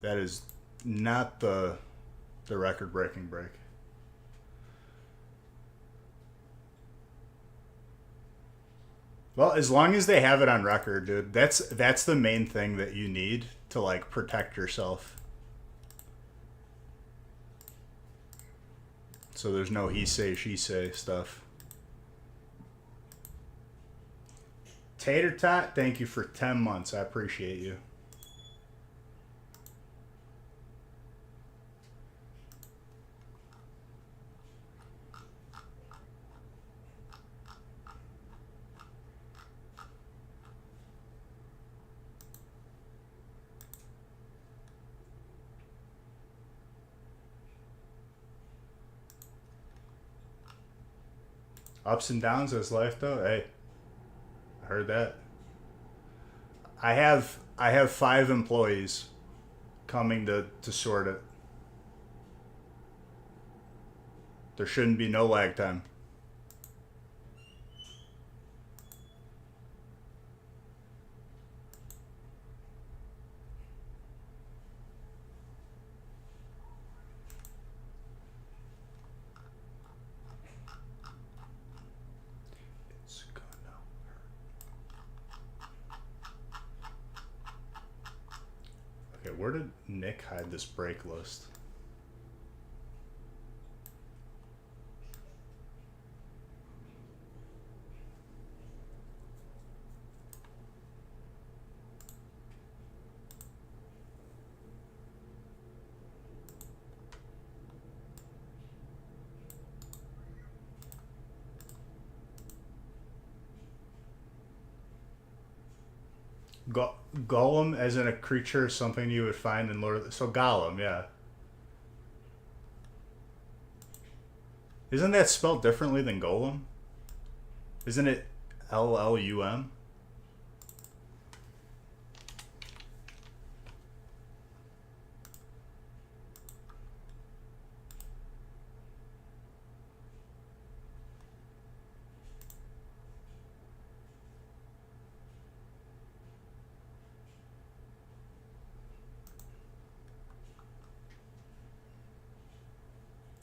That is not the record breaking break. Well, as long as they have it on record, dude, that's the main thing that you need to like protect yourself. So there's no he say she say stuff. Tater Tot, thank you for 10 months. I appreciate you. Ups and downs as life though. Hey, I heard that. I have 5 employees coming to sort it. There shouldn't be no lag time. It's gonna Okay, where did Nick hide this break list? Golem as in a creature, something you would find in Lord. So Gollum, yeah. Isn't that spelled differently than Golem? Isn't it LLUM?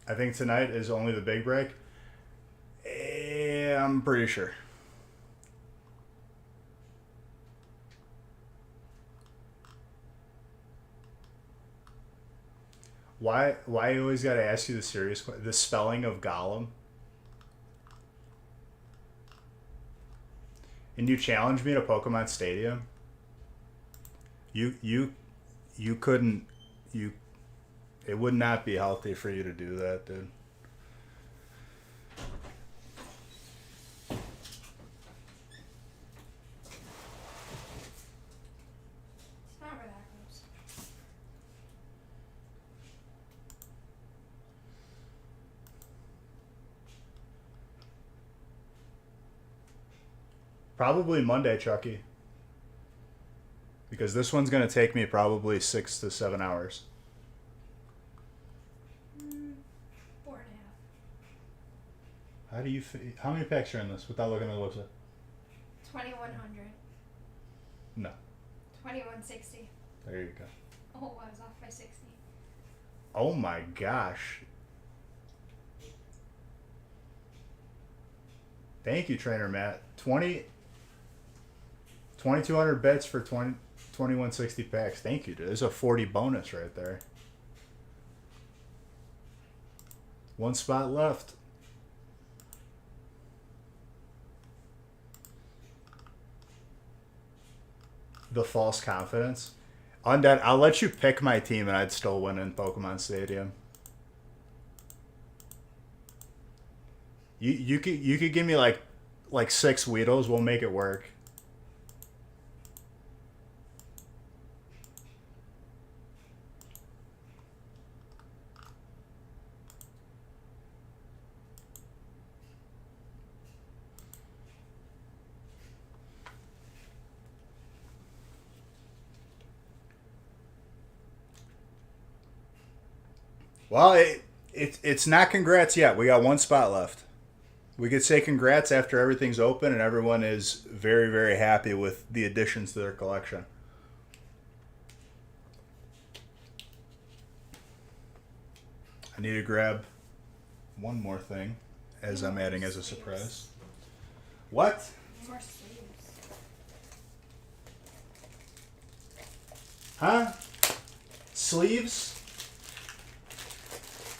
I think tonight is only the big break. I'm pretty sure. Why I always gotta ask you the serious question? The spelling of Gollum. And you challenged me to Pokemon Stadium. You you you couldn't you it would not be healthy for you to do that, dude. It's not where that goes. Probably Monday, Chucky. Because this one's gonna take me probably 6 to 7 hours. 4.5. How many packs are in this without looking at the website? 2100. No. 2160. There you go. Oh, I was off by 60. Oh my gosh. Thank you, Trainer Matt. 2,200 bits for 2160 packs. Thank you, dude. There's a 40 bonus right there. One spot left. The false confidence. Undead, I'll let you pick my team and I'd still win in Pokemon Stadium. You could give me like 6 Weedles, we'll make it work. Well, it's not congrats yet. We got one spot left. We could say congrats after everything's open and everyone is very, very happy with the additions to their collection. I need to grab one more thing as I'm adding as a Sleeves. surprise. What? More sleeves. Huh? Sleeves?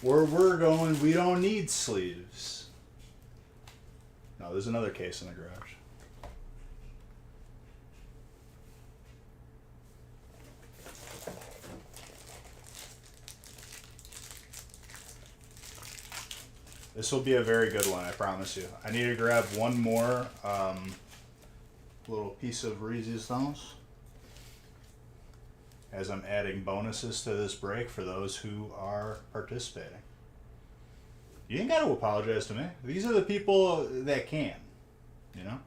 Where we're going, we don't need sleeves. No, there's another case in the garage. This will be a very good one, I promise you. I need to grab one more little piece of resistance as I'm adding bonuses to this break for those who are participating. You ain't got to apologize to me. These are the people that can, you know?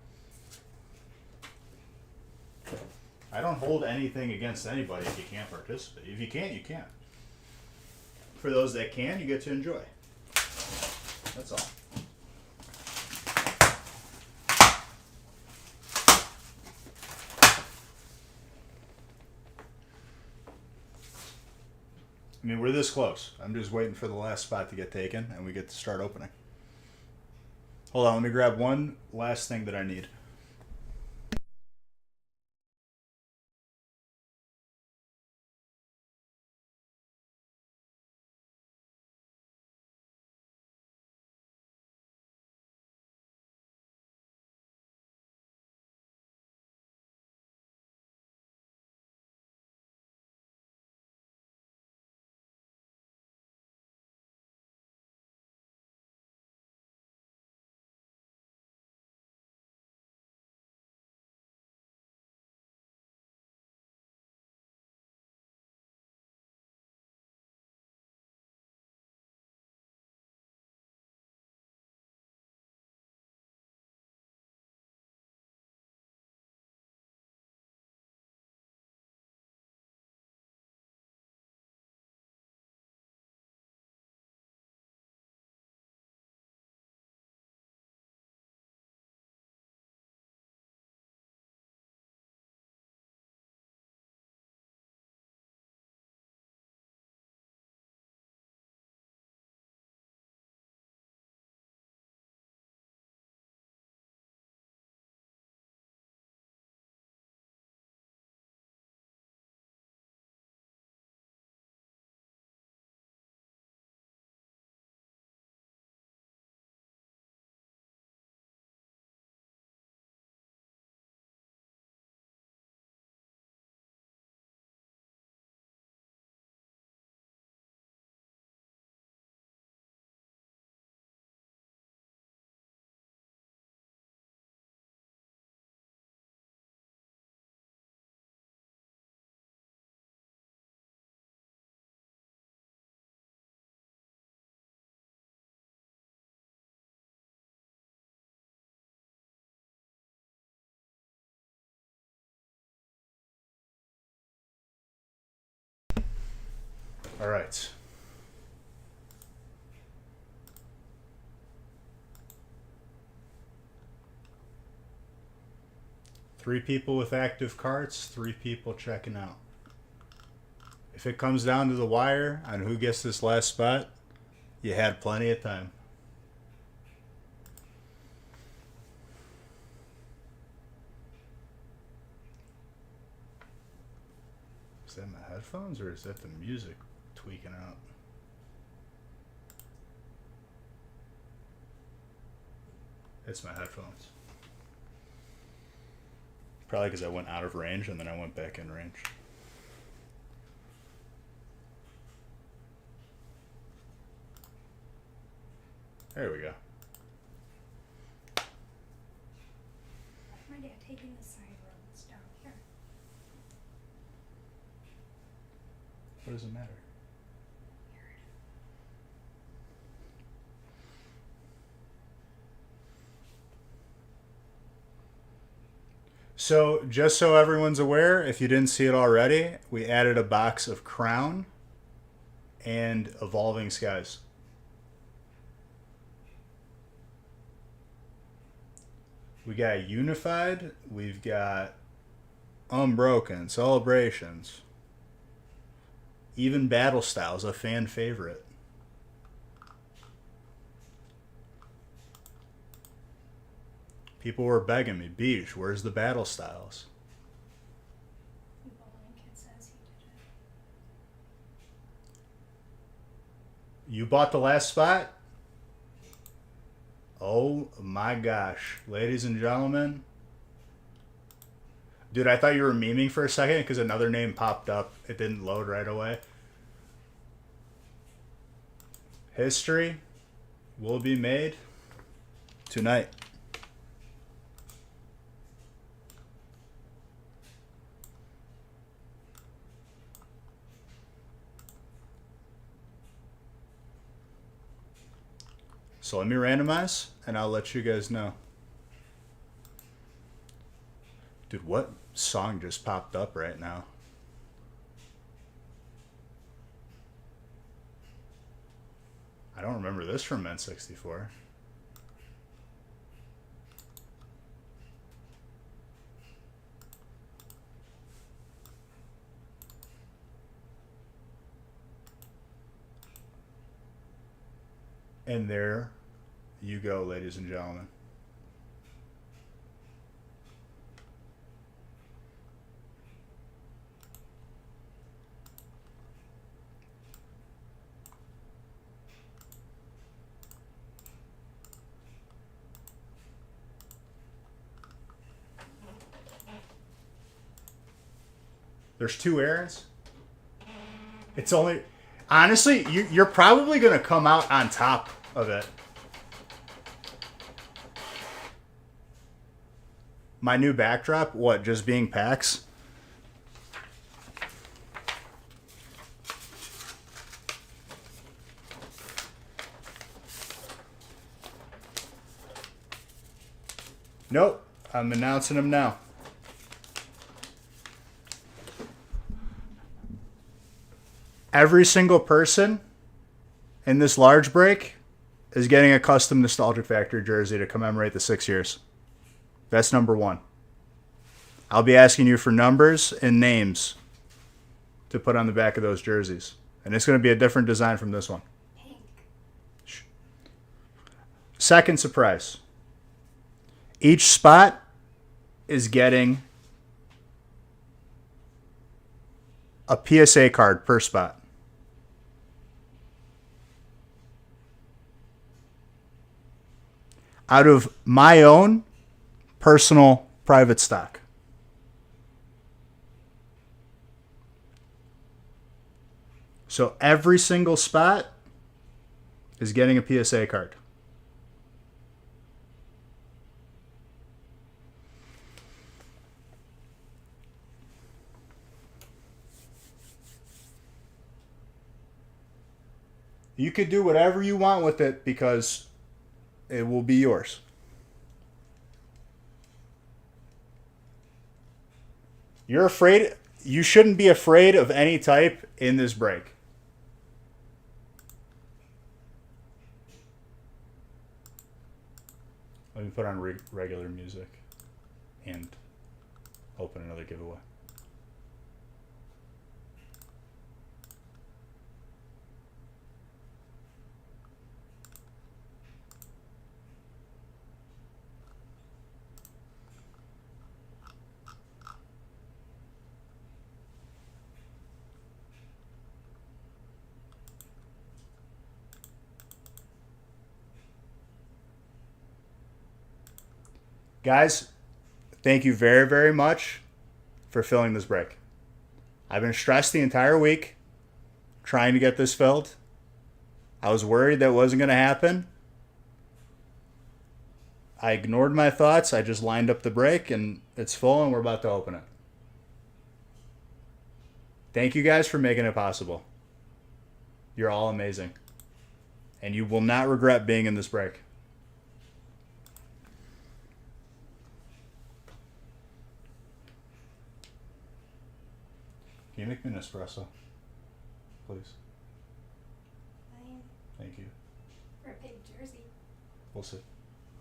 I don't hold anything against anybody if you can't participate. If you can't, you can't. For those that can, you get to enjoy. That's all. I mean, we're this close. I'm just waiting for the last spot to get taken, and we get to start opening. Hold on, let me grab one last thing that I need. All right. Three people with active carts, three people checking out. If it comes down to the wire on who gets this last spot, you had plenty of time. Is that my headphones or is that the music tweaking out? It's my headphones. Probably because I went out of range and then I went back in range. There we go. My dad taking the side roads down here. What does it matter? So, just so everyone's aware, if you didn't see it already, we added a box of Crown and Evolving Skies. We got Unified, we've got Unbroken, Celebrations, even Battle Styles, a fan favorite. People were begging me, Beach, where's the battle styles? Bowling Kid says he did it. You bought the last spot? Oh my gosh. Ladies and gentlemen. Dude, I thought you were memeing for a second because another name popped up. It didn't load right away. History will be made tonight. So let me randomize, and I'll let you guys know. Dude, what song just popped up right now? I don't remember this from N64. And there you go, ladies and gentlemen. There's 2 Aarons. It's only... Honestly, you're probably going to come out on top of it. My new backdrop, what, just being PAX? Nope, I'm announcing them now. Every single person in this large break is getting a custom Nostalgic Factory jersey to commemorate the 6 years. That's number 1. I'll be asking you for numbers and names to put on the back of those jerseys. And it's going to be a different design from this one. Pink. Second surprise. Each spot is getting a PSA card per spot. Out of my own personal private stock. So every single spot is getting a PSA card. You could do whatever you want with it because it will be yours. You're afraid. You shouldn't be afraid of any type in this break. Let me put on regular music and open another giveaway. Guys, thank you very, very much for filling this break. I've been stressed the entire week trying to get this filled. I was worried that wasn't going to happen. I ignored my thoughts. I just lined up the break, and it's full, and we're about to open it. Thank you guys for making it possible. You're all amazing. And you will not regret being in this break. Can you make me an espresso, please? Fine. Thank you. For a pink jersey. We'll see.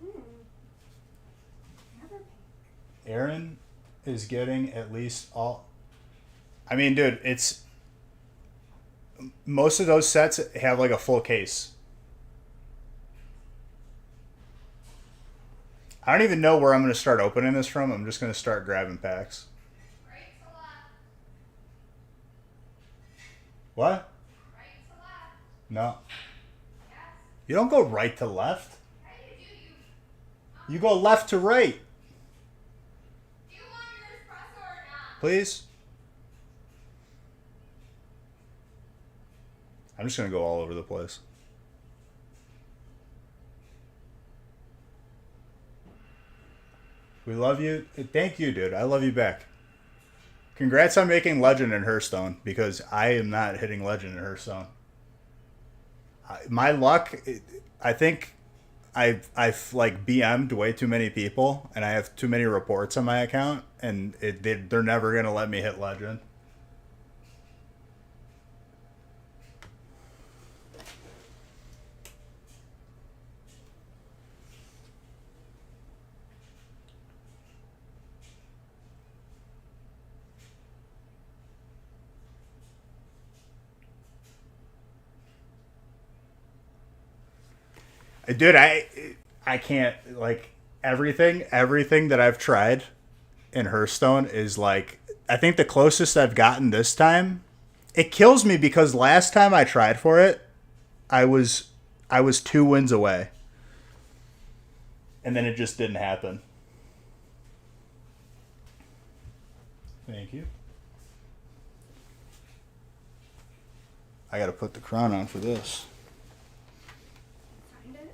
Never pink. Aaron is getting at least all... I mean, dude, it's... Most of those sets have like a full case. I don't even know where I'm going to start opening this from. I'm just going to start grabbing packs. Right to left. What? Right to left. No. Yes. You don't go right to left. Yeah, you do. You go left to right. Do you want your espresso or not? Please. I'm just going to go all over the place. We love you. Thank you, dude. I love you back. Congrats on making Legend in Hearthstone, because I am not hitting Legend in Hearthstone. My luck, I think I've like BM'd way too many people, and I have too many reports on my account, and they're never going to let me hit Legend. Dude, I can't, like, everything that I've tried in Hearthstone is like, I think the closest I've gotten this time. It kills me because last time I tried for it, I was 2 wins away. And then it just didn't happen. Thank you. I got to put the crown on for this. Find it.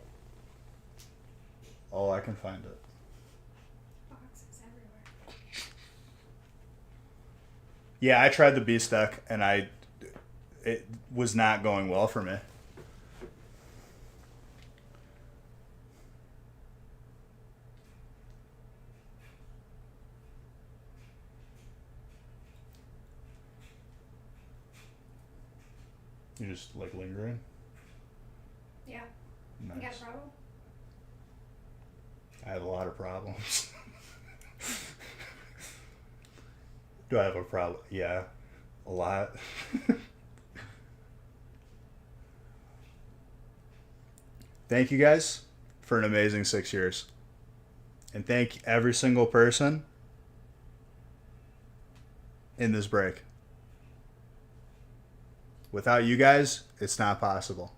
Oh, I can find it. Boxes everywhere. Yeah, I tried the beast deck, and it was not going well for me. You just like lingering? Yeah. Nice. You got a problem? I have a lot of problems. Do I have a problem? Yeah, a lot. Thank you guys for an amazing 6 years. And thank every single person in this break. Without you guys, it's not possible.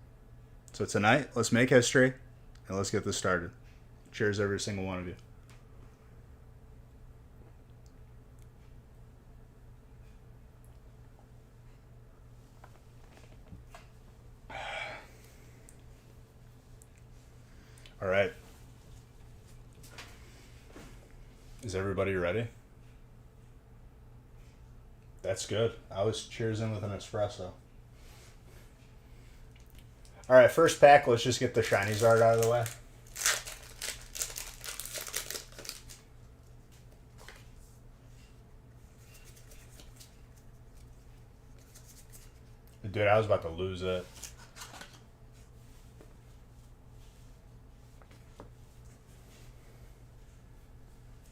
So tonight, let's make history and let's get this started. Cheers, every single one of you. All right. Is everybody ready? That's good. I was cheersing with an espresso. All right, first pack. Let's just get the shiny Zard out of the way. Dude, I was about to lose it.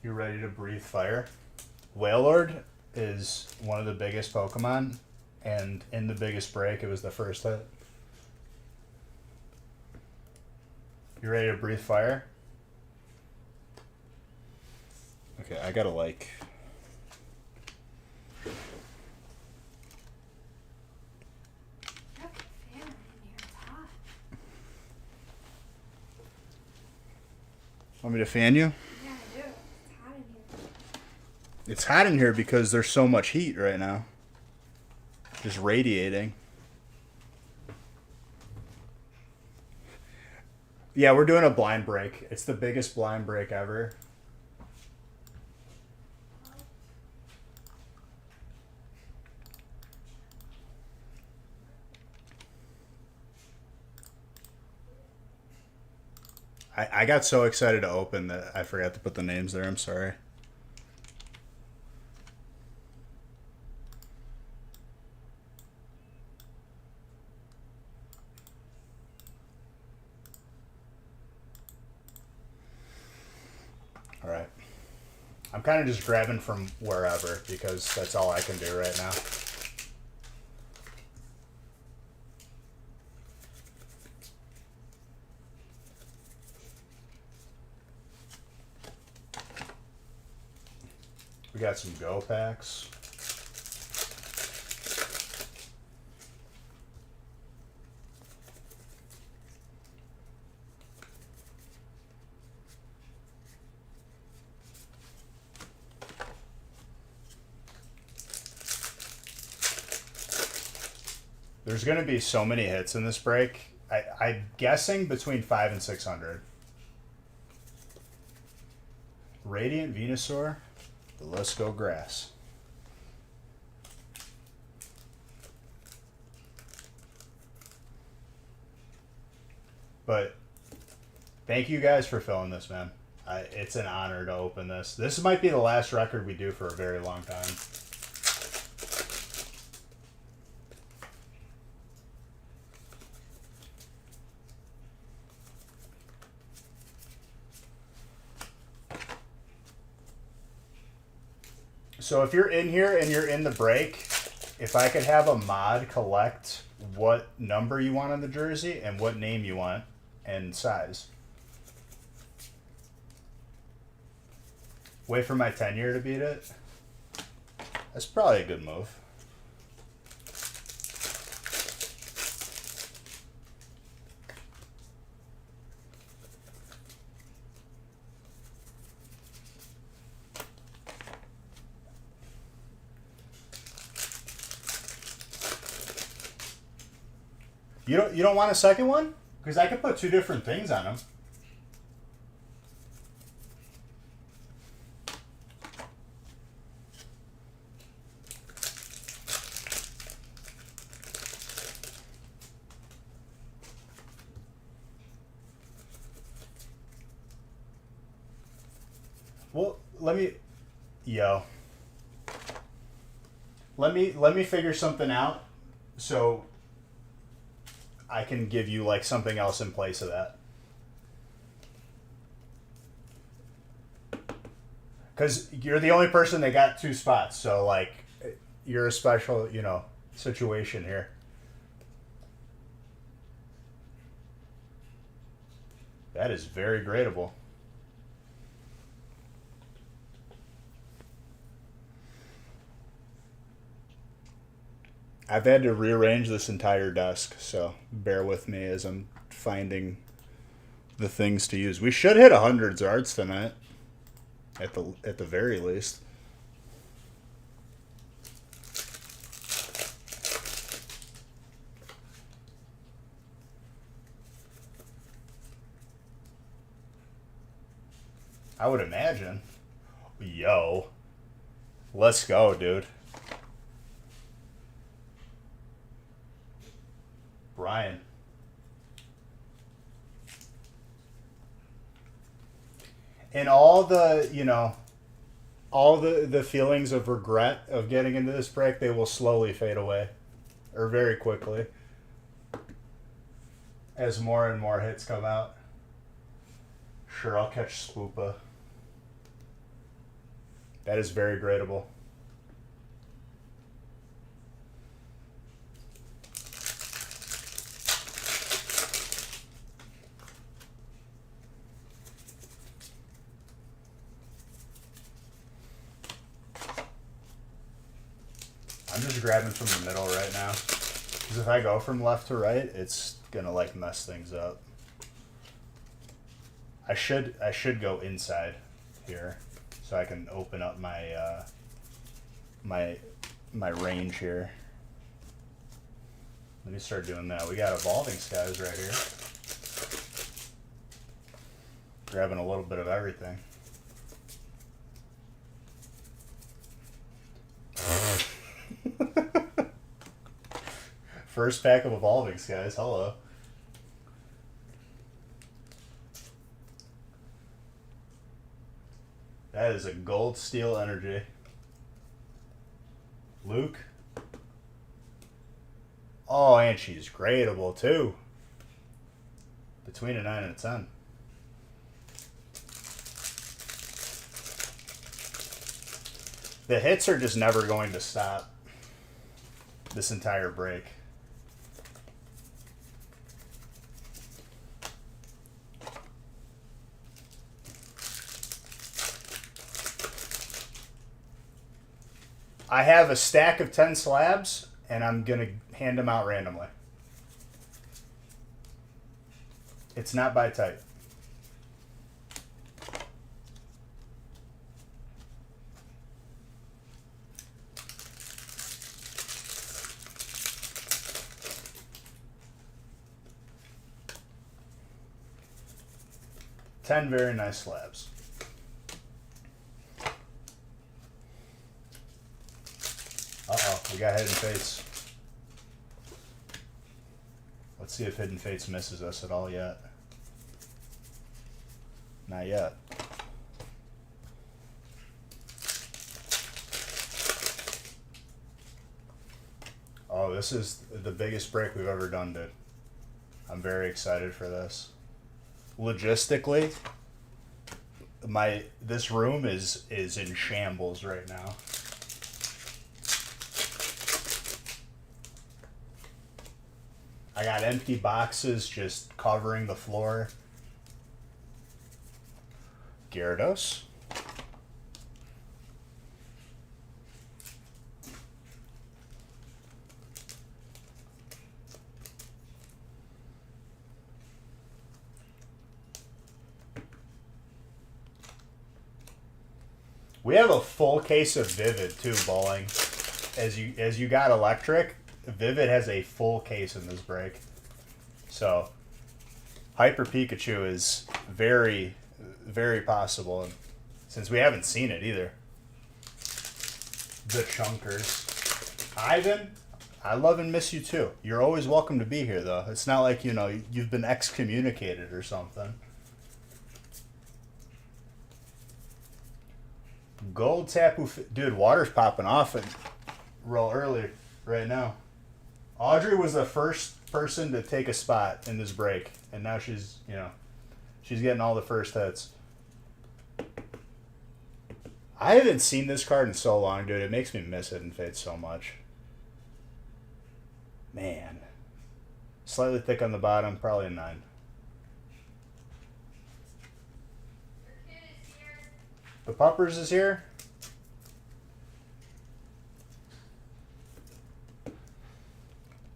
You ready to breathe fire? Wailord is one of the biggest Pokemon, and in the biggest break, it was the first hit. You ready to breathe fire? Okay, I gotta like... I have a fan in here. It's hot. Want me to fan you? Yeah, I do. It's hot in here. It's hot in here because there's so much heat right now. Just radiating. Yeah, we're doing a blind break. It's the biggest blind break ever. I got so excited to open that I forgot to put the names there. I'm sorry. All right. I'm kind of just grabbing from wherever because that's all I can do right now. We got some Go packs. There's going to be so many hits in this break. I'm guessing between 5 and 600. Radiant Venusaur, the Let's Go Grass. But thank you guys for filling this, man. It's an honor to open this. This might be the last record we do for a very long time. So if you're in here and you're in the break, if I could have a mod collect what number you want on the jersey and what name you want and size. Wait for my tenure to beat it. That's probably a good move. You don't want a second one? Because I could put two different things on them. Well, let me figure something out so I can give you like something else in place of that. Because you're the only person that got two spots, so like you're a special, situation here. That is very gradable. I've had to rearrange this entire desk, so bear with me as I'm finding the things to use. We should hit 100 Zards tonight, at the very least. I would imagine. Yo, let's go, dude. Brian. And all the, all the feelings of regret of getting into this break, they will slowly fade away. Or very quickly. As more and more hits come out. Sure, I'll catch Spoopa. That is very gradable. I'm just grabbing from the middle right now. Because if I go from left to right, it's gonna like mess things up. I should go inside here so I can open up my my range here. Let me start doing that. We got Evolving Skies right here. Grabbing a little bit of everything. First pack of Evolving Skies. Hello. That is a gold steel energy. Luke. Oh, and she's gradable too. Between a 9 and a 10. The hits are just never going to stop this entire break. I have a stack of 10 slabs, and I'm going to hand them out randomly. It's not by type. Ten very nice slabs. Uh-oh, we got Hidden Fates. Let's see if Hidden Fates misses us at all yet. Not yet. Oh, this is the biggest break we've ever done, dude. I'm very excited for this. Logistically, this room is in shambles right now. I got empty boxes just covering the floor. Gyarados. We have a full case of Vivid too, Bowling. As you got electric, Vivid has a full case in this break. So Hyper Pikachu is very, very possible, and since we haven't seen it either. The Chunkers. Ivan, I love and miss you too. You're always welcome to be here though. It's not like, you've been excommunicated or something. Gold Tapu... Dude, water's popping off and real early right now. Audrey was the first person to take a spot in this break, and now she's getting all the first hits. I haven't seen this card in so long, dude. It makes me miss Hidden Fate so much. Man. Slightly thick on the bottom, probably a 9. The Puppers is here.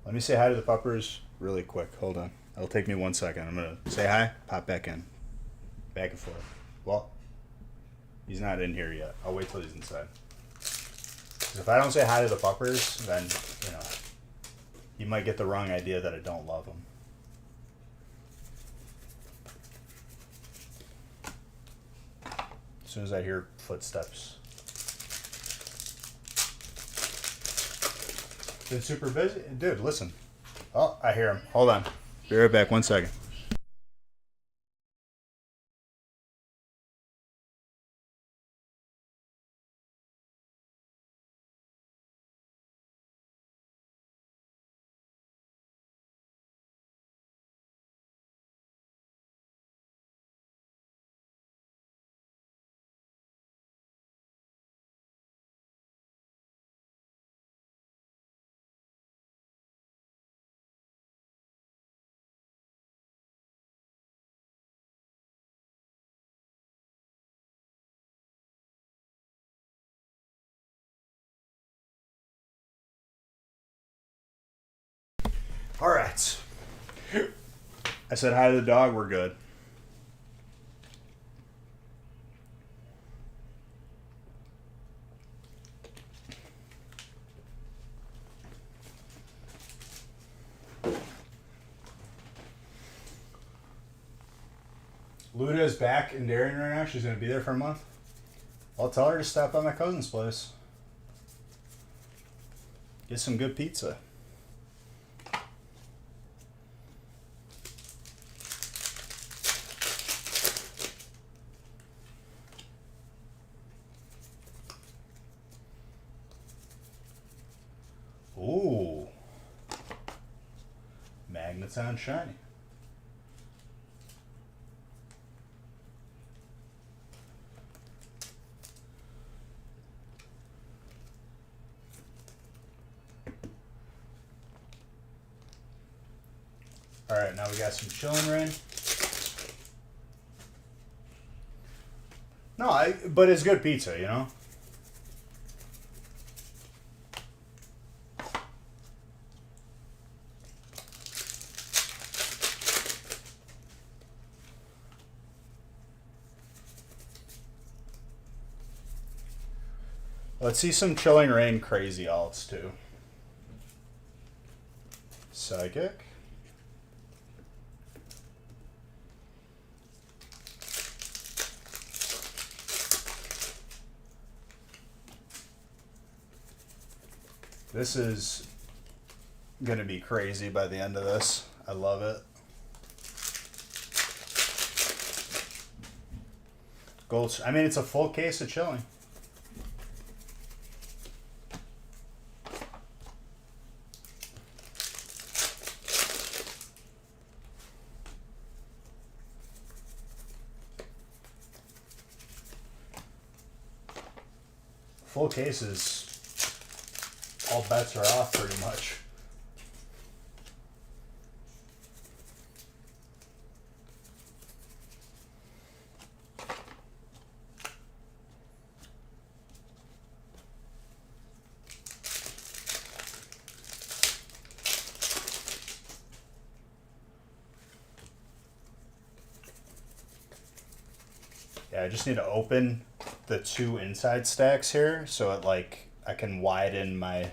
Let me say hi to the Puppers really quick. Hold on. It'll take me 1 second. I'm going to say hi, pop back in. Back and forth. Well, he's not in here yet. I'll wait till he's inside. 'Cause if I don't say hi to the Puppers, then, you might get the wrong idea that I don't love them. As soon as I hear footsteps. Been super busy? Dude, listen. Oh, I hear him. Hold on. Be right back. 1 second. All right. I said hi to the dog. We're good. Luda is back in Darien right now. She's going to be there for a month. I'll tell her to stop by my cousin's place. Get some good pizza. Ooh. Magneton shiny. Alright, now we got some Chillin' Rain. No, but it's good pizza, Let's see some Chilling Reign crazy alts too. Psychic. This is gonna be crazy by the end of this. I love it. Gold. I mean, it's a full case of Chilling. Full cases. All bets are off pretty much. Yeah, I just need to open the two inside stacks here so it like I can widen my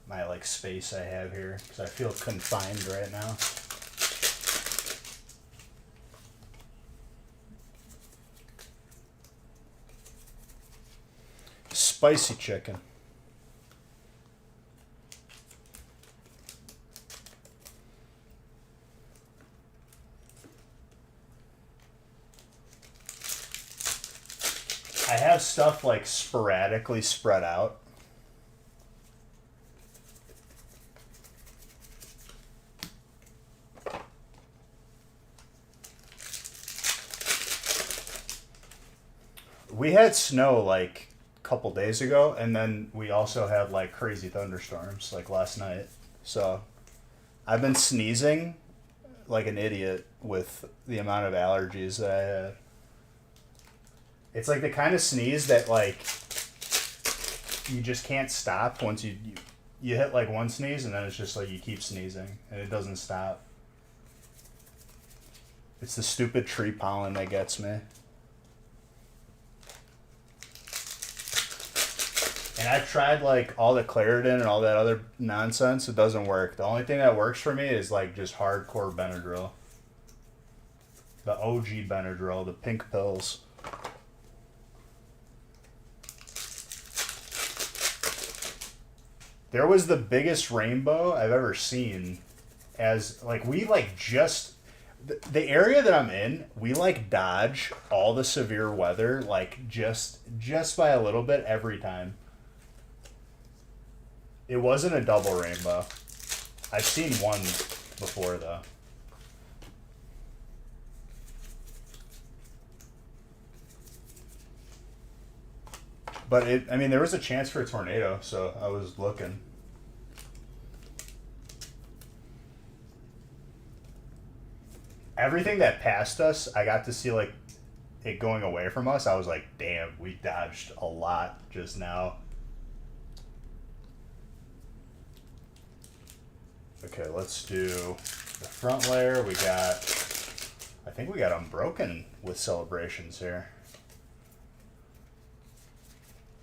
like space I have here because I feel confined right now. Spicy chicken. I have stuff like sporadically spread out. We had snow like a couple days ago, and then we also had like crazy thunderstorms like last night. So I've been sneezing like an idiot with the amount of allergies that I had. It's like the kind of sneeze that like you just can't stop once you hit like one sneeze, and then it's just like you keep sneezing and it doesn't stop. It's the stupid tree pollen that gets me. And I've tried like all the Claritin and all that other nonsense. It doesn't work. The only thing that works for me is like just hardcore Benadryl. The OG Benadryl, the pink pills. There was the biggest rainbow I've ever seen. As like we like just the area that I'm in, we like dodge all the severe weather like just by a little bit every time. It wasn't a double rainbow. I've seen one before though. But I mean, there was a chance for a tornado, so I was looking. Everything that passed us, I got to see like it going away from us. I was like, damn, we dodged a lot just now. Okay, let's do the front layer. We got, I think we got Unbroken with Celebrations here.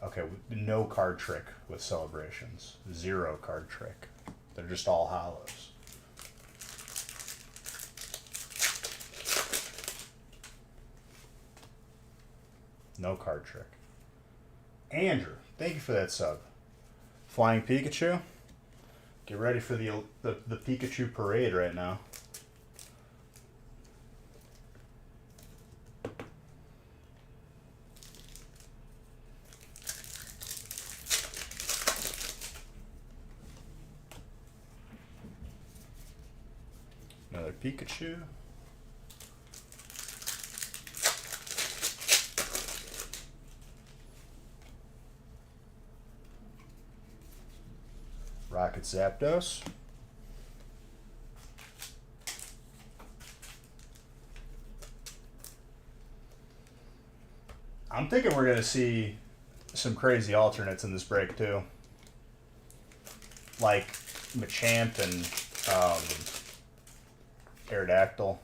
Okay, no card trick with Celebrations. 0 card trick. They're just all hollows. No card trick. Andrew, thank you for that sub. Flying Pikachu. Get ready for the Pikachu parade right now. Another Pikachu. Rocket Zapdos. I'm thinking we're going to see some crazy alternates in this break too. Like Machamp and Aerodactyl.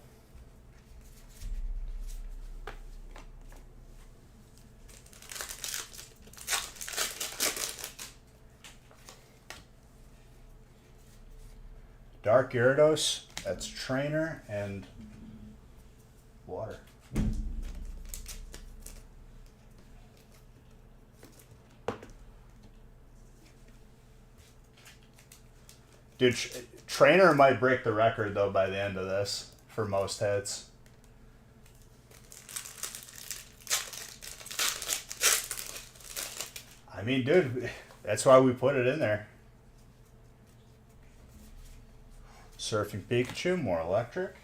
Dark Gyarados, that's trainer and water. Dude, trainer might break the record though by the end of this for most hits. I mean, dude, that's why we put it in there. Surfing Pikachu, more electric.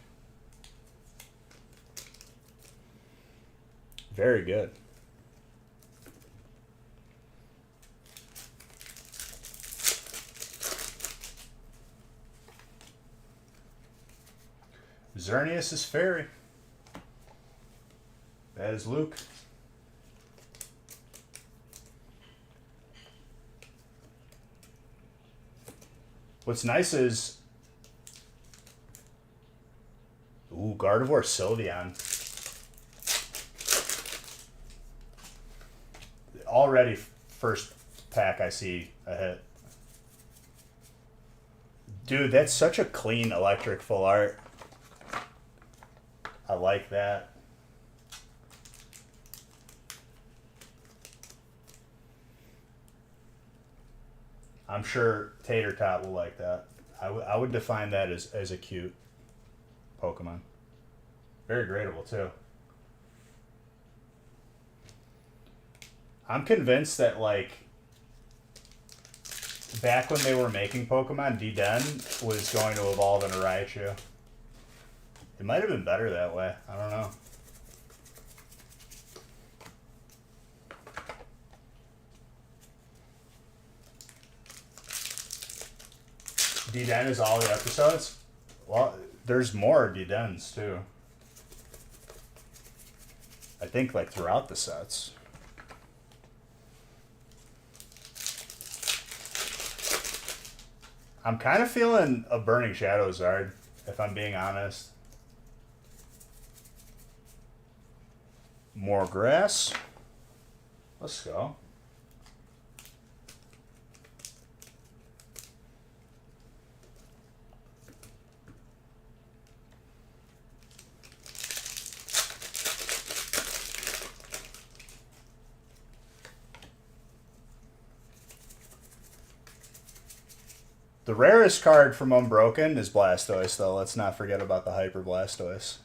Very good. Xerneas is Fairy. That is Luke. What's nice is... Ooh, Gardevoir Sylveon. Already first pack I see a hit. Dude, that's such a clean electric full art. I like that. I'm sure Tater Tot will like that. I would define that as a cute Pokemon. Very gradable too. I'm convinced that like back when they were making Pokemon, D-Den was going to evolve into Raichu. It might have been better that way. I don't know. D-Den is all the episodes? Well, there's more D-Dens too. I think like throughout the sets. I'm kind of feeling a Burning Shadow Zard, if I'm being honest. More grass. Let's go. The rarest card from Unbroken is Blastoise, though. Let's not forget about the Hyper Blastoise.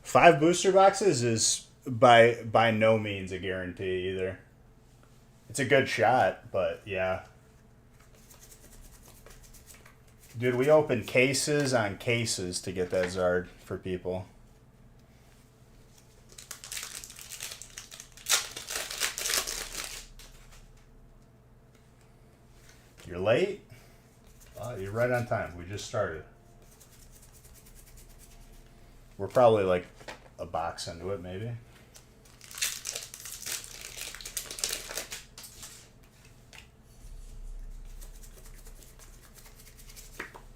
Five booster boxes is by no means a guarantee either. It's a good shot, but yeah. Dude, we opened cases on cases to get that Zard for people. You're late? You're right on time. We just started. We're probably like a box into it, maybe.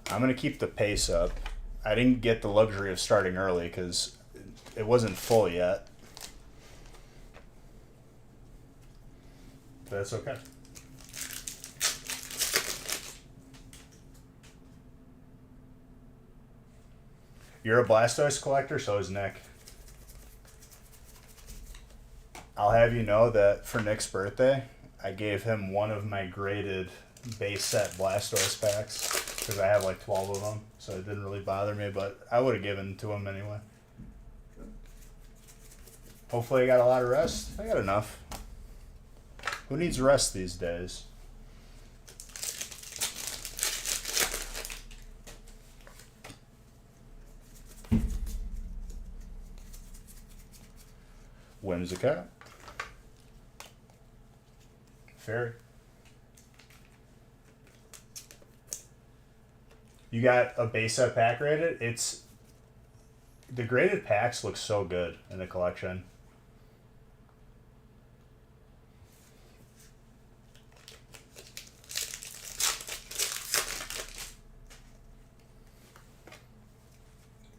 I'm going to keep the pace up. I didn't get the luxury of starting early because it wasn't full yet. But that's okay. You're a Blastoise collector, so is Nick. I'll have you know that for Nick's birthday, I gave him one of my graded base set Blastoise packs because I have like 12 of them, so it didn't really bother me, but I would have given to him anyway. Hopefully I got a lot of rest. I got enough. Who needs rest these days? Whimsicott. Fairy. You got a base set pack rated? It's the graded packs look so good in the collection.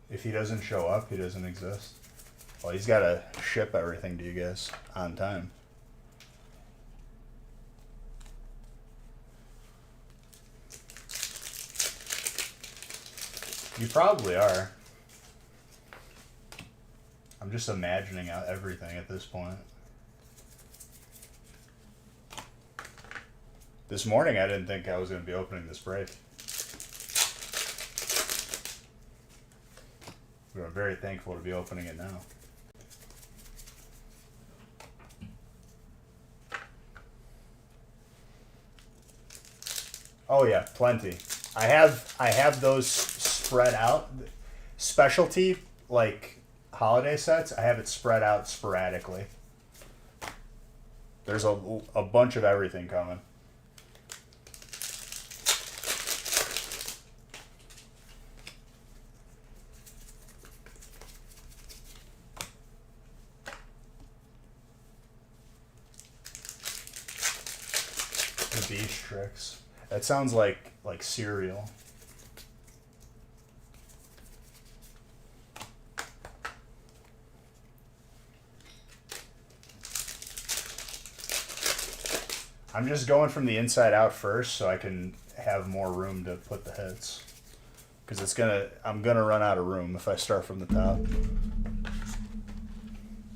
If he doesn't show up, he doesn't exist. Well, he's got to ship everything to you guys on time. You probably are. I'm just imagining out everything at this point. This morning I didn't think I was going to be opening this break. I'm very thankful to be opening it now. Oh yeah, plenty. I have those spread out. Specialty, like holiday sets, I have it spread out sporadically. There's a bunch of everything coming. The beach tricks. That sounds like cereal. I'm just going from the inside out first so I can have more room to put the hits. Because I'm gonna run out of room if I start from the top.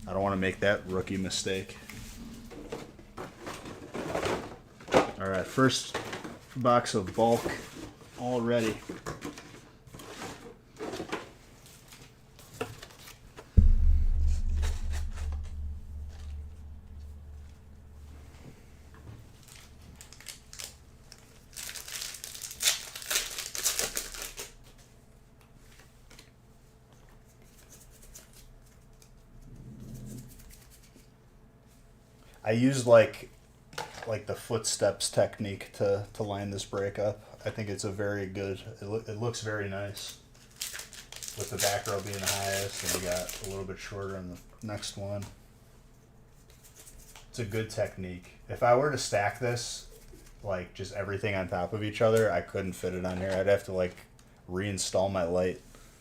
I don't want to make that rookie mistake. Alright, first box of bulk all ready. I used like the footsteps technique to line this break up. I think it's a very good, it looks very nice. With the back row being the highest and you got a little bit shorter on the next one. It's a good technique. If I were to stack this, like just everything on top of each other, I couldn't fit it on here. I'd have to like reinstall my light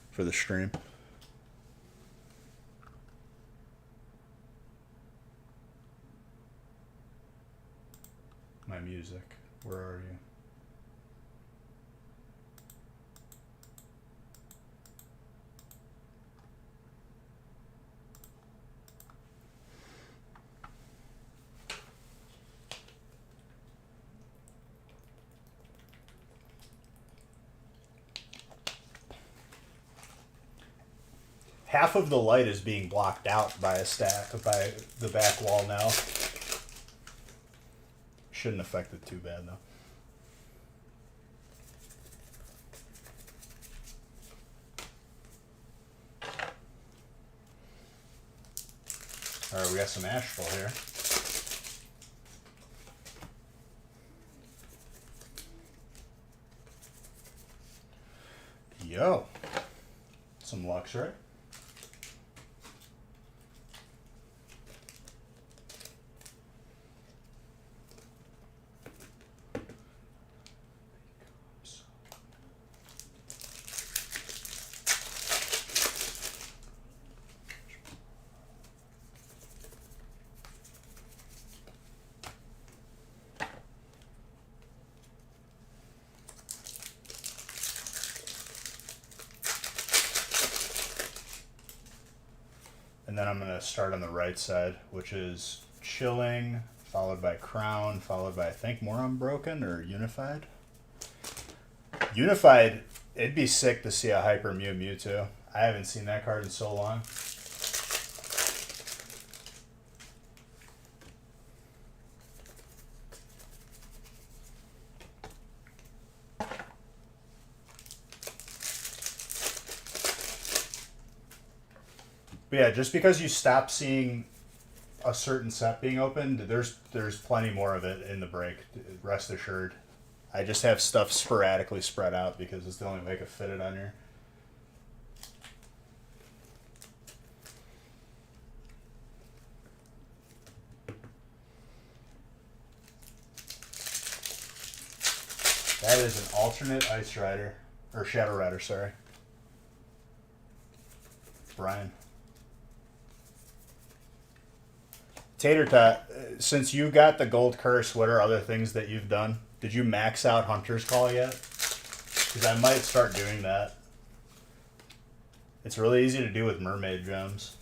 for the stream. My music. Where are you? Half of the light is being blocked out by by the back wall now. Shouldn't affect it too bad though. All right, we got some Asheville here. Yo, some Luxray. And then I'm going to start on the right side, which is Chilling, followed by Crown, followed by, I think, more Unbroken or Unified. Unified, it'd be sick to see a Hyper Mew Mewtwo. I haven't seen that card in so long. But yeah, just because you stop seeing a certain set being opened, there's plenty more of it in the break. Rest assured. I just have stuff sporadically spread out because it's the only way I could fit it on here. That is an alternate Ice Rider, or Shadow Rider, sorry. Brian. Tater Tot, since you got the Gold Curse, what are other things that you've done? Did you max out Hunter's Call yet? Because I might start doing that. It's really easy to do with mermaid gems.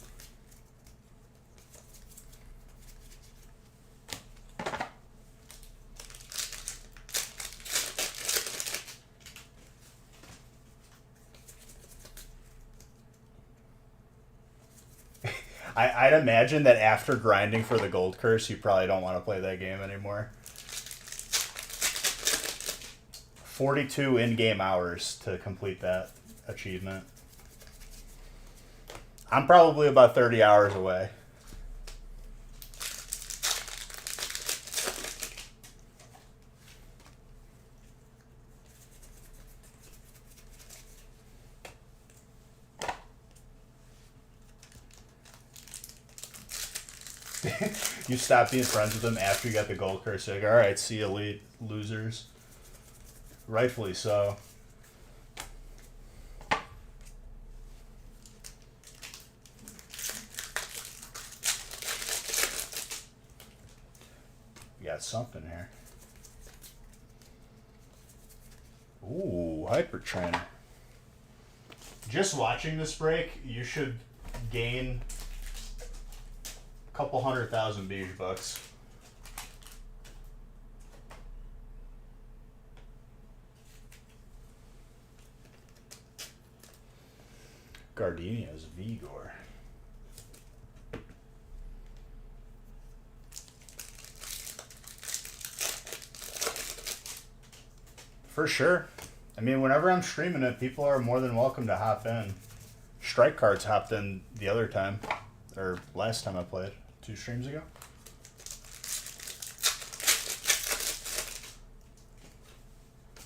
I'd imagine that after grinding for the gold curse, you probably don't want to play that game anymore. 42 in-game hours to complete that achievement. I'm probably about 30 hours away. You stop being friends with them after you got the gold curse. You're like, all right, see you, elite losers. Rightfully so. We got something here. Ooh, hyper trainer. Just watching this break, you should gain a couple 100,000 beige bucks. Gardenia's Vigor. For sure. I mean, whenever I'm streaming it, people are more than welcome to hop in. Strike Cards hopped in the other time, or last time I played, 2 streams ago.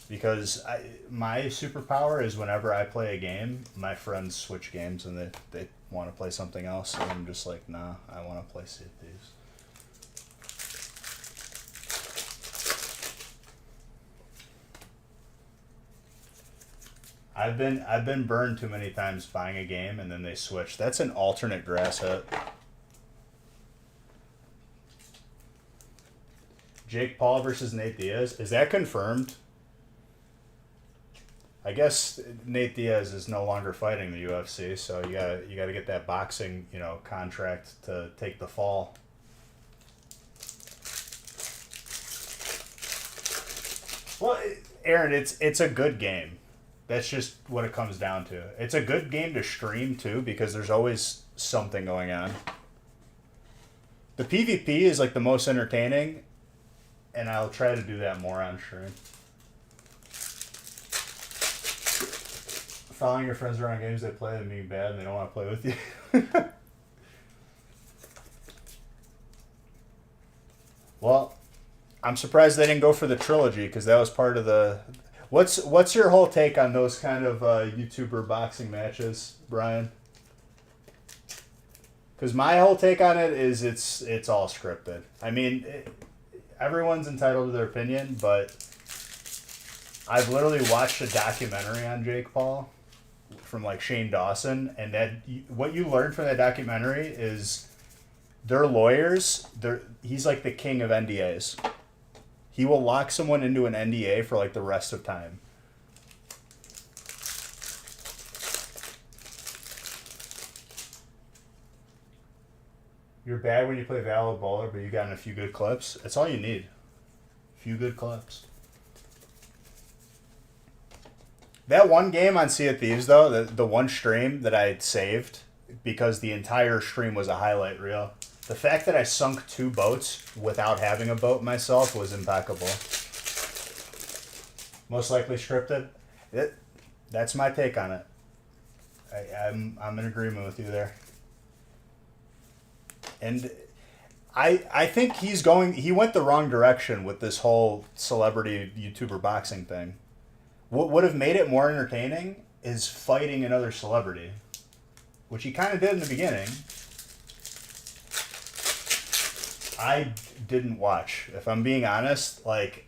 Because my superpower is whenever I play a game, my friends switch games and they want to play something else, and I'm just like, nah, I want to play Sea of Thieves. I've been burned too many times buying a game and then they switch. That's an alternate grass hit. Jake Paul versus Nate Diaz. Is that confirmed? I guess Nate Diaz is no longer fighting the UFC, so you gotta get that boxing, contract to take the fall. Well, Aaron, it's a good game. That's just what it comes down to. It's a good game to stream too because there's always something going on. The PvP is like the most entertaining, and I'll try to do that more on stream. Following your friends around games they play and being bad and they don't want to play with you. Well, I'm surprised they didn't go for the trilogy because that was part of the... What's your whole take on those kind of YouTuber boxing matches, Brian? Because my whole take on it is it's all scripted. I mean, everyone's entitled to their opinion, but I've literally watched a documentary on Jake Paul from like Shane Dawson, and that what you learn from that documentary is their lawyers. He's like the king of NDAs. He will lock someone into an NDA for like the rest of time. You're bad when you play Valor Bowler, but you got in a few good clips. That's all you need. A few good clips. That one game on Sea of Thieves, though, the one stream that I saved, because the entire stream was a highlight reel. The fact that I sunk 2 boats without having a boat myself was impeccable. Most likely scripted. That's my take on it. I'm in agreement with you there. And I think he went the wrong direction with this whole celebrity YouTuber boxing thing. What would have made it more entertaining is fighting another celebrity, which he kind of did in the beginning. I didn't watch. If I'm being honest, like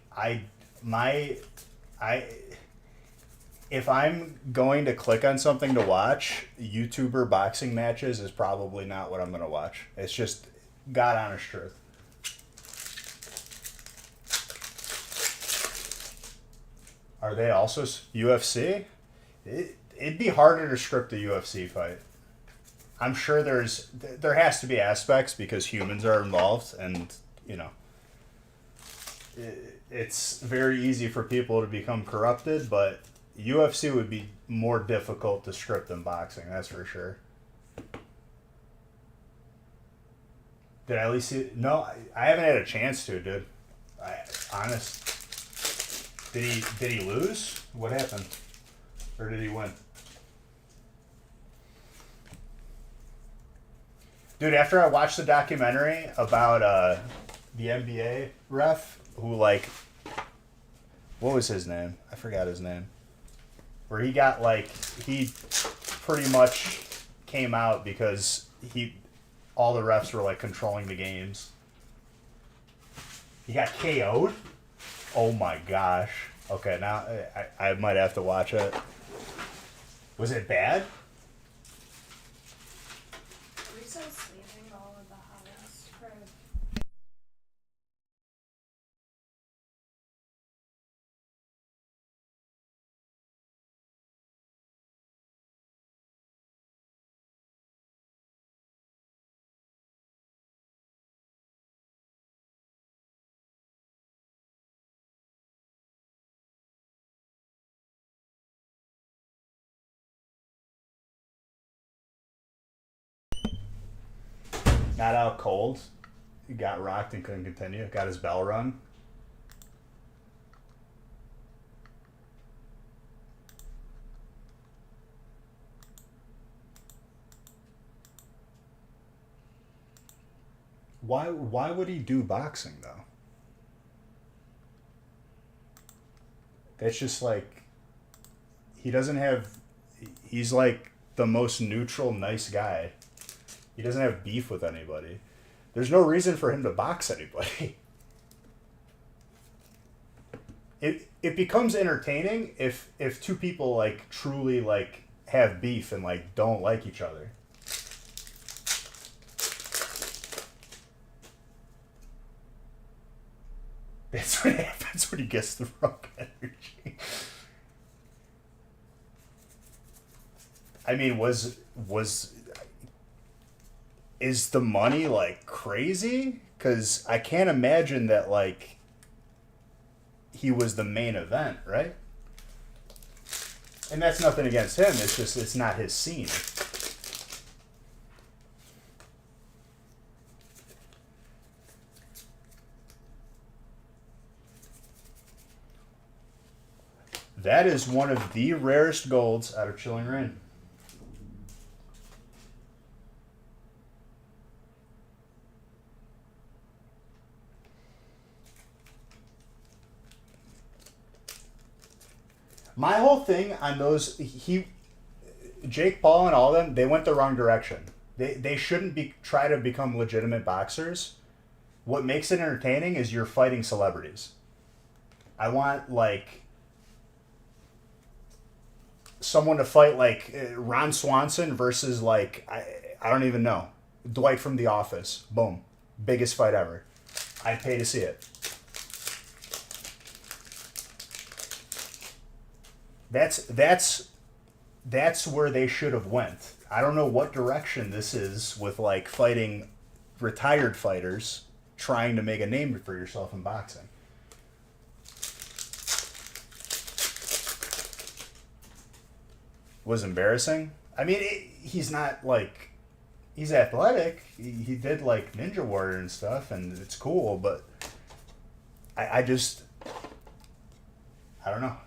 if I'm going to click on something to watch, YouTuber boxing matches is probably not what I'm going to watch. It's just God honest truth. Are they also UFC? it'd be harder to script a UFC fight. I'm sure there has to be aspects because humans are involved, and you know, it's very easy for people to become corrupted. But UFC would be more difficult to script than boxing. That's for sure. Did I at least see? No, I haven't had a chance to, dude. Honest. Did he lose? What happened? Or did he win? Dude, after I watched the documentary about the NBA ref who, like, what was his name? I forgot his name. Where he got, like, he pretty much came out because all the refs were, like, controlling the games. He got KO'd? Oh my gosh. Okay, now I might have to watch it. Was it bad? Riso's sleeping all of the hottest for Got out cold. He got rocked and couldn't continue. Got his bell rung. Why would he do boxing though? That's just like he doesn't have he's like the most neutral, nice guy. He doesn't have beef with anybody. There's no reason for him to box anybody. It becomes entertaining if two people like truly like have beef and like don't like each other. That's what happens when he gets the wrong energy. I mean, is the money like crazy? Because I can't imagine that like he was the main event, right? And that's nothing against him. It's just it's not his scene. That is one of the rarest golds out of Chilling Reign. My whole thing on those, Jake Paul and all of them, they went the wrong direction. They shouldn't try to become legitimate boxers. What makes it entertaining is you're fighting celebrities. I want like someone to fight like Ron Swanson versus like I don't even know, Dwight from The Office. Boom, biggest fight ever. I'd pay to see it. That's where they should have went. I don't know what direction this is with like fighting retired fighters trying to make a name for yourself in boxing. Was embarrassing. I mean, he's not like he's athletic. He did like Ninja Warrior and stuff, and it's cool. But I just I don't know.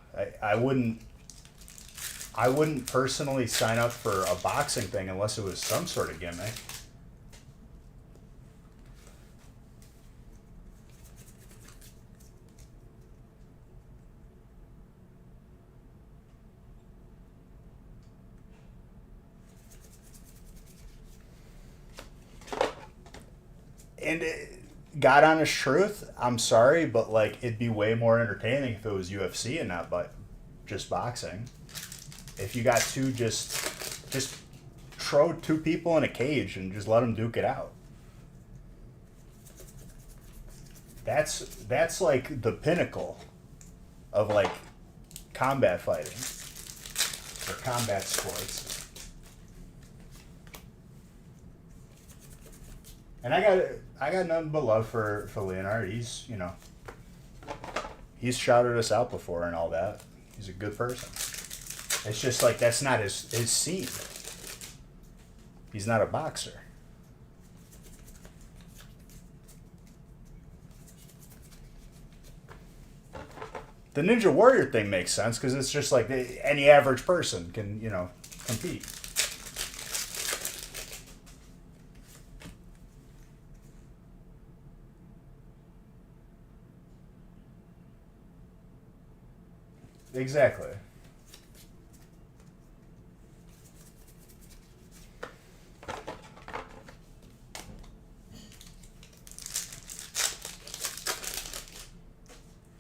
I wouldn't personally sign up for a boxing thing unless it was some sort of gimmick. And God honest truth, I'm sorry, but like it'd be way more entertaining if it was UFC and not but just boxing. If you got just throw two people in a cage and just let them duke it out. That's like the pinnacle of like combat fighting. or combat sports. And I got nothing but love for Leonard. He's, you know, he's shouted us out before and all that. He's a good person. It's just like that's not his scene. He's not a boxer. The Ninja Warrior thing makes sense because it's just like any average person can, you know, compete. Exactly.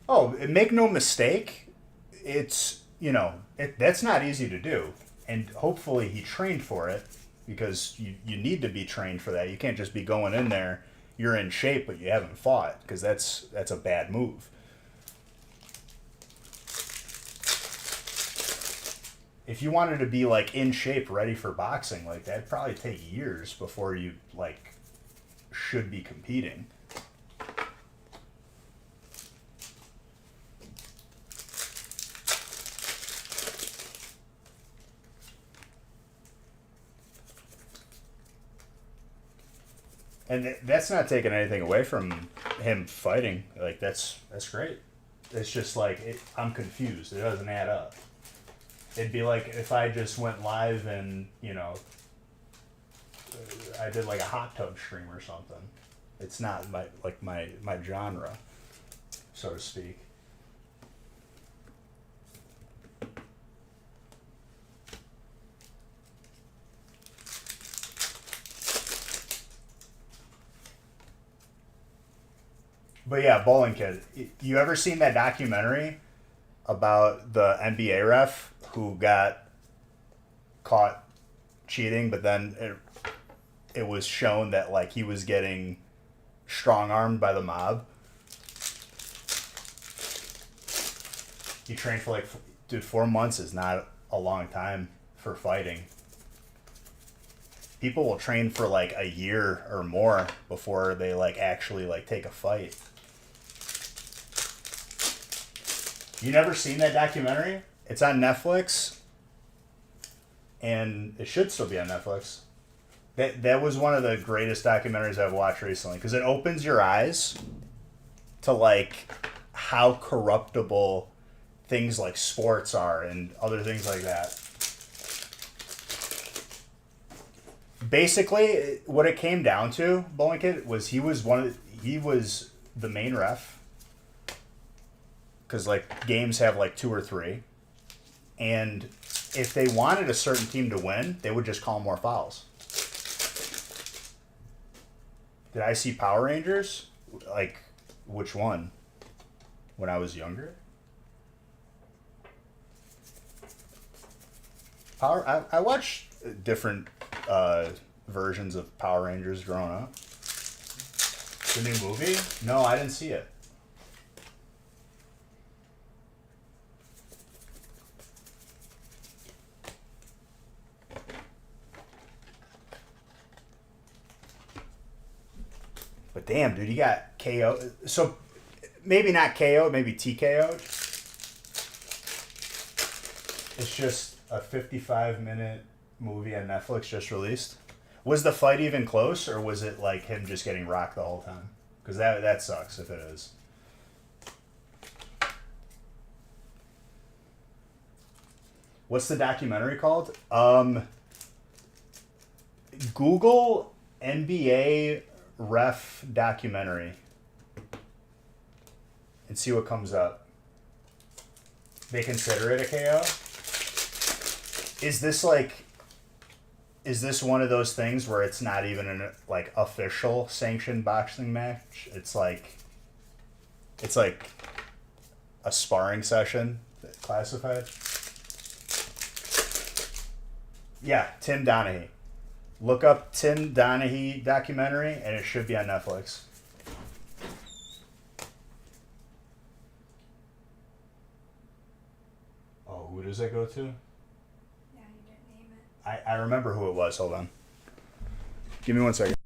Oh, make no mistake, it's, you know, that's not easy to do. And hopefully he trained for it because you need to be trained for that. You can't just be going in there, you're in shape, but you haven't fought because that's a bad move. If you wanted to be like in shape, ready for boxing, like that'd probably take years before you like should be competing. And that's not taking anything away from him fighting. Like that's great. It's just like I'm confused. It doesn't add up. It'd be like if I just went live and, you know, I did like a hot tub stream or something. It's not my genre, so to speak. But yeah, Bowling Kid. You ever seen that documentary about the NBA ref who got caught cheating, but then it was shown that like he was getting strong armed by the mob? He trained for like, dude, 4 months is not a long time for fighting. People will train for like a year or more before they like actually like take a fight. You never seen that documentary? It's on Netflix, and it should still be on Netflix. That was one of the greatest documentaries I've watched recently because it opens your eyes to like how corruptible things like sports are and other things like that. Basically, what it came down to, Bowling Kid, was he was the main ref. Because like games have like 2 or 3, and if they wanted a certain team to win, they would just call more fouls. Did I see Power Rangers? Like, which one? When I was younger? I watched different versions of Power Rangers growing up. The new movie? No, I didn't see it. But damn, dude, you got KO. So maybe not KO, maybe TKO. It's just a 55-minute movie on Netflix just released. Was the fight even close, or was it like him just getting rocked the whole time? Because that sucks if it is. What's the documentary called? Google NBA ref documentary and see what comes up. They consider it a KO? Is this one of those things where it's not even an like official sanctioned boxing match? It's like a sparring session classified. Yeah, Tim Donaghy. Look up Tim Donaghy documentary, and it should be on Netflix. Oh, who does that go to? I remember who it was. Hold on. Give me 1 second.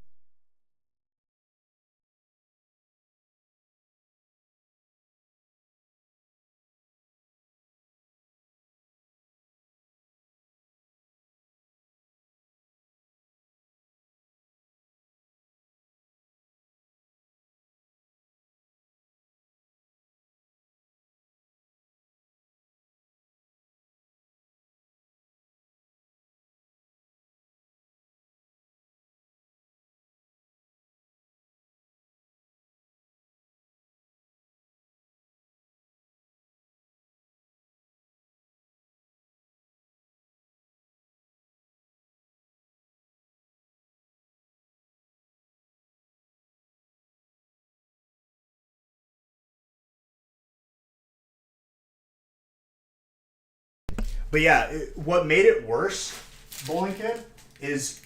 But yeah, what made it worse, Bowling Kid, is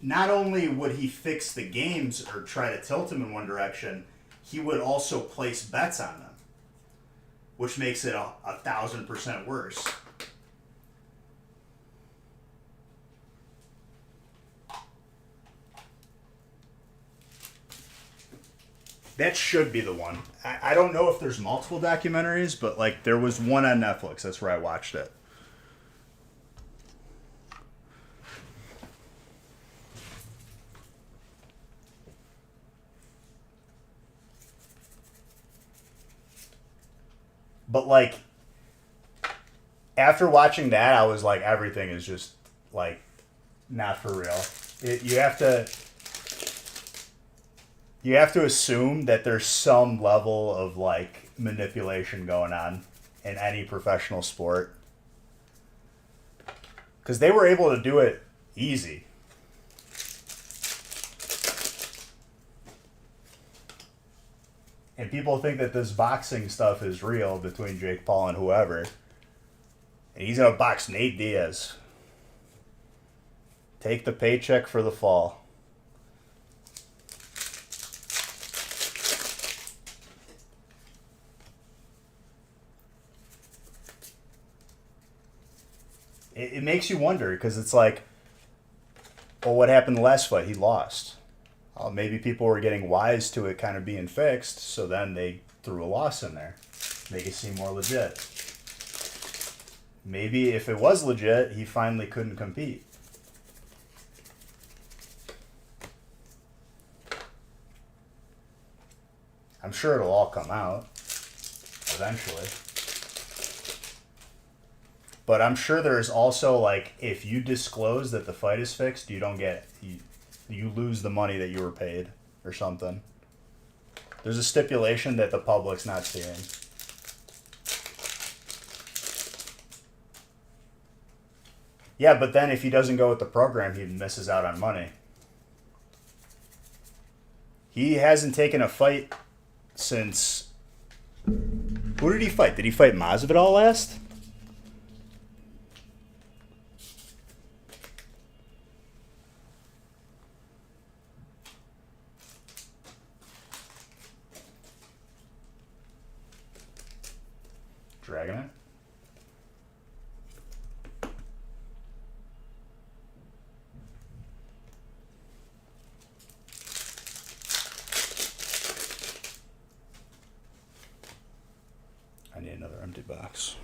not only would he fix the games or try to tilt them in one direction, he would also place bets on them, which makes it 1,000% worse. That should be the one. I don't know if there's multiple documentaries, but like there was one on Netflix. That's where I watched it. But like after watching that, I was like, everything is just like not for real. You have to assume that there's some level of like manipulation going on in any professional sport, because they were able to do it easy. And people think that this boxing stuff is real between Jake Paul and whoever. And he's going to box Nate Diaz. Take the paycheck for the fall. It makes you wonder, because it's like, well, what happened the last fight? He lost. Maybe people were getting wise to it kind of being fixed, so then they threw a loss in there. Make it seem more legit. Maybe if it was legit, he finally couldn't compete. I'm sure it'll all come out eventually. But I'm sure there's also, like, if you disclose that the fight is fixed, you don't get... You lose the money that you were paid or something. There's a stipulation that the public's not seeing. Yeah, but then if he doesn't go with the program, he misses out on money. He hasn't taken a fight since... Who did he fight? Did he fight Masvidal last? Dragon it. I need another empty box.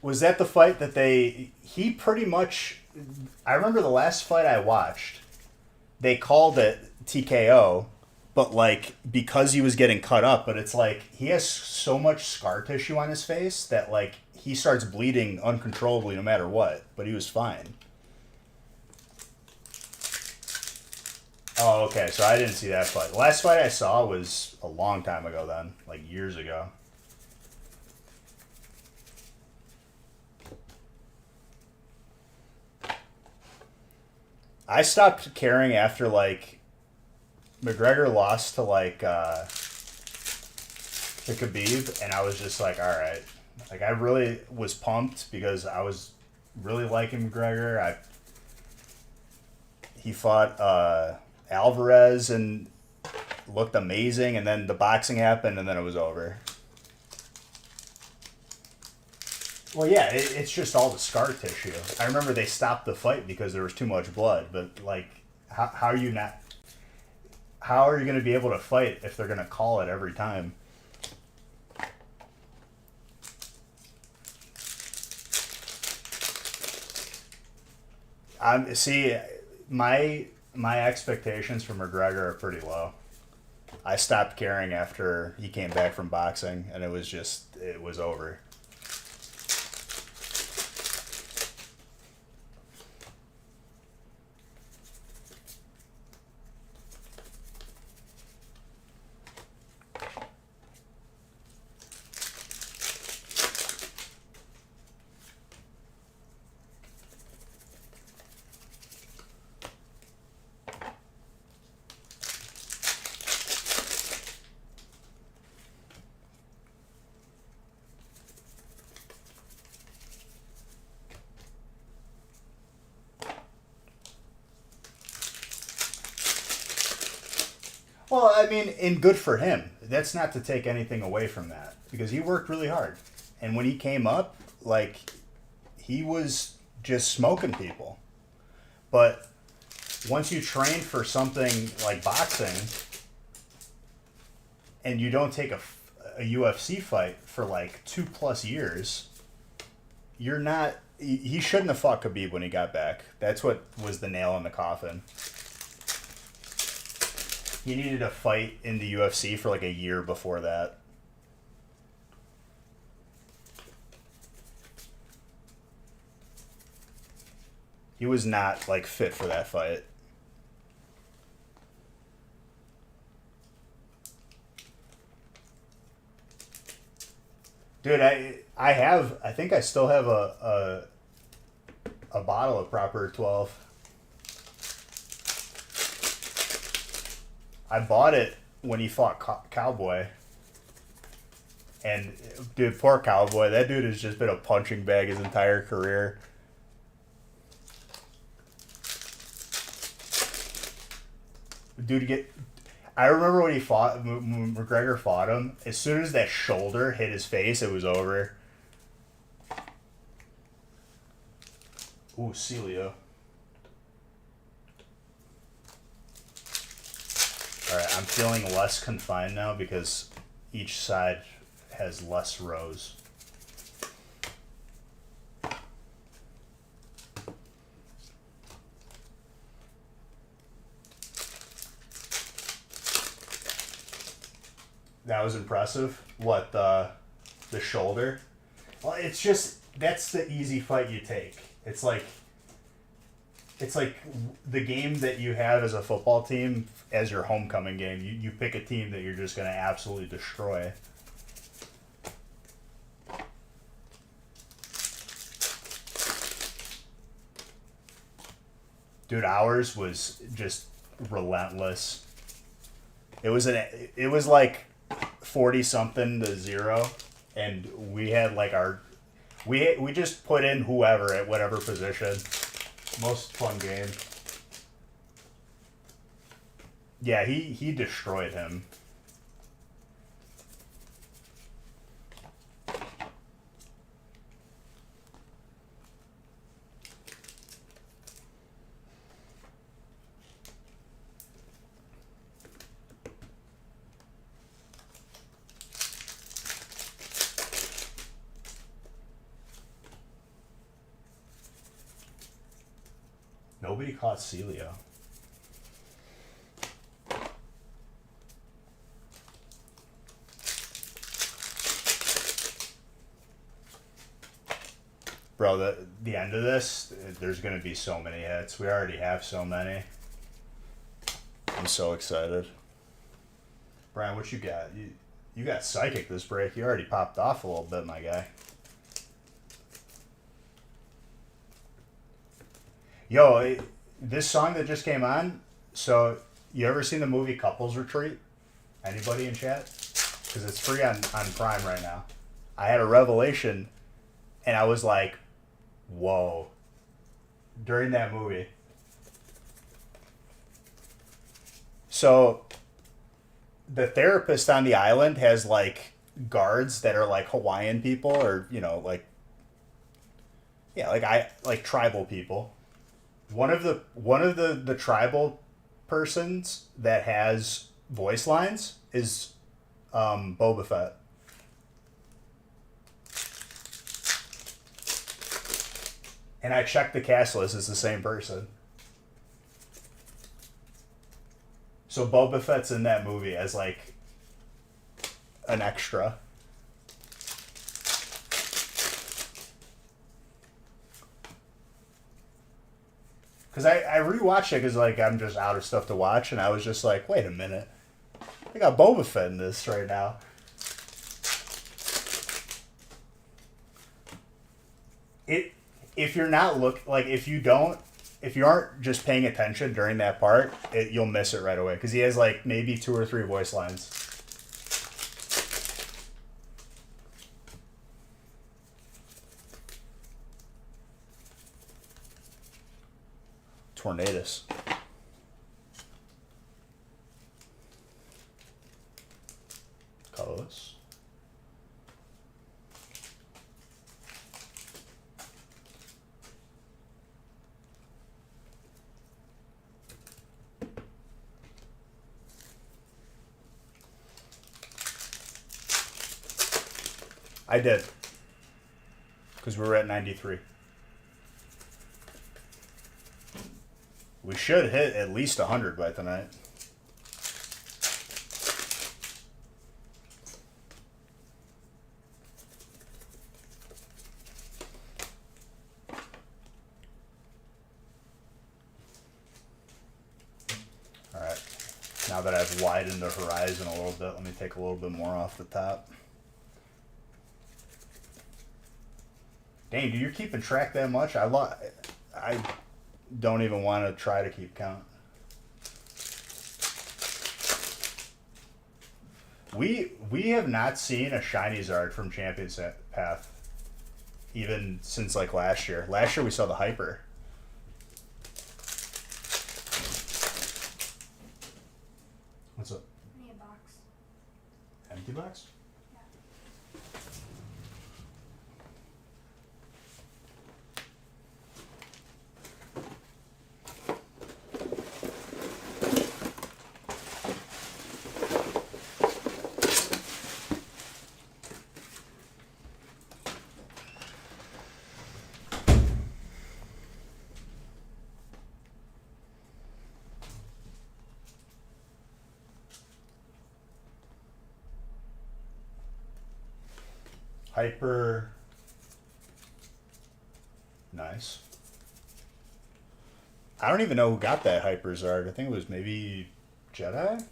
Was that the fight that he pretty much, I remember the last fight I watched, they called it TKO, but like, because he was getting cut up, but it's like, he has so much scar tissue on his face that like, he starts bleeding uncontrollably no matter what, but he was fine. Oh, okay, so I didn't see that fight. The last fight I saw was a long time ago then, like years ago. I stopped caring after, like, McGregor lost to, like, to Khabib, and I was just like, alright. Like, I really was pumped because I was really liking McGregor. He fought Alvarez and looked amazing, and then the boxing happened, and then it was over. Well, yeah, it's just all the scar tissue. I remember they stopped the fight because there was too much blood, but like, how are you not? How are you going to be able to fight if they're going to call it every time? See, my expectations for McGregor are pretty low. I stopped caring after he came back from boxing, and it was over. Well, I mean, and good for him. That's not to take anything away from that because he worked really hard. And when he came up, like, he was just smoking people. But once you train for something like boxing and you don't take a UFC fight for like 2+ years, you're not. He shouldn't have fought Khabib when he got back. That's what was the nail in the coffin. He needed a fight in the UFC for like a year before that. He was not like fit for that fight. Dude, I think I still have a bottle of Proper 12. I bought it when he fought Cowboy. And, dude, poor Cowboy. That dude has just been a punching bag his entire career. I remember when when McGregor fought him, as soon as that shoulder hit his face, it was over. Ooh, Celio. Alright, I'm feeling less confined now because each side has less rows. That was impressive. What, the shoulder? Well, it's just, that's the easy fight you take. It's like the game that you have as a football team as your homecoming game. You pick a team that you're just going to absolutely destroy. Dude, ours was just relentless. It was like 40-something-0, and we had like we just put in whoever at whatever position. Most fun game. Yeah, he destroyed him. Nobody caught Celio. Bro, the end of this, there's going to be so many hits. We already have so many. I'm so excited. Brian, what you got? You got Psychic this break. You already popped off a little bit, my guy. Yo, this song that just came on, so you ever seen the movie Couples Retreat? Anybody in chat? Because it's free on Prime right now. I had a revelation, and I was like, Whoa. During that movie. So the therapist on the island has like guards that are like Hawaiian people or, like yeah, like tribal people. One of the tribal persons that has voice lines is Boba Fett. And I checked the cast list; it's the same person. So Boba Fett's in that movie as like an extra. Because I rewatched it because like I'm just out of stuff to watch, and I was just like, wait a minute, I got Boba Fett in this right now. It if you're not if you aren't just paying attention during that part, you'll miss it right away because he has like maybe 2 or 3 voice lines. Tornadoes. Colorless. I did. Because we were at 93. We should hit at least 100 by tonight. Alright. Now that I've widened the horizon a little bit, let me take a little bit more off the top. Dang, dude, you're keeping track that much? I don't even want to try to keep count. We have not seen a shiny Zard from Champions Path even since like last year. Last year we saw the Hyper. What's up? I need a box. Empty box? Hyper. Nice. I don't even know who got that Hyper Zard. I think it was maybe Jedi?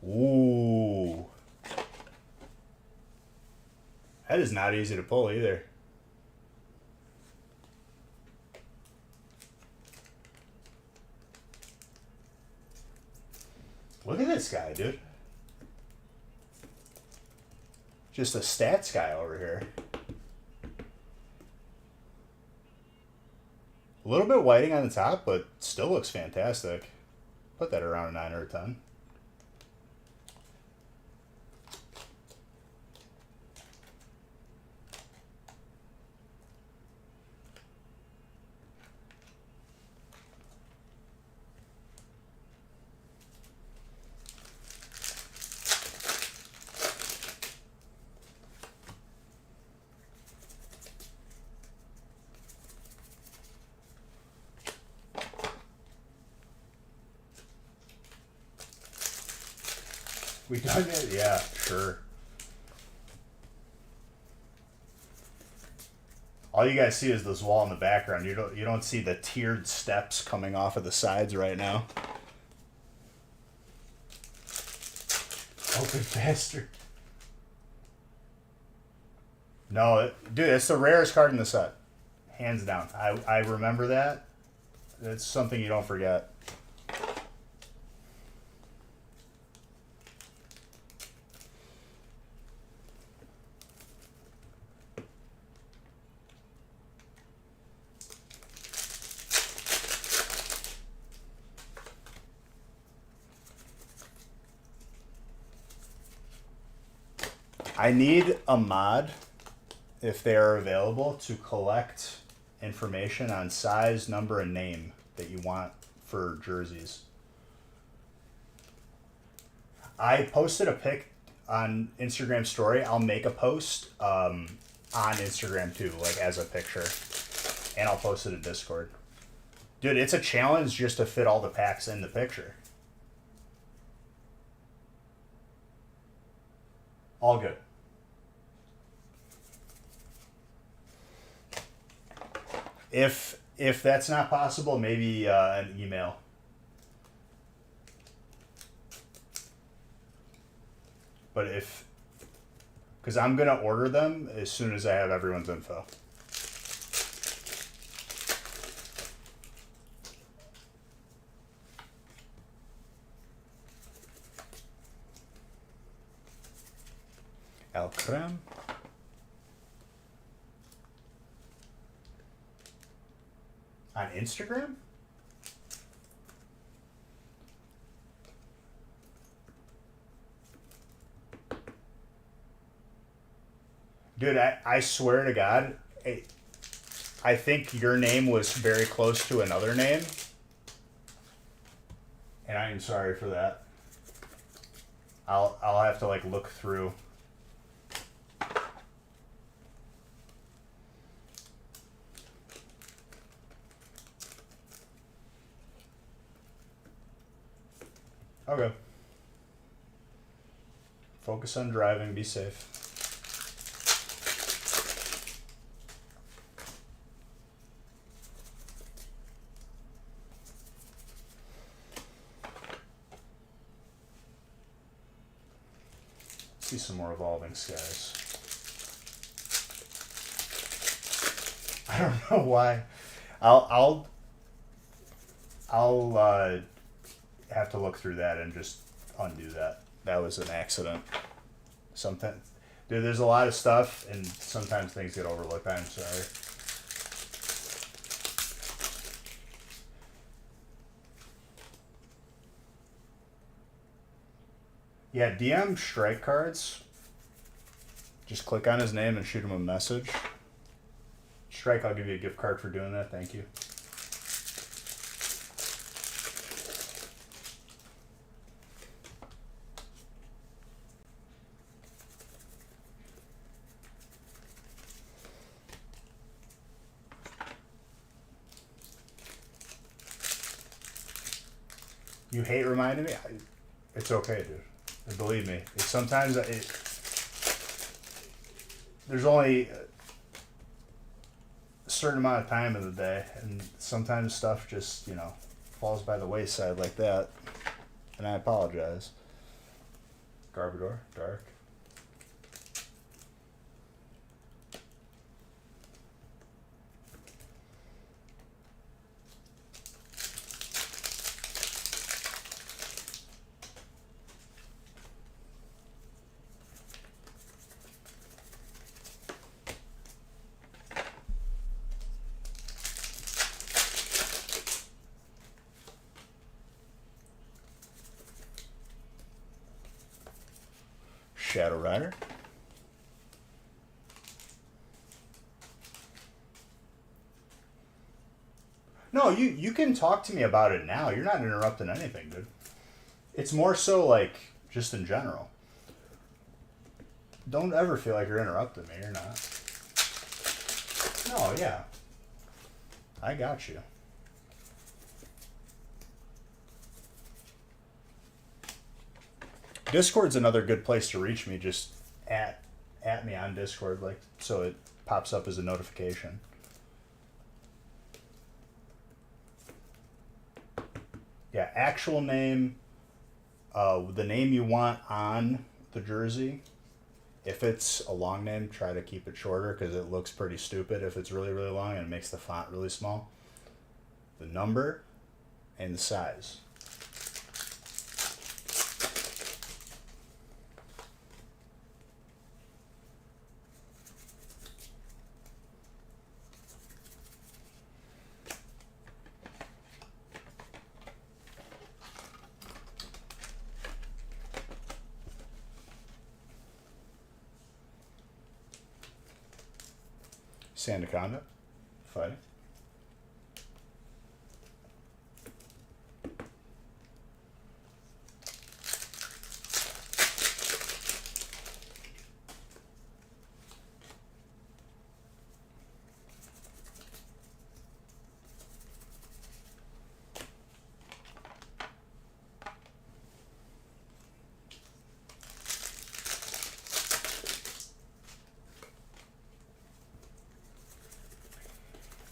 Ooh. That is not easy to pull either. Look at this guy, dude. Just a stats guy over here. A little bit whiting on the top, but still looks fantastic. Put that around a 9 or a 10. We done it? Yeah, sure. All you guys see is this wall in the background. You don't see the tiered steps coming off of the sides right now. Open faster. No, dude, it's the rarest card in the set. Hands down. I remember that. It's something you don't forget. I need a mod, if they are available, to collect information on size, number, and name that you want for jerseys. I posted a pic on Instagram story. I'll make a post on Instagram too, like as a picture, and I'll post it in Discord. Dude, it's a challenge just to fit all the packs in the picture. All good. If that's not possible, maybe an email. But because I'm gonna order them as soon as I have everyone's info. El Creme. On Instagram? Dude, I swear to God, I think your name was very close to another name. And I am sorry for that. I'll have to like look through. Okay. Focus on driving, be safe. See some more Evolving Skies. I don't know why. I'll have to look through that and just undo that. That was an accident. Sometimes, dude, there's a lot of stuff, and sometimes things get overlooked. I'm sorry. Yeah, DM Strike Cards. Just click on his name and shoot him a message. Strike, I'll give you a gift card for doing that. Thank you. You hate reminding me? It's okay, dude. And believe me, sometimes there's only a certain amount of time in the day, and sometimes stuff just, falls by the wayside like that, and I apologize. Garbodor, dark. Shadow Rider. No, you can talk to me about it now. You're not interrupting anything, dude. It's more so like just in general. Don't ever feel like you're interrupting me. You're not. No, yeah. I got you. Discord's another good place to reach me. Just at me on Discord, like, so it pops up as a notification. Yeah, actual name, the name you want on the jersey. If it's a long name, try to keep it shorter because it looks pretty stupid if it's really, really long and it makes the font really small. The number and the size. Sandaconda. Fighting.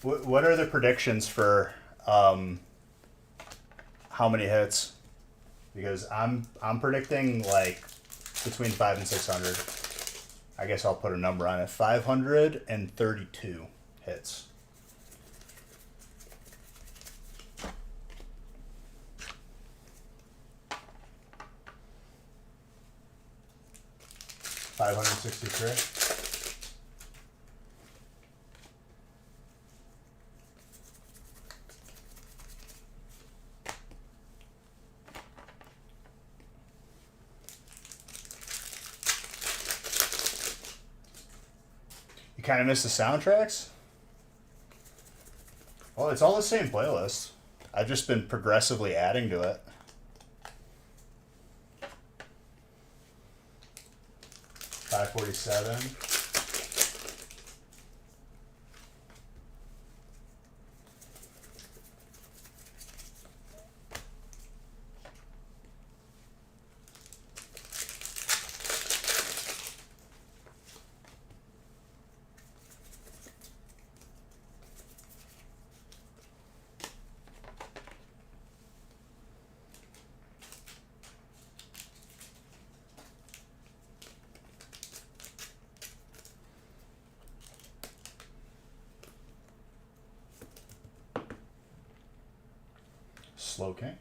What are the predictions for how many hits? Because I'm predicting like between 5 and 600. I guess I'll put a number on it. 532 hits. $563. You kind of miss the soundtracks? Well, it's all the same playlist. I've just been progressively adding to it. $547. Slowking.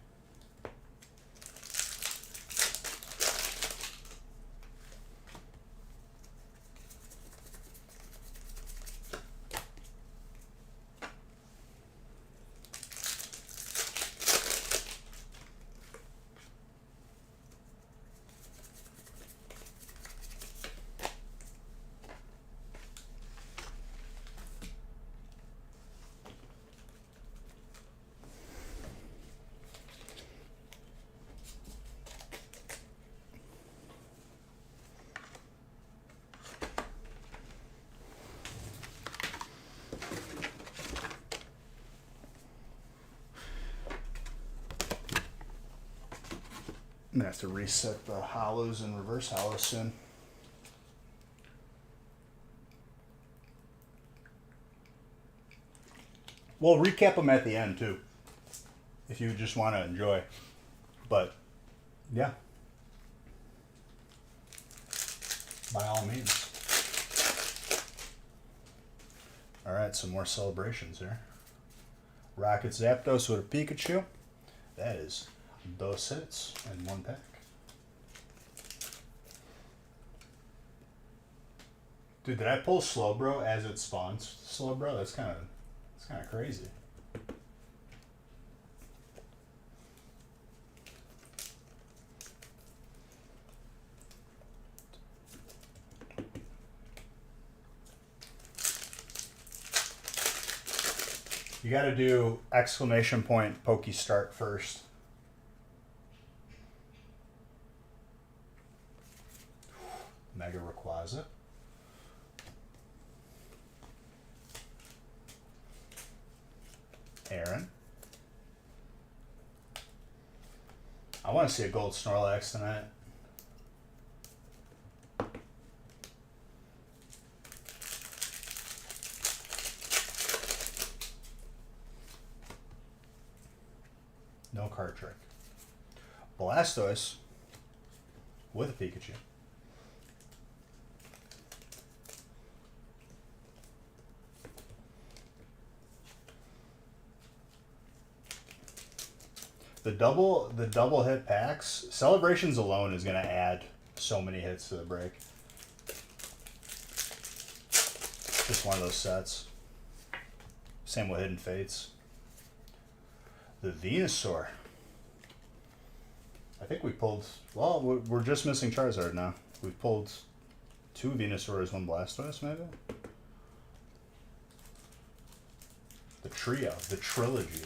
I'm gonna have to reset the hollows and reverse hollows soon. We'll recap them at the end too, if you just want to enjoy. But yeah, by all means. All right, some more celebrations here. Rocket Zapdos with a Pikachu. That is those hits in one pack. Dude, did I pull Slowbro as it spawns? Slowbro, that's kind of crazy. You got to do exclamation point Poke Start first. Mega Rayquaza. Aaron. I want to see a gold Snorlax tonight. No card trick. Blastoise with a Pikachu. The double hit packs, Celebrations alone is going to add so many hits to the break. Just one of those sets. Same with Hidden Fates. The Venusaur. I think we pulled, well, we're just missing Charizard now. We've pulled 2 Venusaurs, 1 Blastoise maybe? The trio, the trilogy.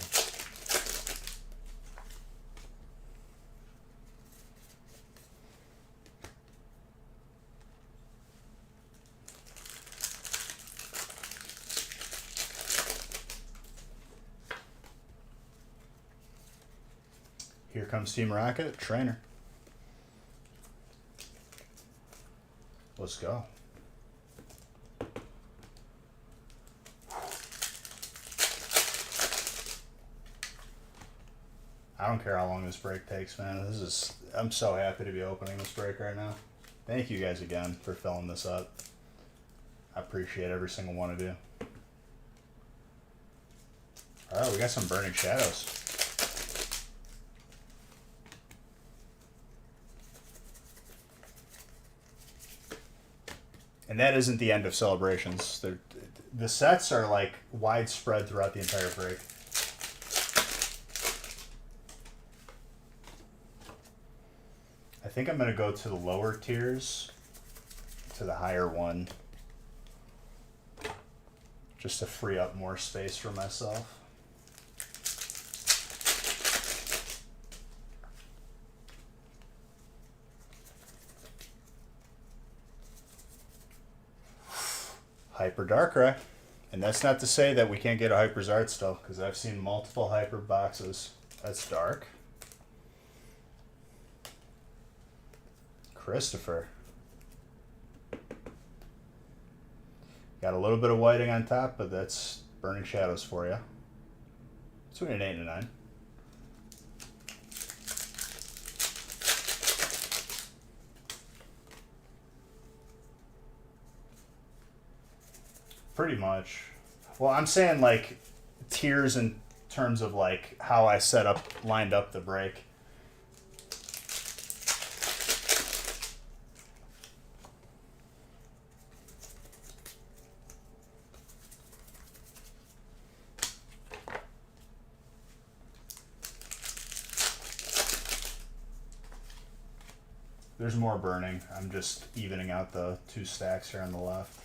Here comes Team Rocket, trainer. Let's go. I don't care how long this break takes, man. I'm so happy to be opening this break right now. Thank you guys again for filling this up. I appreciate every single one of you. Alright, we got some Burning Shadows. And that isn't the end of celebrations. The sets are like widespread throughout the entire break. I think I'm going to go to the lower tiers to the higher one just to free up more space for myself. Hyper Darkrai. And that's not to say that we can't get a Hyper Zard still, because I've seen multiple Hyper boxes. That's dark. Christopher. Got a little bit of whiting on top, but that's Burning Shadows for you. Between an 8 and a 9. Pretty much. Well, I'm saying like tiers in terms of like how I lined up the break. There's more burning. I'm just evening out the two stacks here on the left.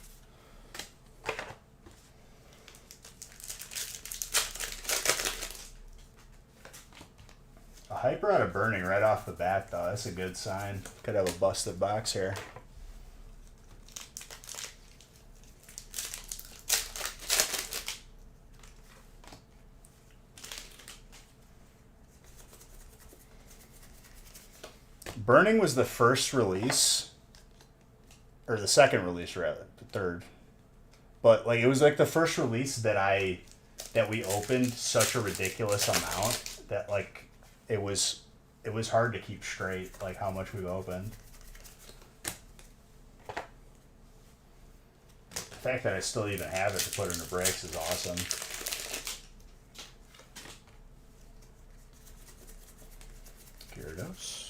A Hyper out of burning right off the bat, though. That's a good sign. Could have a busted box here. Burning was the first release, or the second release, rather, the third. But like it was like the first release that we opened such a ridiculous amount that like it was hard to keep straight like how much we've opened. The fact that I still even have it to put into breaks is awesome. Gyarados.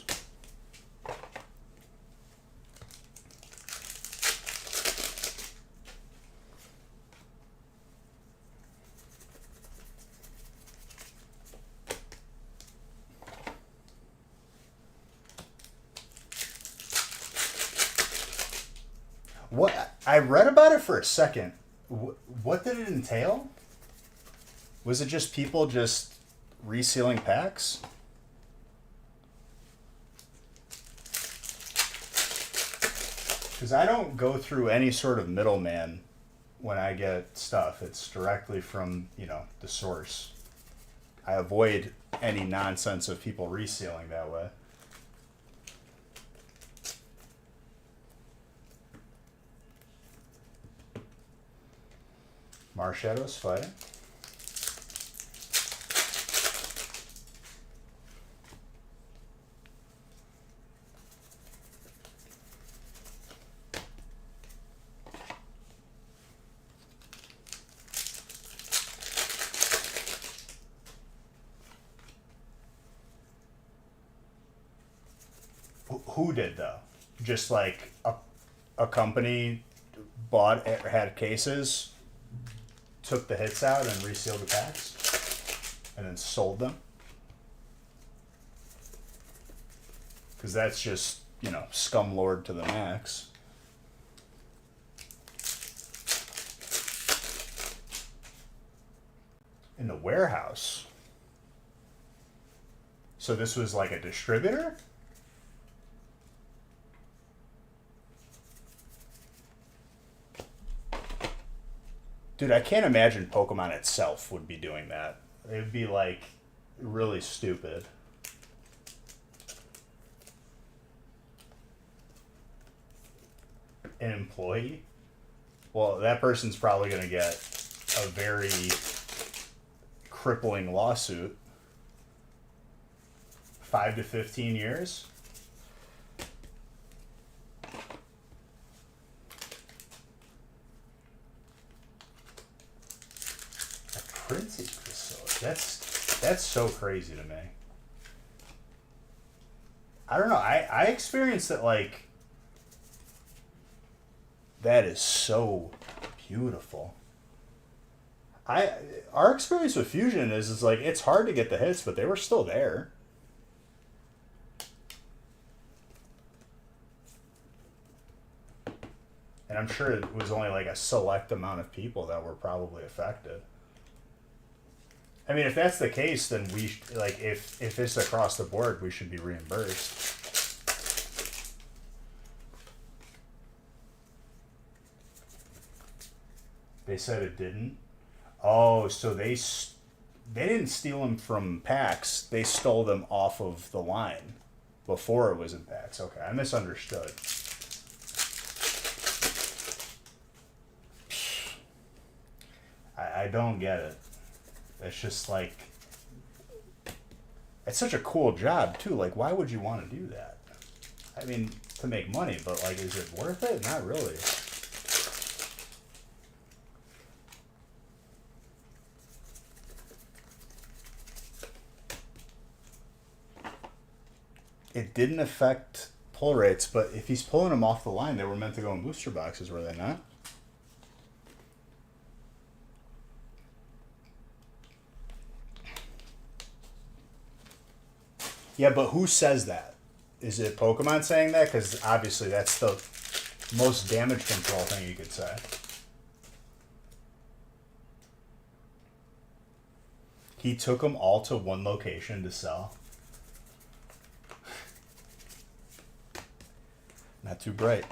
What I read about it for a second. What did it entail? Was it just people just resealing packs? Because I don't go through any sort of middleman when I get stuff. It's directly from, the source. I avoid any nonsense of people resealing that way. Marshadows fighting. Who did though? Just like a company had cases, took the hits out and resealed the packs, and then sold them. Because that's just, scumlord to the max. In the warehouse. So this was like a distributor? Dude, I can't imagine Pokemon itself would be doing that. It would be like really stupid. An employee? Well, that person's probably going to get a very crippling lawsuit. 5 to 15 years? A printing facility. That's so crazy to me. I don't know. I experienced it like that is so beautiful. Our experience with Fusion is like it's hard to get the hits, but they were still there. And I'm sure it was only like a select amount of people that were probably affected. I mean, if that's the case, then we like if it's across the board, we should be reimbursed. They said it didn't. Oh, so they didn't steal them from PAX. They stole them off of the line before it was in PAX. Okay, I misunderstood. I don't get it. It's just like it's such a cool job too. Like, why would you want to do that? I mean, to make money, but like, is it worth it? Not really. It didn't affect pull rates, but if he's pulling them off the line, they were meant to go in booster boxes, were they not? Yeah, but who says that? Is it Pokemon saying that? Because obviously that's the most damage control thing you could say. He took them all to one location to sell. Not too bright.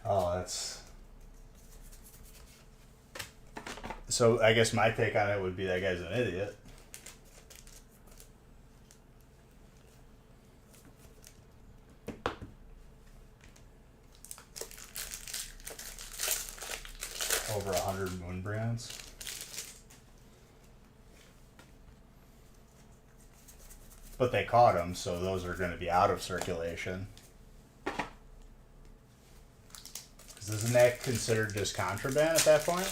Oh, that's... So I guess my take on it would be that guy's an idiot. Over 100 Moonbrands. But they caught him, so those are going to be out of circulation. Because isn't that considered just contraband at that point?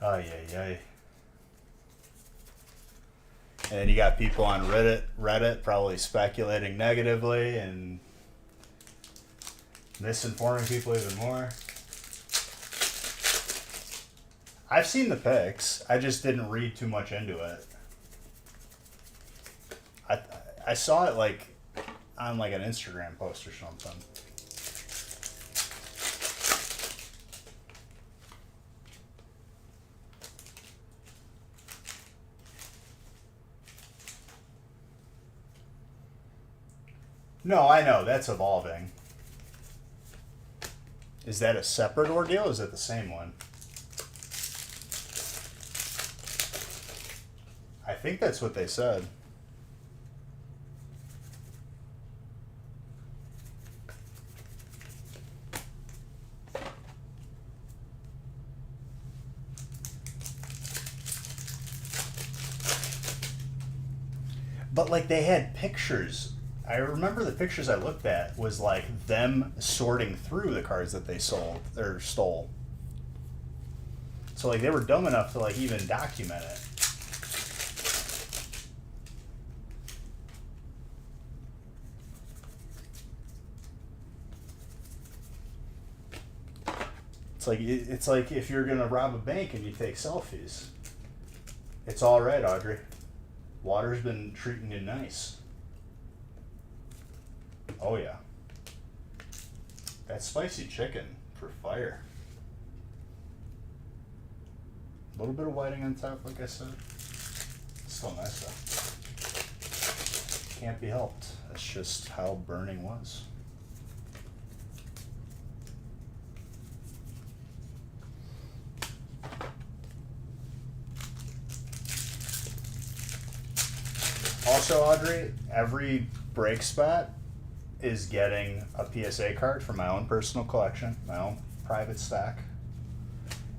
Ay, ay, ay. And you got people on Reddit probably speculating negatively and misinforming people even more. I've seen the pics. I just didn't read too much into it. I saw it like on like an Instagram post or something. No, I know. That's evolving. Is that a separate ordeal? Or is it the same one? I think that's what they said. But like they had pictures. I remember the pictures I looked at was like them sorting through the cards that they sold or stole. So like they were dumb enough to like even document it. It's like if you're gonna rob a bank and you take selfies. It's all right, Audrey. Water's been treating you nice. Oh yeah. That spicy chicken for fire. A little bit of whiting on top, like I said. Still nice though. Can't be helped. That's just how burning was. Also, Audrey, every brake spot is getting a PSA card for my own personal collection, my own private stack.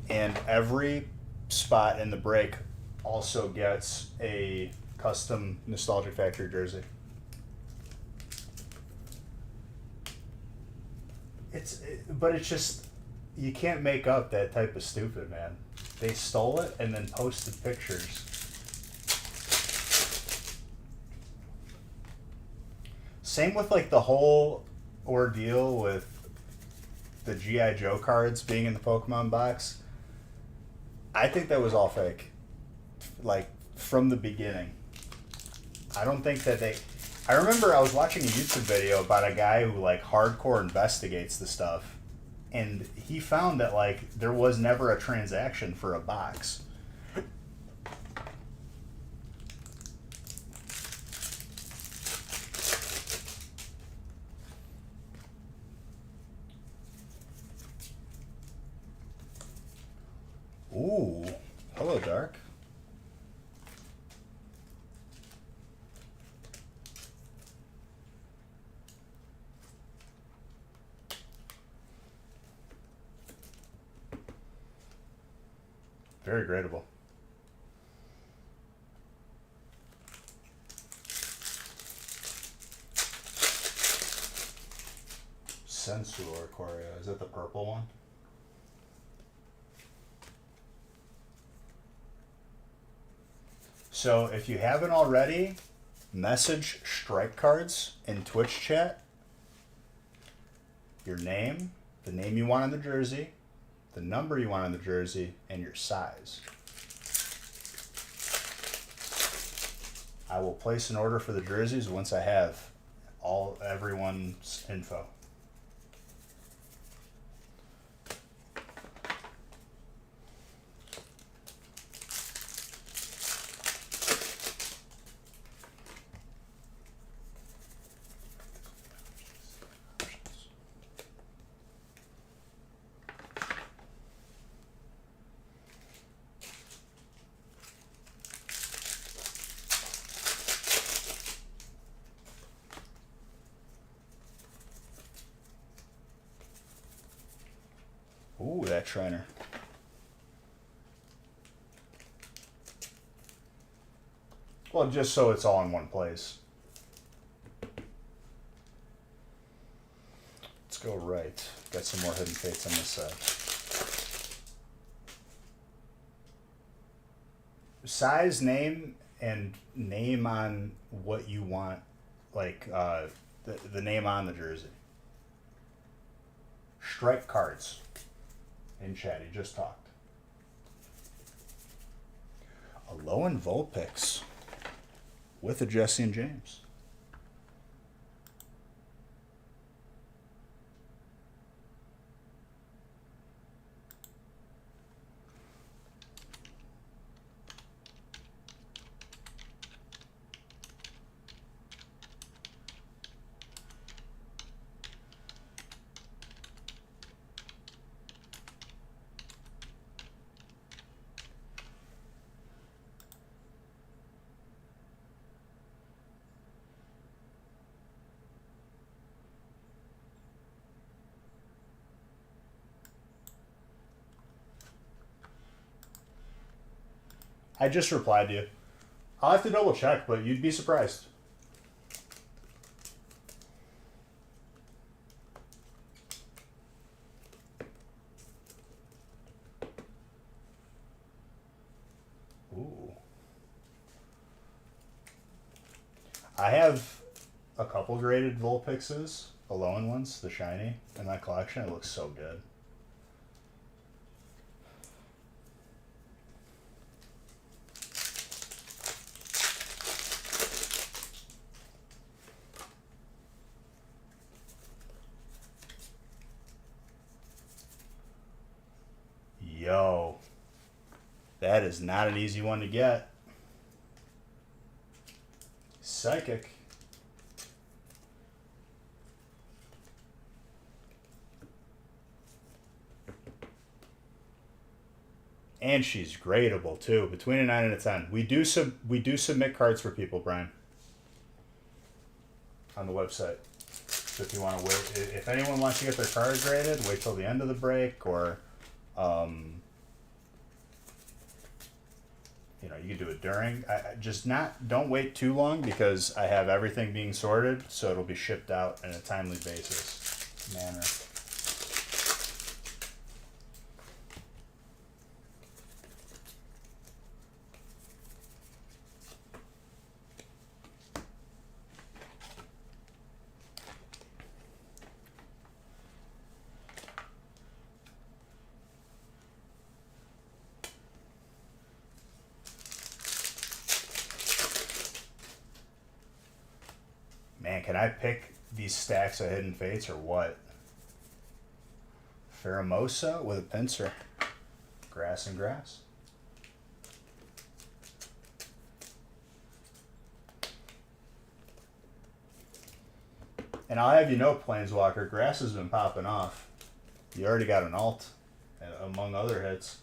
And every spot in the brake also gets a custom Nostalgic Factory jersey. But it's just, you can't make up that type of stupid, man. They stole it and then posted pictures. Same with like the whole ordeal with the G.I. Joe cards being in the Pokemon box. I think that was all fake. Like, from the beginning. I don't think that they... I remember I was watching a YouTube video about a guy who, like, hardcore investigates the stuff. And he found that, like, there was never a transaction for a box. Ooh. Hello, Dark. Very gradable. Sensuor Choreo. Is that the purple one? So if you haven't already, message Strike Cards in Twitch chat. Your name, the name you want on the jersey, the number you want on the jersey, and your size. I will place an order for the jerseys once I have everyone's info. Ooh, that trainer. Well, just so it's all in one place. Let's go right. Got some more hidden fates on this side. Size, name, and name on what you want, like the name on the jersey. Strike Cards. In chat, he just talked. Alolan Vulpix with a Jesse and James. I just replied to you. I'll have to double check, but you'd be surprised. Ooh. I have a couple graded Vulpixes, Alolan ones, the shiny, in my collection. It looks so good. That is not an easy one to get. Psychic. And she's gradable too, between a 9 and a 10. We do submit cards for people, Brian, on the website. So if you want to wait, if anyone wants to get their card graded, wait till the end of the break, or you can do it during. Don't wait too long, because I have everything being sorted, so it'll be shipped out in a timely manner. Man, can I pick these stacks of Hidden Fates or what? Pheromosa with a pincer. Grass and grass. And I'll have you know, Planeswalker, grass has been popping off. You already got an alt, among other hits.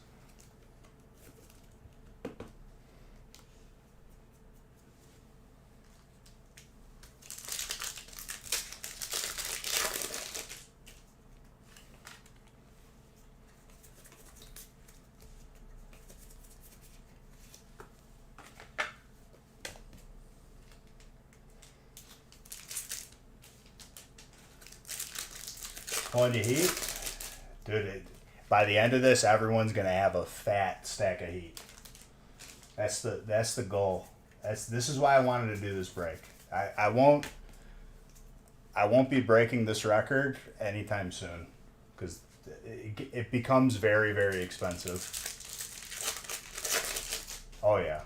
Going to heat, dude. By the end of this, everyone's gonna have a fat stack of heat. That's the goal. This is why I wanted to do this break. I won't be breaking this record anytime soon, because it becomes very, very expensive. Oh yeah.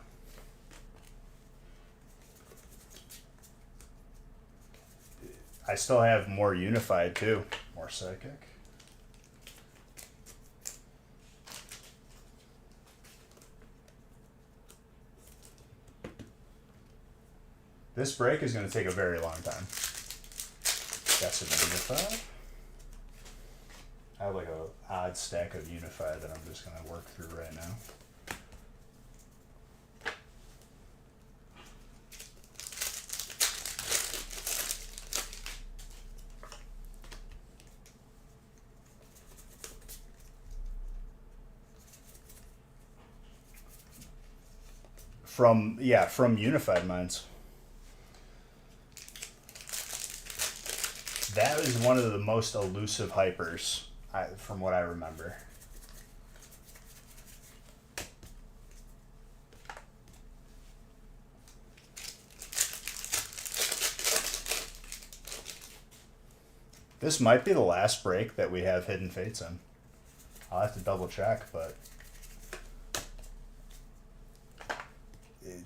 I still have more Unified too. More Psychic. This break is going to take a very long time. That's an Unified. I have like a odd stack of Unified that I'm just going to work through right now. From Unified Minds. That is one of the most elusive hypers, from what I remember. This might be the last break that we have Hidden Fates in. I'll have to double check, but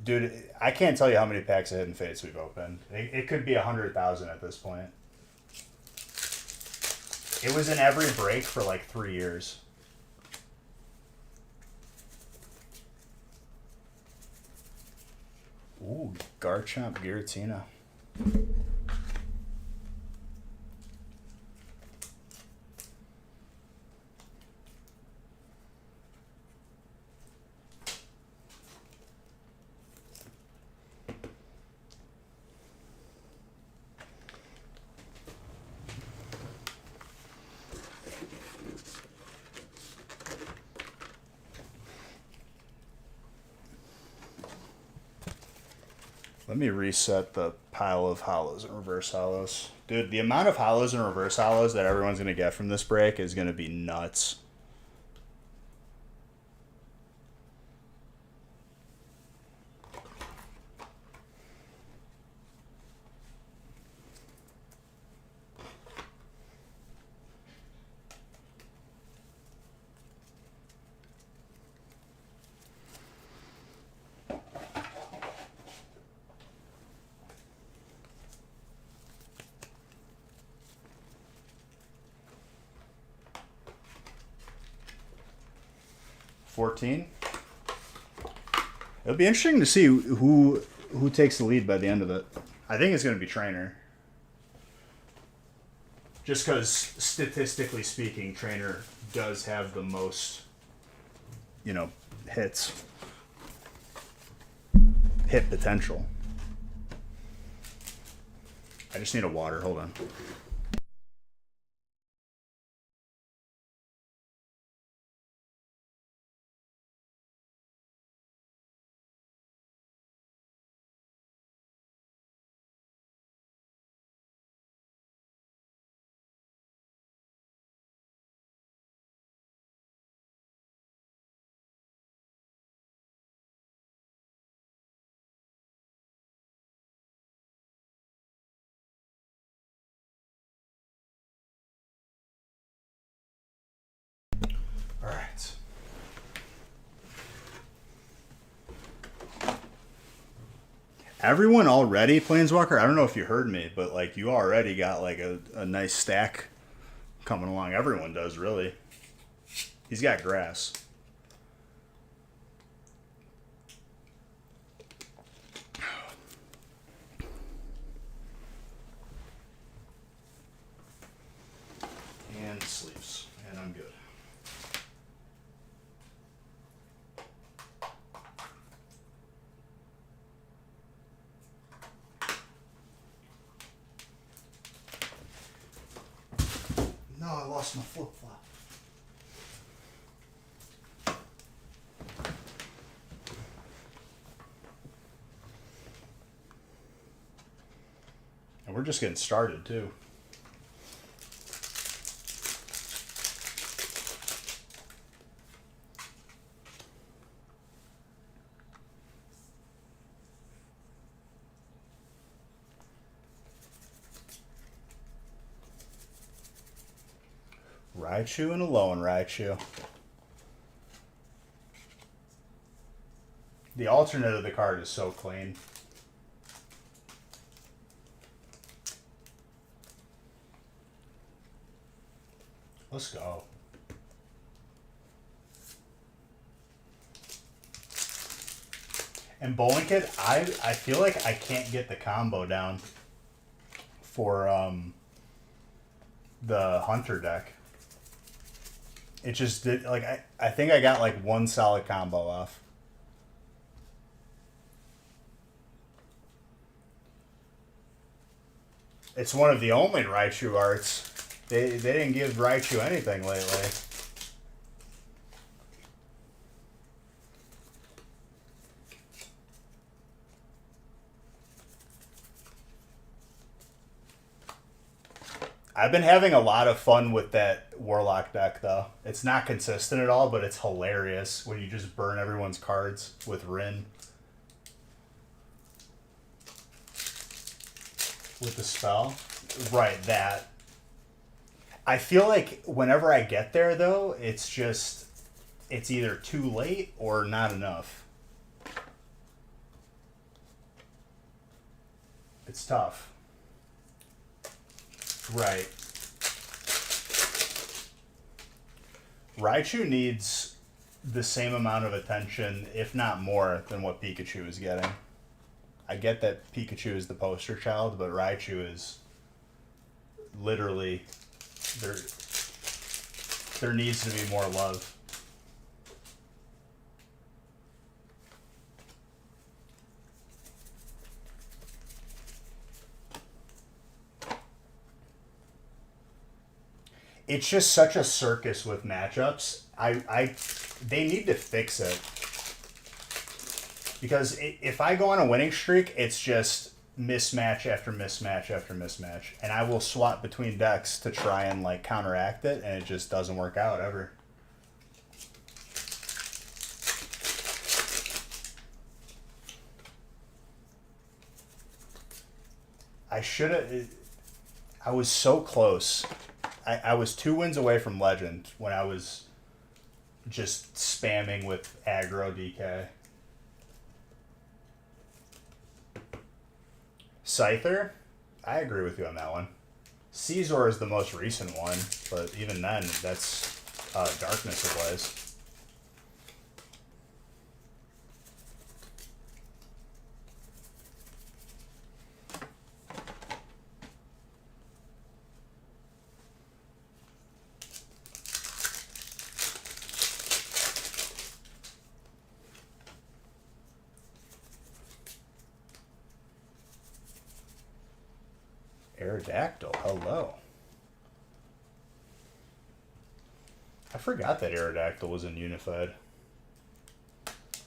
dude, I can't tell you how many packs of Hidden Fates we've opened. It could be 100,000 at this point. It was in every break for like 3 years. Ooh, Garchomp Giratina. Let me reset the pile of hollows and reverse hollows. Dude, the amount of hollows and reverse hollows that everyone's going to get from this break is going to be nuts. $14. It'll be interesting to see who takes the lead by the end of it. I think it's going to be Trainer. Just because, statistically speaking, Trainer does have the most, hit potential. I just need a water. Hold on. All right. Everyone already, Planeswalker, I don't know if you heard me, but like you already got like a nice stack coming along. Everyone does, really. He's got grass. And sleeps. And I'm good. No, I lost my flip flop. And we're just getting started, too. Raichu and a Alolan Raichu. The alternate of the card is so clean. Let's go. And Bowling Kid, I feel like I can't get the combo down for the Hunter deck. It just did, like, I think I got like one solid combo off. It's one of the only Raichu arts. They didn't give Raichu anything lately. I've been having a lot of fun with that Warlock deck, though. It's not consistent at all, but it's hilarious when you just burn everyone's cards with Rin. With the spell? Right, that. I feel like whenever I get there, though, it's just... It's either too late or not enough. It's tough. Right. Raichu needs the same amount of attention, if not more, than what Pikachu is getting. I get that Pikachu is the poster child, but Raichu is literally... There needs to be more love. It's just such a circus with matchups. They need to fix it. Because if I go on a winning streak, it's just mismatch after mismatch after mismatch. And I will swap between decks to try and like counteract it, and it just doesn't work out ever. I should have... I was so close. I was 2 wins away from Legend when I was just spamming with aggro DK. Scyther? I agree with you on that one. Caesar is the most recent one, but even then, that's Darkness Ablaze. Aerodactyl, hello. I forgot that Aerodactyl was in Unified.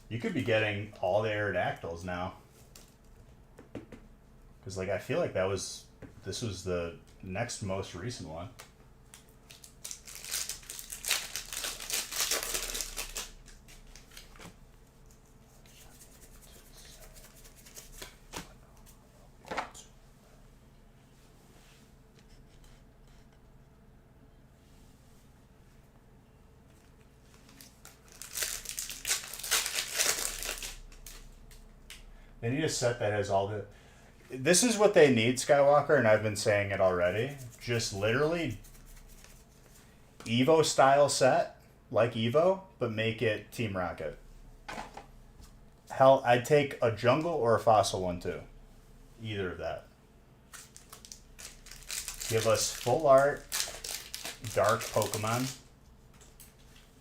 You could be getting all the Aerodactyls now. Because, like, I feel like this was the next most recent one. They need a set that has all the... This is what they need, Skywalker, and I've been saying it already. Just literally Evo style set, like Evo, but make it Team Rocket. Hell, I'd take a jungle or a fossil one too. Either of that. Give us full art, dark Pokemon.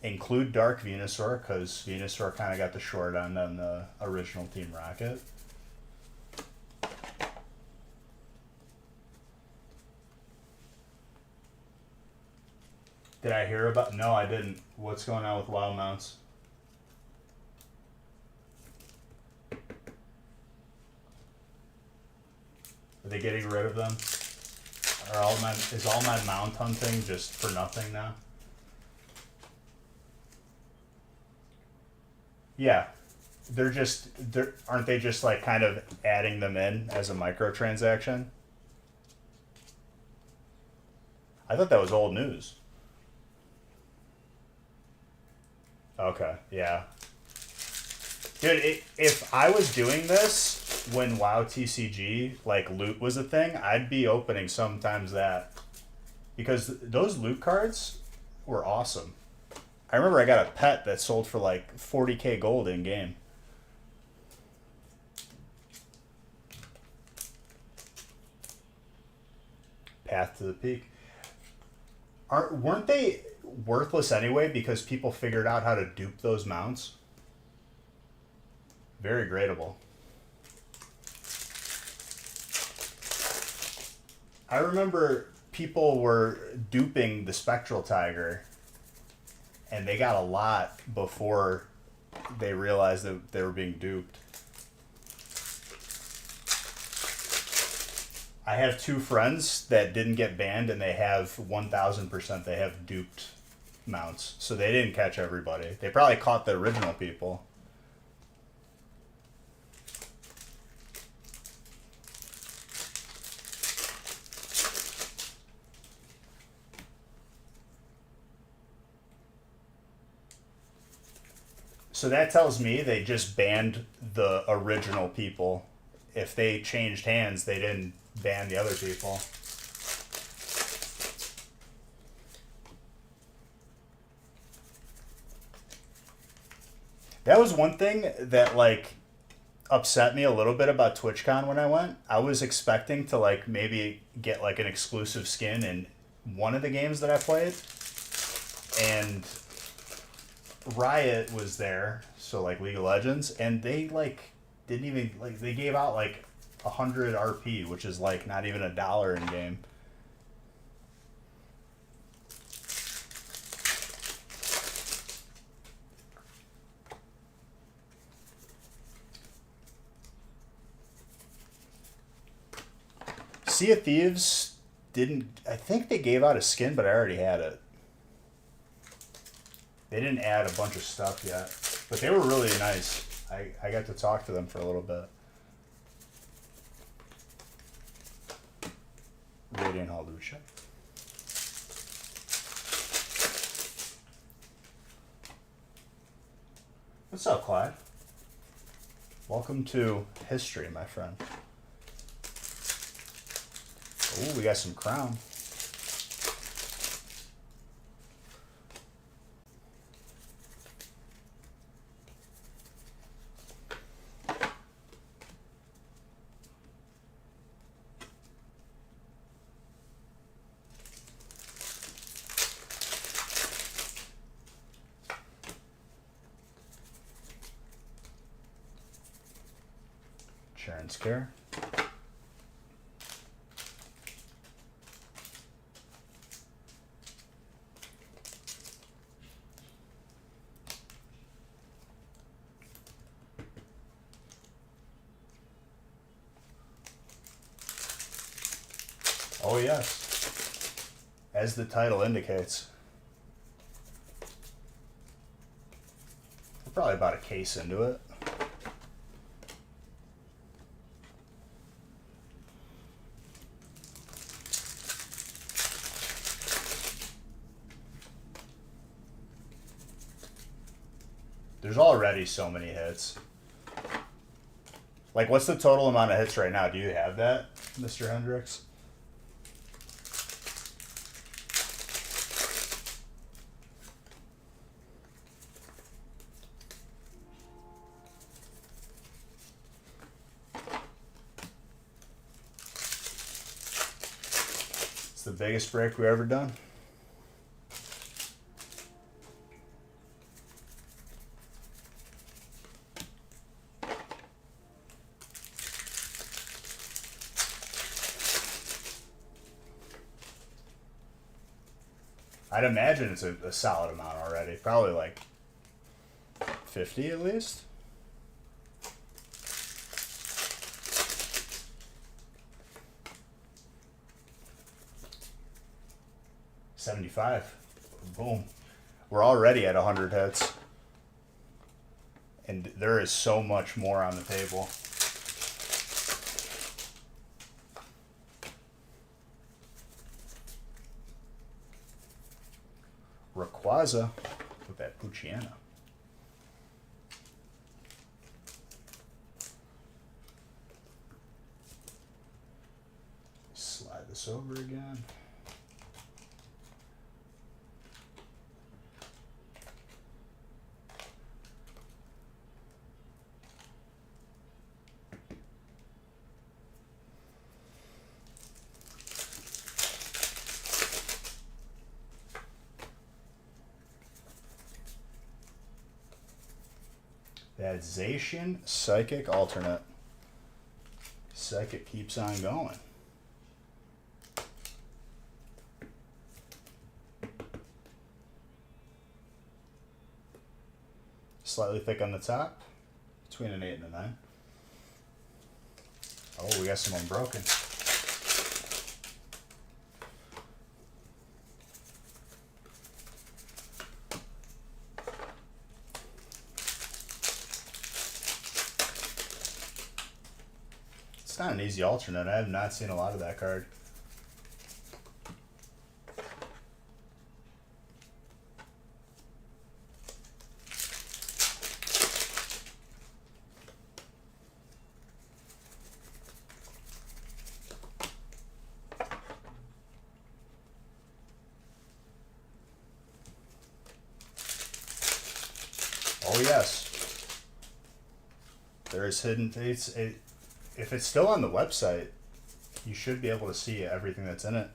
Include Dark Venusaur, because Venusaur kind of got the short end on the original Team Rocket. Did I hear about... No, I didn't. What's going on with Wild Mounts? Are they getting rid of them? Is all my mount hunting just for nothing now? Yeah. Aren't they just like kind of adding them in as a microtransaction? I thought that was old news. Okay, yeah. Dude, if I was doing this when WoW TCG, like, loot was a thing, I'd be opening sometimes that. Because those loot cards were awesome. I remember I got a pet that sold for like 40k gold in game. Path to the Peak. Weren't they worthless anyway because people figured out how to dupe those mounts? Very gradable. I remember people were duping the Spectral Tiger, and they got a lot before they realized that they were being duped. I have two friends that didn't get banned, and they have 1000%. They have duped mounts, so they didn't catch everybody. They probably caught the original people. So that tells me they just banned the original people. If they changed hands, they didn't ban the other people. That was one thing that, like, upset me a little bit about TwitchCon when I went. I was expecting to, like, maybe get, like, an exclusive skin in one of the games that I played. And Riot was there, so, like, League of Legends, and they, like, didn't even, like, they gave out, like, 100 RP, which is, like, not even $1 in game. Sea of Thieves didn't... I think they gave out a skin, but I already had it. They didn't add a bunch of stuff yet. But they were really nice. I got to talk to them for a little bit. Radiant Hall Lucia. What's up, Clyde? Welcome to history, my friend. Ooh, we got some crown. Sharon Scare. Oh, yes. As the title indicates. We're probably about a case into it. There's already so many hits. Like, what's the total amount of hits right now? Do you have that, Mr. Hendricks? It's the biggest break we've ever done. I'd imagine it's a solid amount already. Probably like 50 at least. $75. Boom. We're already at 100 hits. And there is so much more on the table. Rayquaza with that Poochyena. Slide this over again. That Zacian Psychic alternate. Psychic keeps on going. Slightly thick on the top, between an 8 and a 9. Oh, we got some unbroken. It's not an easy alternate. I have not seen a lot of that card. Oh yes, there is Hidden Fates. If it's still on the website, you should be able to see everything that's in it.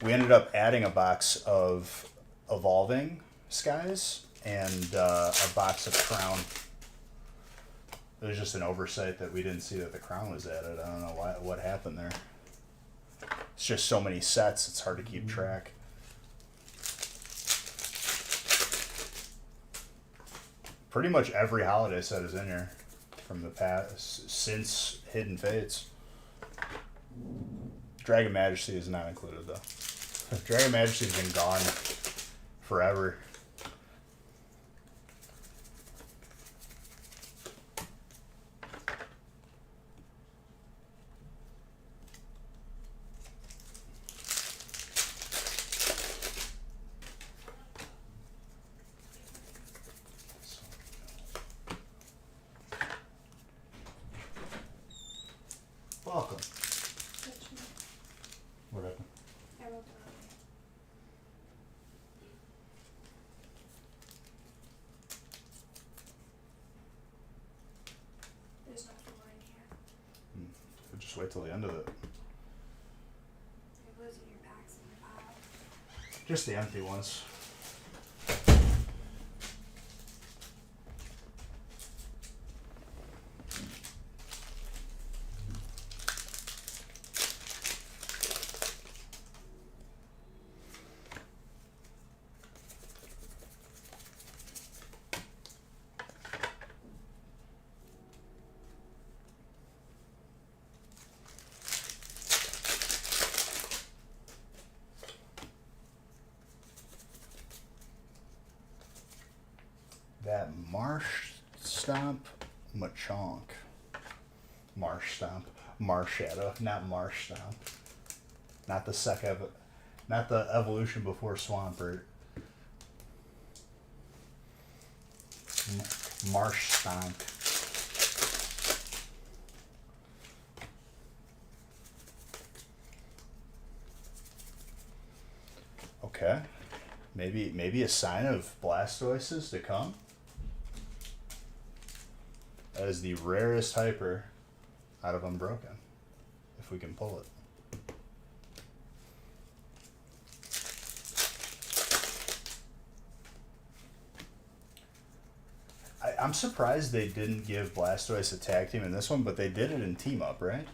We ended up adding a box of Evolving Skies and a box of Crown. It was just an oversight that we didn't see that the Crown was added. I don't know what happened there. It's just so many sets, it's hard to keep track. Pretty much every holiday set is in here from the past, since Hidden Fates. Dragon Majesty is not included though. Dragon Majesty's been gone forever. Welcome. What happened? I wrote the wrong name. There's no door in here. Just wait till the end of it. It was in your packs in the pile. Just the empty ones. That Marsh Stomp Machonk. Marsh Stomp. Marsh Shadow, not Marsh Stomp. Not the not the evolution before Swampert. Marsh Stomp. Okay. Maybe a sign of Blastoises to come. That is the rarest hyper out of Unbroken. If we can pull it. I'm surprised they didn't give Blastoise a tag team in this one, but they did it in Team Up, right?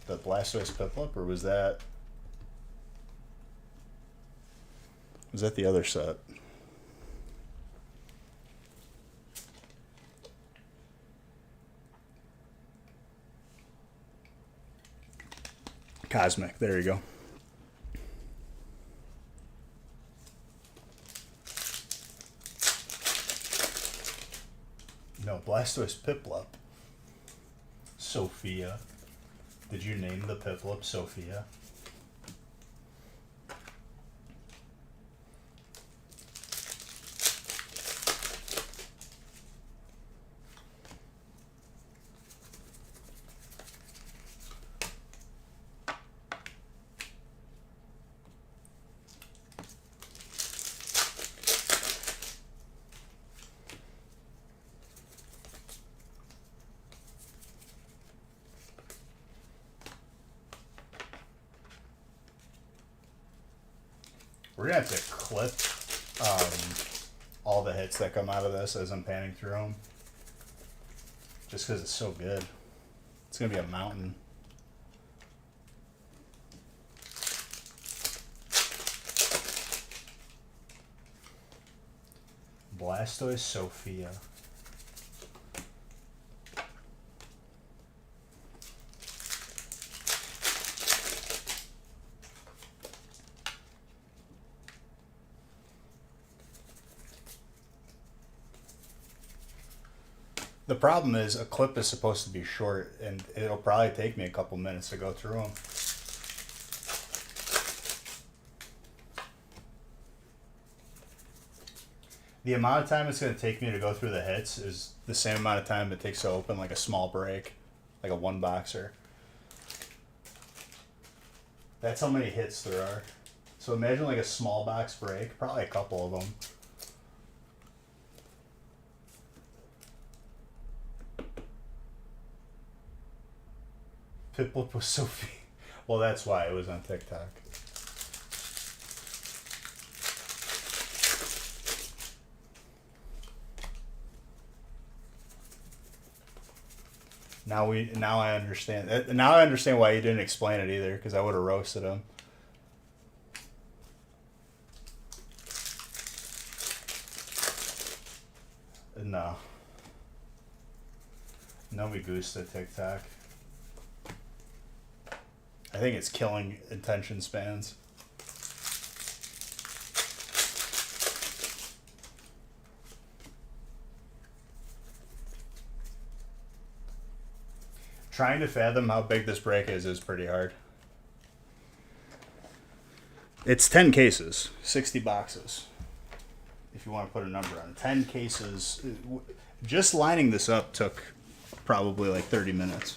The Blastoise Piplup, or was that the other set? Cosmic, there you go. No, Blastoise Piplup. Sophia. Did you name the Piplup Sophia? We're gonna have to clip all the hits that come out of this as I'm panning through them. Just because it's so good. It's gonna be a mountain. Blastoise Sophia. The problem is a clip is supposed to be short, and it'll probably take me a couple minutes to go through them. The amount of time it's going to take me to go through the hits is the same amount of time it takes to open like a small break, like a one boxer. That's how many hits there are. So imagine like a small box break, probably a couple of them. Piplup was Sophie. Well, that's why it was on TikTok. Now I understand. Now I understand why you didn't explain it either, because I would have roasted him. No. No me gusta TikTok. I think it's killing attention spans. Trying to fathom how big this break is pretty hard. It's 10 cases, 60 boxes. If you want to put a number on it. 10 cases. Just lining this up took probably like 30 minutes.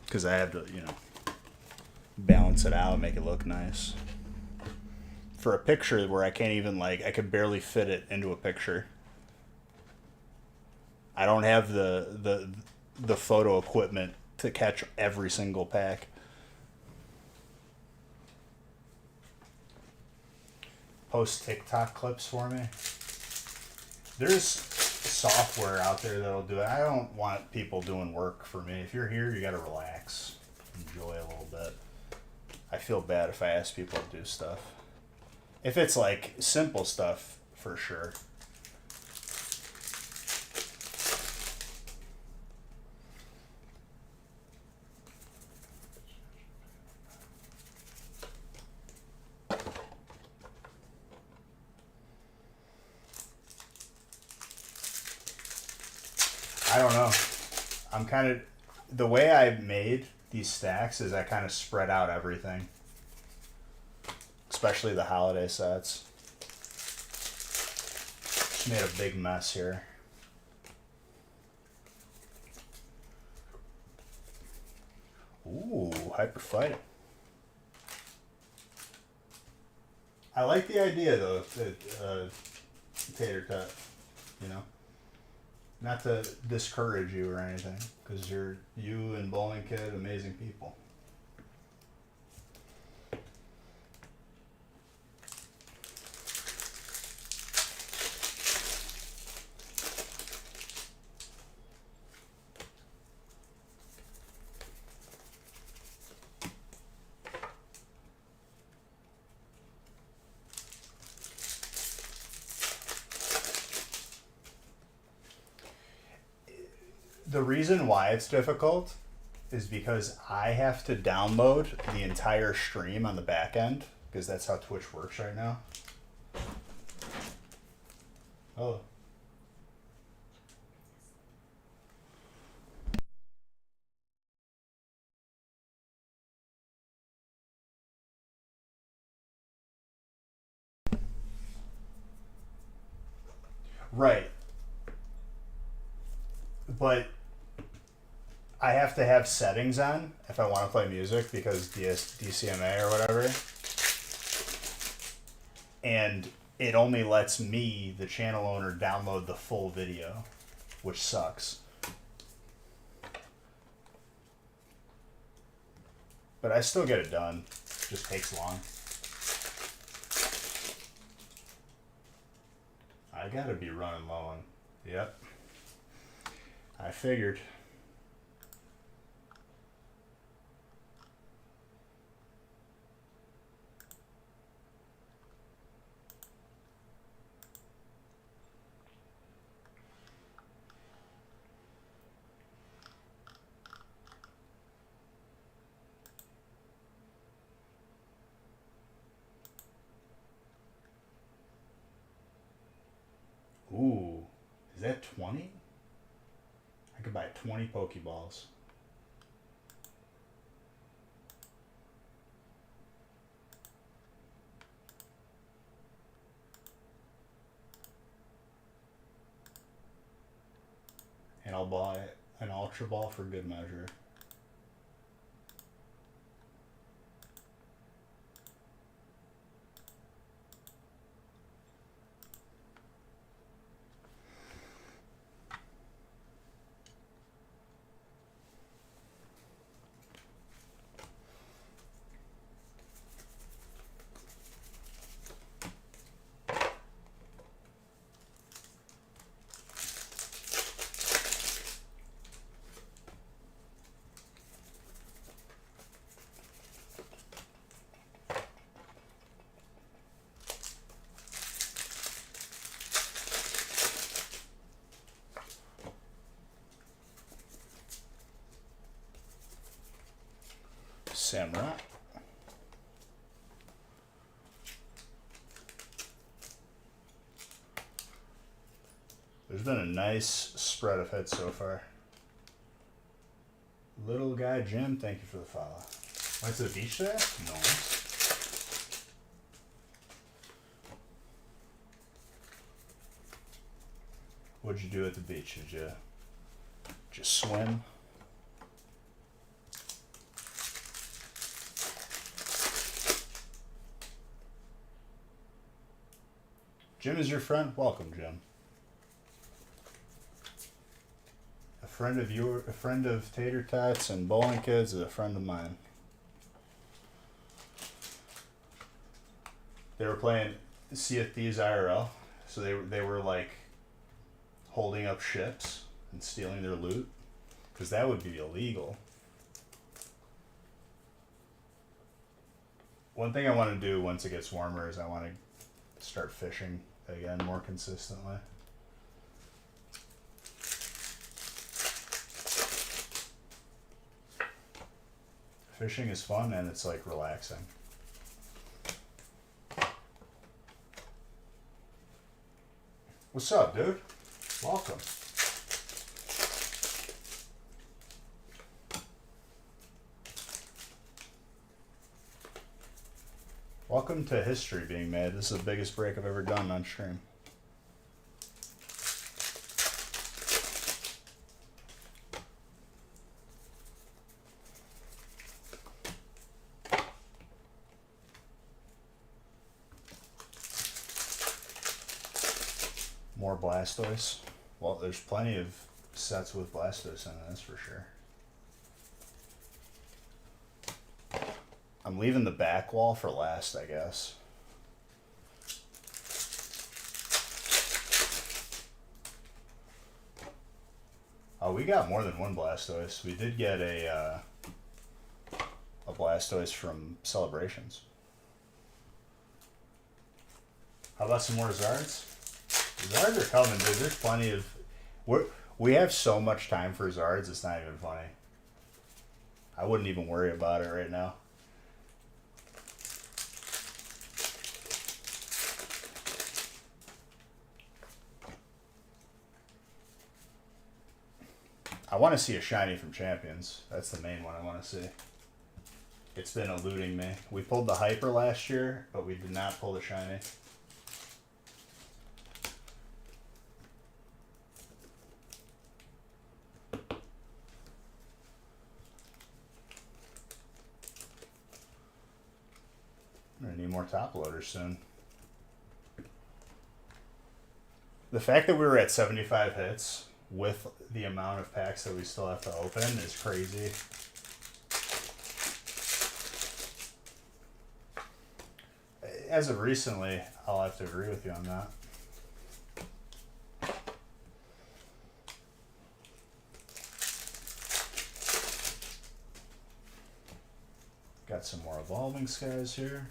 Because I have to, balance it out and make it look nice. For a picture where I can't even, I could barely fit it into a picture. I don't have the photo equipment to catch every single pack. Post TikTok clips for me. There's software out there that'll do it. I don't want people doing work for me. If you're here, you gotta relax. Enjoy a little bit. I feel bad if I ask people to do stuff. If it's like simple stuff, for sure. I'm kind of the way I made these stacks is I kind of spread out everything, especially the holiday sets. Just made a big mess here. Ooh, hyper fighting. I like the idea though, Tater Tot. You know, not to discourage you or anything, because you and Bowling Kid, amazing people. The reason why it's difficult is because I have to download the entire stream on the back end, because that's how Twitch works right now. Oh. Right. But I have to have settings on if I want to play music, because DCMA or whatever. And it only lets me, the channel owner, download the full video, which sucks. But I still get it done. It just takes long. I gotta be running low on. Yep. I figured. Ooh, is that 20? I could buy 20 Pokeballs. And I'll buy an Ultra Ball for good measure. Samurai. There's been a nice spread of hits so far. Little guy Jim, thank you for the follow. Went to the beach today? No. What'd you do at the beach? Did you just swim? Jim is your friend? Welcome, Jim. A friend of Tater Tots and Bowling Kids is a friend of mine. They were playing Sea of Thieves IRL, so they were like holding up ships and stealing their loot, because that would be illegal. One thing I want to do once it gets warmer is I want to start fishing again more consistently. Fishing is fun and it's like relaxing. What's up, dude? Welcome. Welcome to history being made. This is the biggest break I've ever done on stream. More Blastoise. Well, there's plenty of sets with Blastoise in it, that's for sure. I'm leaving the back wall for last, I guess. Oh, we got more than one Blastoise. We did get a Blastoise from Celebrations. How about some more Zards? Zards are coming, dude. There's plenty of... We have so much time for Zards, it's not even funny. I wouldn't even worry about it right now. I want to see a shiny from Champions. That's the main one I want to see. It's been eluding me. We pulled the Hyper last year, but we did not pull the shiny. I'm gonna need more top loaders soon. The fact that we were at 75 hits with the amount of packs that we still have to open is crazy. As of recently, I'll have to agree with you on that. Got some more Evolving Skies here.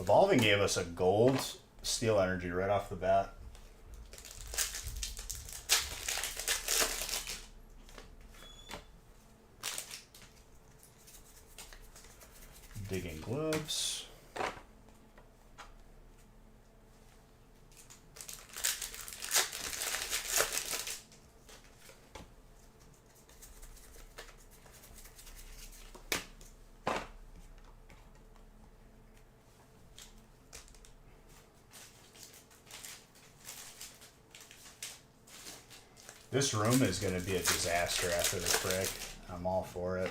Evolving gave us a gold Steel Energy right off the bat. Digging Gloves. This room is going to be a disaster after this break. I'm all for it.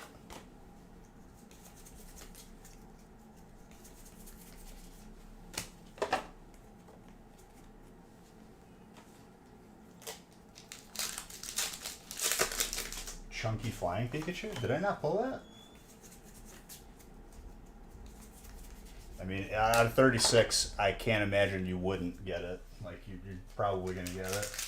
Chunky Flying Pikachu? Did I not pull that? I mean, out of 36, I can't imagine you wouldn't get it. Like, you're probably going to get it.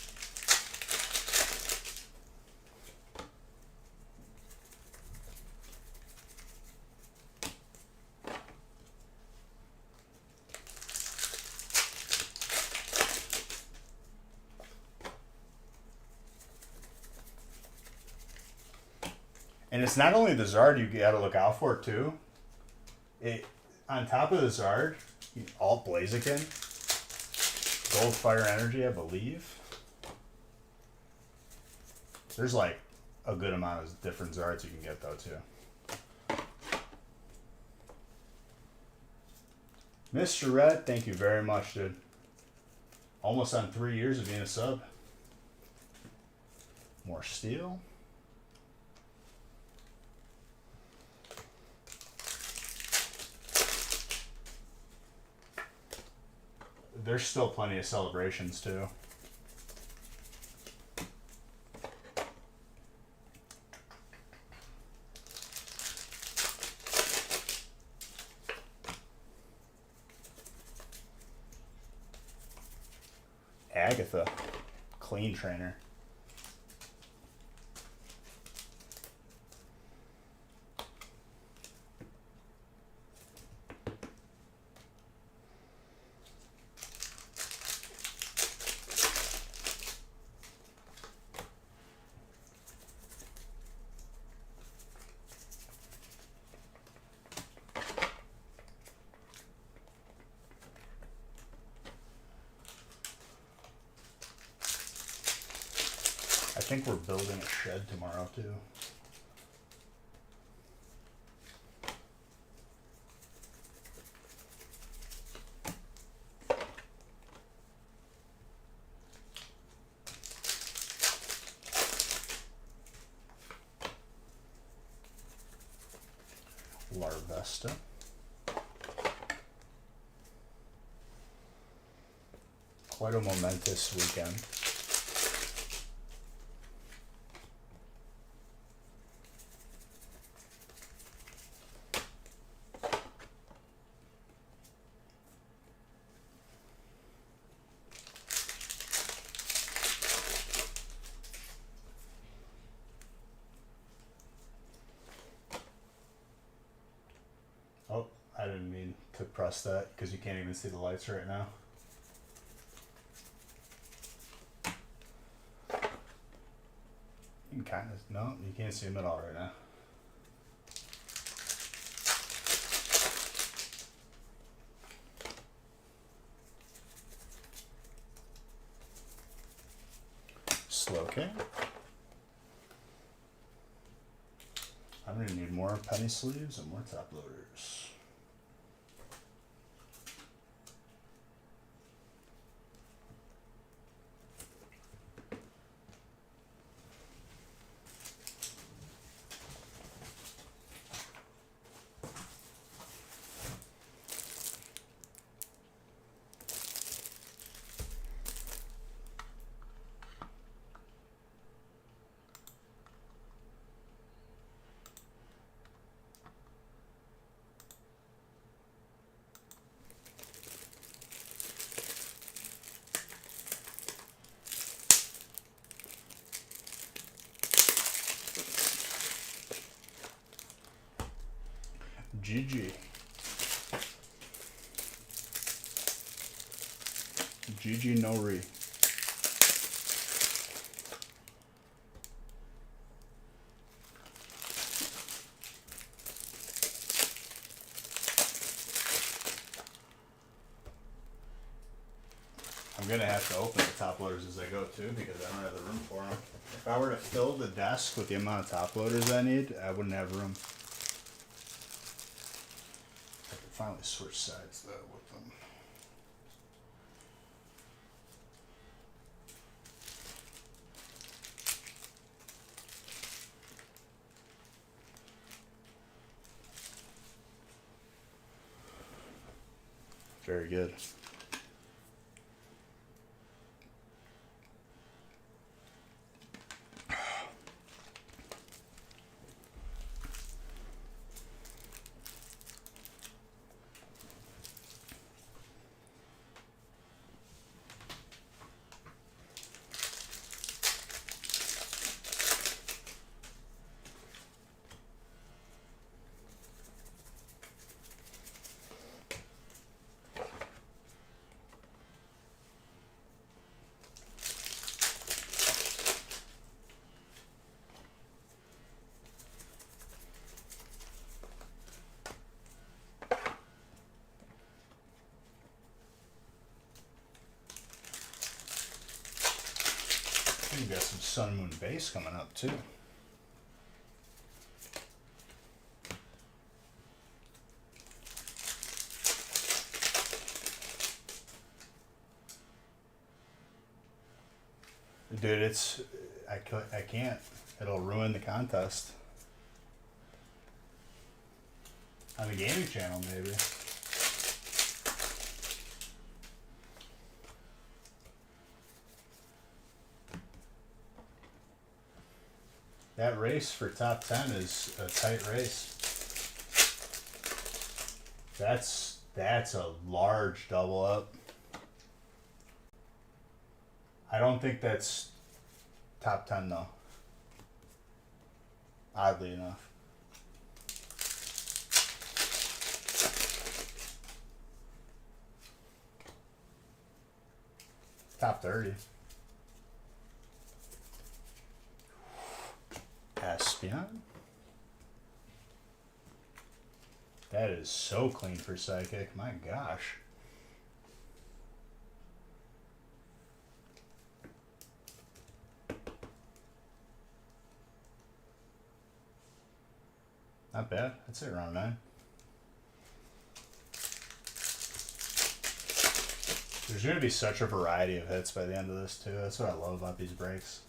And it's not only the Zard you got to look out for, too. On top of the Zard, Alt Blaziken, Gold Fire Energy, I believe. There's like a good amount of different Zards you can get, though, too. Mr. Red, thank you very much, dude. Almost on 3 years of being a sub. More Steel. There's still plenty of Celebrations, too. Agatha, Clean Trainer. I think we're building a shed tomorrow, too. Larvesta. Quite a momentous weekend. Oh, I didn't mean to press that because you can't even see the lights right now. You can kind of, no, you can't see them at all right now. Slow cam. I'm gonna need more penny sleeves and more top loaders. GG. GG no re. I'm gonna have to open the top loaders as I go too because I don't have the room for them. If I were to fill the desk with the amount of top loaders I need, I wouldn't have room. I can finally switch sides though with them. Very good. You got some Sun Moon base coming up too. Dude, I can't. It'll ruin the contest. On the gaming channel, maybe. That race for top 10 is a tight race. That's a large double up. I don't think that's top 10 though. Oddly enough. Top 30. Espion. That is so clean for Psychic. My gosh. Not bad. I'd say around 9. There's going to be such a variety of hits by the end of this, too. That's what I love about these breaks.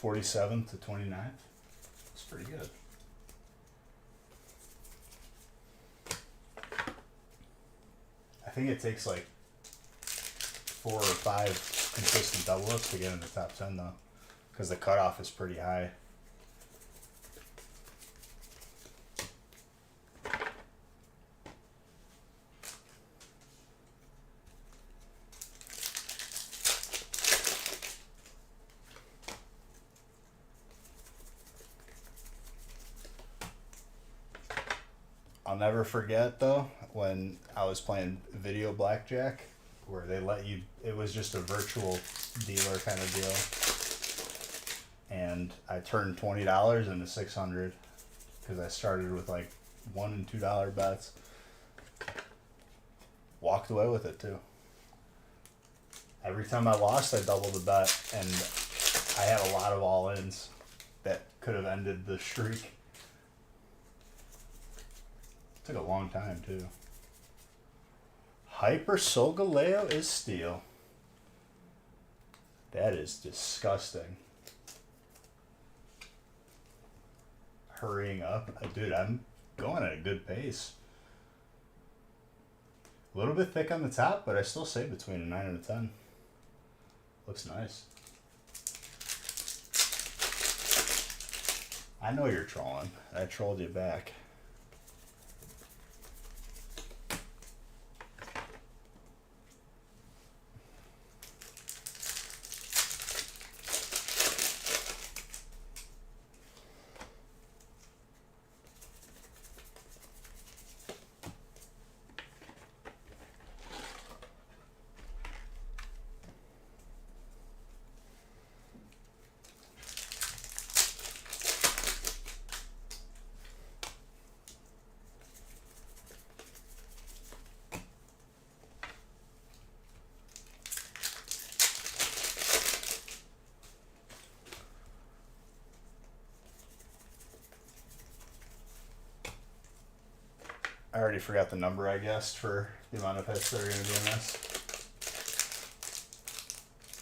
47th to 29th. It's pretty good. I think it takes like 4 or 5 consistent double ups to get in the top 10 though, because the cutoff is pretty high. I'll never forget though when I was playing video blackjack, where they let you. It was just a virtual dealer kind of deal, and I turned $20 into 600 because I started with like $1 and $2 bets. Walked away with it too. Every time I lost, I doubled the bet, and I had a lot of all-ins that could have ended the streak. Took a long time too. Hyper Solgaleo is steel. That is disgusting. Hurrying up. Dude, I'm going at a good pace. A little bit thick on the top, but I still say between a 9 and a 10. Looks nice. I know you're trolling. I trolled you back. I already forgot the number I guessed for the amount of hits that are going to be in this.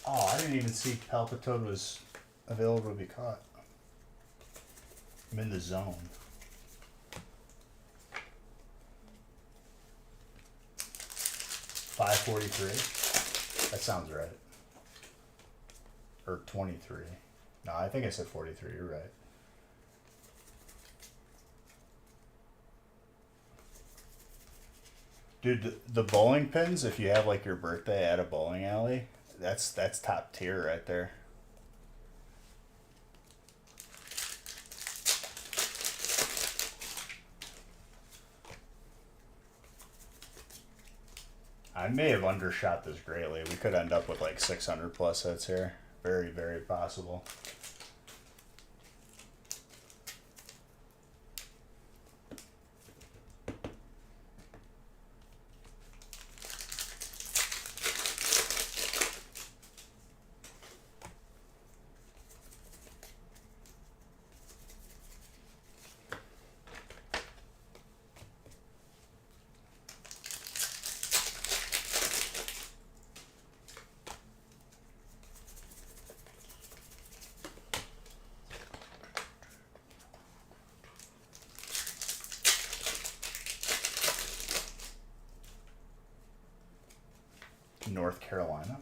Oh, I didn't even see Palpitoad was available to be caught. I'm in the zone. 543. That sounds right. Or 23. No, I think I said 43. You're right. Dude, the bowling pins, if you have like your birthday at a bowling alley, that's top tier right there. I may have undershot this greatly. We could end up with like 600 plus hits here. Very, very possible. North Carolina.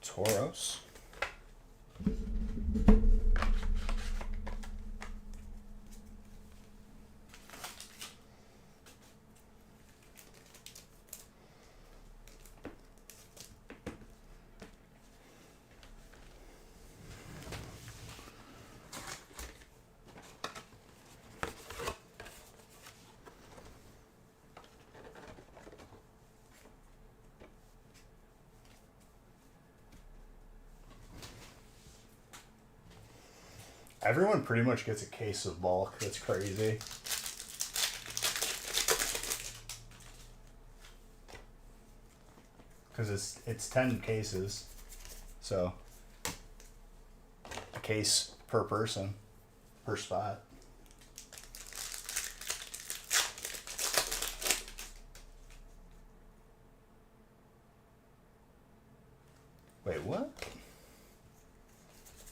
Toros. Everyone pretty much gets a case of bulk. That's crazy. Because it's 10 cases. So a case per person, per spot. Wait, what?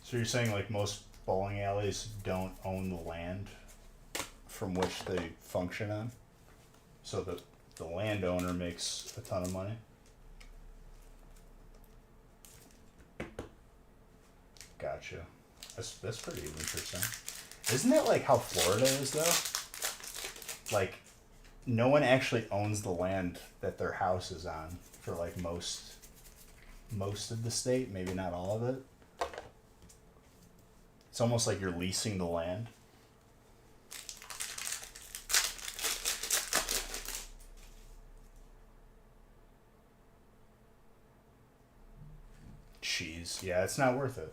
So you're saying like most bowling alleys don't own the land from which they function on? So the landowner makes a ton of money? Gotcha. That's pretty interesting. Isn't that like how Florida is though? Like no one actually owns the land that their house is on for like most of the state, maybe not all of it. It's almost like you're leasing the land. Jeez, yeah, it's not worth it.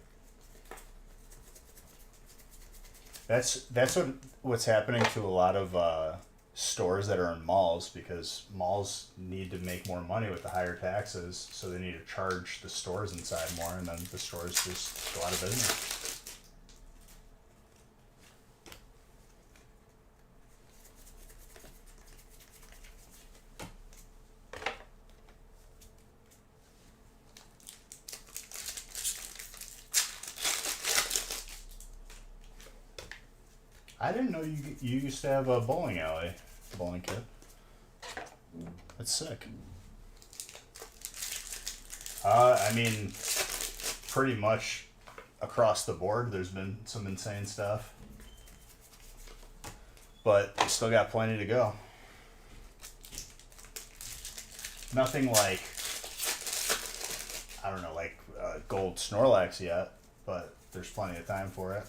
That's what's happening to a lot of stores that are in malls, because malls need to make more money with the higher taxes, so they need to charge the stores inside more, and then the stores just go out of business. I didn't know you used to have a bowling alley, bowling kit. That's sick. I mean, pretty much across the board, there's been some insane stuff, but we still got plenty to go. Nothing like, I don't know, like gold Snorlax yet, but there's plenty of time for it.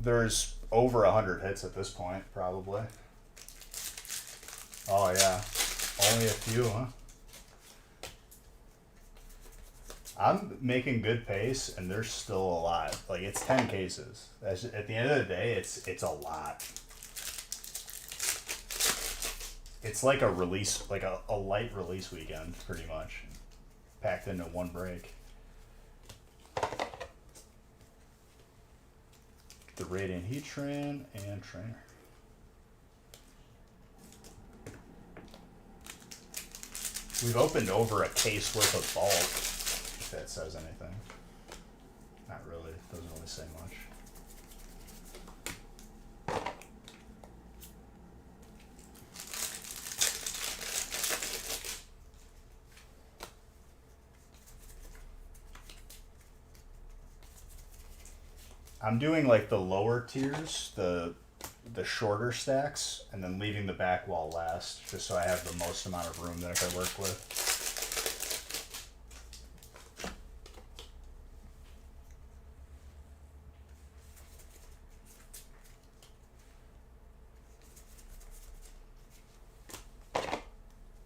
There's over 100 hits at this point, probably. Oh yeah, only a few, huh? I'm making good pace, and there's still a lot. Like it's 10 cases. At the end of the day, it's a lot. It's like a release, like a light release weekend, pretty much, packed into one break. The Radiant Heatran and Trainer. We've opened over a case worth of bulk, if that says anything. Not really, it doesn't really say much. I'm doing like the lower tiers, the shorter stacks, and then leaving the back wall last, just so I have the most amount of room that I can work with.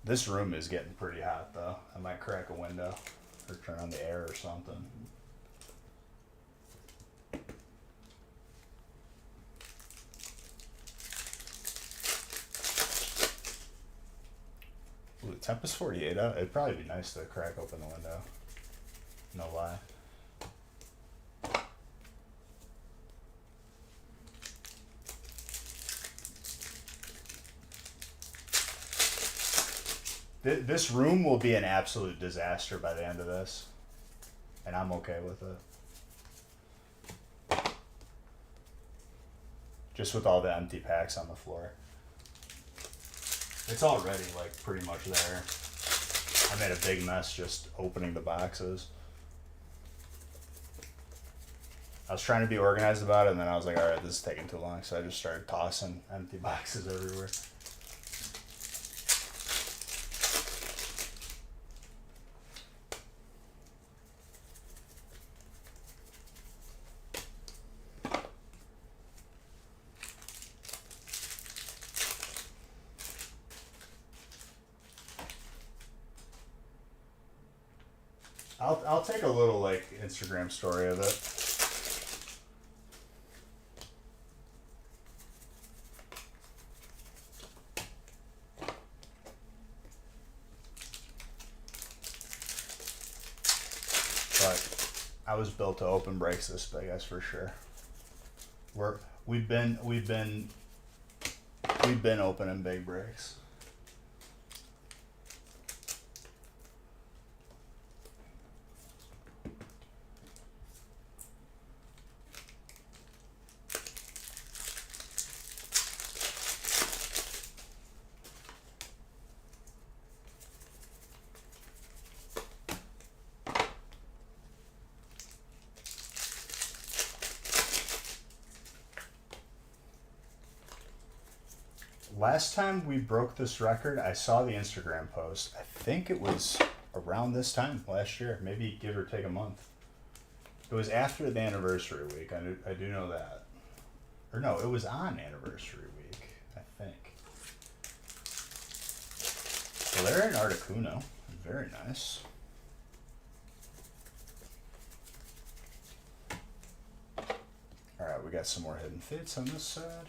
This room is getting pretty hot though. I might crack a window or turn on the air or something. Ooh, Tempest 48 out. It'd probably be nice to crack open the window. No lie. This room will be an absolute disaster by the end of this, and I'm okay with it. Just with all the empty packs on the floor. It's already like pretty much there. I made a big mess just opening the boxes. I was trying to be organized about it, and then I was like, alright, this is taking too long, so I just started tossing empty boxes everywhere. I'll take a little like Instagram story of it. But I was built to open breaks this big, that's for sure. We've been opening big breaks. Last time we broke this record, I saw the Instagram post. I think it was around this time last year, maybe give or take a month. It was after the anniversary week. I do know that. Or no, it was on anniversary week, I think. Valerian Articuno, very nice. All right, we got some more hidden fates on this side.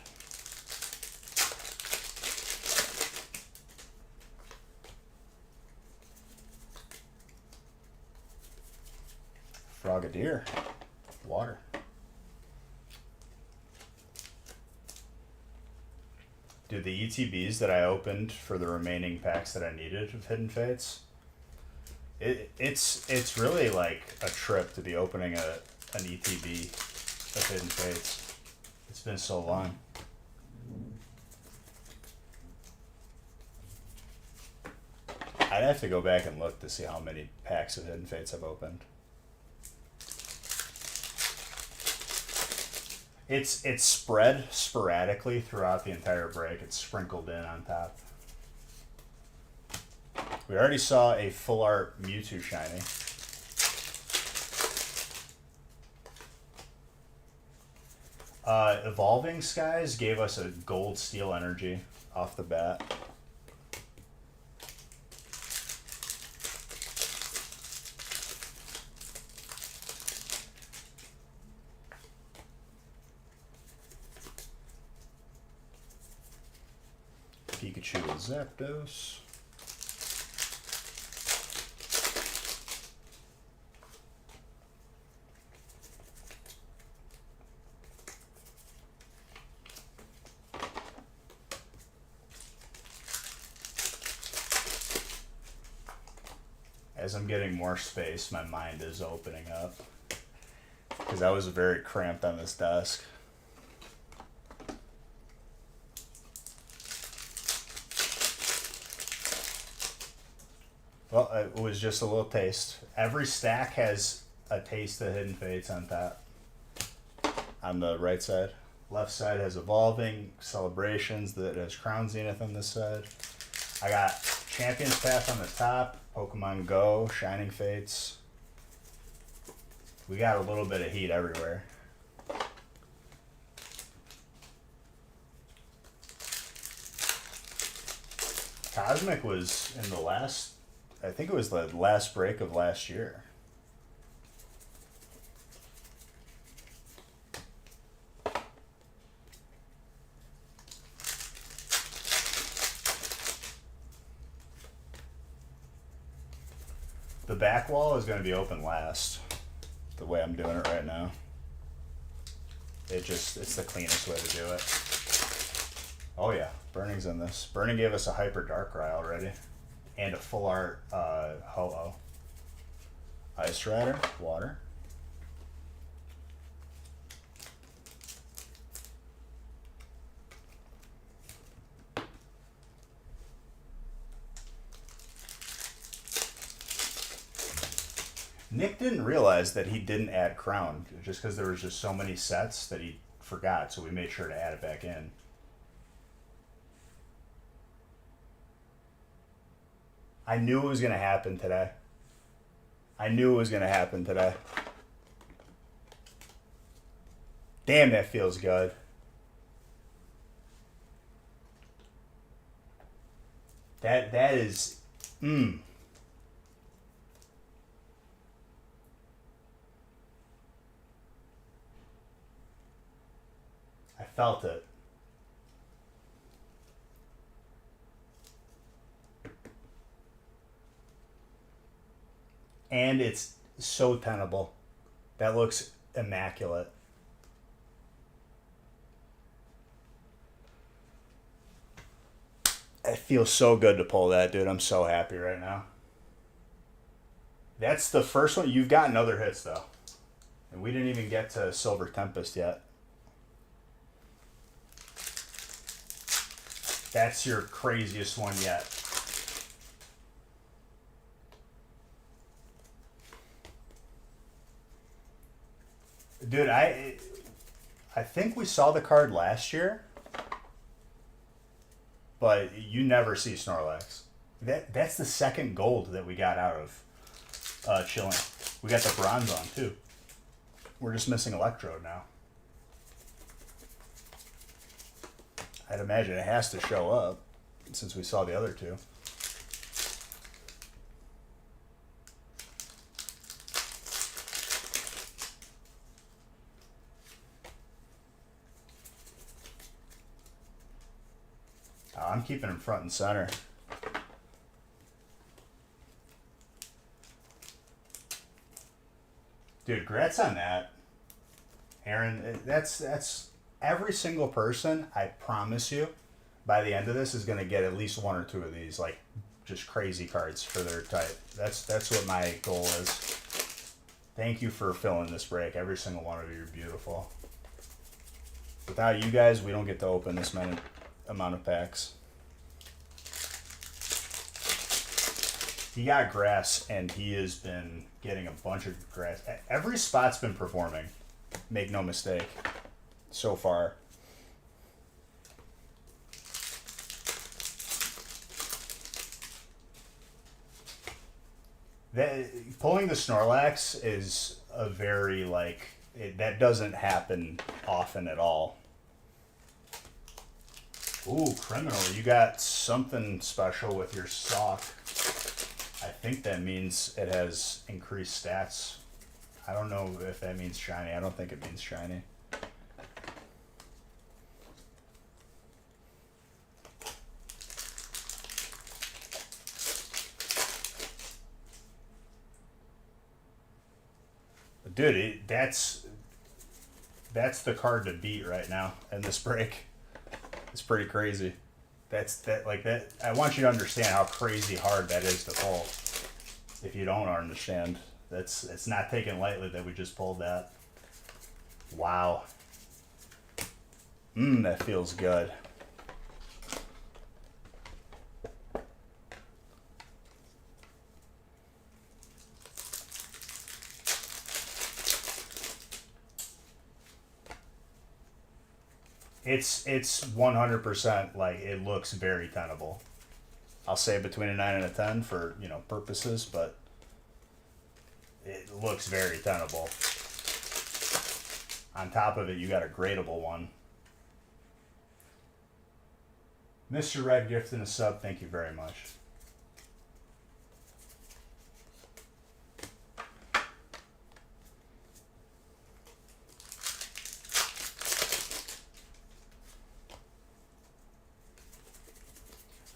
Frogadier, water. Dude, the ETBs that I opened for the remaining packs that I needed of Hidden Fates, it's really like a trip to be opening an ETB of Hidden Fates. It's been so long. I'd have to go back and look to see how many packs of Hidden Fates I've opened. It's spread sporadically throughout the entire break. It's sprinkled in on top. We already saw a full art Mewtwo shiny. Evolving Skies gave us a gold steel energy off the bat. Pikachu and Zapdos. As I'm getting more space, my mind is opening up. Because I was very cramped on this desk. Well, it was just a little taste. Every stack has a taste of Hidden Fates on top. On the right side. Left side has Evolving, Celebrations, that has Crown Zenith on this side. I got Champion's Path on the top, Pokemon Go, Shining Fates. We got a little bit of heat everywhere. Cosmic was in the last, I think it was the last break of last year. The back wall is going to be open last, the way I'm doing it right now. It's the cleanest way to do it. Oh yeah, Burning's in this. Burning gave us a Hyper Darkrai already. And a full art Ho-Oh. Ice Rider, water. Nick didn't realize that he didn't add Crown, just because there was just so many sets that he forgot, so we made sure to add it back in. I knew it was going to happen today. I knew it was going to happen today. Damn, that feels good. That is, felt it. And it's so tenable. That looks immaculate. It feels so good to pull that, dude. I'm so happy right now. That's the first one. You've gotten other hits, though. And we didn't even get to Silver Tempest yet. That's your craziest one yet. Dude, I think we saw the card last year, but you never see Snorlax. That's the second gold that we got out of Chilling. We got the bronze on too. We're just missing Electrode now. I'd imagine it has to show up since we saw the other two. I'm keeping him front and center. Dude, congrats on that. Aaron, that's every single person, I promise you, by the end of this is going to get at least one or two of these, like, just crazy cards for their type. That's what my goal is. Thank you for filling this break. Every single one of you are beautiful. Without you guys, we don't get to open this many amount of packs. He got grass, and he has been getting a bunch of grass. Every spot's been performing. Make no mistake. So far. Pulling the Snorlax is a very, like, that doesn't happen often at all. Ooh, Criminal, you got something special with your sock. I think that means it has increased stats. I don't know if that means shiny. I don't think it means shiny. Dude, that's the card to beat right now in this break. It's pretty crazy. I want you to understand how crazy hard that is to pull. If you don't understand, it's not taken lightly that we just pulled that. Wow. That feels good. It's 100% like it looks very tenable. I'll say between a 9 and a 10 for, purposes, but it looks very tenable. On top of it, you got a gradable one. Mr. Red Gift and a sub, thank you very much.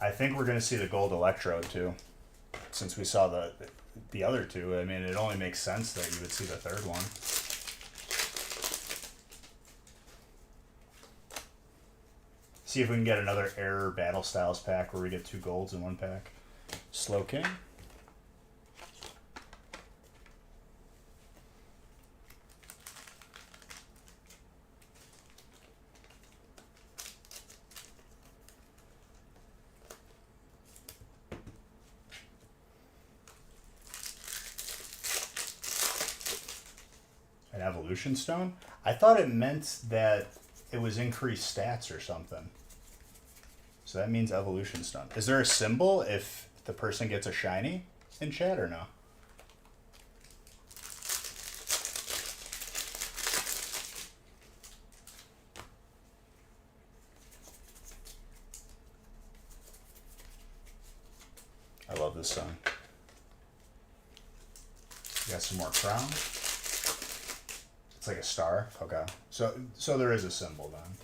I think we're going to see the gold Electrode too, since we saw the other two. I mean, it only makes sense that you would see the third one. See if we can get another Error Battle Styles pack where we get 2 golds in one pack. Slowking. An Evolution Stone? I thought it meant that it was increased stats or something. So that means Evolution Stone. Is there a symbol if the person gets a shiny in chat or no? I love this song. Got some more crown. It's like a star. Okay. So there is a symbol then.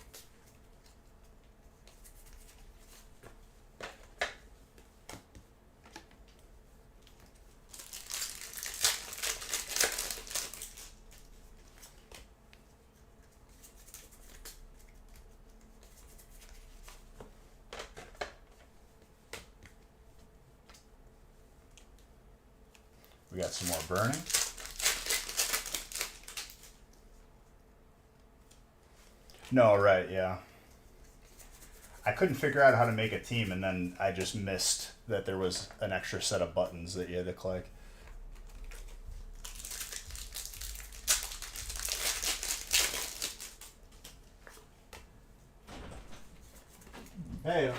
We got some more burning. No, right, yeah. I couldn't figure out how to make a team, and then I just missed that there was an extra set of buttons that you had to click. Hey. I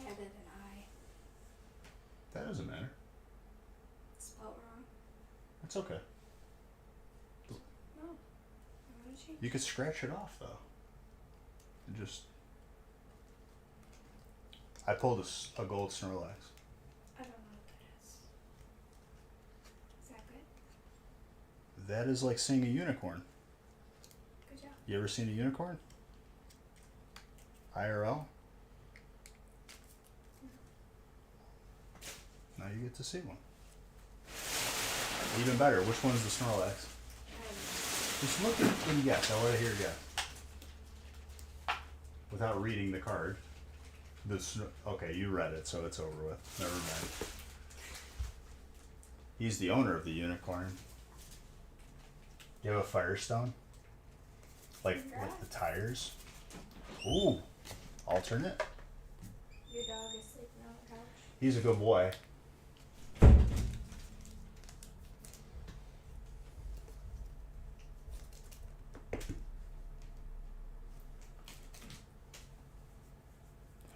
added an I. That doesn't matter. Spelled wrong. That's okay. No. I'm gonna change. You could scratch it off, though. And just... I pulled a gold Snorlax. I don't know what that is. Is that good? That is like seeing a unicorn. Good job. You ever seen a unicorn? IRL? Now you get to see one. Even better, which one's the Snorlax? Just look at and guess. I want to hear a guess. Without reading the card. Okay, you read it, so it's over with. Never mind. He's the owner of the unicorn. You have a Firestone? Like with the tires? Ooh, alternate. Your dog is sleeping on the couch. He's a good boy.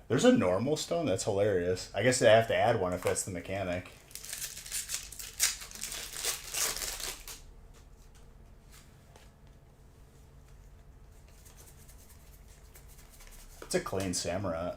There's a normal stone? That's hilarious. I guess they have to add one if that's the mechanic. It's a clean Samurott.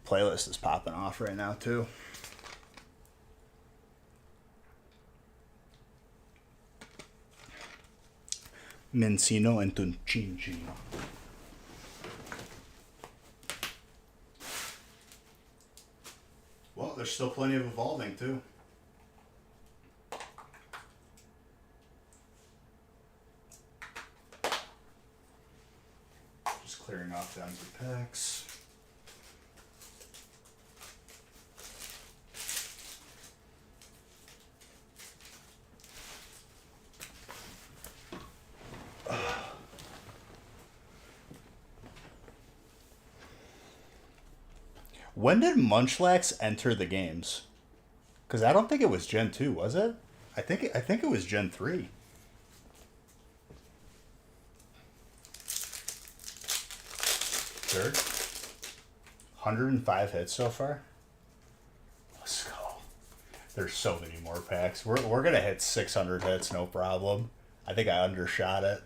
Playlist is popping off right now too. Mencino and Tunchincino. Well, there's still plenty of evolving too. Just clearing off the empty packs. When did Munchlax enter the games? Because I don't think it was Gen 2, was it? I think it was Gen 3. Third? 105 hits so far? Let's go. There's so many more packs. We're going to hit 600 hits, no problem. I think I undershot it.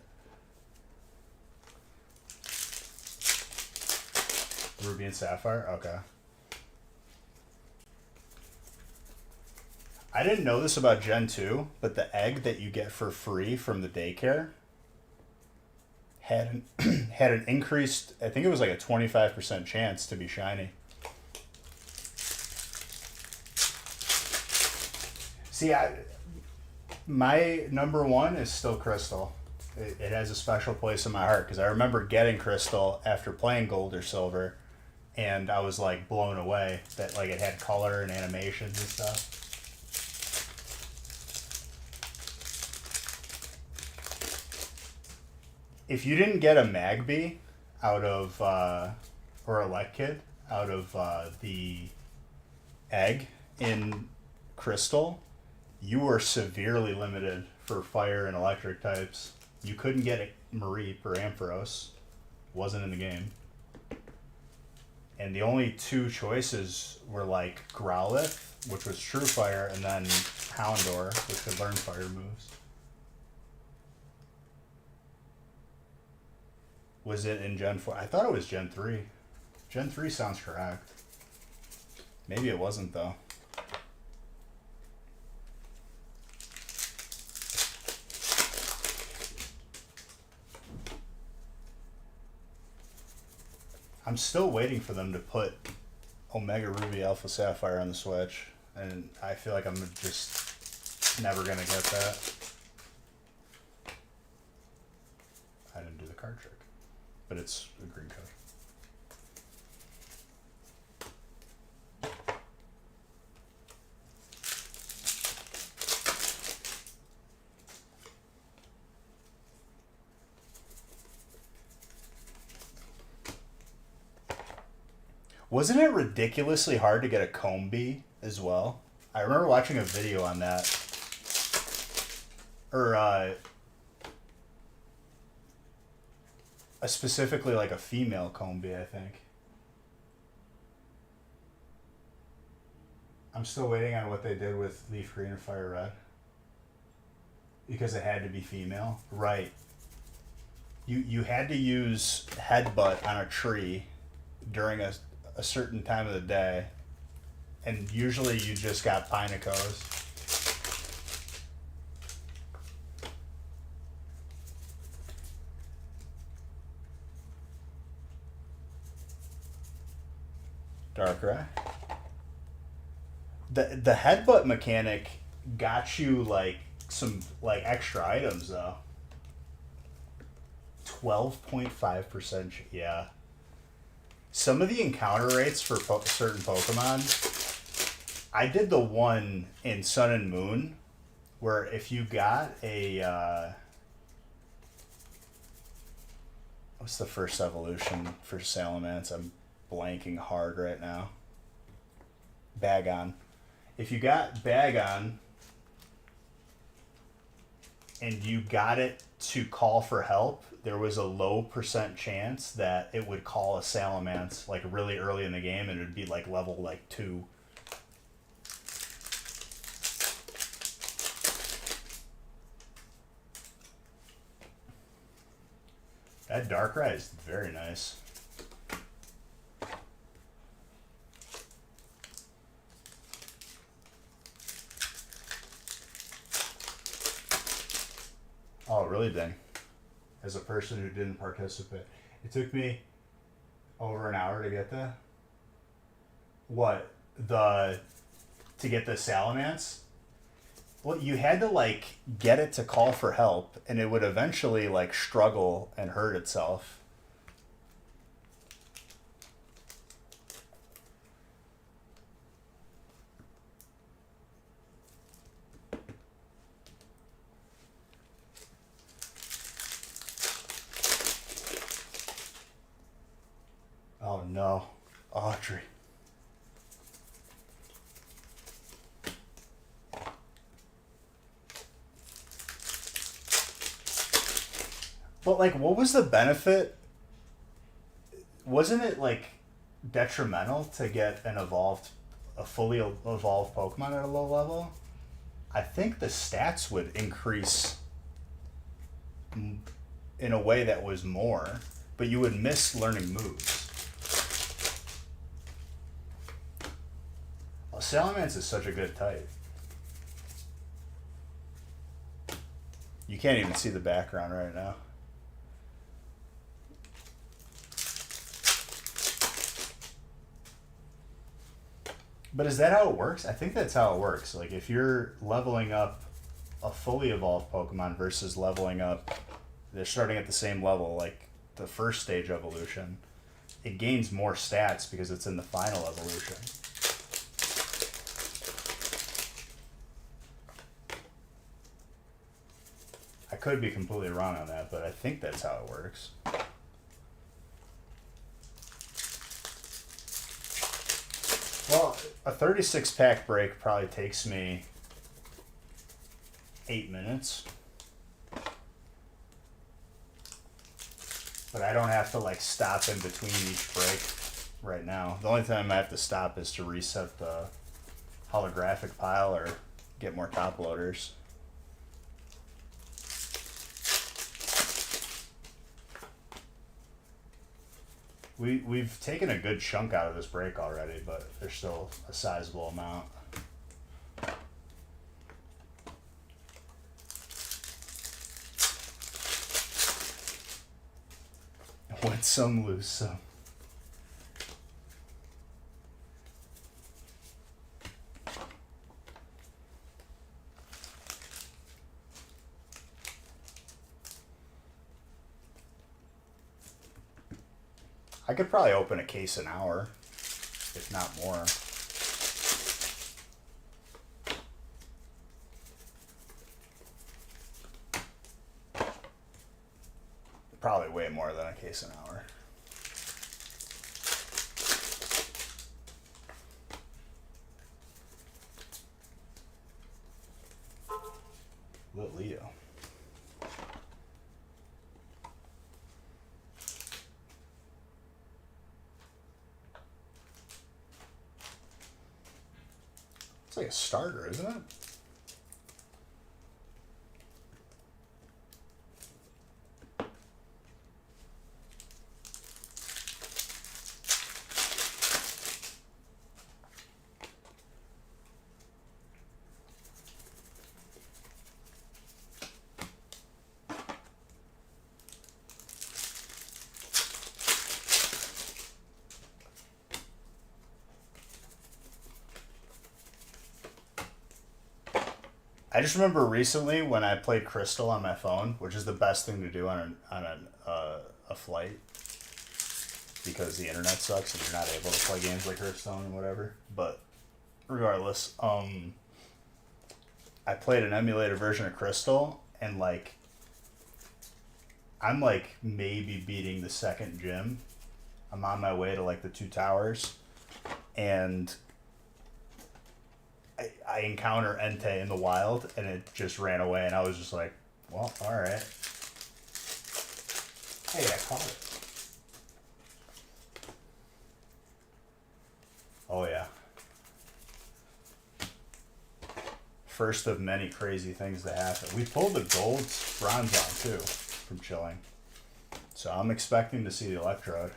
Ruby and Sapphire? Okay. I didn't know this about Gen 2, but the egg that you get for free from the daycare had an increased, I think it was like a 25% chance to be shiny. See, my number one is still Crystal. It has a special place in my heart because I remember getting Crystal after playing Gold or Silver, and I was like blown away that like it had color and animations and stuff. If you didn't get a Magby out of, or a Letkid out of the egg in Crystal, you were severely limited for fire and electric types. You couldn't get a Mareep or Ampharos. Wasn't in the game. And the only two choices were like Growlithe, which was True Fire, and then Houndour, which could learn fire moves. Was it in Gen 4? I thought it was Gen 3. Gen 3 sounds correct. Maybe it wasn't, though. I'm still waiting for them to put Omega Ruby Alpha Sapphire on the Switch, and I feel like I'm just never gonna get that. I didn't do the card trick, but it's a green card. Wasn't it ridiculously hard to get a Combi as well? I remember watching a video on that. Or, specifically like a female Combi, I think. I'm still waiting on what they did with Leaf Green and Fire Red. Because it had to be female. Right. You had to use Headbutt on a tree during a certain time of the day, and usually you just got Pinacos. Darkrai. The headbutt mechanic got you like some like extra items though. 12.5%, yeah. Some of the encounter rates for certain Pokemon, I did the one in Sun and Moon, where if you got a, what's the first evolution for Salamence? I'm blanking hard right now. Bagon. If you got Bagon, and you got it to call for help, there was a low % chance that it would call a Salamence like really early in the game, and it would be like level like 2. That Darkrai is very nice. Oh, really, dang. As a person who didn't participate. It took me over an hour to get that. What? To get the Salamence? Well, you had to, like, get it to call for help, and it would eventually, like, struggle and hurt itself. Oh no, Audrey. But like, what was the benefit? Wasn't it like detrimental to get a fully evolved Pokemon at a low level? I think the stats would increase in a way that was more, but you would miss learning moves. Well, Salamence is such a good type. You can't even see the background right now. But is that how it works? I think that's how it works. Like, if you're leveling up a fully evolved Pokemon versus leveling up, they're starting at the same level, like the first stage evolution, it gains more stats because it's in the final evolution. I could be completely wrong on that, but I think that's how it works. Well, a 36-pack break probably takes me 8 minutes. But I don't have to like stop in between each break right now. The only time I have to stop is to reset the holographic pile or get more top loaders. We've taken a good chunk out of this break already, but there's still a sizable amount. Win some, lose some. I could probably open a case an hour, if not more. Probably way more than a case an hour. Lit Leo. It's like a starter, isn't it? I just remember recently when I played Crystal on my phone, which is the best thing to do on a flight, because the internet sucks and you're not able to play games like Hearthstone and whatever. But regardless, I played an emulator version of Crystal, and like I'm like maybe beating the second gym. I'm on my way to like the 2 towers, and I encounter Entei in the wild, and it just ran away, and I was just like, well, alright. Hey, I caught it. Oh yeah. First of many crazy things to happen. We pulled the gold bronze on too from chilling. So I'm expecting to see the electrode.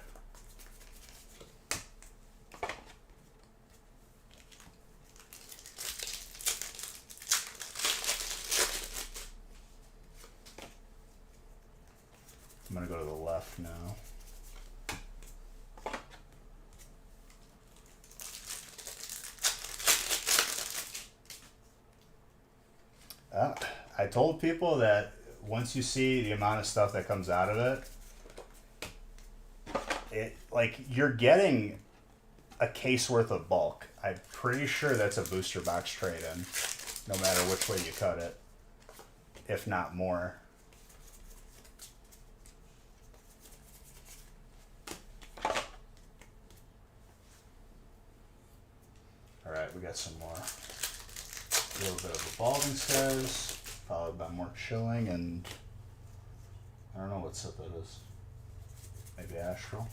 I'm gonna go to the left now. I told people that once you see the amount of stuff that comes out of it, like you're getting a case worth of bulk. I'm pretty sure that's a booster box trade-in, no matter which way you cut it, if not more. Alright, we got some more. A little bit of Evolving Skies, followed by more Chilling, and I don't know what set that is. Maybe Astral.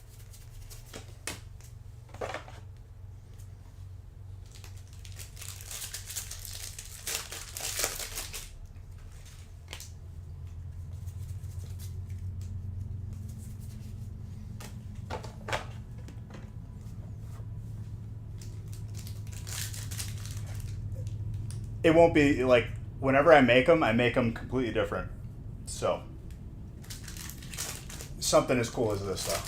It won't be like whenever I make them completely different. So something as cool as this though.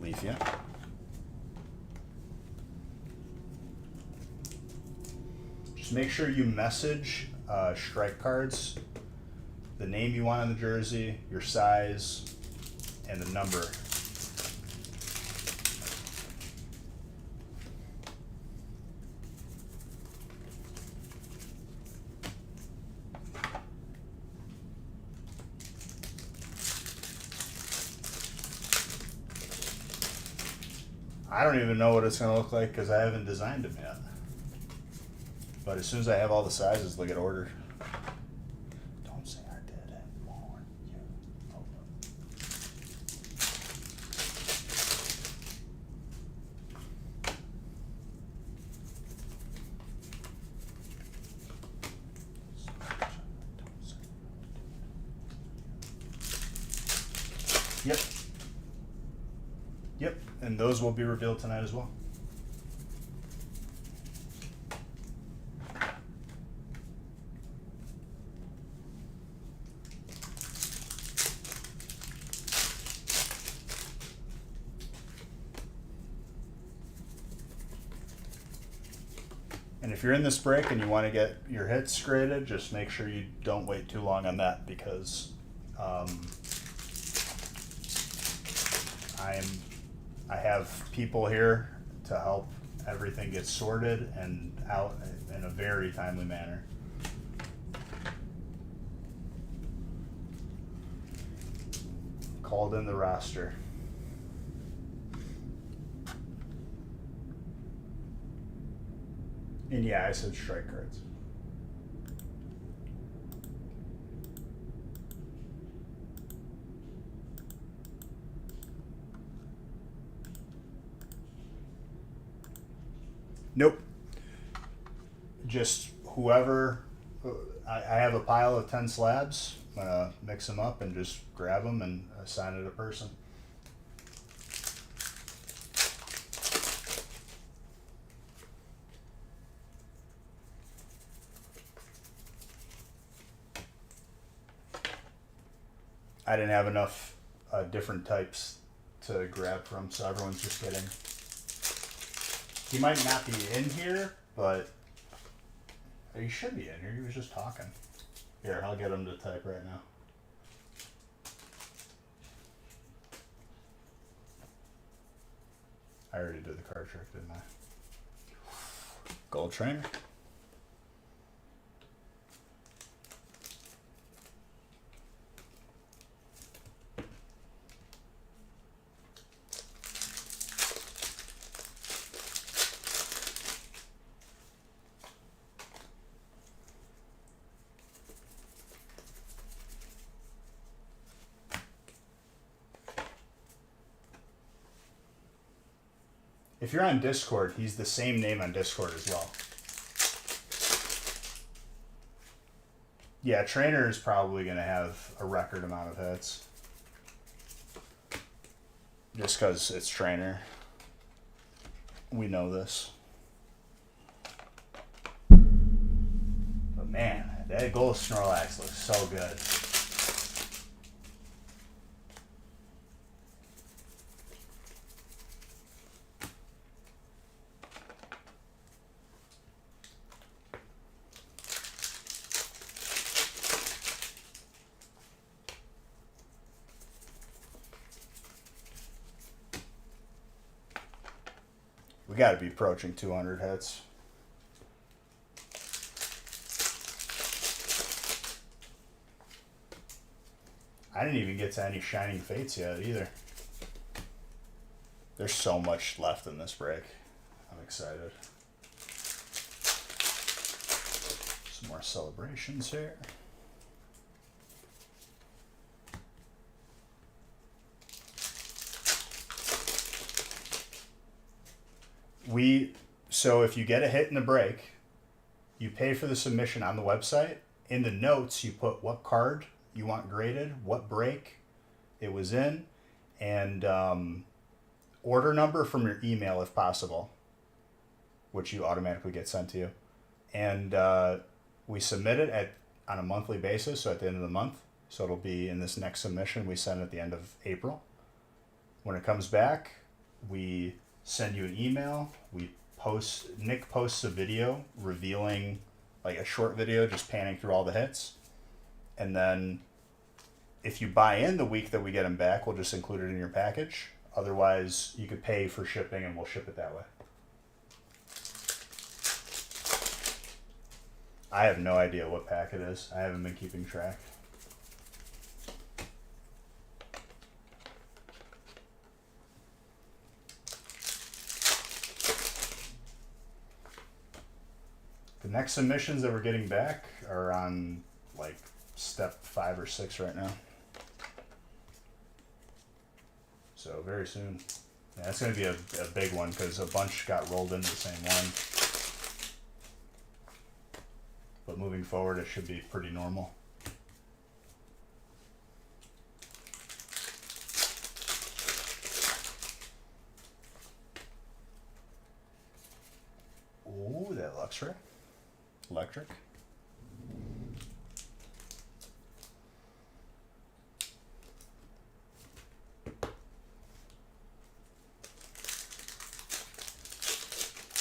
Leafia. Just make sure you message strike cards, the name you want on the jersey, your size, and the number. I don't even know what it's going to look like because I haven't designed them yet. But as soon as I have all the sizes, they'll get ordered. Don't say I did it. More. You. Hold on. Yep. Yep, and those will be revealed tonight as well. And if you're in this break and you want to get your hits graded, just make sure you don't wait too long on that, because I have people here to help everything get sorted and out in a very timely manner. Called in the roster. And yeah, I said strike cards. Nope. Just whoever. I have a pile of 10 slabs. I'm gonna mix them up and just grab them and assign it a person. I didn't have enough different types to grab from, so everyone's just getting. He might not be in here, but he should be in here. He was just talking. Here, I'll get him to type right now. I already did the card trick, didn't I? Gold Trainer. If you're on Discord, he's the same name on Discord as well. Yeah, Trainer is probably going to have a record amount of hits. Just because it's Trainer. We know this. But man, that gold Snorlax looks so good. We got to be approaching 200 hits. I didn't even get to any Shining Fates yet either. There's so much left in this break. I'm excited. Some more celebrations here. So if you get a hit in the break, you pay for the submission on the website. In the notes, you put what card you want graded, what break it was in, and order number from your email if possible, which you automatically get sent to you. And we submit it on a monthly basis, so at the end of the month. So it'll be in this next submission we send at the end of April. When it comes back, we send you an email. Nick posts a video revealing, like a short video just panning through all the hits. And then if you buy in the week that we get them back, we'll just include it in your package. Otherwise, you could pay for shipping and we'll ship it that way. I have no idea what pack it is. I haven't been keeping track. The next submissions that we're getting back are on like step 5 or 6 right now. So very soon. Yeah, that's going to be a big one because a bunch got rolled into the same one. But moving forward, it should be pretty normal. Ooh, that Luxray. Electric.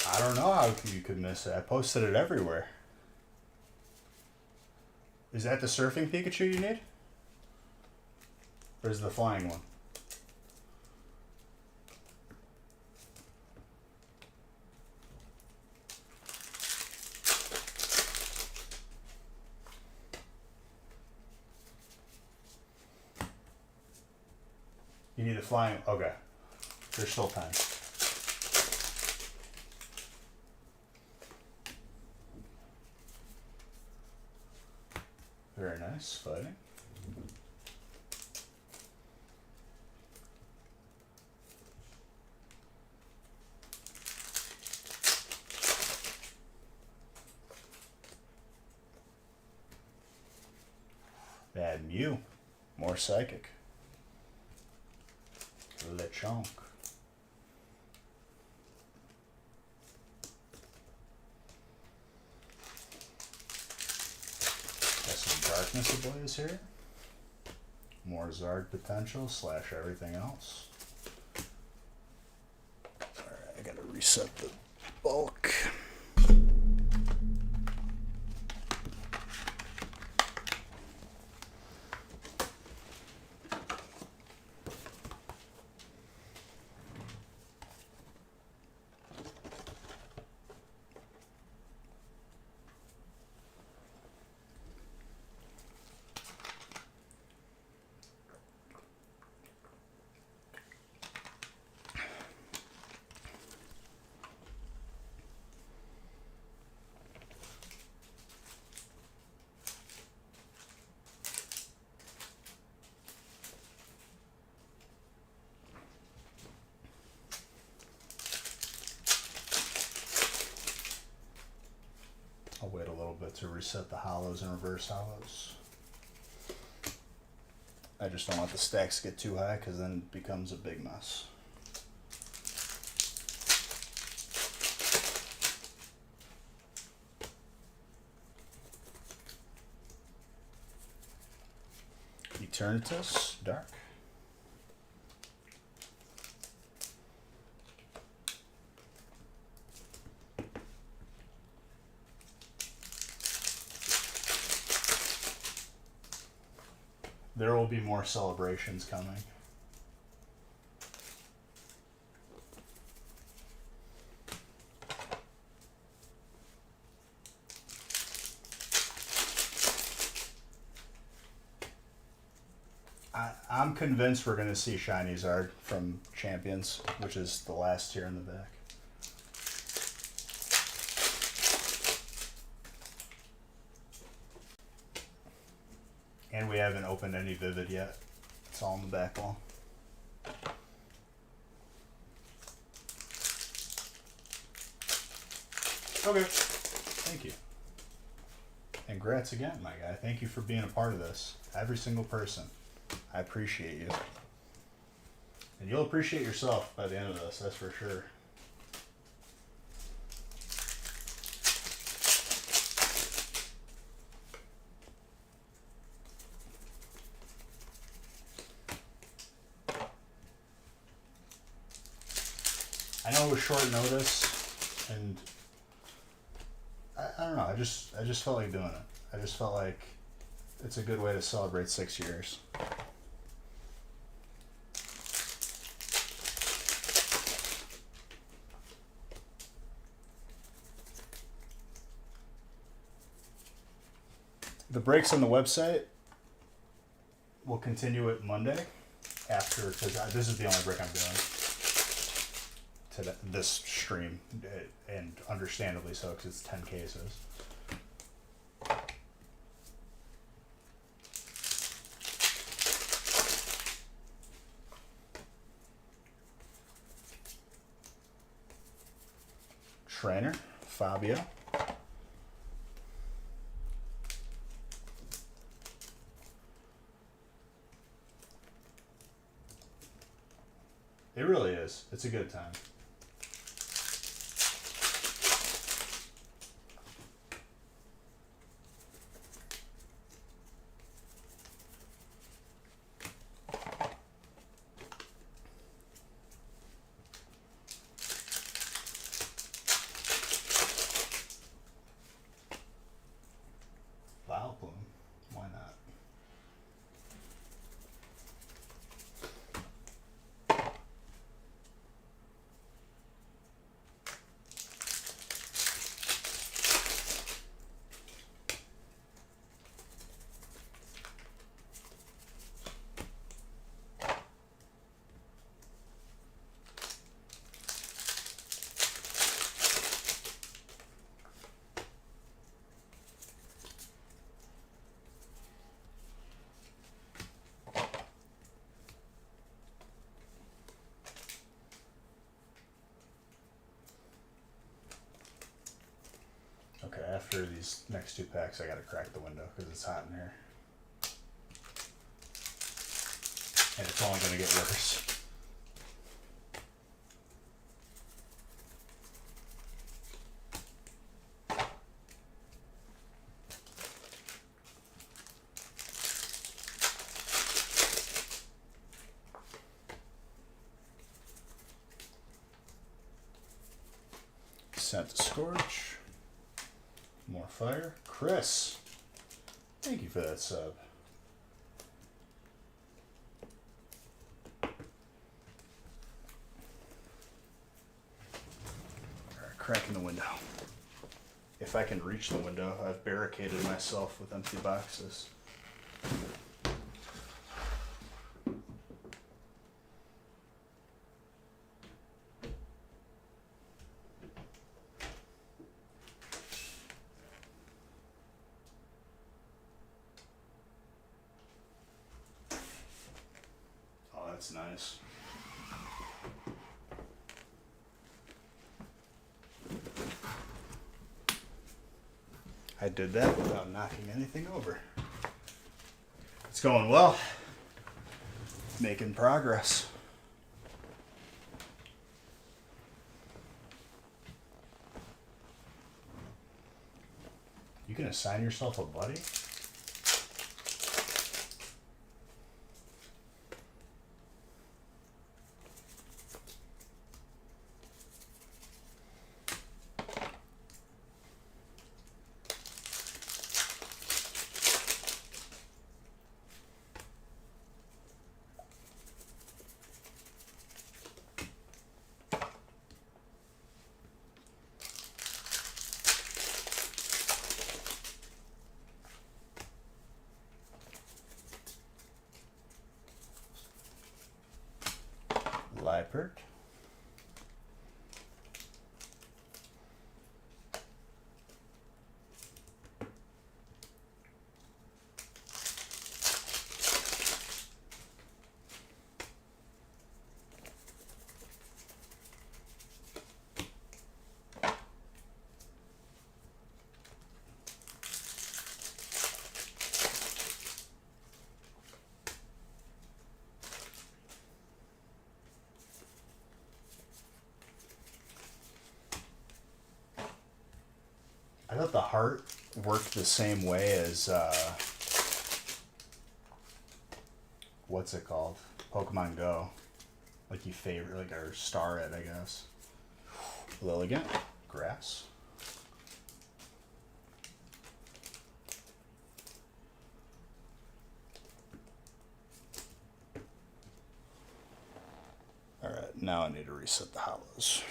I don't don't know how you could miss it. I posted it everywhere. Is that the surfing Pikachu you need? Or is it the flying one? You need the flying. Okay. There's still time. Very nice. Fighting. Bad Mew. More psychic. Lechonk. Got some darkness ablaze here. More Zard potential / everything else. Alright, I gotta reset the bulk. I'll wait a little bit to reset the hollows and reverse hollows. I just don't want the stacks to get too high because then it becomes a big mess. Eternatus, dark. There will be more celebrations coming. I'm convinced we're going to see Shiny Zard from Champions, which is the last tier in the back. And we haven't opened any Vivid yet. It's all in the back wall. Okay. Thank you. And congrats again, my guy. Thank you for being a part of this. Every single person. I appreciate you. And you'll appreciate yourself by the end of this, that's for sure. I know it was short notice, and I don't know. I just felt like doing it. I just felt like it's a good way to celebrate 6 years. The breaks on the website will continue it Monday after, because this is the only break I'm doing to this stream, and understandably so, because it's 10 cases. Trainer, Fabio. It really is. It's a good time. after these next 2 packs, I gotta crack the window because it's hot in here. And it's only gonna get worse. Sent to Scorch. More fire. Chris, thank you for that sub. Alright, cracking the window. If I can reach the window, I've barricaded myself with empty boxes. That's nice. I did that without knocking anything over. It's going well. Making progress. You can assign yourself a buddy? Liepert. I thought the heart worked the same way as what's it called? Pokemon Go. Like you favorite, like our star it, I guess. Lilligant, grass. All right, now I need to reset the hollows.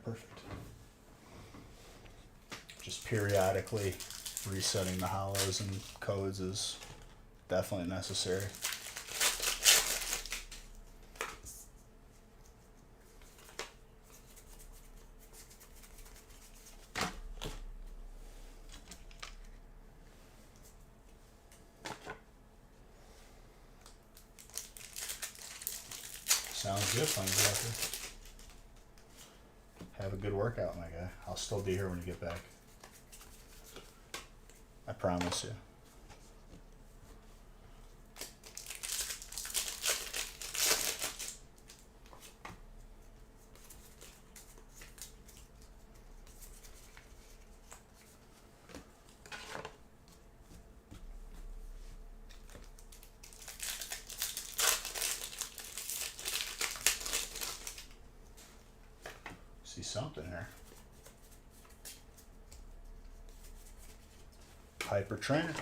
Perfect. Just periodically resetting the hollows and codes is definitely necessary. Sounds good, Fundraiser. Have a good workout, my guy. I'll still be here when you get back. I promise you. something here. Hyper Trainer.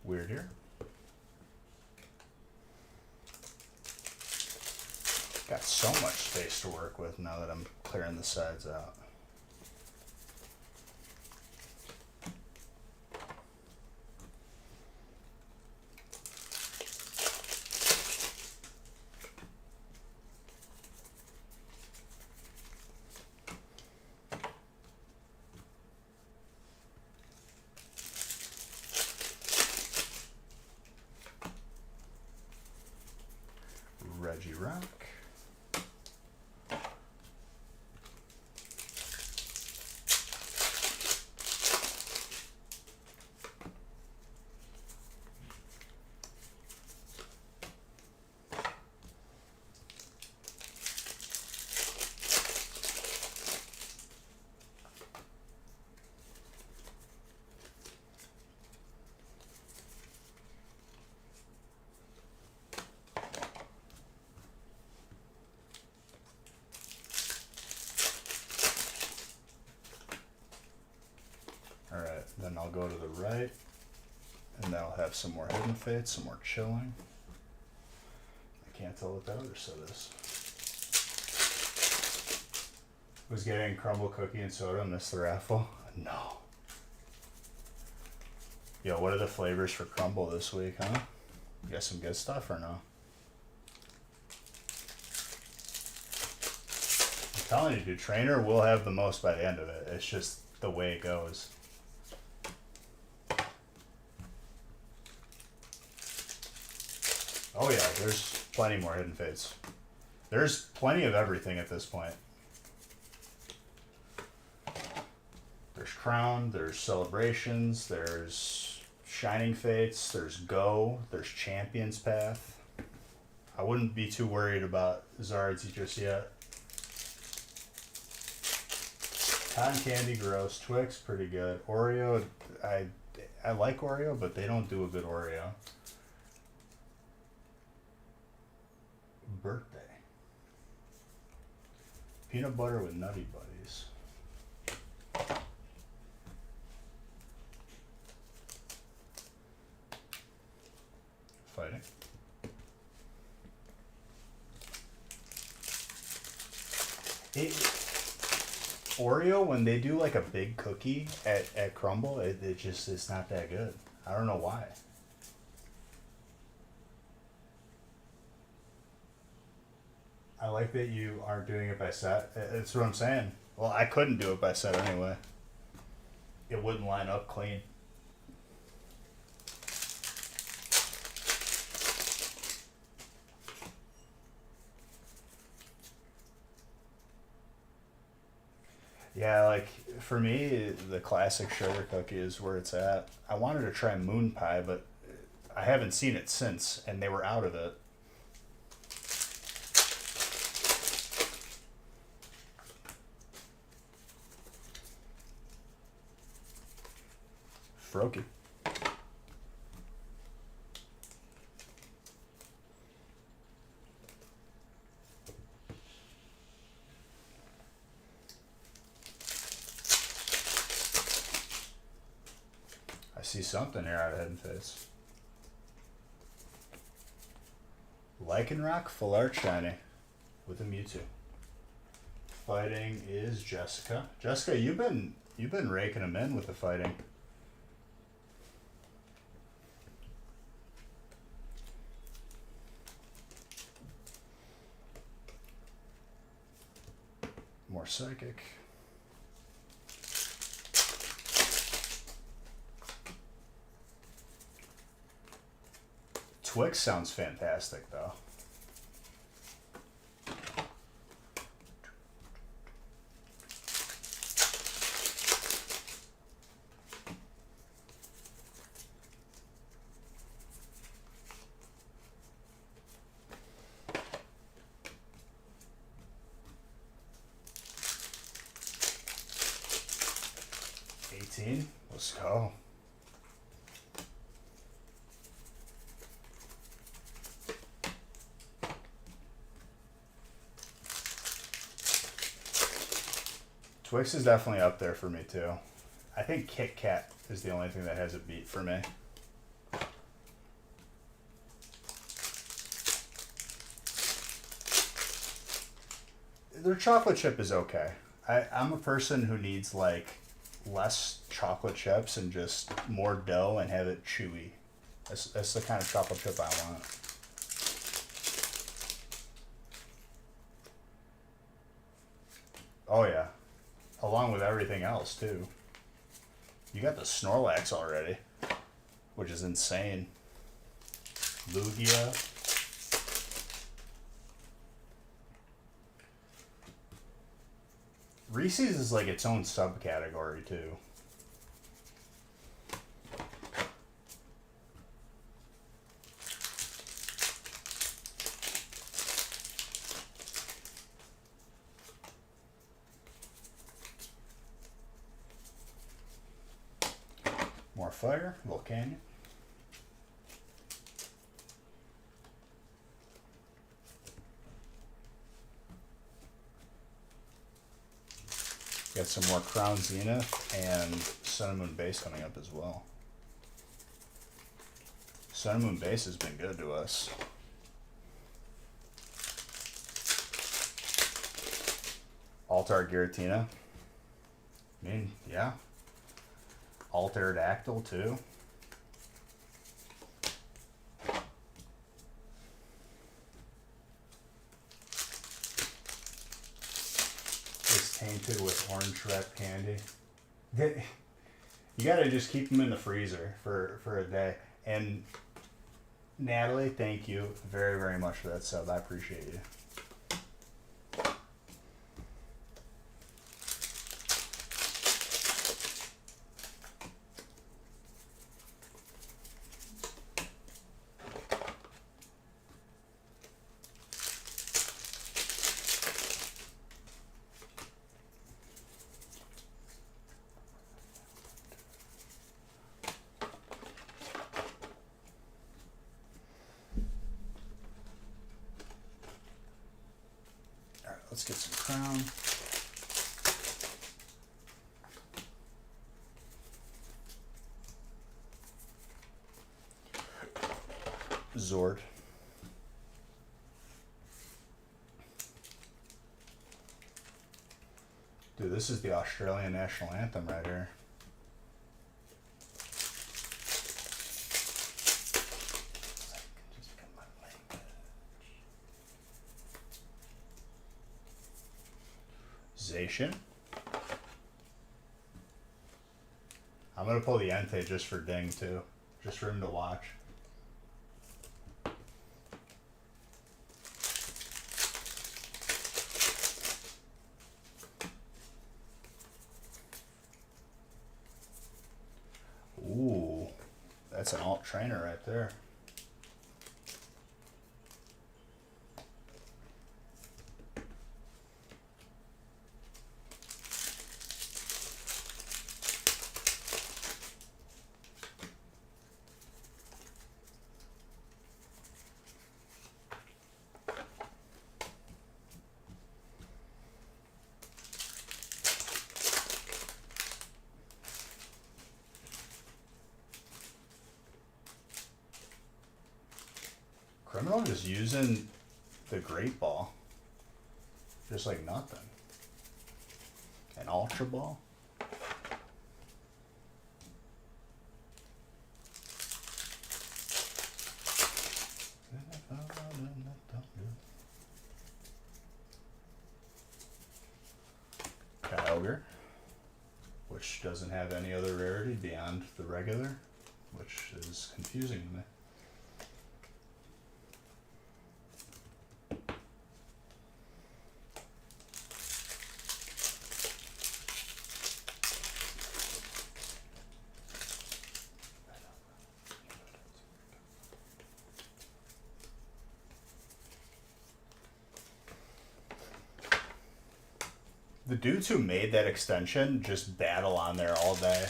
Weird here. Got so much space to work with now that I'm clearing the sides out. Reggie Rock. Alright, then I'll go to the right, and that'll have some more Hidden Fates, some more Chilling. I can't tell what that other set is. Was getting Crumble Cookie and Soda, missed the raffle? No. Yo, what are the flavors for Crumble this week, huh? You got some good stuff or no? I'm telling you, dude, Trainer will have the most by the end of it. It's just the way it goes. Oh yeah, there's plenty more Hidden Fates. There's plenty of everything at this point. There's Crown, there's Celebrations, there's Shining Fates, there's Go, there's Champion's Path. I wouldn't be too worried about Zards just yet. Cotton Candy, gross. Twix, pretty good. Oreo, I like Oreo, but they don't do a good Oreo. Birthday. Peanut butter with Nutty Buddies. Fighting. Oreo, when they do like a big cookie at Crumble, it just it's not that good. I don't know why. I like that you aren't doing it by set. That's what I'm saying. Well, I couldn't do it by set anyway. It wouldn't line up clean. Yeah, like for me, the classic sugar cookie is where it's at. I wanted to try Moon Pie, but I haven't seen it since, and they were out of it. Froakie. I see something here out of Hidden Face. Lycanroc, Full Art Shiny with a Mewtwo. Fighting is Jessica. Jessica, you've been raking them in with the fighting. More Psychic. Twix sounds fantastic, though. 18. Let's go. Twix is definitely up there for me too. I think Kit Kat is the only thing that has a beat for me. Their chocolate chip is okay. I'm a person who needs like less chocolate chips and just more dough and have it chewy. That's the kind of chocolate chip I want. Oh yeah. Along with everything else too. You got the Snorlax already, which is insane. Lugia. Reese's is like its own subcategory too. More fire, Volcanion. Got some more Crown Zenith and Sun and Moon Base coming up as well. Sun and Moon Base has been good to us. Altar Giratina. I mean, yeah. Alteradactyl too. It's tainted with orange wrap candy. You gotta just keep them in the freezer for a day. And Natalie, thank you very, very much for that sub. I appreciate you. Let's get some Crown. Zord. Dude, this is the Australian national anthem right here. Zacian. I'm gonna pull the Entei just for Ding too, just for him to watch. Ooh, that's an alt trainer right there. Criminal just using the Great Ball. Just like nothing. An Ultra Ball. Kyogre, which doesn't have any other rarity beyond the regular, which is confusing to me. The dudes who made that extension just battle on there all day.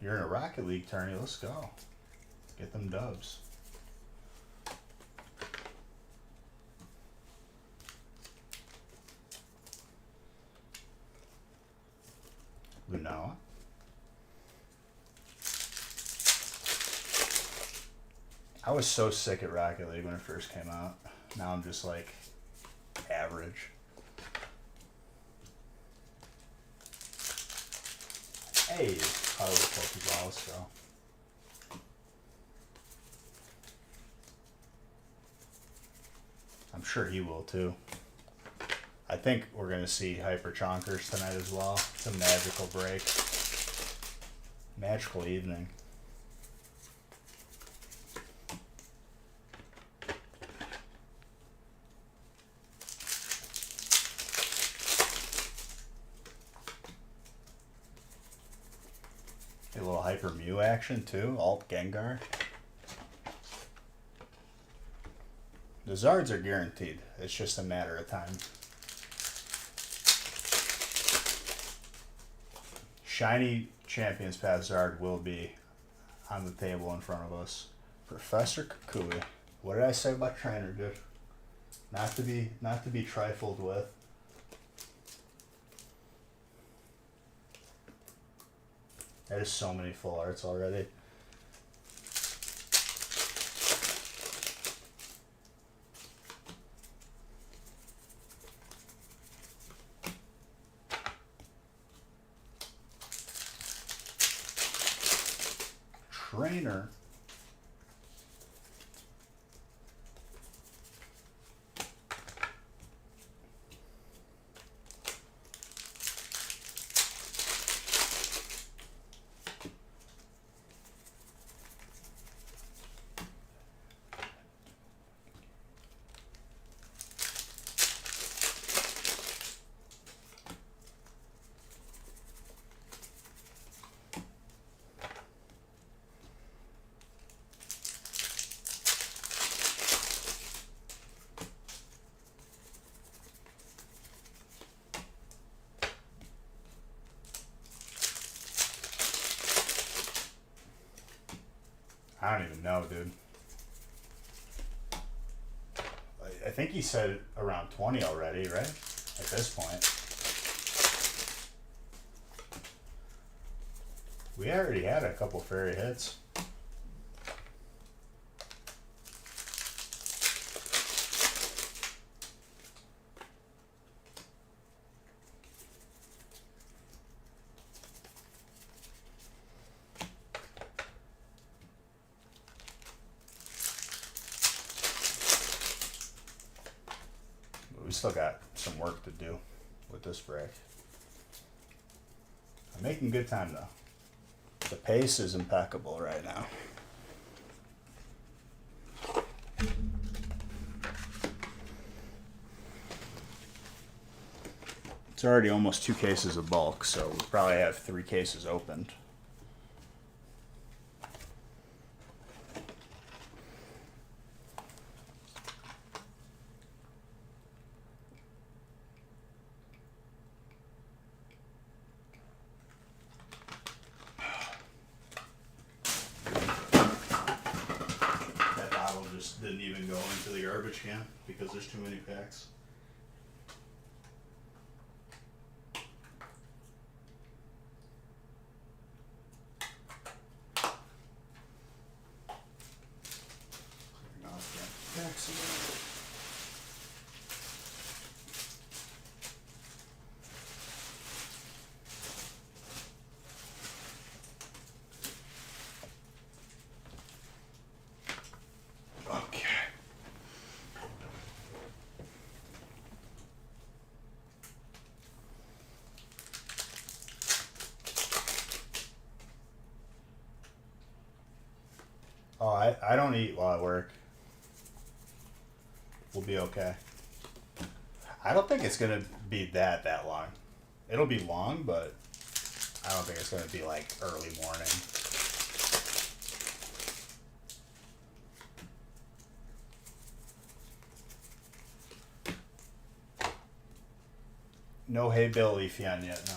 You're in a Rocket League tourney. Let's go. Get them dubs. Lunoa. I was so sick at Rocket League when it first came out. Now I'm just like average. Hey, I was Pokeball, so. I'm sure he will too. I think we're going to see Hyper Chonkers tonight as well. It's a magical break. Magical evening. A little Hyper Mew action too. Alt Gengar. The Zards are guaranteed. It's just a matter of time. Shiny Champions Path Zard will be on the table in front of us. Professor Kukui. What did I say about Trainer, dude? Not to be trifled with. That is so many full arts already. Trainer. I don't even know, dude. I think he said around 20 already, right? At this point. We already had a couple fairy hits. We still got some work to do with this break. I'm making good time though. The pace is impeccable right now. It's already almost 2 cases of bulk, so we probably have 3 cases opened. Didn't even go into the garbage can because there's too many packs. Clearing off that packs again. Oh, I don't eat while I work. We'll be okay. I don't think it's gonna be that long. It'll be long, but I don't think it's gonna be like early morning. No Hey Bill Leafeon yet, no.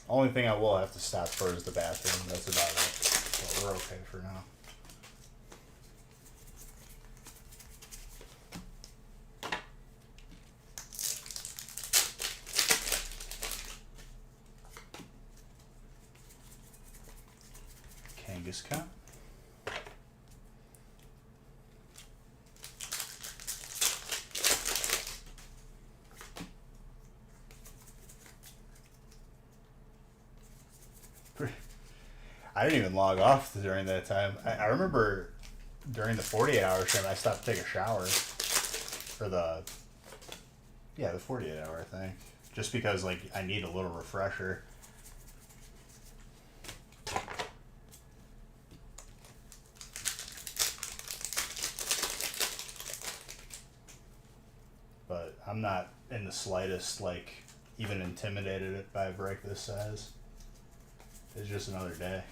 Only thing I will have to stop for is the bathroom. That's about it. But we're okay for now. Kangaskhan. I didn't even log off during that time. I remember during the 48-hour stream, I stopped to take a shower for the 48-hour thing, just because like I need a little refresher. But I'm not in the slightest like even intimidated by a break this size. It's just another day.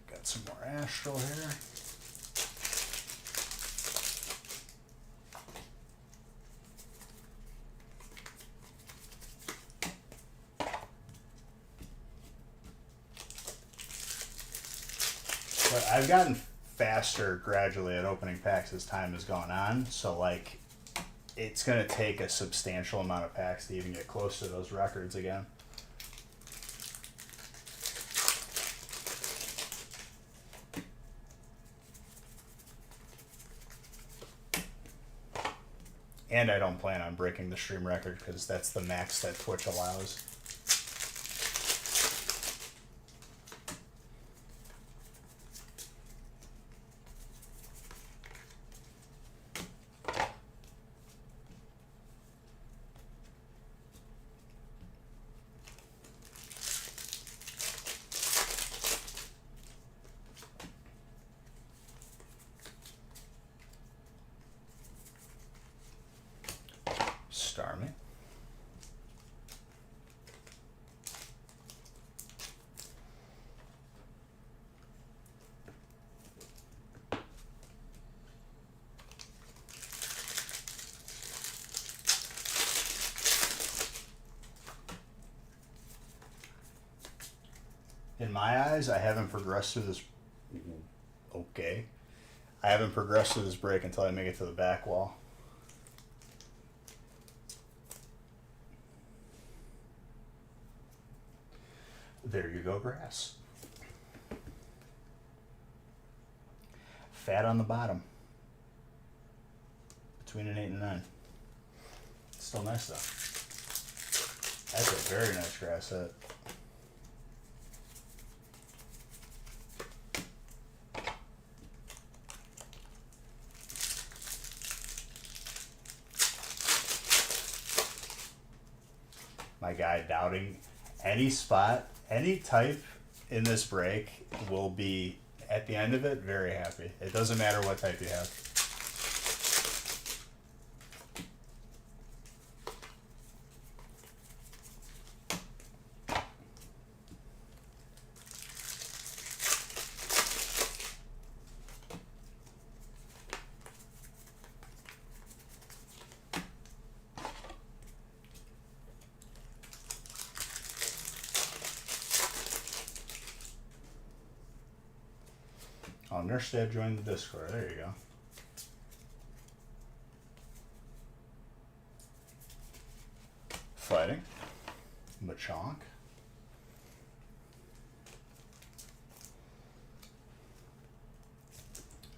Got some more Astral here. But I've gotten faster gradually at opening packs as time has gone on, so like it's gonna take a substantial amount of packs to even get close to those records again. And I don't plan on breaking the stream record because that's the max that Twitch allows. Starmie. In my eyes, I haven't progressed through this. Okay. I haven't progressed through this break until I make it to the back wall. There you go, grass. Fat on the bottom. Between an 8 and 9. Still nice though. That's a very nice grass set. My guy doubting any spot, any type in this break will be, at the end of it, very happy. It doesn't matter what type you have. Oh, Nurse Dad joined the Discord. There you go. Fighting. Machank.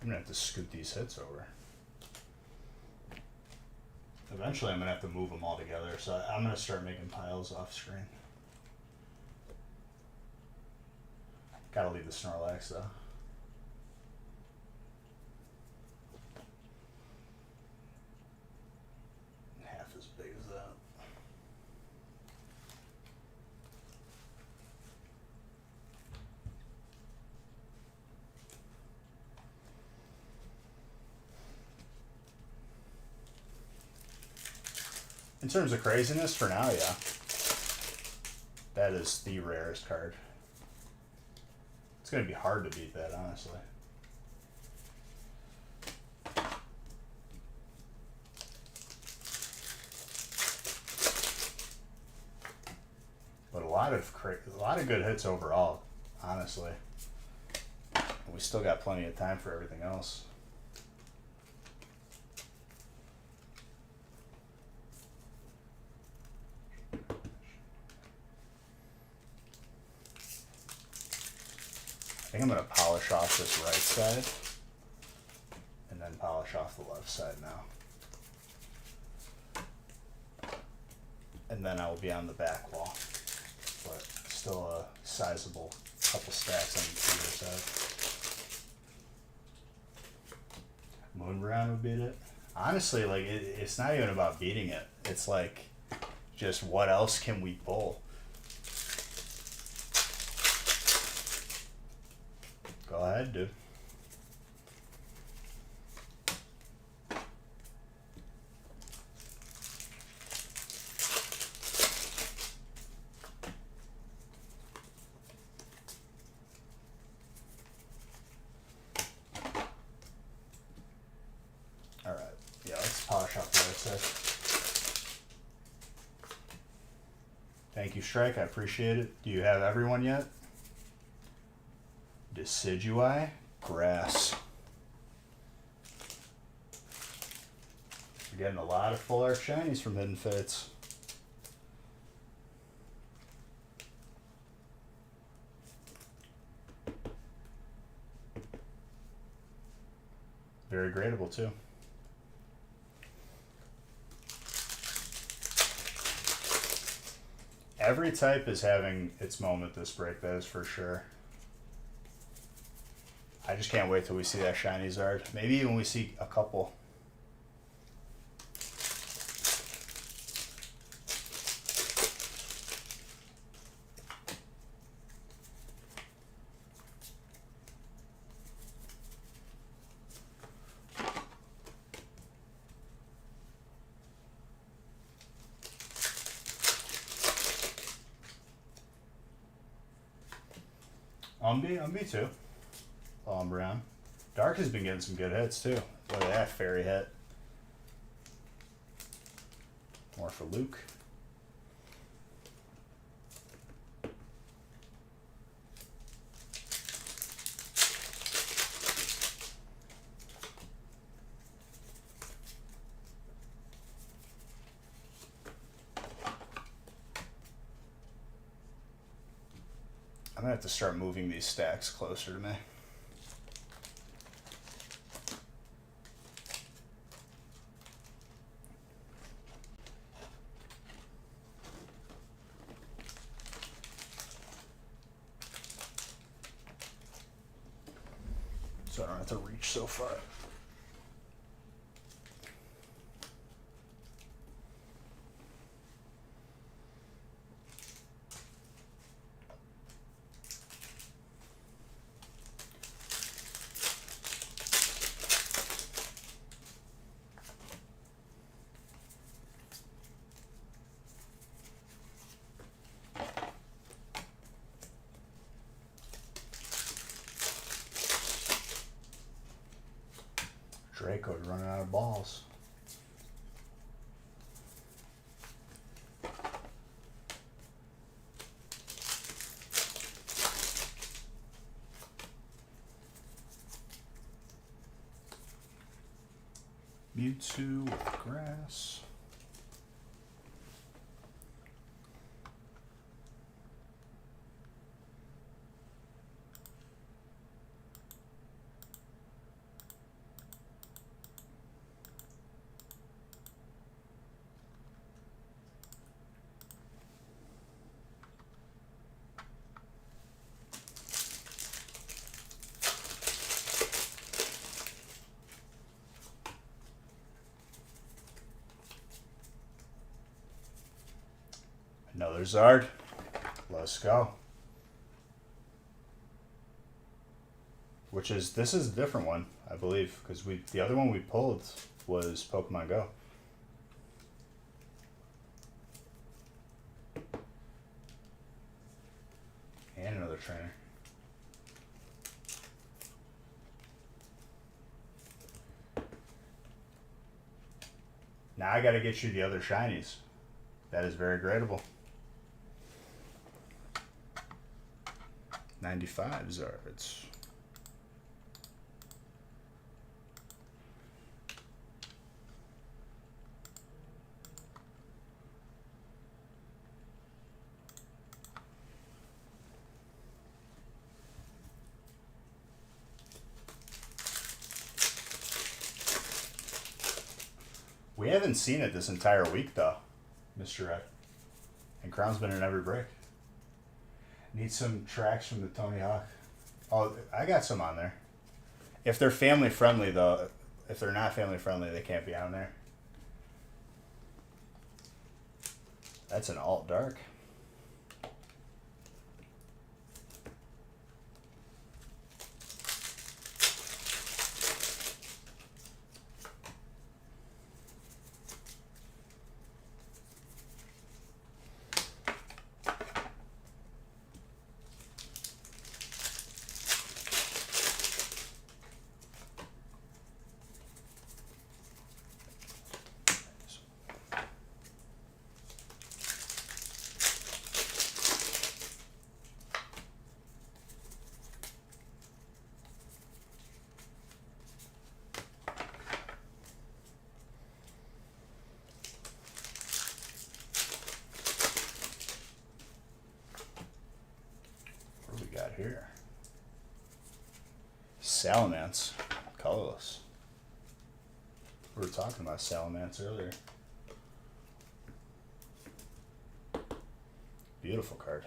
I'm gonna have to scoot these hits over. Eventually I'm gonna have to move them all together, so I'm gonna start making piles off screen. Gotta leave the Snorlax though. Half as big as that. In terms of craziness, for now, yeah. That is the rarest card. It's going to be hard to beat that, honestly. But a lot of good hits overall, honestly. We still got plenty of time for everything else. I think I'm going to polish off this right side and then polish off the left side now. And then I will be on the back wall, but still a sizable couple stacks on either side. Moon Brown would beat it. Honestly, like it's not even about beating it. It's like just what else can we pull? Go ahead, dude. All right. Yeah, let's polish off the right side. Thank you, Strike. I appreciate it. Do you have everyone yet? Decidui, grass. We're getting a lot of full art shinies from Hidden Fates. Very gradable too. Every type is having its moment this break, that is for sure. I just can't wait till we see that shiny Zard. Maybe even we see a couple. Umbi too. Brown. Dark has been getting some good hits too. Look at that fairy hit. More for Luke. I'm gonna have to start moving these stacks closer to me. So I don't have to reach so far. Draco's running out of balls. Mewtwo with grass. Another Zard. Let's go. This is a different one, I believe, because the other one we pulled was Pokemon Go. And another trainer. Now I gotta get you the other shinies. That is very gradable. 95 Zards. We haven't seen it this entire week, though, Mr. Red. And Crown's been in every break. Need some tracks from the Tony Hawk. Oh, I got some on there. If they're family friendly, though, if they're not family friendly, they can't be on there. That's an alt dark. What do we got here? Salamence, colorless. We were talking about Salamence earlier. Beautiful card.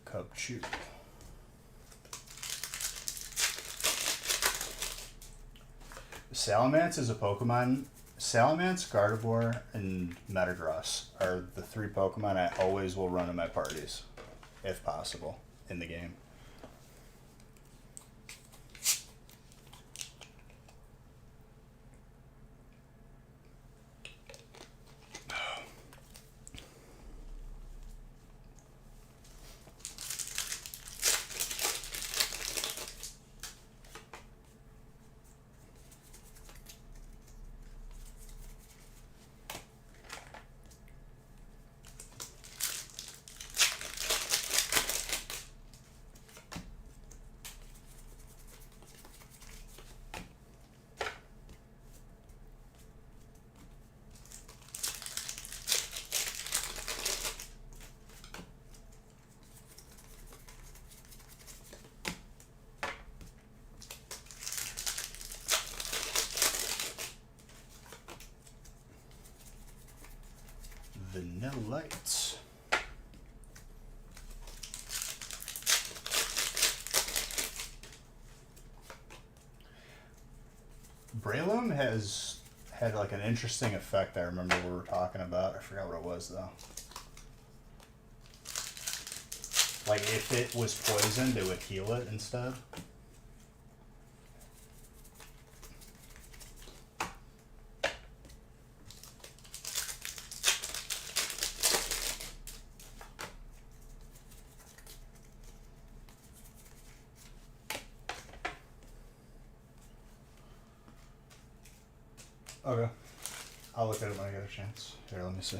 Cubchoo. Salamence is a Pokemon. Salamence, Gardevoir, and Metagross are the three Pokemon I always will run in my parties, if possible, in the game. Vanillite. Breloom has had like an interesting effect. I remember we were talking about. I forgot what it was though. Like if it was poisoned, it would heal it instead. Okay. I'll look at it when I get a chance. Here, let me see.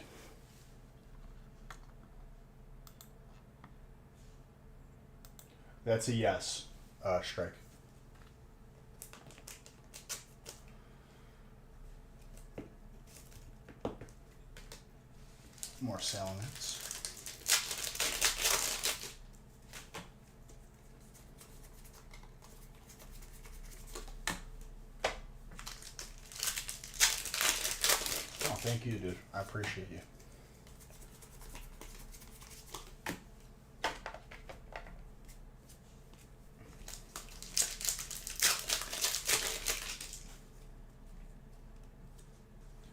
That's a yes, strike. More Salamence. Oh, thank you, dude. I appreciate you.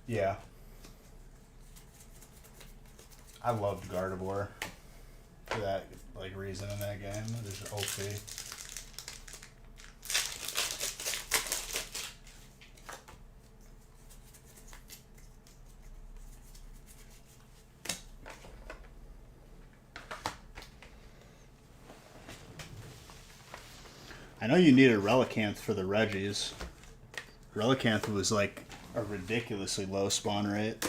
Yeah. I loved Gardevoir for that like reason in that game. It was OP. I know you needed Relicanth for the Reggies. Relicanth was like a ridiculously low spawn rate.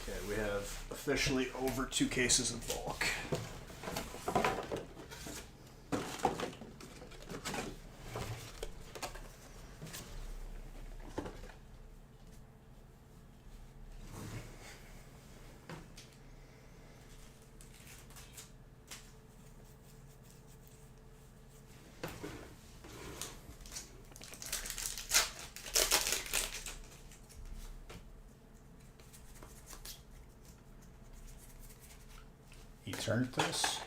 Okay, we have officially over 2 cases of bulk. Eternatus.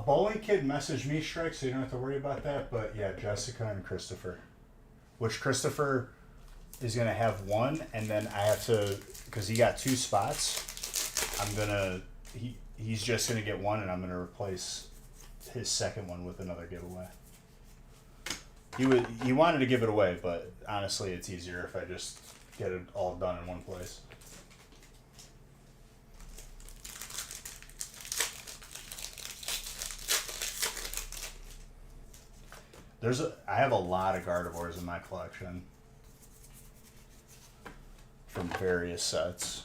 Bowling Kid messaged me, Strike, so you don't have to worry about that. But yeah, Jessica and Christopher. Which Christopher is going to have 1, and then I have to, because he got 2 spots, he's just going to get 1, and I'm going to replace his second one with another giveaway. He wanted to give it away, but honestly, it's easier if I just get it all done in one place. I have a lot of Gardevoirs in my collection from various sets.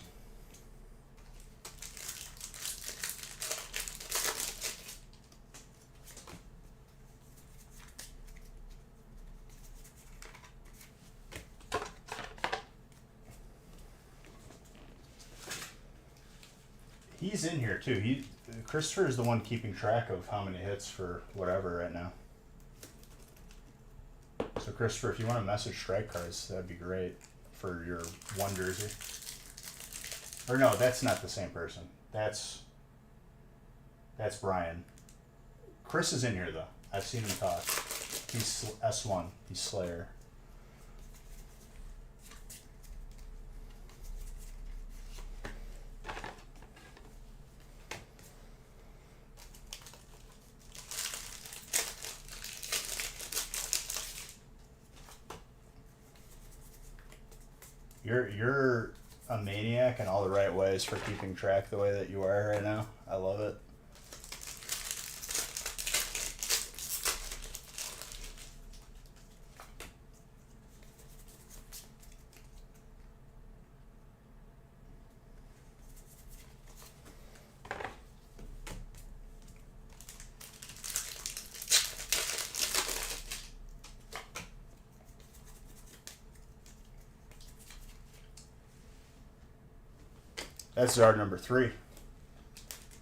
He's in here too. Christopher is the one keeping track of how many hits for whatever right now. So Christopher, if you want to message strike cards, that'd be great for your 1 jersey. Or no, that's not the same person. That's Brian. Chris is in here though. I've seen him talk. He's S1. He's Slayer. You're a maniac in all the right ways for keeping track the way that you are right now. I love it. That's Zard number 3. I'm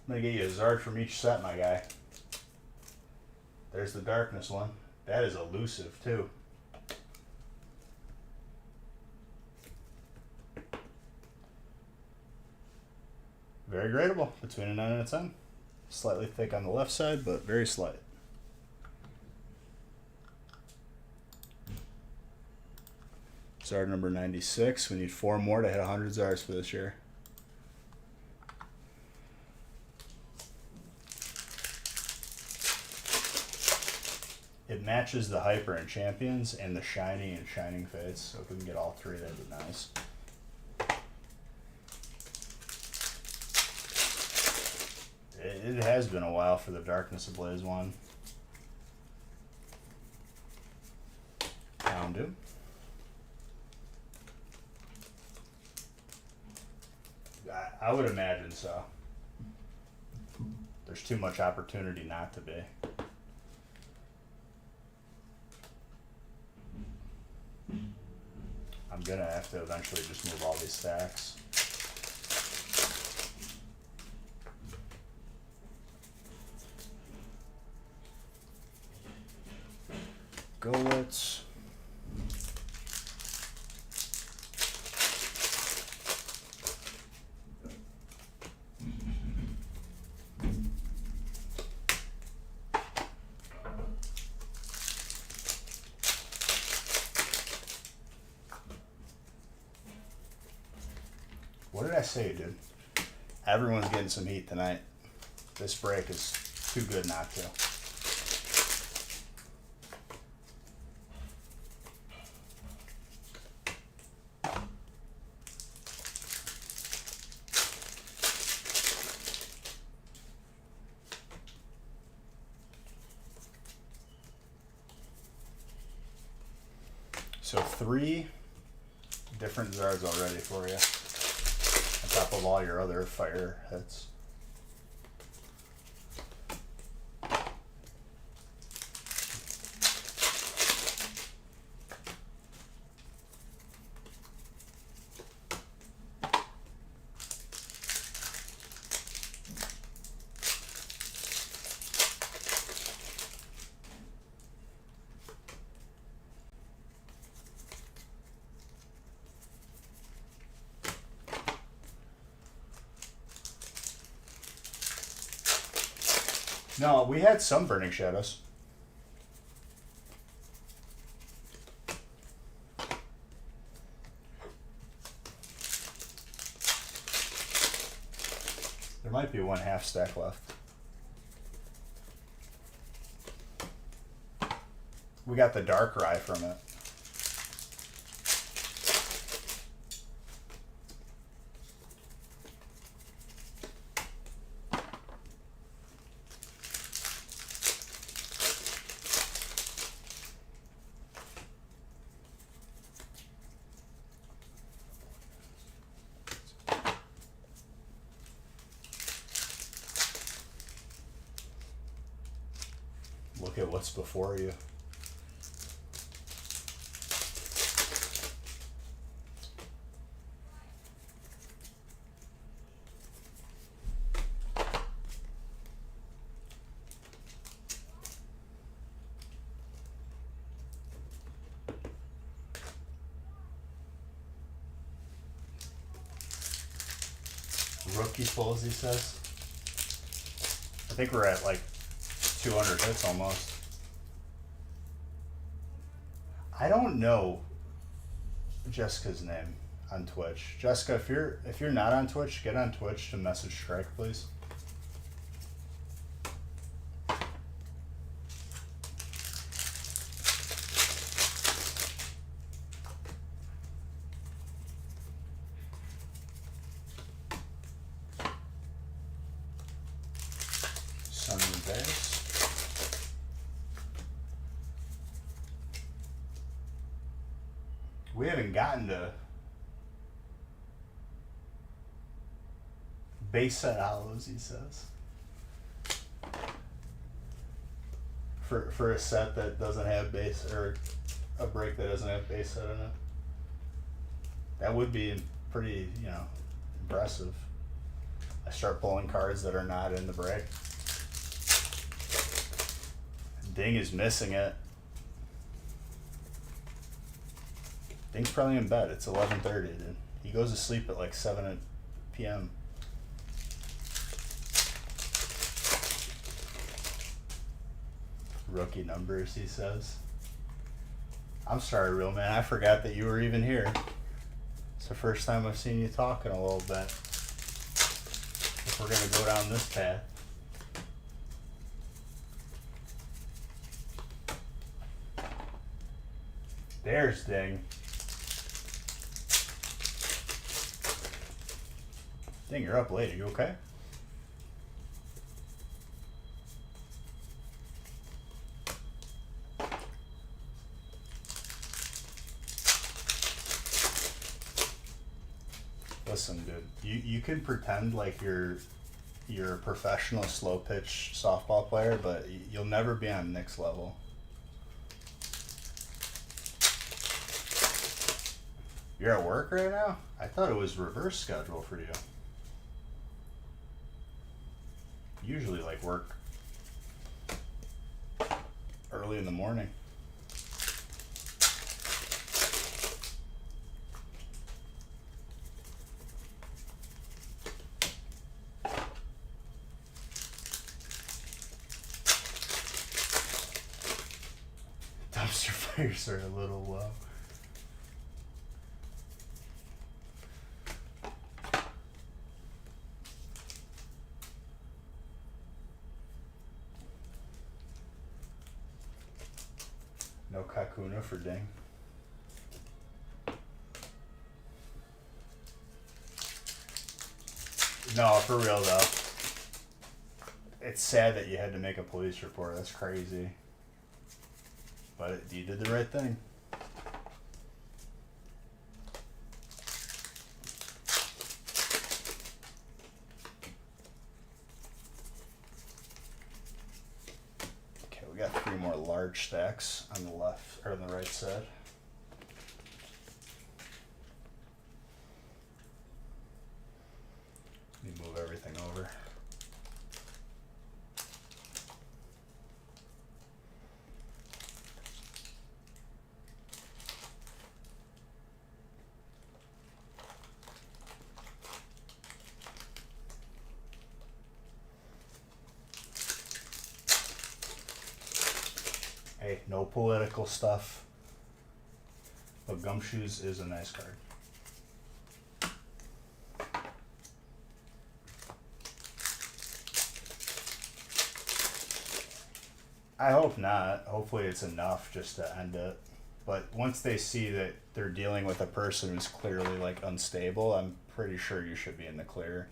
going to get you a Zard from each set, my guy. There's the Darkness one. That is elusive, too. Very gradable, between a 9 and a 10. Slightly thick on the left side, but very slight. Zard number 96. We need 4 more to hit 100 Zards for this year. It matches the Hyper and Champions and the Shiny and Shining Fates, so if we can get all 3, that'd be nice. It has been a while for the Darkness Ablaze one. Houndoom. I would imagine so. There's too much opportunity not to be. I'm gonna have to eventually just move all these stacks. Golets. What did I say, dude? Everyone's getting some heat tonight. This break is too good not to. So 3 different Zards already for you. On top of all your other fire hits. No, we had some Burning Shadows. There might be 1/2 stack left. We got the Dark Rye from it. Look at what's before you. Rookie pulls, he says. I think we're at like 200 hits almost. I don't know Jessica's name on Twitch. Jessica, if you're not on Twitch, get on Twitch to message Strike, please. We haven't gotten to base set hollows, he says. For a set that doesn't have base, or a break that doesn't have base set in it. That would be pretty, impressive. I start pulling cards that are not in the break. Ding is missing it. Ding's probably in bed. It's 11:30, dude. He goes to sleep at like 7 p.m. Rookie numbers, he says. I'm sorry, real man. I forgot that you were even here. It's the first time I've seen you talk in a little bit. If we're gonna go down this path. There's Ding. Ding, you're up late. Are you okay? Listen, dude. You can pretend like you're a professional slow pitch softball player, but you'll never be on Nick's level. You're at work right now? I thought it was reverse schedule for you. Usually like work early in the morning. Dumpster fires are a little low. No Kakuna for ding. No, for real though. It's sad that you had to make a police report. That's crazy. But you did the right thing. Okay, we got 3 more large stacks on the left or on the right side. Let me move everything over. Hey, no political stuff. But Gumshoes is a nice card. I hope not. Hopefully it's enough just to end it. But once they see that they're dealing with a person who's clearly like unstable, I'm pretty sure you should be in the clear.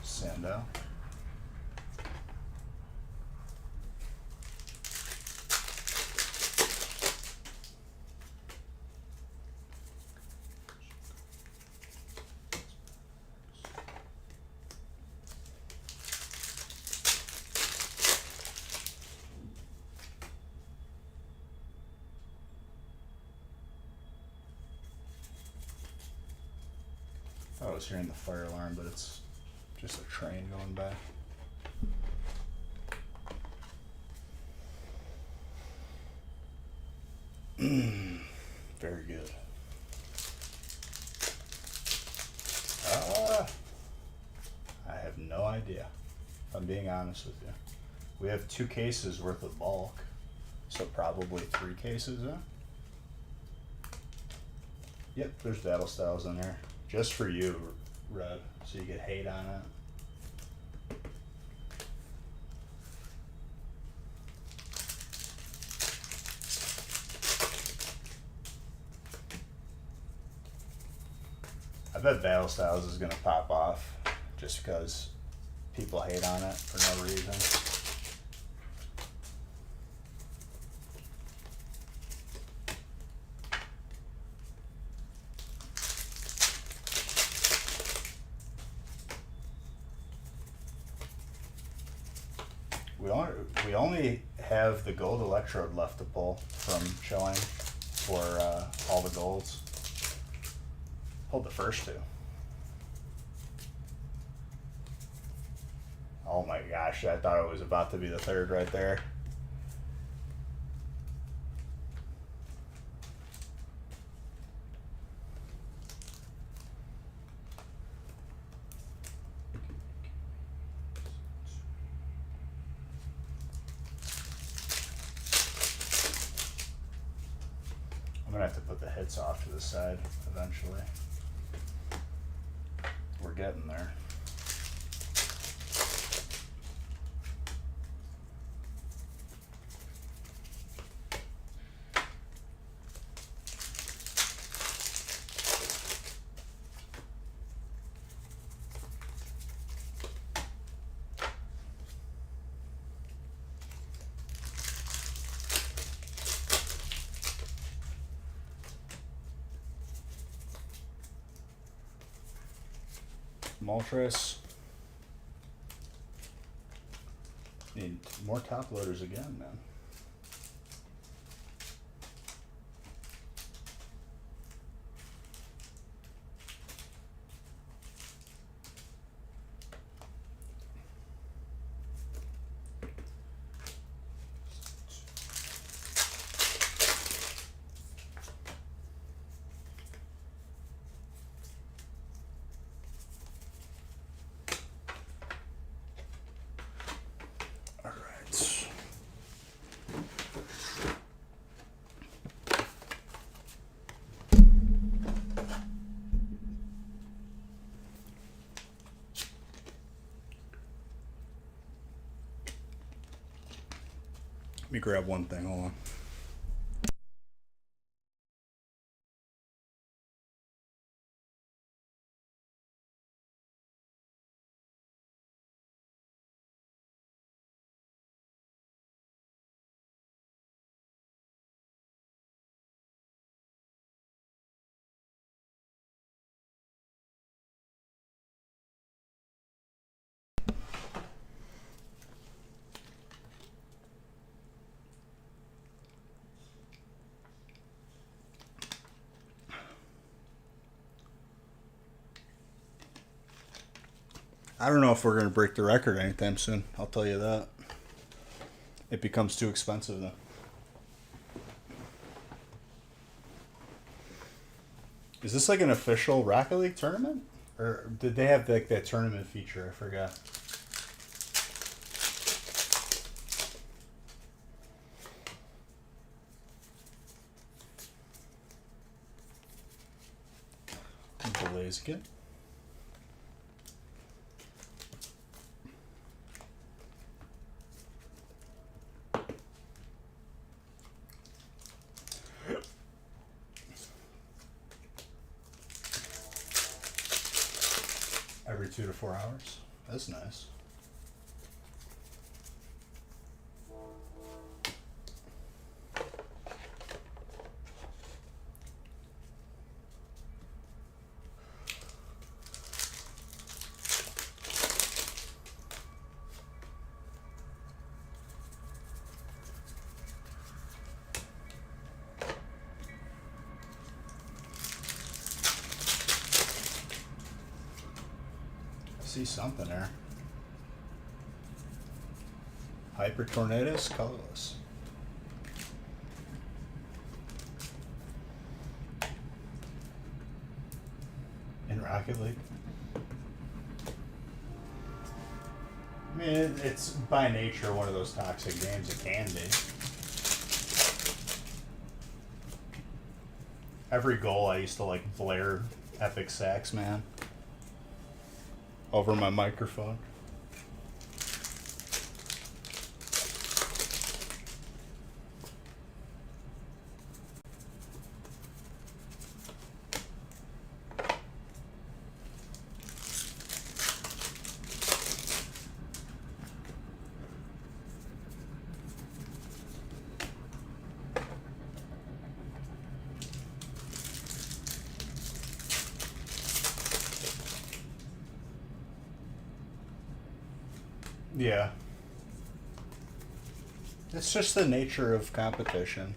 Sando. I was hearing the fire alarm, but it's just a train going by. Very good. I have no idea, if I'm being honest with you. We have 2 cases worth of bulk, so probably 3 cases, huh? Yep, there's battle styles in there. Just for you, Red, so you get hate on it. I bet Battle Styles is gonna pop off just because people hate on it for no reason. We only have the gold electrode left to pull from showing for all the golds. Pulled the first 2. Oh my gosh, I thought it was about to be the 3rd right there. I'm gonna have to put the hits off to the side eventually. We're getting there. Moltres. Need more top loaders again, man. All right. Let me grab one thing. Hold on. I don't know if we're going to break the record anytime soon. I'll tell you that. It becomes too expensive then. Is this like an official Rocket League tournament? Or did they have like that tournament feature? I forgot. Blaziken. Every 2 to 4 hours. That's nice. See something there. Hyper Tornadoes, colorless. In Rocket League. I mean, it's by nature one of those toxic games. It can be. Every goal I used to like blare Epic Sax Man over my microphone. Yeah. It's just the nature of competition.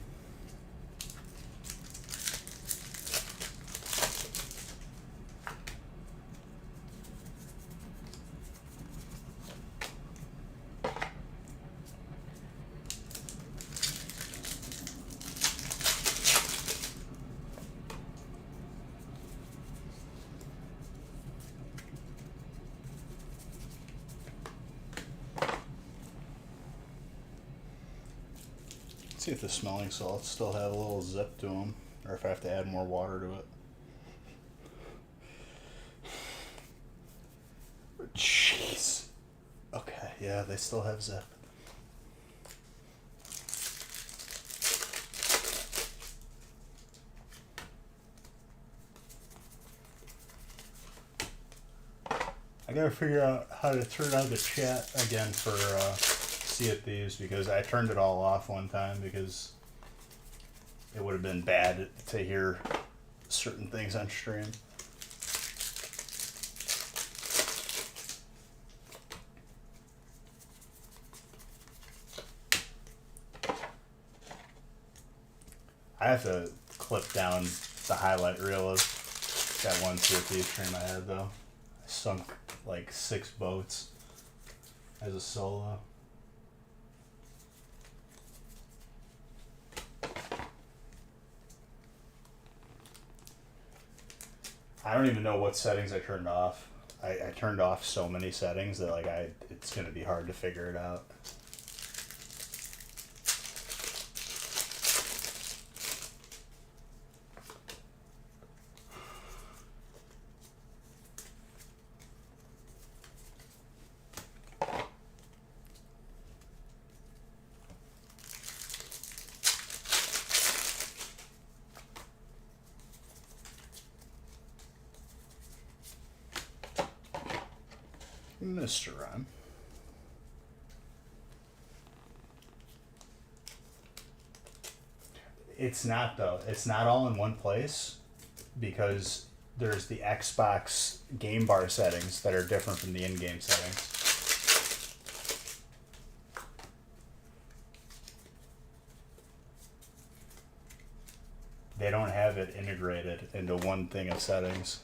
See if the smelling salts still have a little zip to them, or if I have to add more water to it. Jeez. Okay, yeah, they still have zip. I gotta figure out how to turn on the chat again for Sea of Thieves, because I turned it all off one time because it would have been bad to hear certain things on stream. I have to clip down the highlight reel of that one Sea of Thieves stream I had though. I sunk like 6 boats as a solo. I don't even know what settings I turned off. I turned off so many settings that like it's gonna be hard to figure it out. Mr. Rhyme. It's not though. It's not all in one place because there's the Xbox game bar settings that are different from the in-game settings. They don't have it integrated into one thing of settings.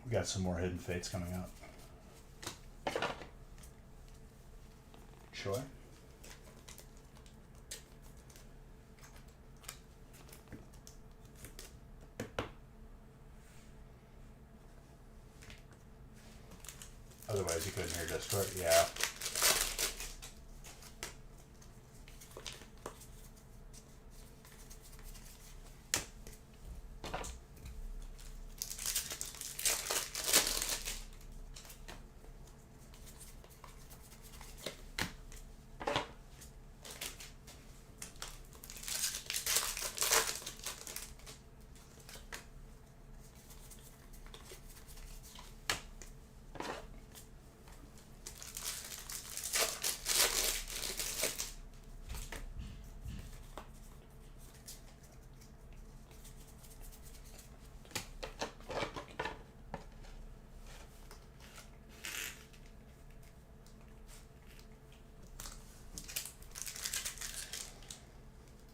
We got some more Hidden Fates coming up. Sure. Otherwise you couldn't hear Discord. Yeah.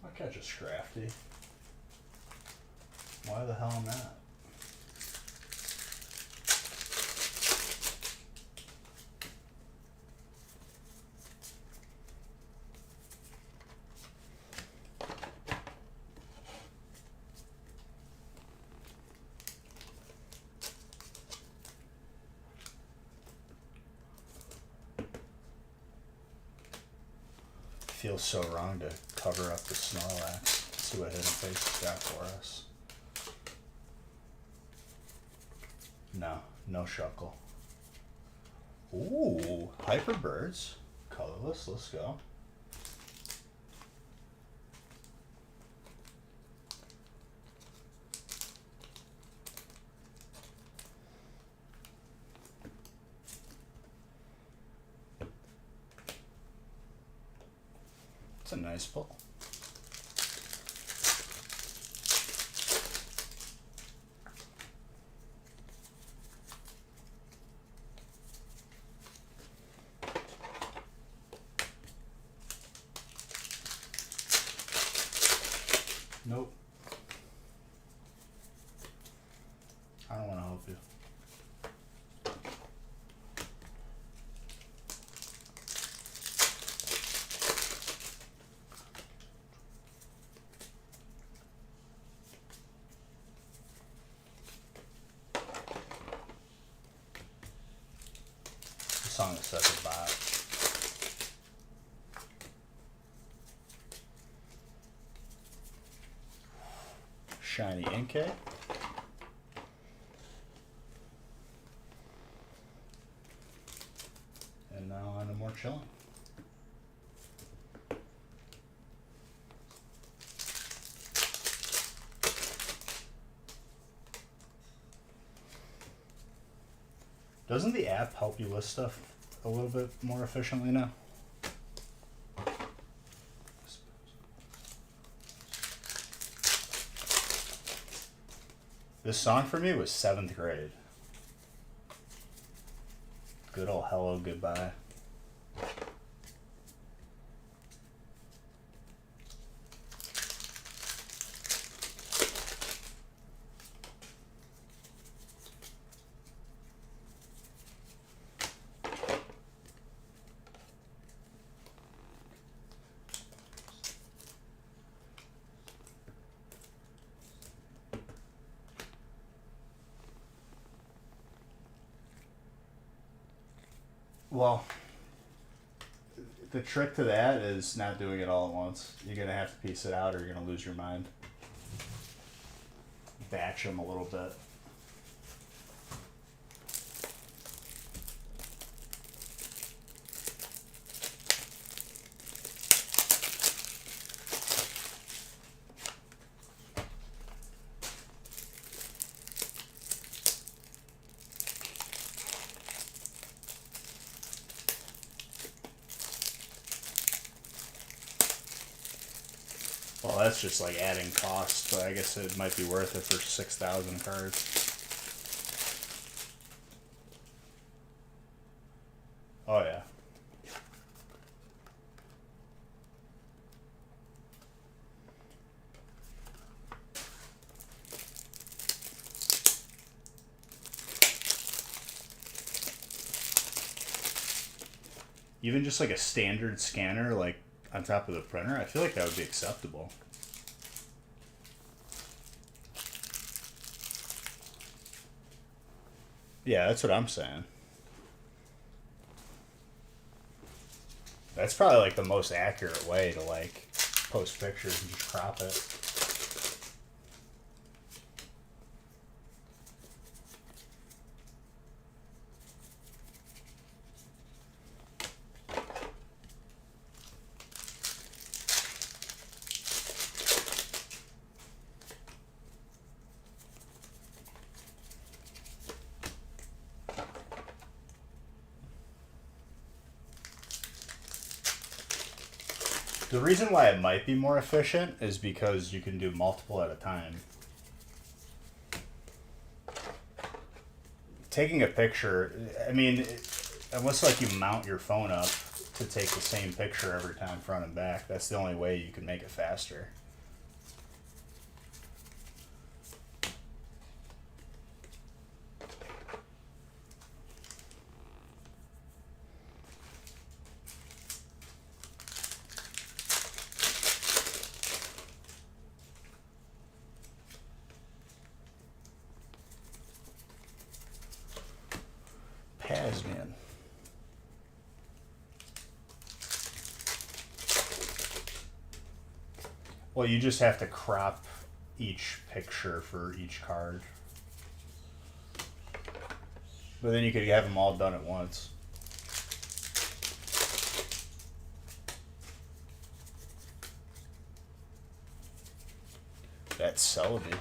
I'll catch a Scrafty. Why the hell not? Feels so wrong to cover up the Snorlax. Let's see what Hidden Fates has got for us. No, no Shuckle. Ooh, Hyperbirds. Colorless, let's go. It's a nice pull. Nope. I don't want to help you. The song is such a bop. Shiny Inkay. And now on to more chilling. Doesn't the app help you list stuff a little bit more efficiently now. This song for me was 7th grade. Good old Hello Goodbye. Well, the trick to that is not doing it all at once. You're going to have to piece it out or you're going to lose your mind. Batch them a little bit. Well, that's just like adding cost, but I guess it might be worth it for 6,000 cards. Oh, yeah. Even just like a standard scanner, like on top of the printer, I feel like that would be acceptable. Yeah, that's what I'm saying. That's probably like the most accurate way to like post pictures and just crop it. The reason why it might be more efficient is because you can do multiple at a time. Taking a picture, I mean, unless like you mount your phone up to take the same picture every time front and back, that's the only way you can make it faster. Pazman. Well, you just have to crop each picture for each card. But then you could have them all done at once. That's Celebi.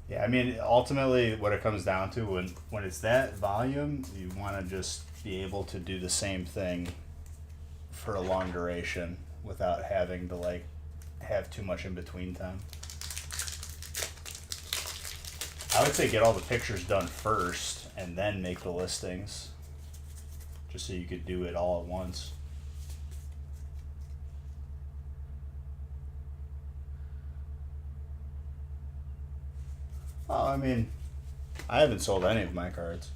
Yeah, I mean, ultimately, what it comes down to when it's that volume, you want to just be able to do the same thing for a long duration without having to like have too much in between time. I would say get all the pictures done first and then make the listings, just so you could do it all at once. Oh, I mean, I haven't sold any of my cards.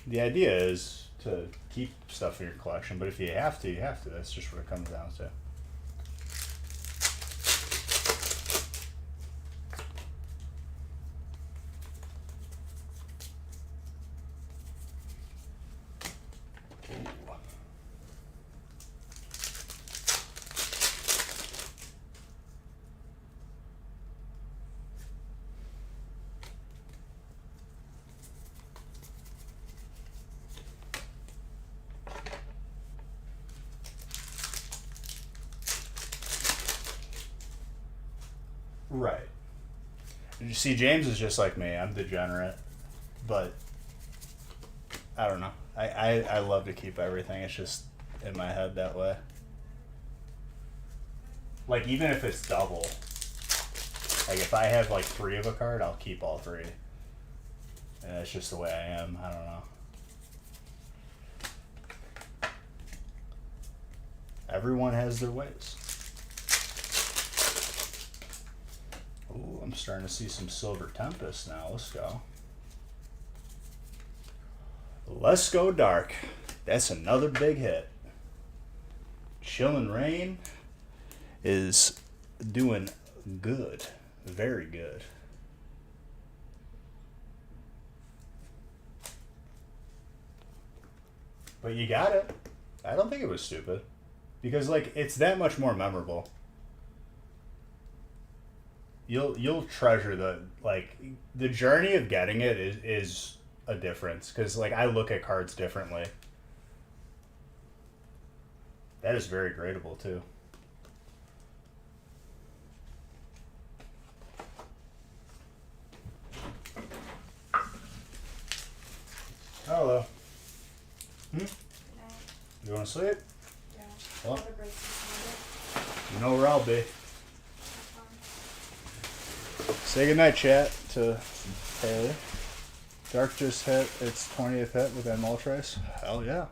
The idea is to keep stuff in your collection, but if you have to, you have to. That's just what it comes down to. Right. You see, James is just like me. I'm degenerate, but I don't know. I love to keep everything. It's just in my head that way. Like, even if it's double, like if I have like 3 of a card, I'll keep all 3. And that's just the way I am. I don't know. Everyone has their ways. Ooh, I'm starting to see some Silver Tempest now. Let's go. Let's go dark. That's another big hit. Chillin' Rain is doing good. Very good. But you got it. I don't think it was stupid. Because, like, it's that much more memorable. You'll treasure the journey of getting it is a difference. Because, like, I look at cards differently. That is very gradable, too. Hello. Good night. You want to sleep? Yeah. Well, Have a great Sunday. you know where I'll be. Have fun. Say goodnight, chat, to Haley. Dark just hit its 20th hit with that Moltres. Hell yeah.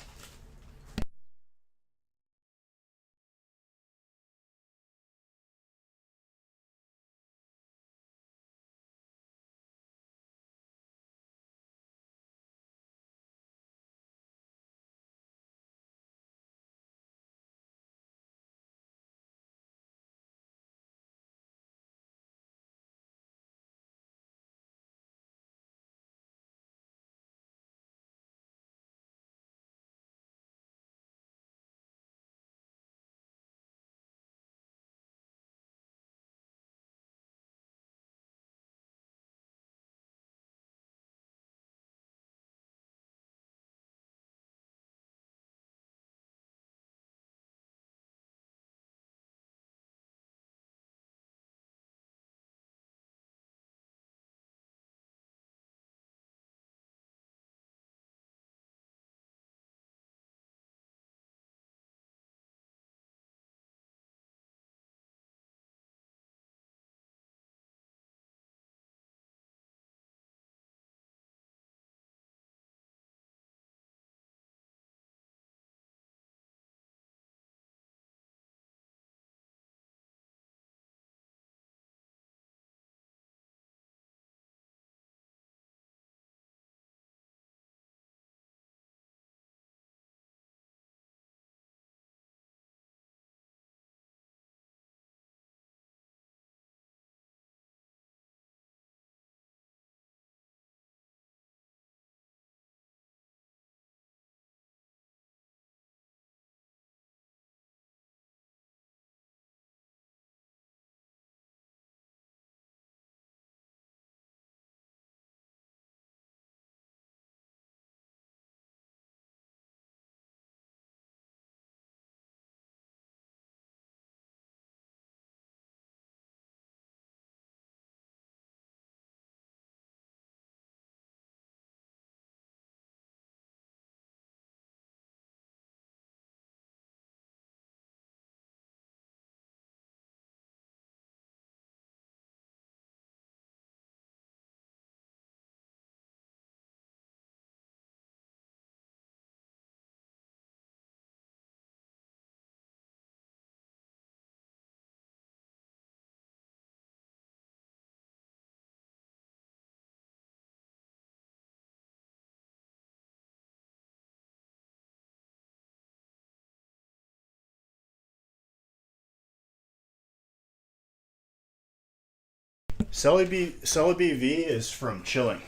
Celebi V is from Chilling.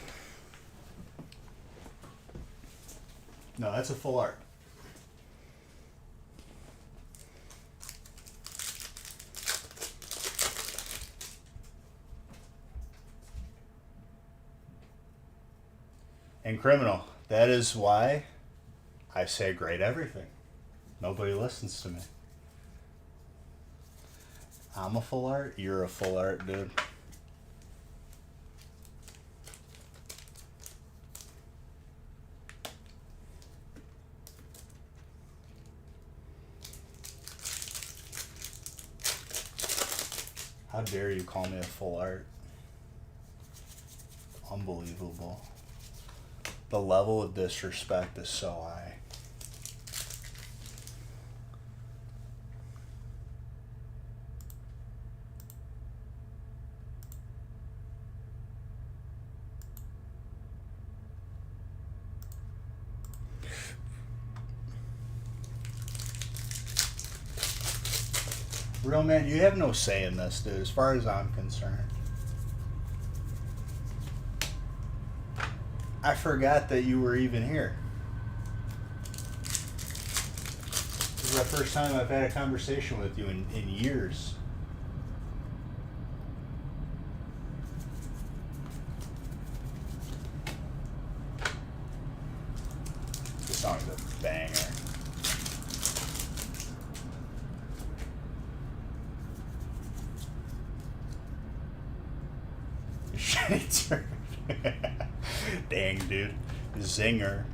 No, that's a full art. And Criminal. That is why I say grade everything. Nobody listens to me. I'm a full art. You're a full art, dude. dare you call me a full art? Unbelievable. The level of disrespect is so high. Real man, you have no say in this, dude, as far as I'm concerned. I forgot that you were even here. This is the first time I've had a conversation with you in years. This song's a banger. Shitty turd. Dang, dude. Zinger.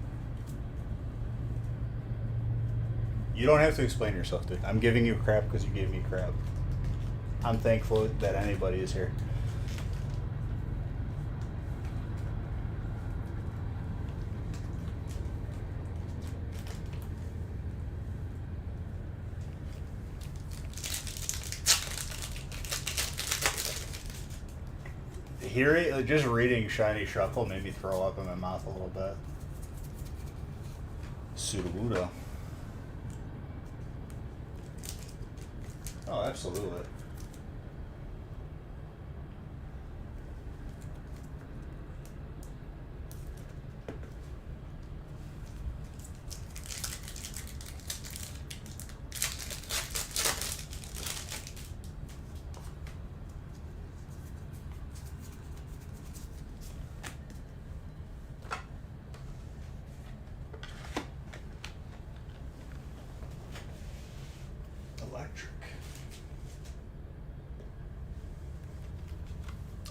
You don't have to explain yourself, dude. I'm giving you crap because you gave me crap. I'm thankful that anybody is here. Just reading Shiny Shuffle made me throw up in my mouth a little bit. Sudowoodo. Oh, absolutely.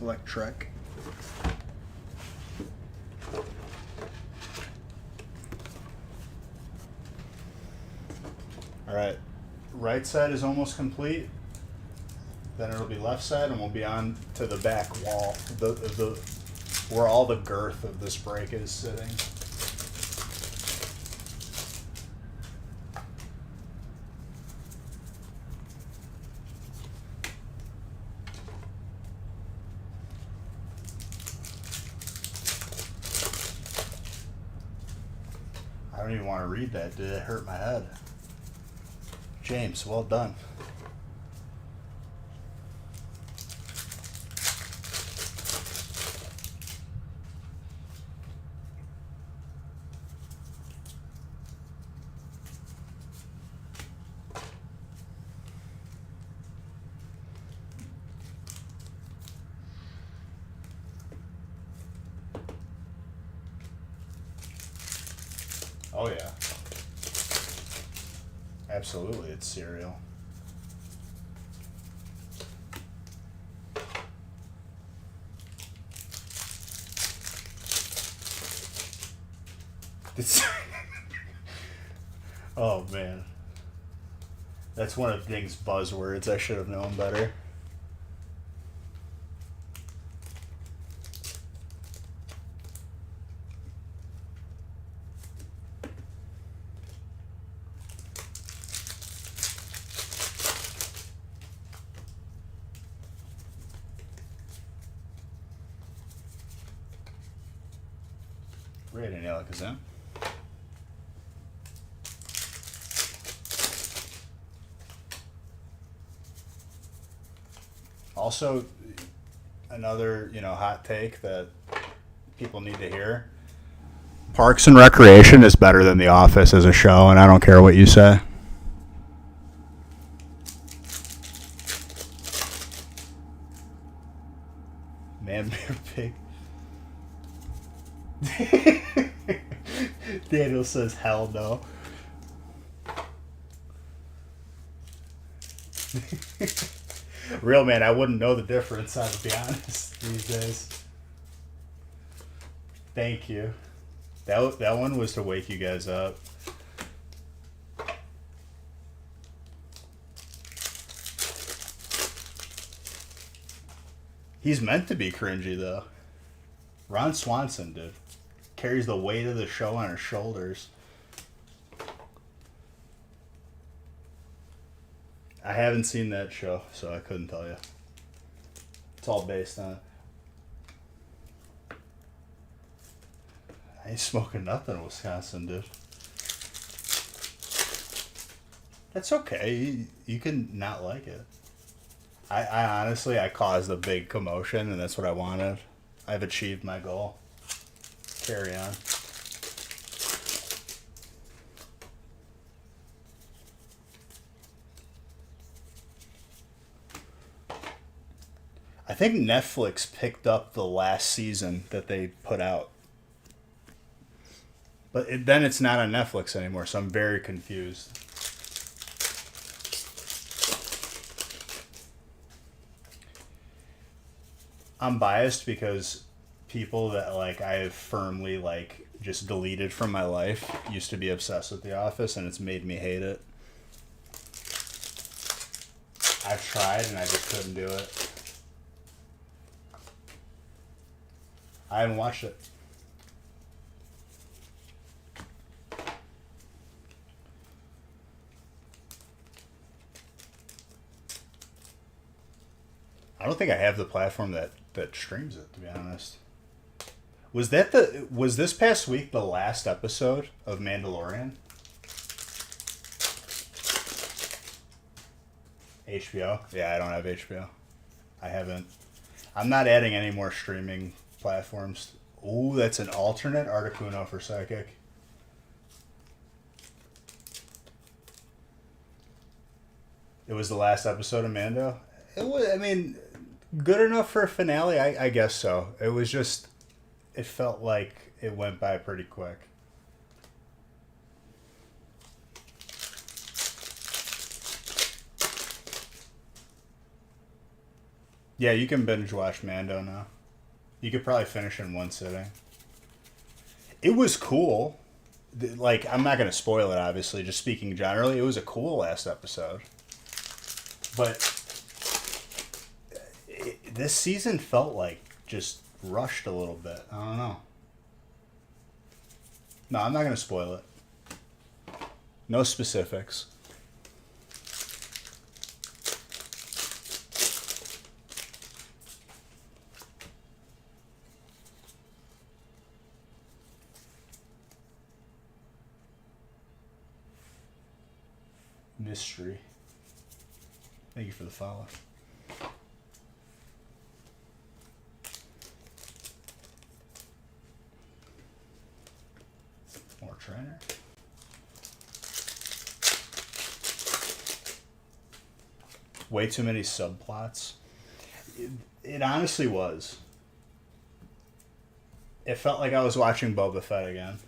Electric. Alright, right side is almost complete. Then it'll be left side and we'll be on to the back wall, the where all the girth of this break is sitting. I don't even want to read that. Did it hurt my head? James, well done. Oh yeah. Absolutely, it's cereal. It's oh man. That's one of Ding's buzzwords. I should have known better. Ready to Alakazam. Also, another, hot take that people need to hear. Parks and Recreation is better than The Office as a show, and I don't care what you say. Man, Bear Pig. Daniel says, hell no. Real man, I wouldn't know the difference, I would be honest, these days. Thank you. That one was to wake you guys up. He's meant to be cringy though. Ron Swanson, dude, carries the weight of the show on his shoulders. I haven't seen that show, so I couldn't tell you. It's all based on. I ain't smoking nothing in Wisconsin, dude. That's okay. You can not like it. I honestly, I caused a big commotion, and that's what I wanted. I've achieved my goal. Carry on. I think Netflix picked up the last season that they put out. But then it's not on Netflix anymore, so I'm very confused. I'm biased because people that like I have firmly like just deleted from my life used to be obsessed with The Office, and it's made me hate it. I've tried and I just couldn't do it. I haven't watched it. I don't think I have the platform that streams it, to be honest. Was this past week the last episode of Mandalorian? HBO? Yeah, I don't have HBO. I haven't. I'm not adding any more streaming platforms. Ooh, that's an alternate Articuno for Psychic. It was the last episode of Mando? It was, I mean, good enough for a finale? I guess so. It was just, it felt like it went by pretty quick. Yeah, you can binge watch Mando now. You could probably finish in one sitting. It was cool. Like, I'm not going to spoil it, obviously. Just speaking generally, it was a cool last episode. But this season felt like just rushed a little bit. I don't know. No, I'm not going to spoil it. No specifics. Mystery. Thank you for the follow. More trainer. Way too many subplots. It honestly was. It felt like I was watching Boba Fett again.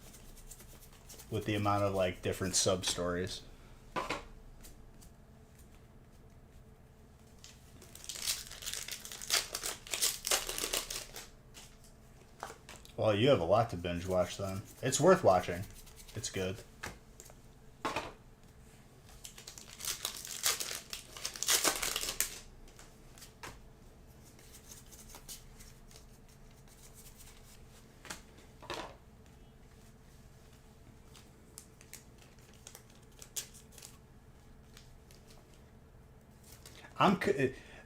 With the amount of like different sub stories. Well, you have a lot to binge watch then. It's worth watching. It's good.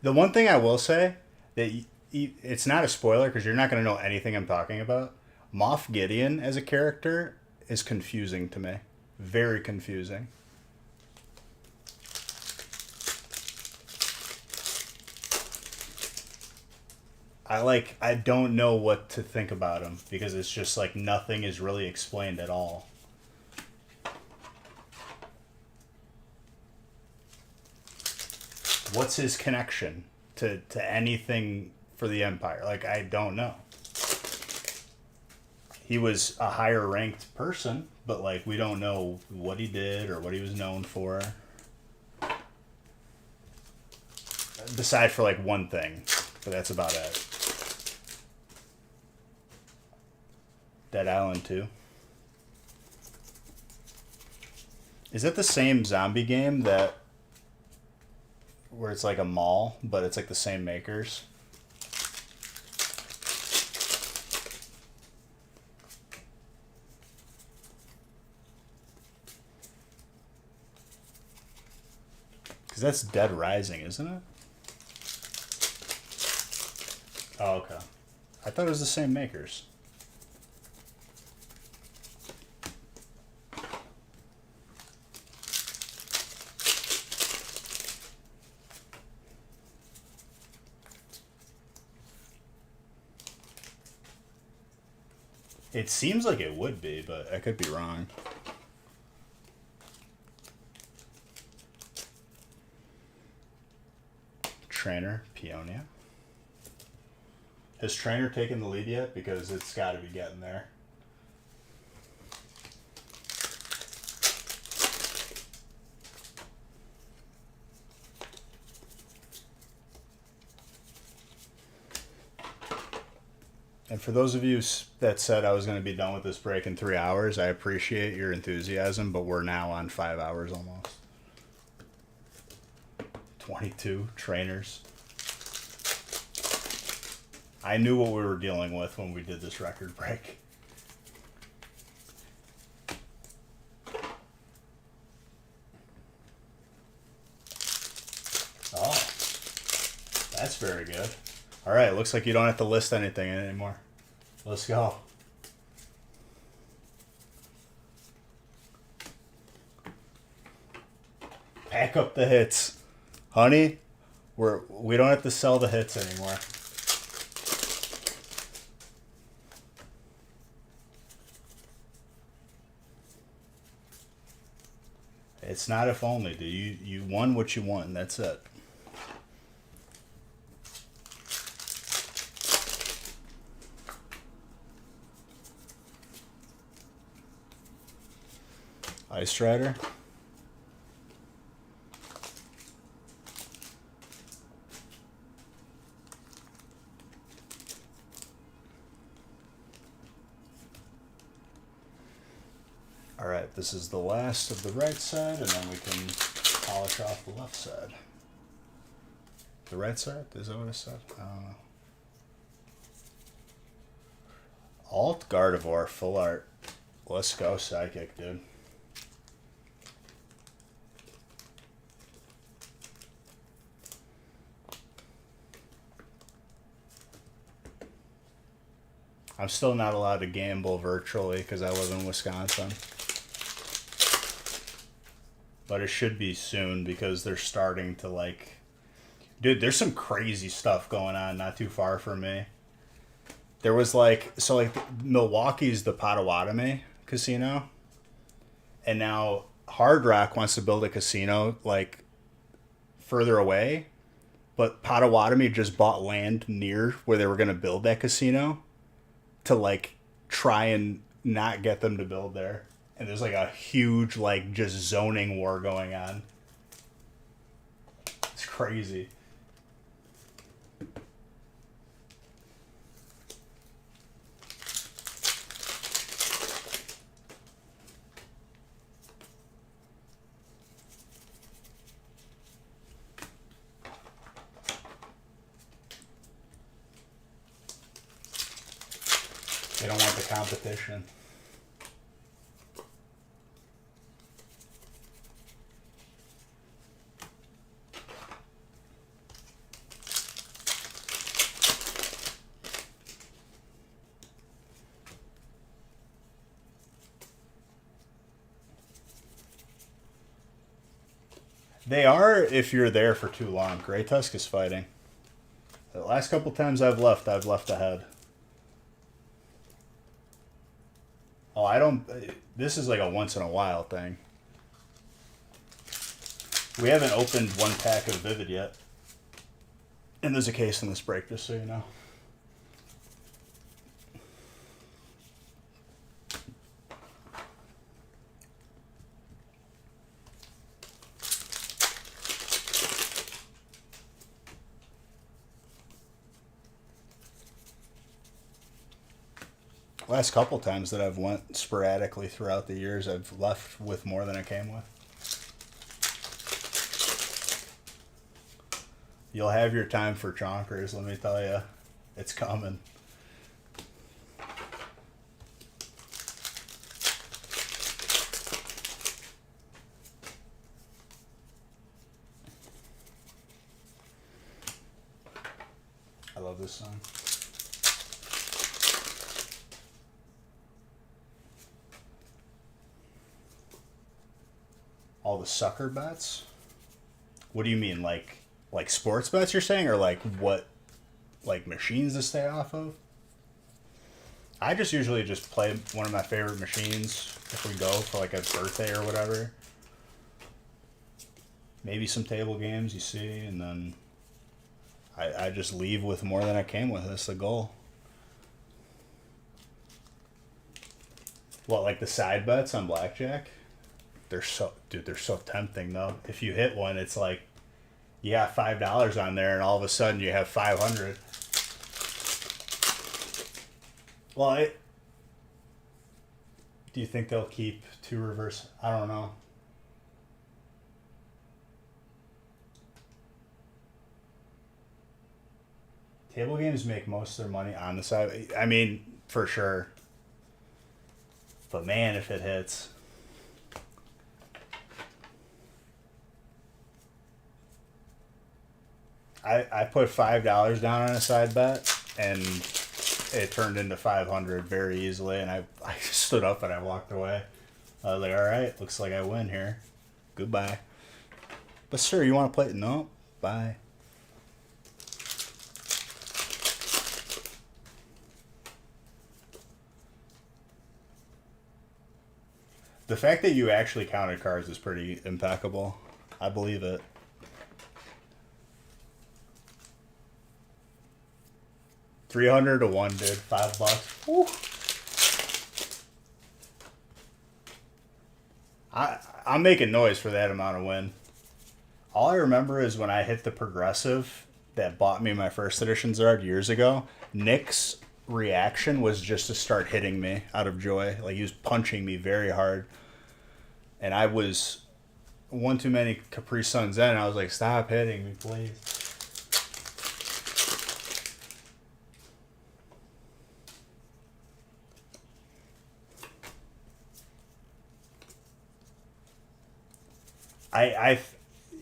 The one thing I will say that it's not a spoiler because you're not going to know anything I'm talking about. Moff Gideon as a character is confusing to me. Very confusing. I don't know what to think about him because it's just like nothing is really explained at all. What's his connection to anything for the Empire? Like, I don't know. He was a higher ranked person, but like we don't know what he did or what he was known for. Beside for like one thing, but that's about it. Dead Island 2. Is that the same zombie game that where it's like a mall, but it's like the same makers? Because that's Dead Rising, isn't it? Oh, okay. I thought it was the same makers. It seems like it would be, but I could be wrong. Trainer, Peonia. Has Trainer taken the lead yet? Because it's got to be getting there. And for those of you that said I was going to be done with this break in 3 hours, I appreciate your enthusiasm, but we're now on 5 hours almost. 22 trainers. I knew what we were dealing with when we did this record break. Oh, that's very good. All right, looks like you don't have to list anything anymore. Let's go. Pack up the hits. Honey, we don't have to sell the hits anymore. It's not if only, dude. You won what you won, that's it. Ice Rider. All right, this is the last of the right side, and then we can polish off the left side. The right side? Is that what I said? I don't know. Alt Gardevoir, full art. Let's go, Psychic, dude. I'm still not allowed to gamble virtually because I live in Wisconsin. But it should be soon because they're starting to like... Dude, there's some crazy stuff going on not too far from me. There was like... So like Milwaukee's the Potawatomi casino. And now Hard Rock wants to build a casino like further away. But Potawatomi just bought land near where they were going to build that casino to like try and not get them to build there. And there's like a huge like just zoning war going on. It's crazy. They don't want the competition. They are if you're there for too long. Grey Tusk is fighting. The last couple times I've left ahead. Oh, I don't... This is like a once in a while thing. We haven't opened one pack of Vivid yet. And there's a case in this break, just so you know. Last couple times that I've went sporadically throughout the years, I've left with more than I came with. You'll have your time for chonkers, let me tell you. It's coming. son. All the sucker bets? What do you mean, like sports bets you're saying, or like what, like machines to stay off of? I just usually just play one of my favorite machines if we go for like a birthday or whatever. Maybe some table games you see, and then I just leave with more than I came with. That's the goal. What, like the side bets on blackjack? They're so tempting though. If you hit one, it's like you got $5 on there, and all of a sudden you have 500. Well, do you think they'll keep two reverse? I don't know. Table games make most of their money on the side. I mean, for sure. But man, if it hits. I put $5 down on a side bet, and it turned into 500 very easily, and I stood up and I walked away. I was like, all right, looks like I win here. Goodbye. But sir, you want to play? No, bye. The fact that you actually counted cards is pretty impeccable. I believe it. $300 to 1, dude. $5. Woo. I'm making noise for that amount of win. All I remember is when I hit the progressive that bought me my first edition Zard years ago, Nick's reaction was just to start hitting me out of joy. Like, he was punching me very hard. And I was one too many Capri Suns in. I was like, stop hitting me, please. I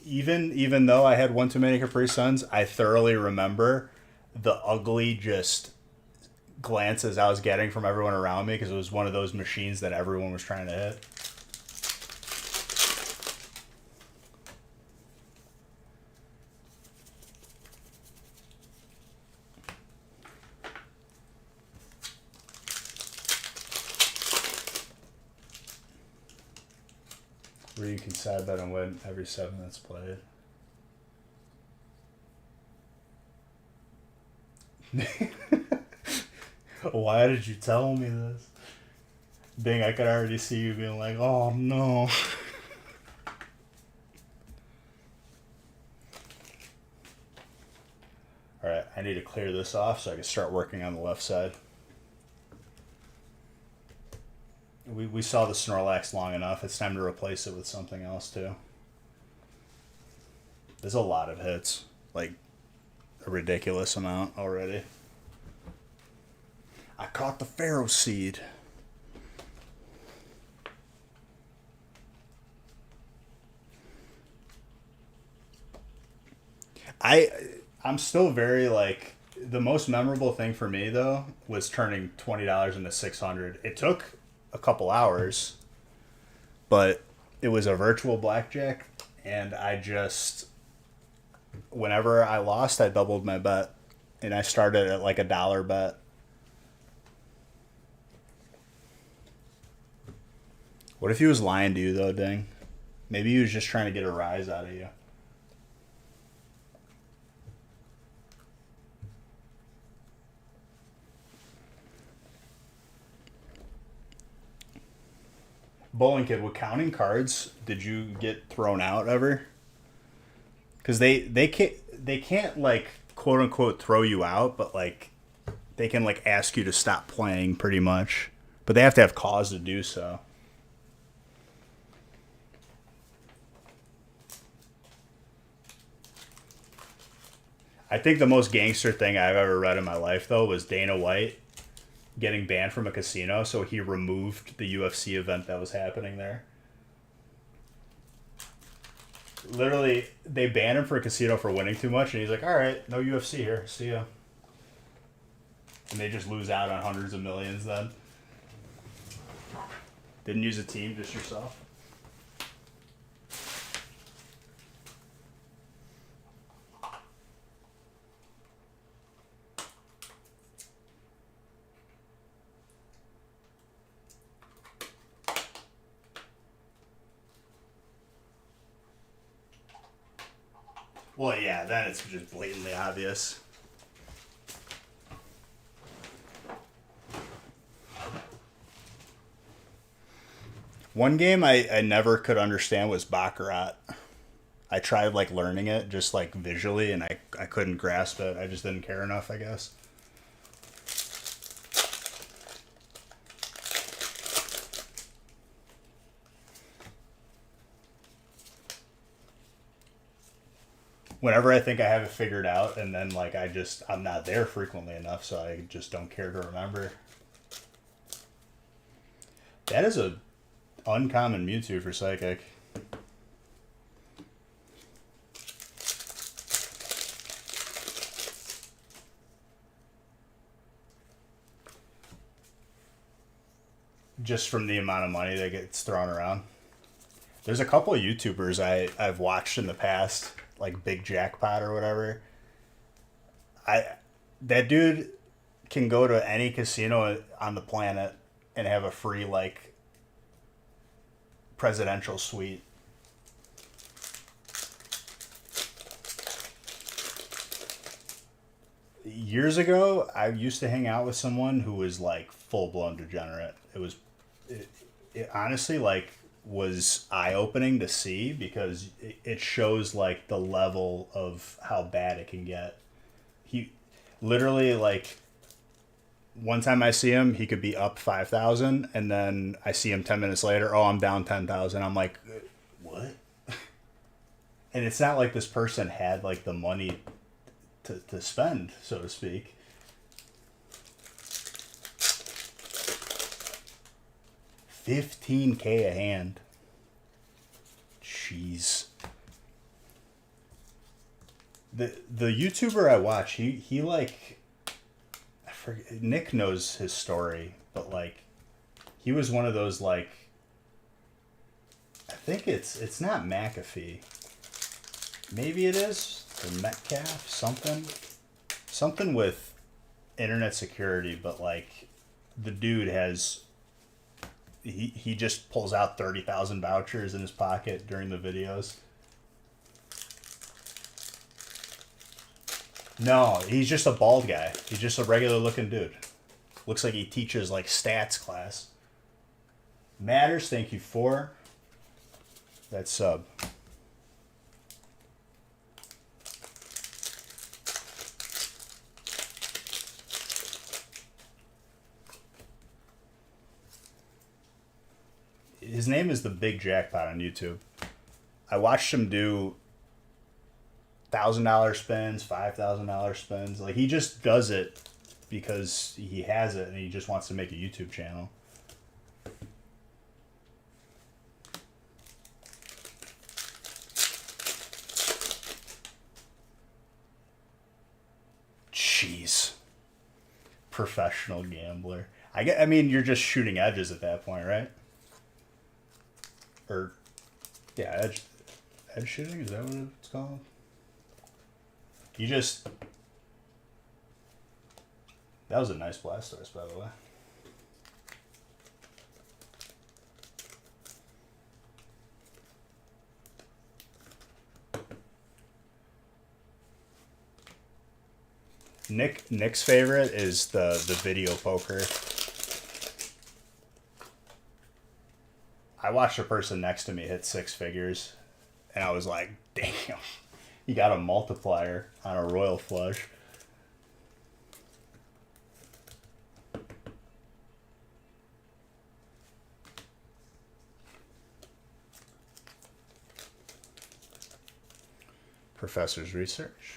even though I had one too many Capri Suns, I thoroughly remember the ugly just glances I was getting from everyone around me, because it was one of those machines that everyone was trying to hit. Where you can side bet and win every 7 that's played. Why did you tell me this? Dang, I could already see you being like, oh no. Alright, I need to clear this off so I can start working on the left side. We saw the Snorlax long enough. It's time to replace it with something else too. There's a lot of hits. Like, a ridiculous amount already. I caught the Pharaoh Seed. I'm still very, like, the most memorable thing for me though was turning $20 into 600. It took a couple hours, but it was a virtual blackjack, and I just, whenever I lost, I doubled my bet, and I started at like $1 bet. What if he was lying to you though, Ding? Maybe he was just trying to get a rise out of you. Bowling Kid, with counting cards, did you get thrown out ever? Because they can't like quote unquote throw you out, but like they can like ask you to stop playing pretty much, but they have to have cause to do so. I think the most gangster thing I've ever read in my life though was Dana White getting banned from a casino, so he removed the UFC event that was happening there. Literally, they banned him for a casino for winning too much, and he's like, all right, no UFC here, see ya. And they just lose out on hundreds of millions then. Didn't use a team, just yourself. Well, yeah, then it's just blatantly obvious. One game I never could understand was Baccarat. I tried like learning it just like visually and I couldn't grasp it. I just didn't care enough, I guess. Whenever I think I have it figured out and then like I'm not there frequently enough, so I just don't care to remember. That is a uncommon Mewtwo for Psychic. Just from the amount of money that gets thrown around. There's a couple of YouTubers I've watched in the past, like Big Jackpot or whatever. That dude can go to any casino on the planet and have a free like presidential suite. Years ago, I used to hang out with someone who was like full blown degenerate. It honestly like was eye opening to see because it shows like the level of how bad it can get. He literally like one time I see him, he could be up 5,000, and then I see him 10 minutes later. Oh, I'm down 10,000. I'm like, what? And it's not like this person had like the money to spend, so to speak. $15K a hand. Jeez. The YouTuber I watch, he like, I forget, Nick knows his story, but like, he was one of those like, I think it's not McAfee. Maybe it is, or Metcalf, something with internet security, but like, the dude has. He just pulls out 30,000 vouchers in his pocket during the videos. No, he's just a bald guy. He's just a regular looking dude. Looks like he teaches like stats class. Matters, thank you for that sub. His name is the Big Jackpot on YouTube. I watched him do $1,000 spins, $5,000 spins. Like he just does it because he has it and he just wants to make a YouTube channel. Jeez. Professional gambler. I mean, you're just shooting edges at that point, right? Or, yeah, edge shooting, is that what it's called? You just, that was a nice Blastoise, by the way. Nick's favorite is the video poker. I watched a person next to me hit 6 figures, and I was like, damn, he got a multiplier on a Royal Flush. Professor's research.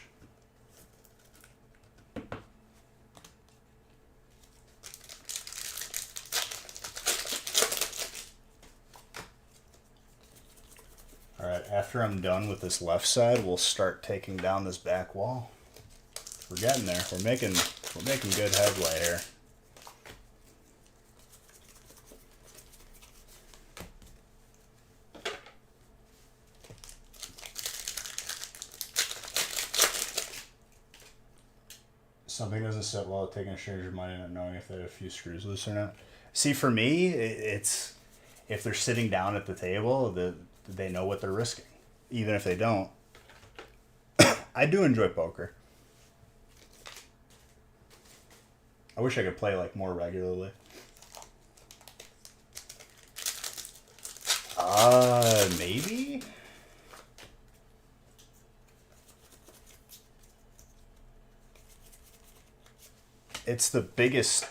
Alright, after I'm done with this left side, we'll start taking down this back wall. We're getting there. We're making We're making good headway here. Something doesn't sit well with taking a stranger money and not knowing if they have a few screws loose or not. See, for me, it's if they're sitting down at the table, they know what they're risking. Even if they don't. I do enjoy poker. I wish I could play like more regularly. Maybe? It's the biggest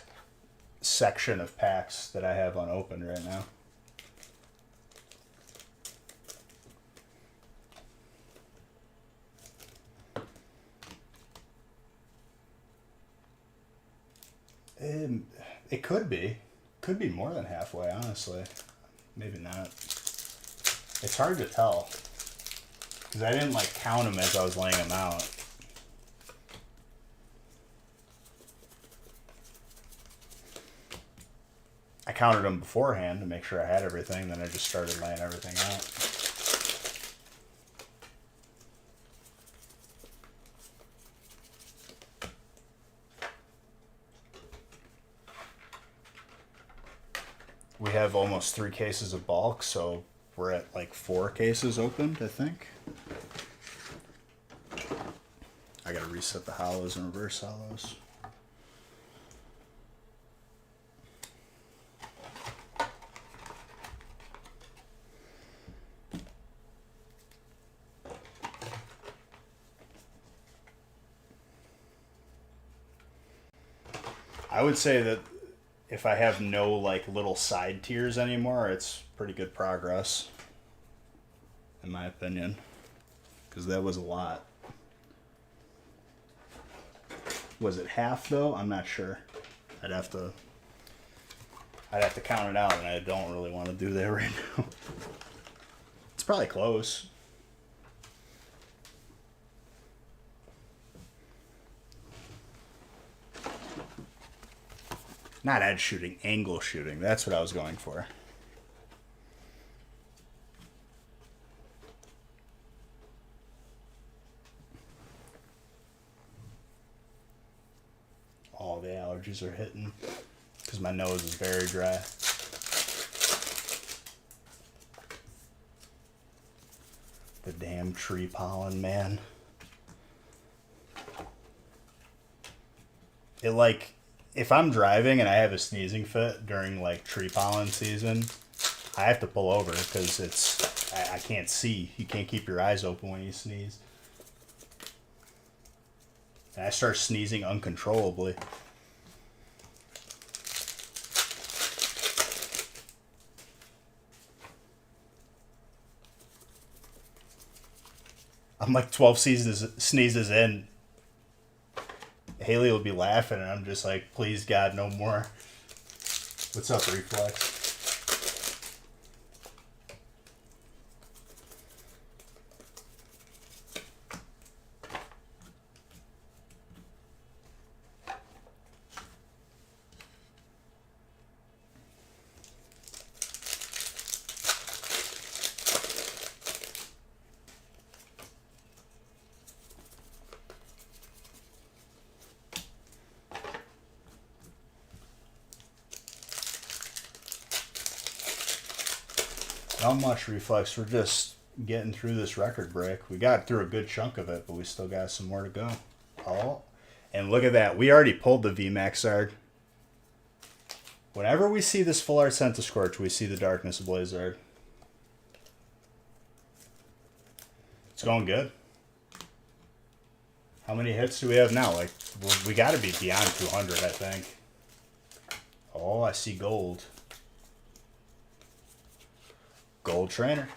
section of packs that I have unopened right now. It could be. Could be more than halfway, honestly. Maybe not. It's hard to tell. Because I didn't like count them as I was laying them out. I counted them beforehand to make sure I had everything, then I just started laying everything out. We have almost 3 cases of bulk, so we're at like 4 cases opened, I think. I gotta reset the hollows and reverse hollows. I would say that if I have no like little side tiers anymore, it's pretty good progress, in my opinion, because that was a lot. Was it half though? I'm not sure. I'd have to count it out, and I don't really want to do that right now. It's probably close. Not edge shooting, angle shooting. That's what I was going for. All the allergies are hitting because my nose is very dry. The damn tree pollen, man. It like... If I'm driving and I have a sneezing fit during like tree pollen season, I have to pull over because I can't see. You can't keep your eyes open when you sneeze. And I start sneezing uncontrollably. I'm like 12 sneezes in. Haley will be laughing, and I'm just like, please, God, no more. What's up, Reflex? Not much, Reflex. We're just getting through this record break. We got through a good chunk of it, but we still got some more to go. Oh, and look at that. We already pulled the VMAX Zard. Whenever we see this Full Art Centiskorch, we see the Darkness Ablaze Zard. It's going good. How many hits do we have now? Like, we got to be beyond 200, I think. Oh, I see gold. Gold Trainer.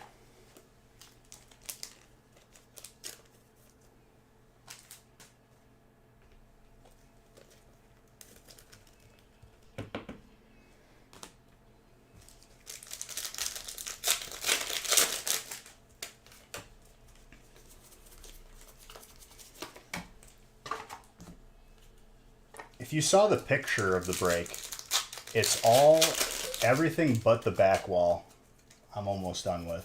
you saw the picture of the brake, it's all, everything but the back wall I'm almost done with.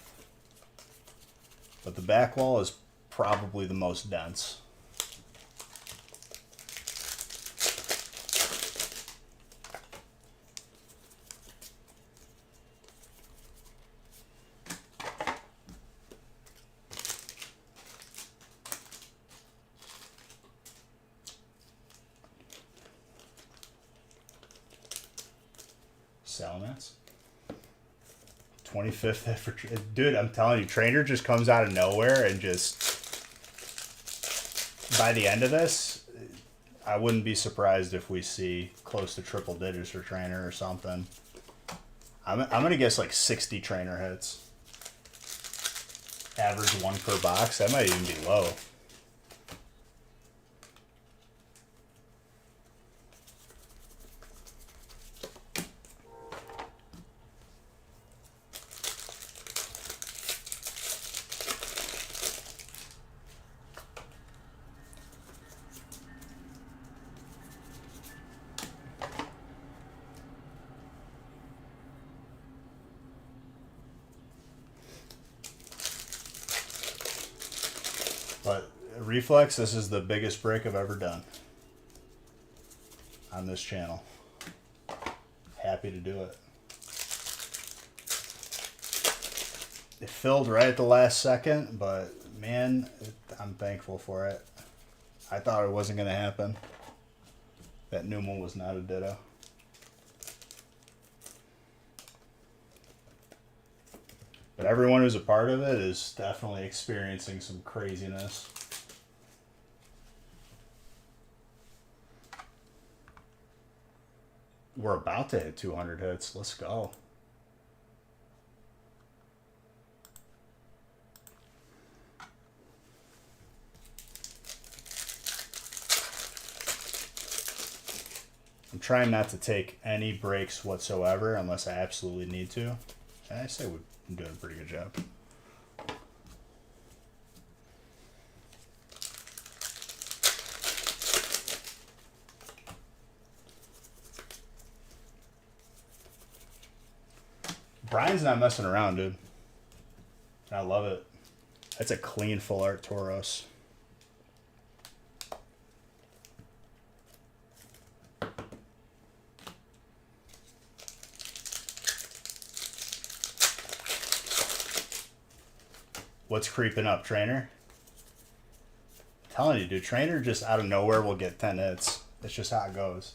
But the back wall is probably the most dense. Salamence. 25th effort. Dude, I'm telling you, Trainer just comes out of nowhere and just, by the end of this, I wouldn't be surprised if we see close to triple digits for Trainer or something. I'm going to guess like 60 Trainer hits. Average 1 per box. That might even be low. But Reflex, this is the biggest break I've ever done on this channel. Happy to do it. It filled right at the last second, but man, I'm thankful for it. I thought it wasn't going to happen. That Newman was not a ditto. But everyone who's a part of it is definitely experiencing some craziness. We're about to hit 200 hits. Let's go. I'm trying not to take any breaks whatsoever unless I absolutely need to. I say we're doing a pretty good job. Brian's not messing around, dude. I love it. That's a clean full art Tauros. What's creeping up, Trainer? I'm telling you, dude, Trainer just out of nowhere will get 10 hits. That's just how it goes.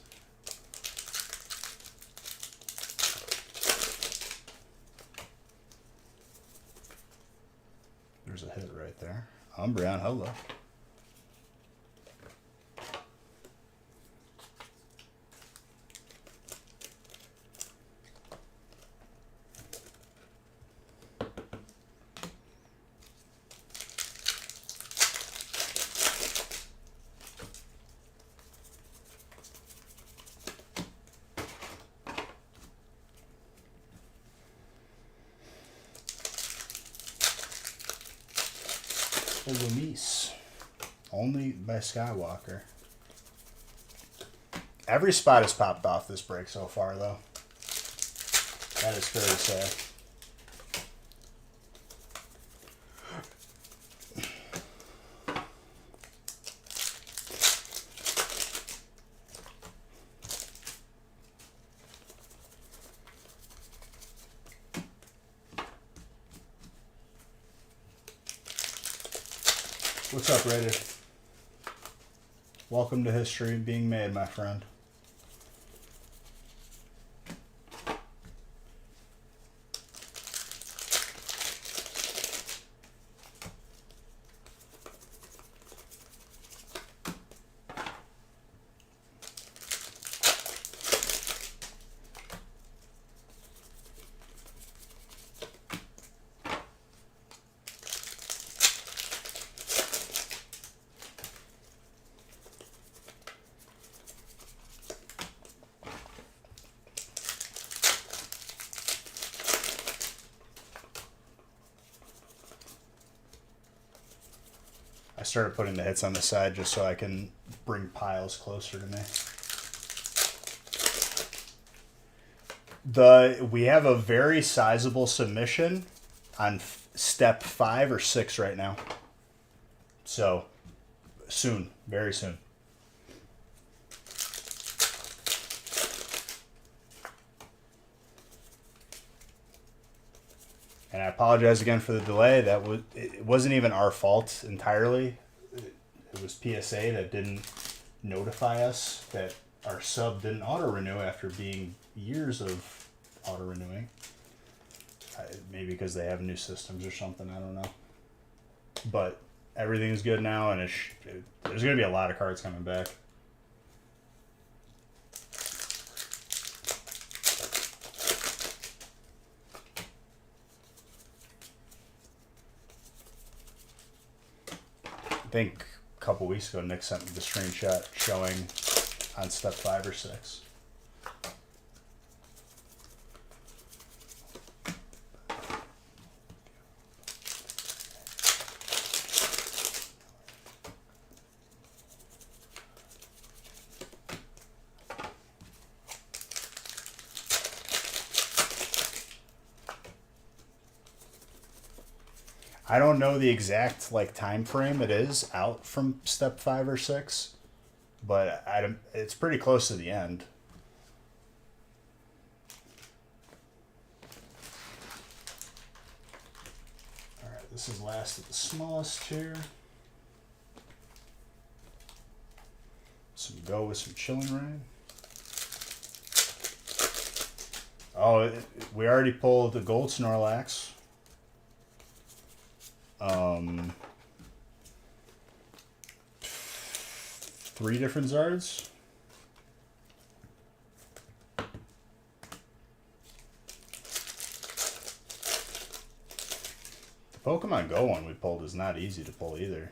There's a hit right there. Umbreon, hello. Lumis. Only by Skywalker. Every spot has popped off this break so far, though. That is fair to say. What's up, Raider? Welcome to history being made, my friend. I started putting the hits on the side just so I can bring piles closer to me. We have a very sizable submission on step 5 or 6 right now. So soon, very soon. And I apologize again for the delay. It wasn't even our fault entirely. It was PSA that didn't notify us that our sub didn't auto renew after being years of auto renewing. Maybe because they have new systems or something. I don't know. But everything is good now, and there's going to be a lot of cards coming back. I think a couple weeks ago, Nick sent me the screenshot showing on step 5 or 6. I don't know the exact time frame it is out from step 5 or 6, but it's pretty close to the end. All right, this is last at the smallest here. Go with some Chilling Reign. Oh, we already pulled the gold Snorlax. 3 different Zards. The Pokemon Go one we pulled is not easy to pull either.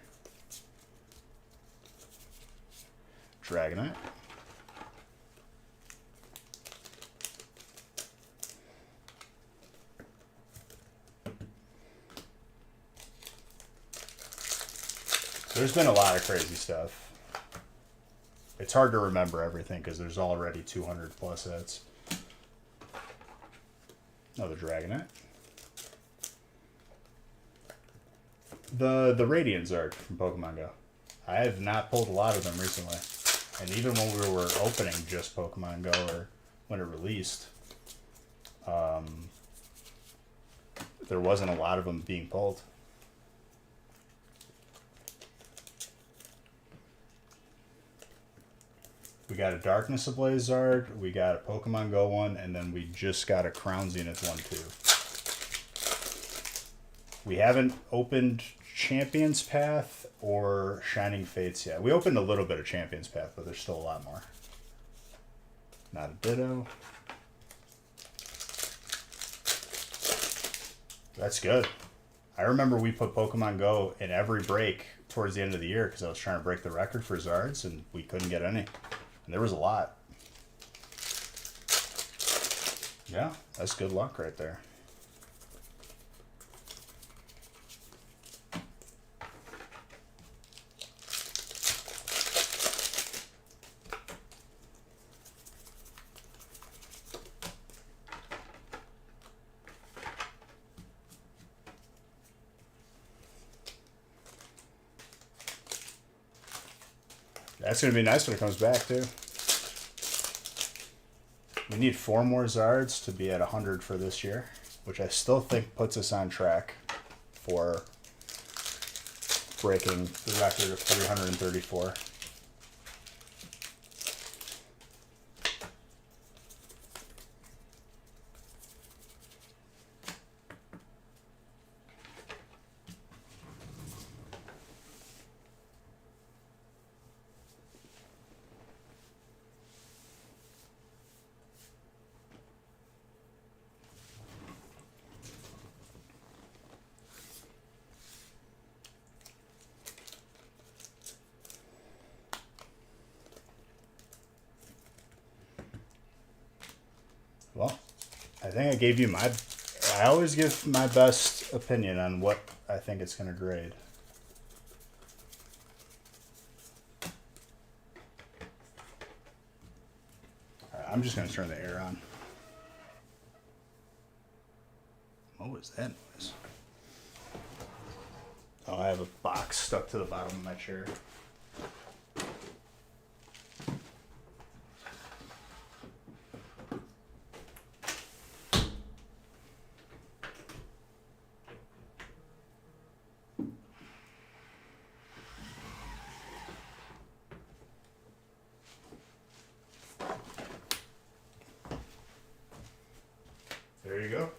Dragonite. There's been a lot of crazy stuff. It's hard to remember everything because there's already 200 plus hits. Another Dragonite. The Radiant Zard from Pokemon Go. I have not pulled a lot of them recently. And even when we were opening just Pokemon Go, or when it released, there wasn't a lot of them being pulled. We got a Darkness Ablaze Zard, we got a Pokemon Go one, and then we just got a Crown Zenith one too. We haven't opened Champion's Path or Shining Fates yet. We opened a little bit of Champion's Path, but there's still a lot more. Not a Ditto. That's good. I remember we put Pokemon Go in every break towards the end of the year because I was trying to break the record for Zards, and we couldn't get any. And there was a lot. Yeah, that's good luck right there. That's going to be nice when it comes back, too. We need 4 more Zards to be at 100 for this year, which I still think puts us on track for breaking the record of 334. Well, I think I gave you I always give my best opinion on what I think it's going to grade. All right, I'm just going to turn the air on. What was that noise? Oh, I have a box stuck to the bottom of my chair. There you go.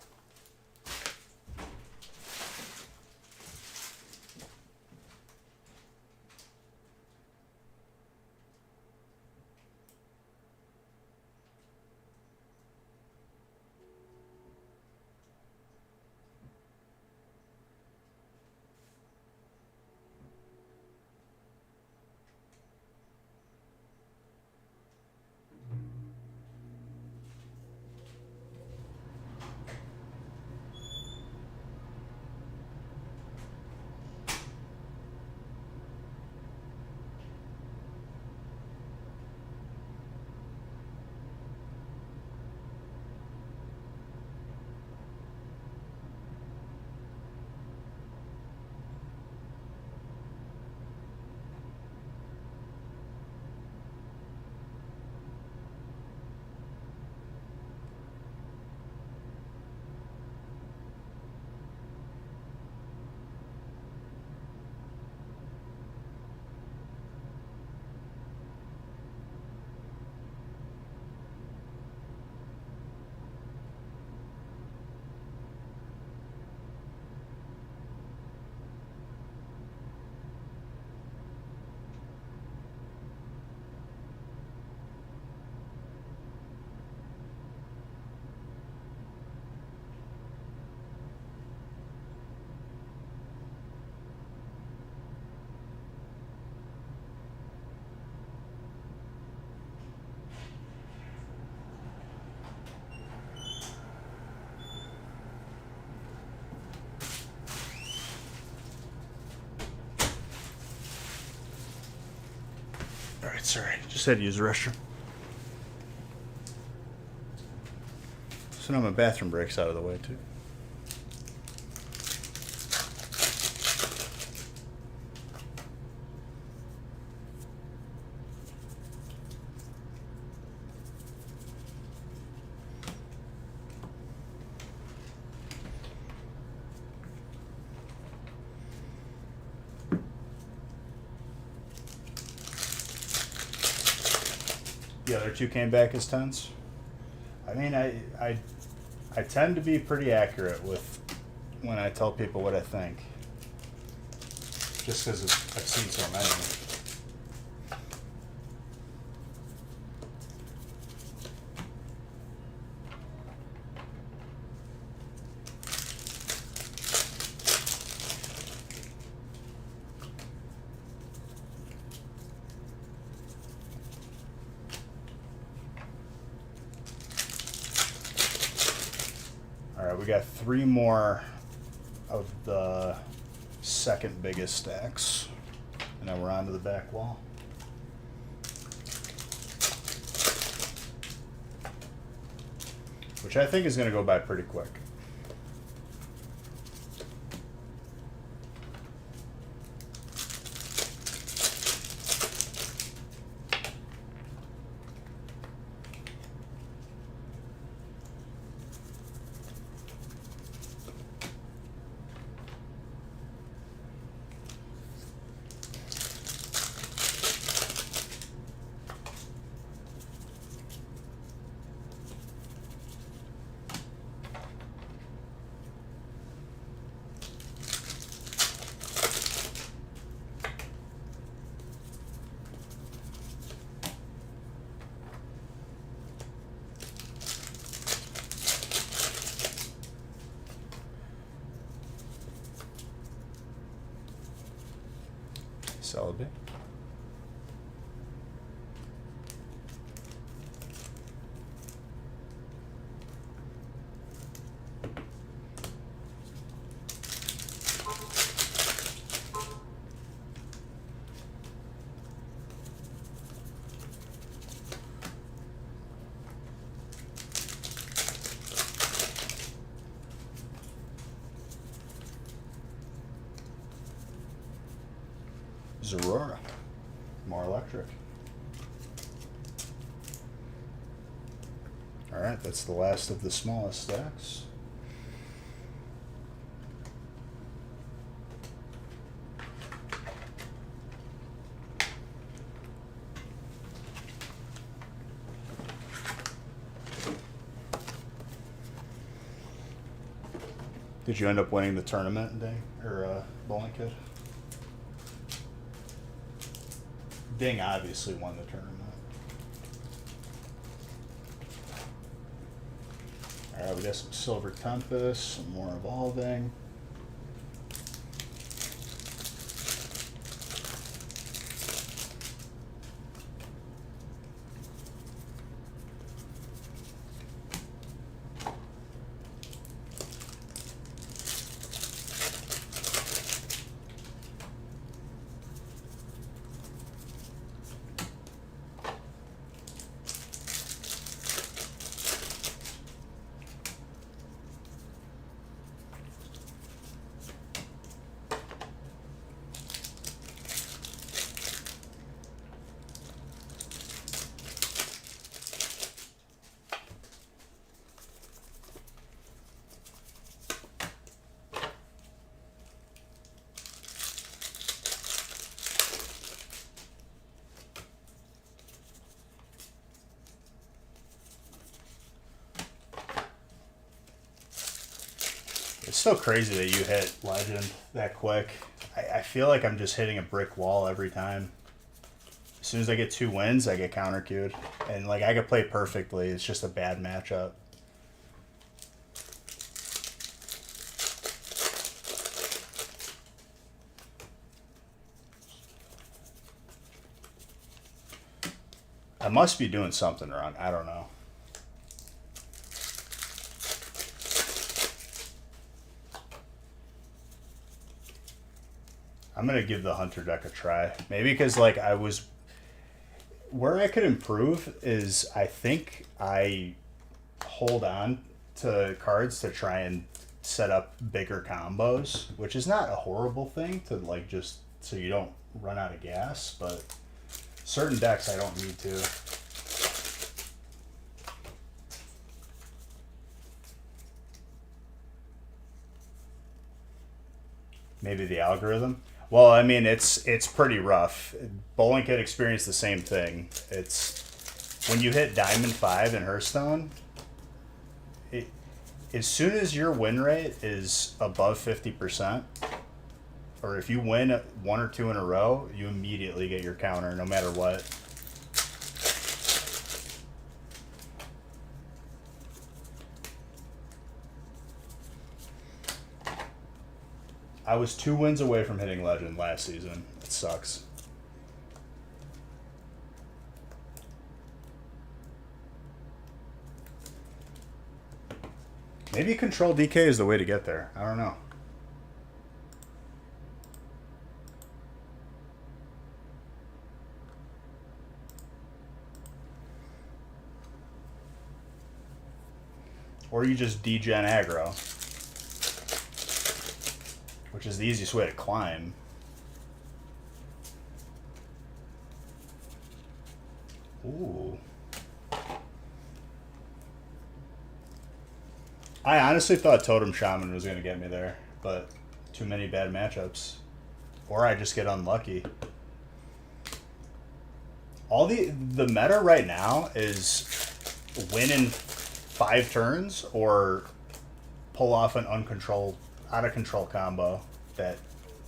Alright, sorry. Just had to use the restroom. So now my bathroom break's out of the way, too. The other two came back as 10s. I mean, I tend to be pretty accurate with when I tell people what I think. Just because I've seen so many. All right, we got 3 more of the second biggest stacks, and then we're on to the back wall. Which I think is going to go by pretty quick. Solid bit. Zorora. More electric. Alright, that's the last of the smallest stacks. Did you end up winning the tournament, Ding? Or Bowling Kid? Ding obviously won the tournament. Alright, we got some Silver Tempest, some more Evolving. It's so crazy that you hit Legend that quick. I feel like I'm just hitting a brick wall every time. As soon as I get 2 wins, I get counter queued. And like I could play perfectly, it's just a bad matchup. I must be doing something wrong. I don't know. I'm gonna give the Hunter deck a try. Maybe because like I was, where I could improve is I think I hold on to cards to try and set up bigger combos, which is not a horrible thing to like just so you don't run out of gas, but certain decks I don't need to. Maybe the algorithm. Well, I mean, it's pretty rough. Bowling Kid experienced the same thing. It's when you hit Diamond 5 in Hearthstone, as soon as your win rate is above 50%, or if you win 1 or 2 in a row, you immediately get your counter no matter what. I was 2 wins away from hitting Legend last season. It sucks. Maybe Control DK is the way to get there. I don't know. Or you just degen aggro, which is the easiest way to climb. Ooh. I honestly thought Totem Shaman was going to get me there, but too many bad matchups. Or I just get unlucky. All the meta right now is win in 5 turns or pull off an out of control combo that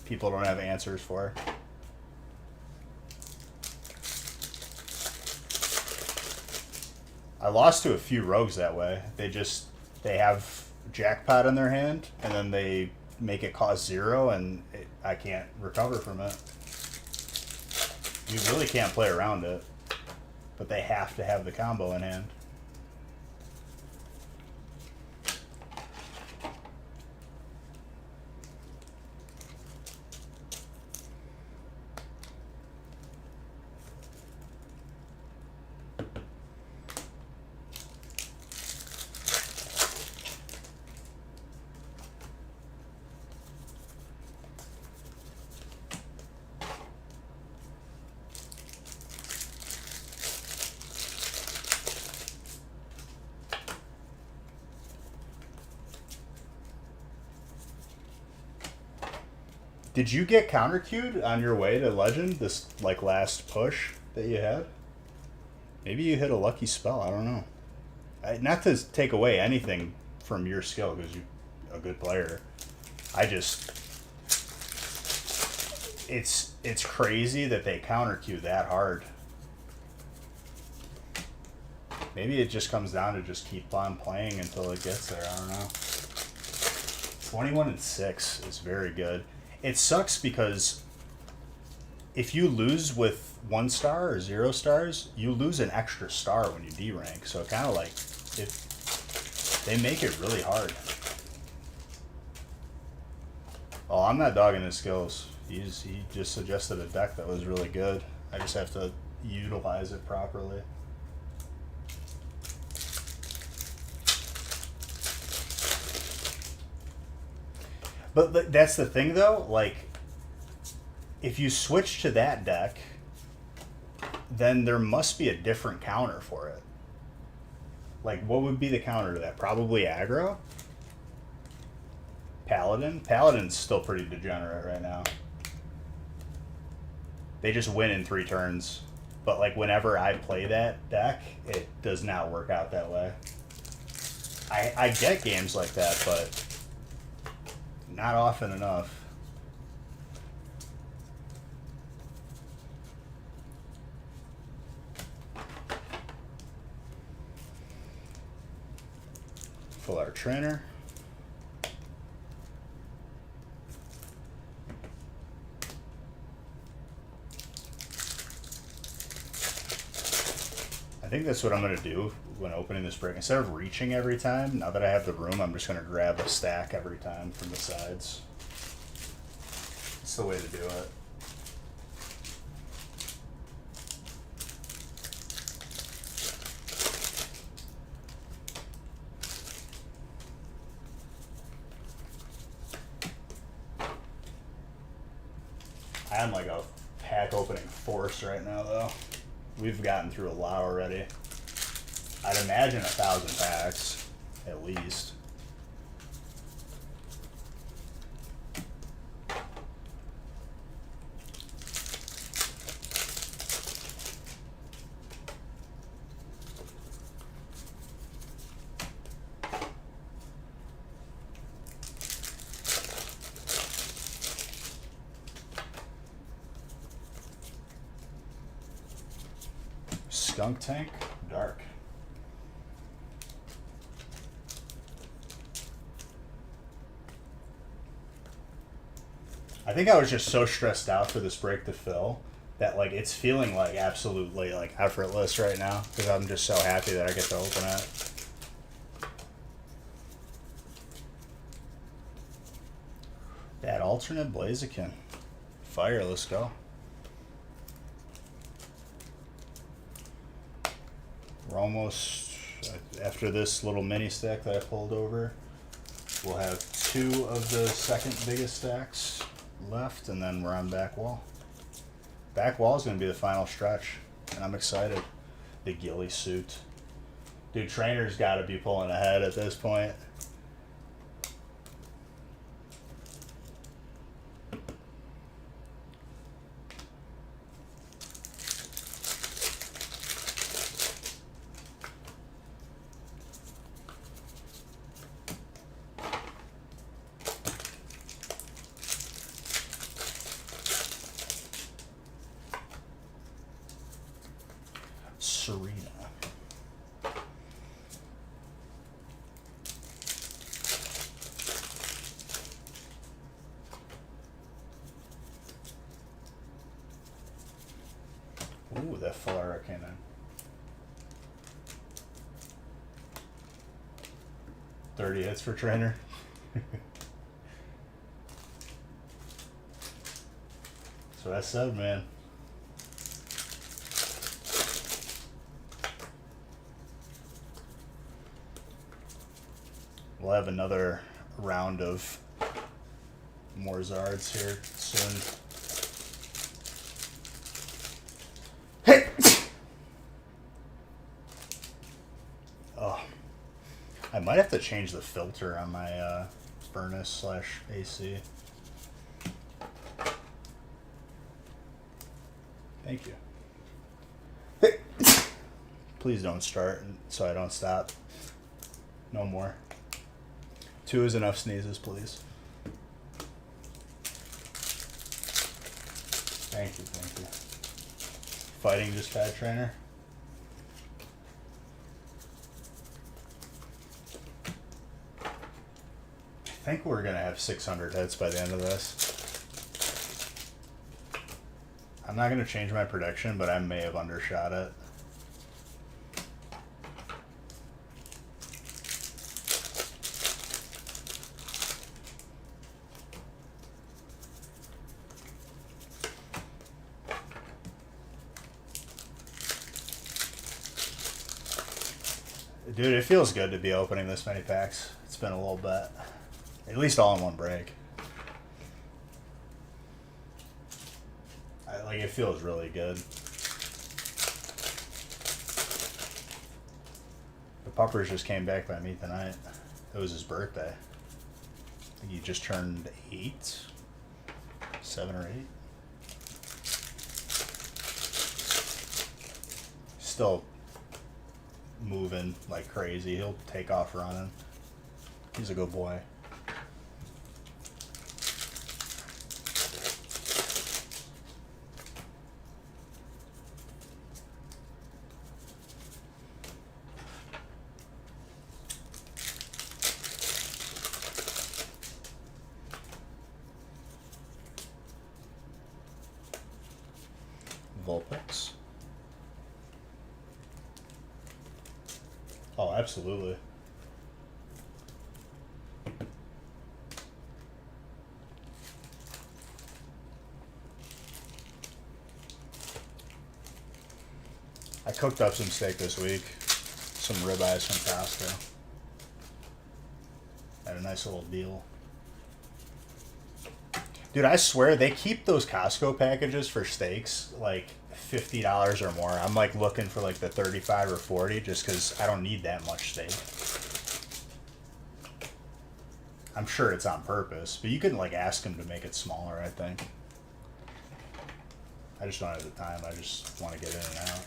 people don't have answers for. I lost to a few rogues that way. They have jackpot in their hand and then they make it cost 0 and I can't recover from it. You really can't play around it, but they have to have the combo in hand. Did you get counter queued on your way to Legend this like last push that you had? Maybe you hit a lucky spell. I don't know. Not to take away anything from your skill because you're a good player. I just it's crazy that they counter queue that hard. Maybe it just comes down to just keep on playing until it gets there. I don't know. 21-6 is very good. It sucks because if you lose with 1 star or 0 stars, you lose an extra star when you D rank. So kind of like they make it really hard. Oh, I'm not dogging his skills. He just suggested a deck that was really good. I just have to utilize it properly. But that's the thing, though. Like, if you switch to that deck, then there must be a different counter for it. Like, what would be the counter to that? Probably aggro? Paladin? Paladin's still pretty degenerate right now. They just win in 3 turns. But, like, whenever I play that deck, it does not work out that way. I get games like that, but not often enough. Full art trainer. I think that's what I'm going to do when opening this break. Instead of reaching every time, now that I have the room, I'm just going to grab a stack every time from the sides. It's the way to do it. I'm like a pack opening force right now, though. We've gotten through a lot already. I'd imagine 1,000 packs, at least. Skunk Tank, dark. I think I was just so stressed out for this break to fill that like it's feeling like absolutely like effortless right now because I'm just so happy that I get to open it. That alternate Blaziken. Fire, let's go. We're almost, after this little mini stack that I pulled over, we'll have 2 of the second biggest stacks left, and then we're on back wall. Back wall is going to be the final stretch, and I'm excited. The ghillie suit. Dude, trainer's got to be pulling ahead at this point. Serena. Ooh, that Falara came in. $30 hits for trainer. So that's 7, man. We'll have another round of more Zards here soon. Hey! Oh, I might have to change the filter on my furnace / AC. Thank you. Please don't start so I don't stop. No more. 2 is enough sneezes, please. Thank you, thank you. Fighting dispatch trainer. I think we're gonna have 600 hits by the end of this. I'm not gonna change my prediction, but I may have undershot it. Dude, it feels good to be opening this many packs. It's been a little bit. At least all in one break. Like, it feels really good. The puppers just came back by me tonight. It was his birthday. I think he just turned 8. 7 or 8. Still moving like crazy. He'll take off running. He's a good boy. Vulpix. Oh, absolutely. I cooked up some steak this week. Some ribeyes from Costco. Had a nice little deal. Dude, I swear they keep those Costco packages for steaks like $50 or more. I'm like looking for like the 35 or 40 just because I don't need that much steak. I'm sure it's on purpose, but you can like ask them to make it smaller, I think. I just don't have the time. I just want to get in and out.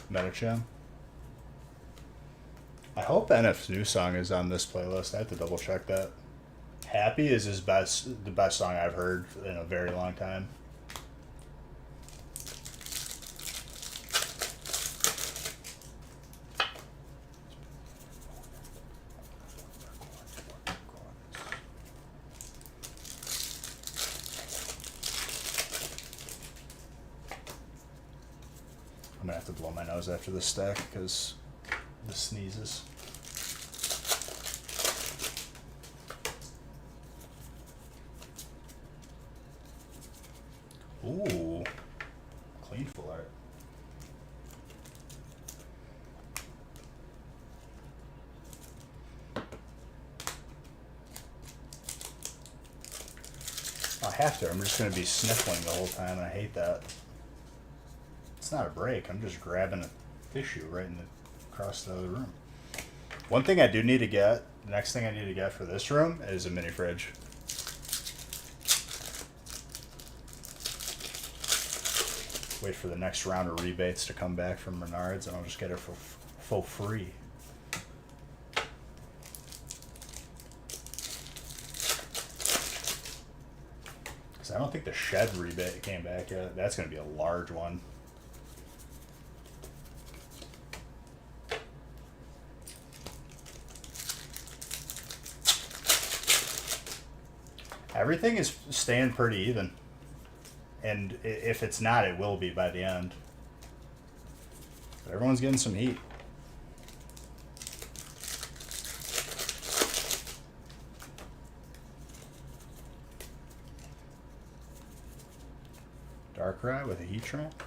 Metacham. I hope NF's new song is on this playlist. I have to double check that. Happy is the best song I've heard in a very long time. I'm gonna have to blow my nose after this stack because the sneezes. Ooh, clean full art. I have to. I'm just gonna be sniffling the whole time, and I hate that. It's not a break. I'm just grabbing a tissue right in the across the other room. One thing I do need to get, the next thing I need to get for this room is a mini fridge. Wait for the next round of rebates to come back from Menards, and I'll just get it for free. Because I don't think the shed rebate came back yet. That's going to be a large one. Everything is staying pretty even. And if it's not, it will be by the end. But everyone's getting some heat. Darkrai with a heat trap.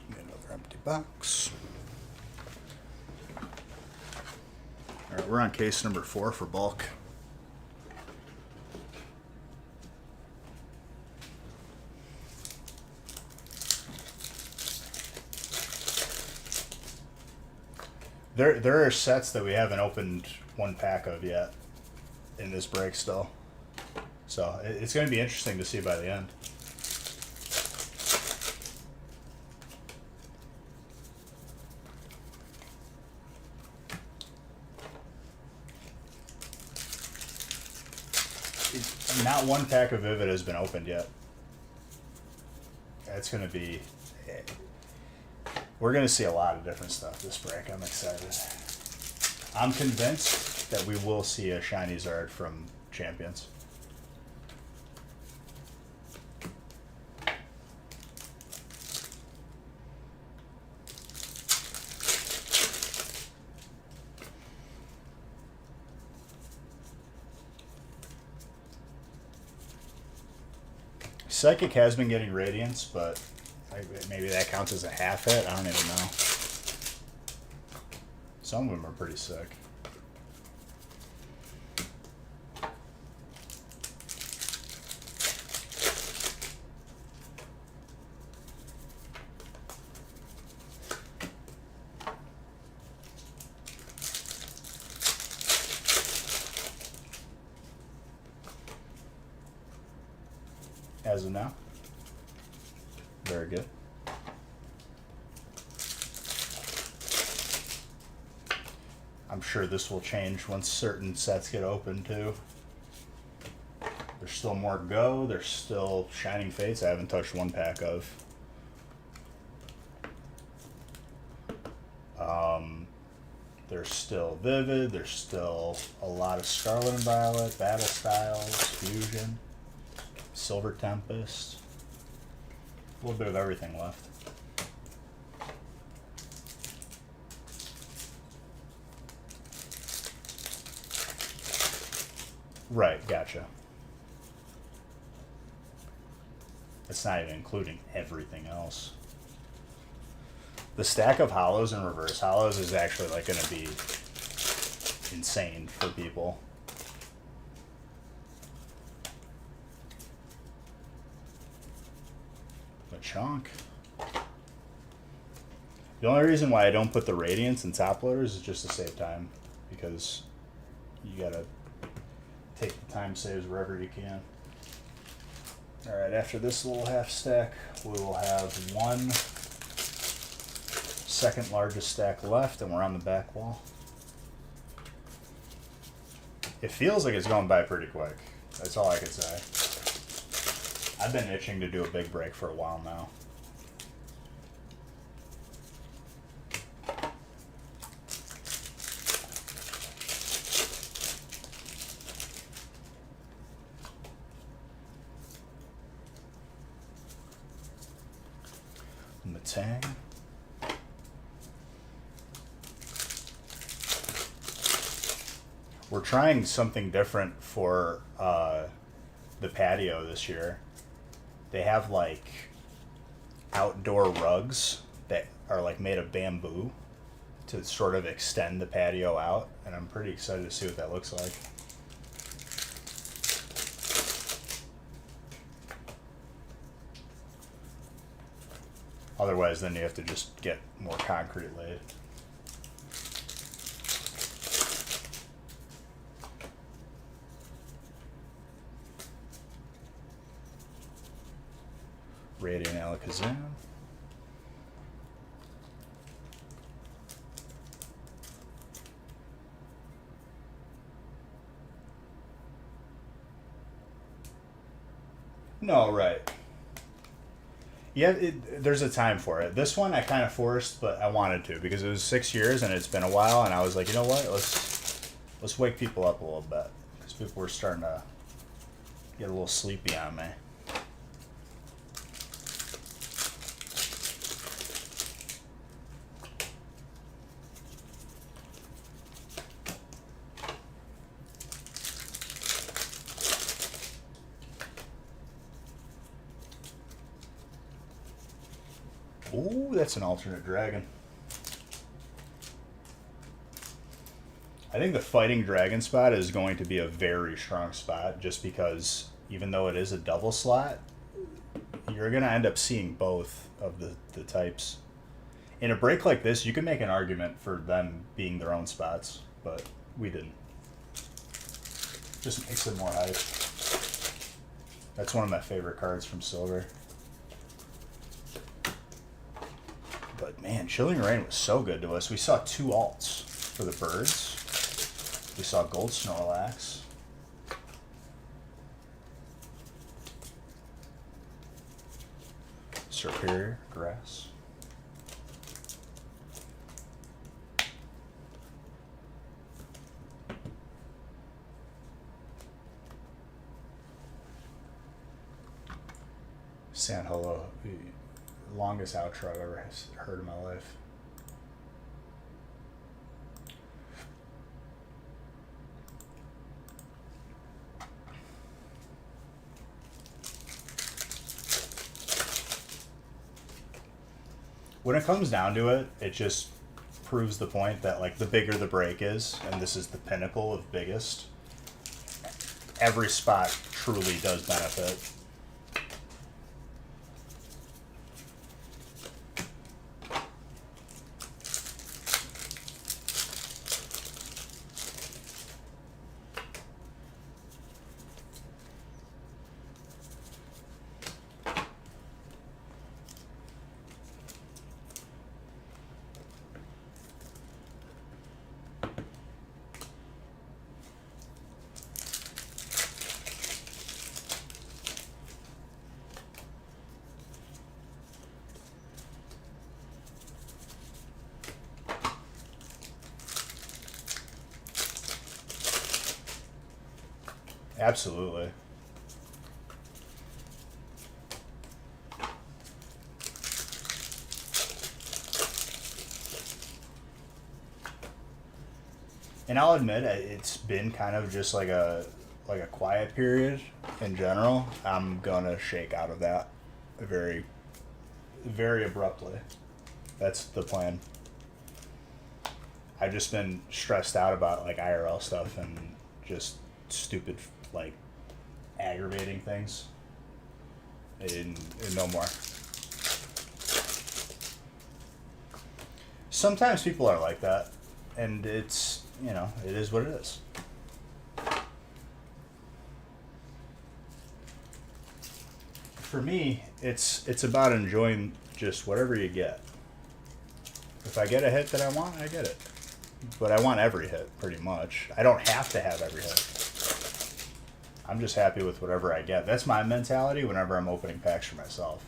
Another empty box. All right, we're on case number 4 for bulk. There are sets that we haven't opened one pack of yet in this break still. So it's going to be interesting to see by the end. Not one pack of Vivid has been opened yet. It's going to be... We're going to see a lot of different stuff this break. I'm excited. I'm convinced that we will see a shiny Zard from Champions. Psychic has been getting Radiance, but maybe that counts as a half hit. I don't even know. Some of them are pretty sick. As of now. Very good. I'm sure this will change once certain sets get open too. There's still more to go. There's still Shining Fates I haven't touched one pack of. There's still Vivid. There's still a lot of Scarlet and Violet, Battle Styles, Fusion, Silver Tempest. A little bit of everything left. Right, gotcha. It's not even including everything else. The stack of hollows and reverse hollows is actually like going to be insane for people. Chunk. The only reason why I don't put the Radiance in top loaders is just to save time, because you gotta take the time saves wherever you can. Alright, after this little half stack, we will have one second largest stack left, and we're on the back wall. It feels like it's going by pretty quick. That's all I could say. I've been itching to do a big break for a while now. Matang. We're trying something different for the patio this year. They have like outdoor rugs that are like made of bamboo to sort of extend the patio out, and I'm pretty excited to see what that looks like. Otherwise, then you have to just get more concrete laid. Radiant Alakazam. No, right. Yeah, there's a time for it. This one I kind of forced, but I wanted to because it was 6 years and it's been a while, and I was like, you know what, let's wake people up a little bit because people were starting to get a little sleepy on me. Ooh, that's an alternate dragon. I think the fighting dragon spot is going to be a very strong spot just because even though it is a double slot, you're going to end up seeing both of the types. In a break like this, you can make an argument for them being their own spots, but we didn't. Just makes it more hype. That's one of my favorite cards from Silver. But man, Chilling Reign was so good to us. We saw 2 alts for the birds. We saw Gold Snorlax. Superior Grass. San Holo. Longest outro I've ever heard in my life. When it comes down to it, it just proves the point that like the bigger the break is, and this is the pinnacle of biggest, every spot truly does benefit. Absolutely. And I'll admit it's been kind of just like a quiet period in general. I'm gonna shake out of that very very abruptly. That's the plan. I've just been stressed out about like IRL stuff and just stupid like aggravating things. And no more. Sometimes people are like that, and it's, you know, it is what it is. For me, it's about enjoying just whatever you get. If I get a hit that I want, I get it. But I want every hit, pretty much. I don't have to have every hit. I'm just happy with whatever I get. That's my mentality whenever I'm opening packs for myself.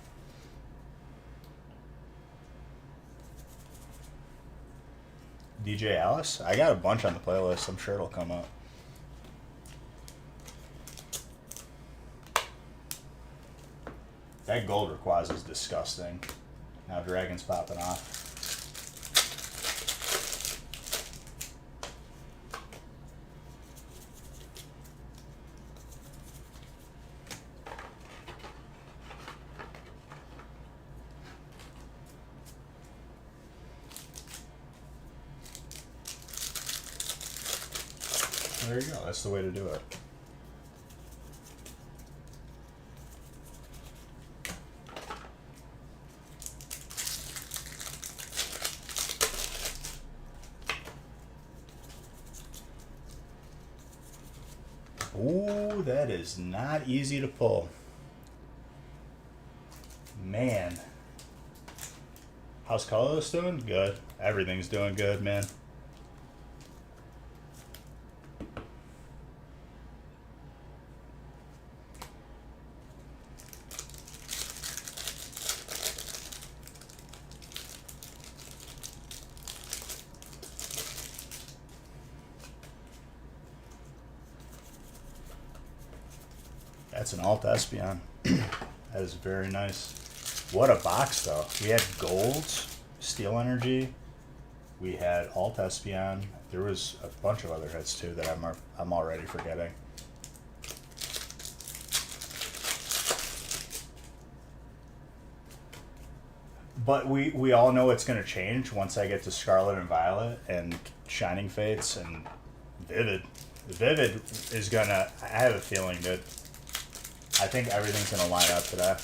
DJ Alice? I got a bunch on the playlist. I'm sure it'll come up. That gold Rayquaza is disgusting. Now Dragon's popping off. There you go. That's the way to do it. Ooh, that is not easy to pull. Man. How's Carlos doing? Good. Everything's doing good, man. That's an Alt Espeon. That is very nice. What a box, though. We had gold, Steel Energy. We had Alt Espeon. There was a bunch of other hits, too, that I'm already forgetting. But we all know it's going to change once I get to Scarlet and Violet and Shining Fates and Vivid. Vivid is going to... I have a feeling that I think everything's going to line up today.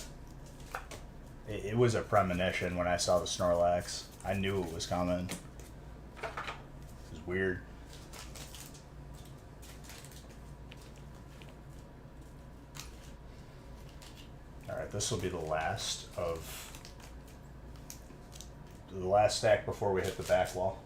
It was a premonition when I saw the Snorlax. I knew it was coming. It was weird. Alright, this will be the last of... the last stack before we hit the back wall.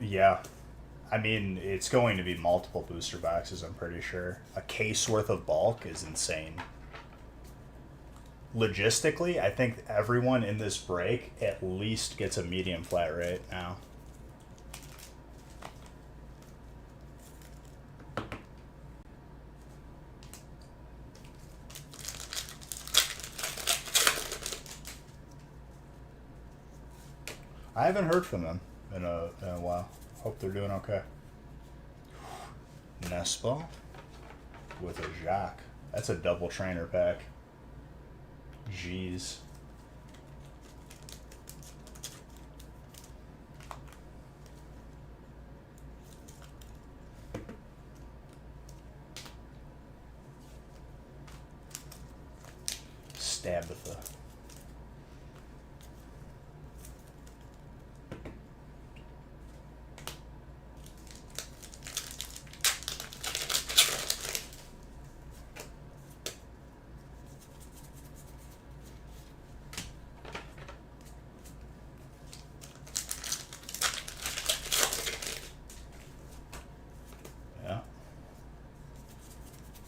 Yeah. I mean, it's going to be multiple booster boxes, I'm pretty sure. A case worth of bulk is insane. Logistically, I think everyone in this break at least gets a medium flat rate now. I haven't heard from them in a while. Hope they're doing okay. Nestball with a Jacques. That's a double trainer pack. Jeez. Stabitha.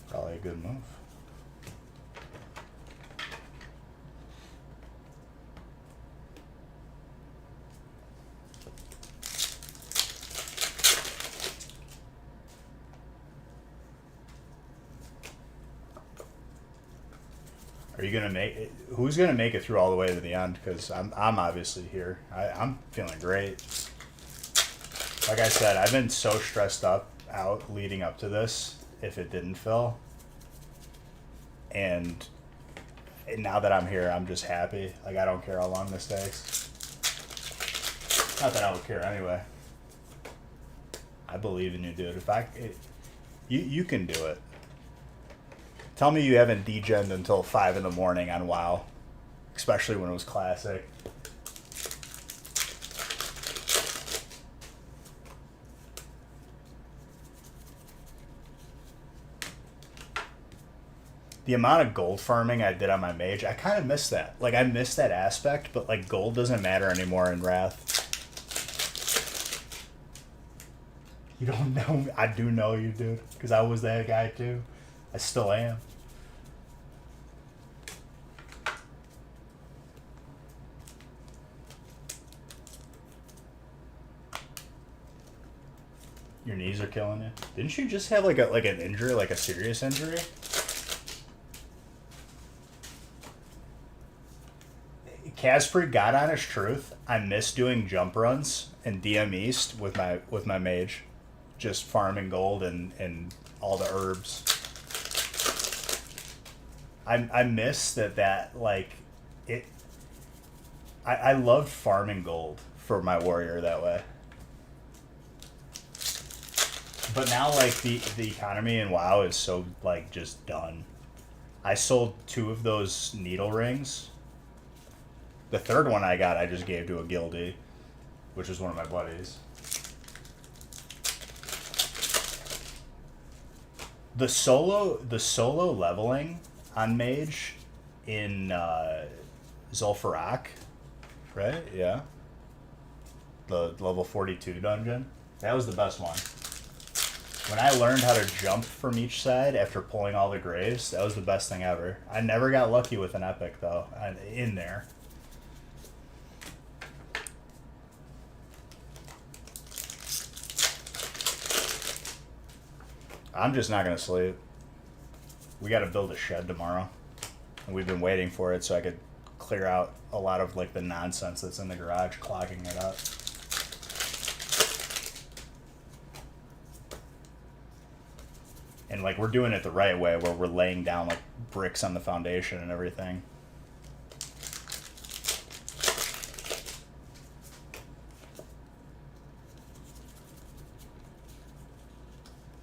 Probably a good move. Are you gonna make it? Who's gonna make it through all the way to the end? Because I'm obviously here. I'm feeling great. Like I said, I've been so stressed out leading up to this. If it didn't fill, and now that I'm here, I'm just happy. Like, I don't care how long this takes. Not that I would care anyway. I believe in you, dude. You can do it. Tell me you haven't degened until 5 in the morning on WoW, especially when it was classic. The amount of gold farming I did on my mage, I kind of miss that. Like, I miss that aspect, but, like, gold doesn't matter anymore in Wrath. You don't know me? I do know you, dude. Because I was that guy, too. I still am. Your knees are killing you. Didn't you just have, like, an injury, like a serious injury? Casper got on his truth. I miss doing jump runs and DM East with my mage, just farming gold and all the herbs. I miss that like it. I loved farming gold for my warrior that way. But now, like, the economy in WoW is so, like, just done. I sold 2 of those needle rings. The third one I got, I just gave to a guildie, which is one of my buddies. The solo leveling on mage in Zul'Farrak, right? Yeah. the level 42 dungeon. That was the best one. When I learned how to jump from each side after pulling all the graves, that was the best thing ever. I never got lucky with an epic, though, in there. I'm just not going to sleep. We got to build a shed tomorrow. And we've been waiting for it so I could clear out a lot of like the nonsense that's in the garage, clogging it up. And like we're doing it the right way where we're laying down like bricks on the foundation and everything.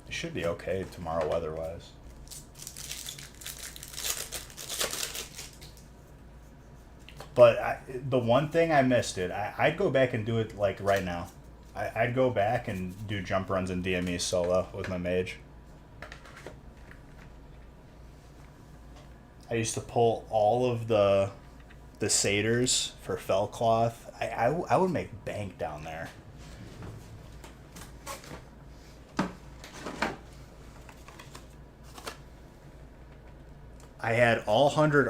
It should be okay tomorrow weather-wise. But the one thing I missed it, I'd go back and do it like right now. I'd go back and do jump runs in DME solo with my mage. I used to pull all of the satyrs for Fellcloth. I would make bank down there. I had all 100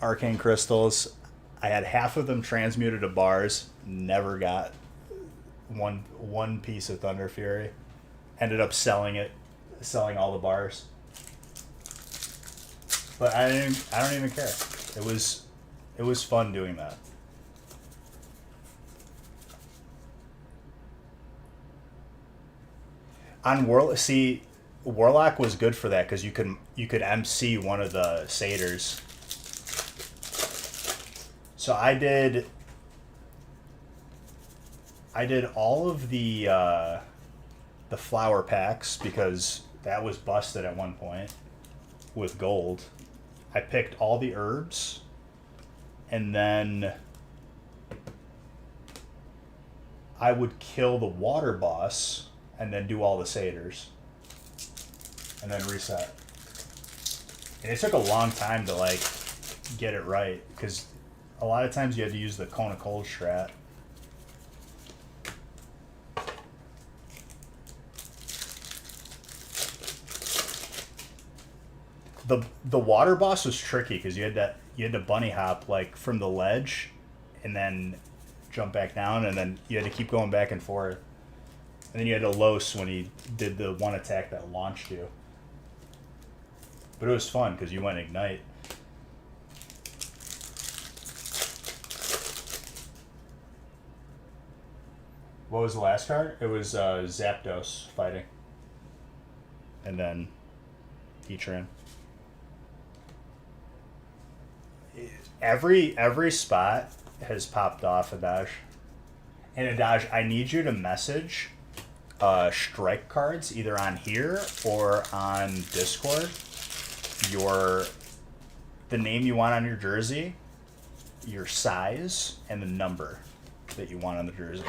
arcane crystals. I had half of them transmuted to bars. Never got one piece of Thunder Fury. Ended up selling all the bars. But I don't even care. It was fun doing that. On Warlock was good for that because you could MC one of the satyrs. So I did all of the flower packs because that was busted at one point with gold. I picked all the herbs and then I would kill the water boss and then do all the satyrs and then reset. And it took a long time to like get it right because a lot of times you had to use the Cone of Cold strat. The water boss was tricky because you had to bunny hop like from the ledge and then jump back down and then you had to keep going back and forth. And then you had to Los when he did the one attack that launched you. But it was fun because you went Ignite. What was the last card? It was Zapdos fighting. And then Heatran. Every spot has popped off Adaj. And Adaj, I need you to message strike cards either on here or on Discord. The name you want on your jersey, your size, and the number that you want on the jersey.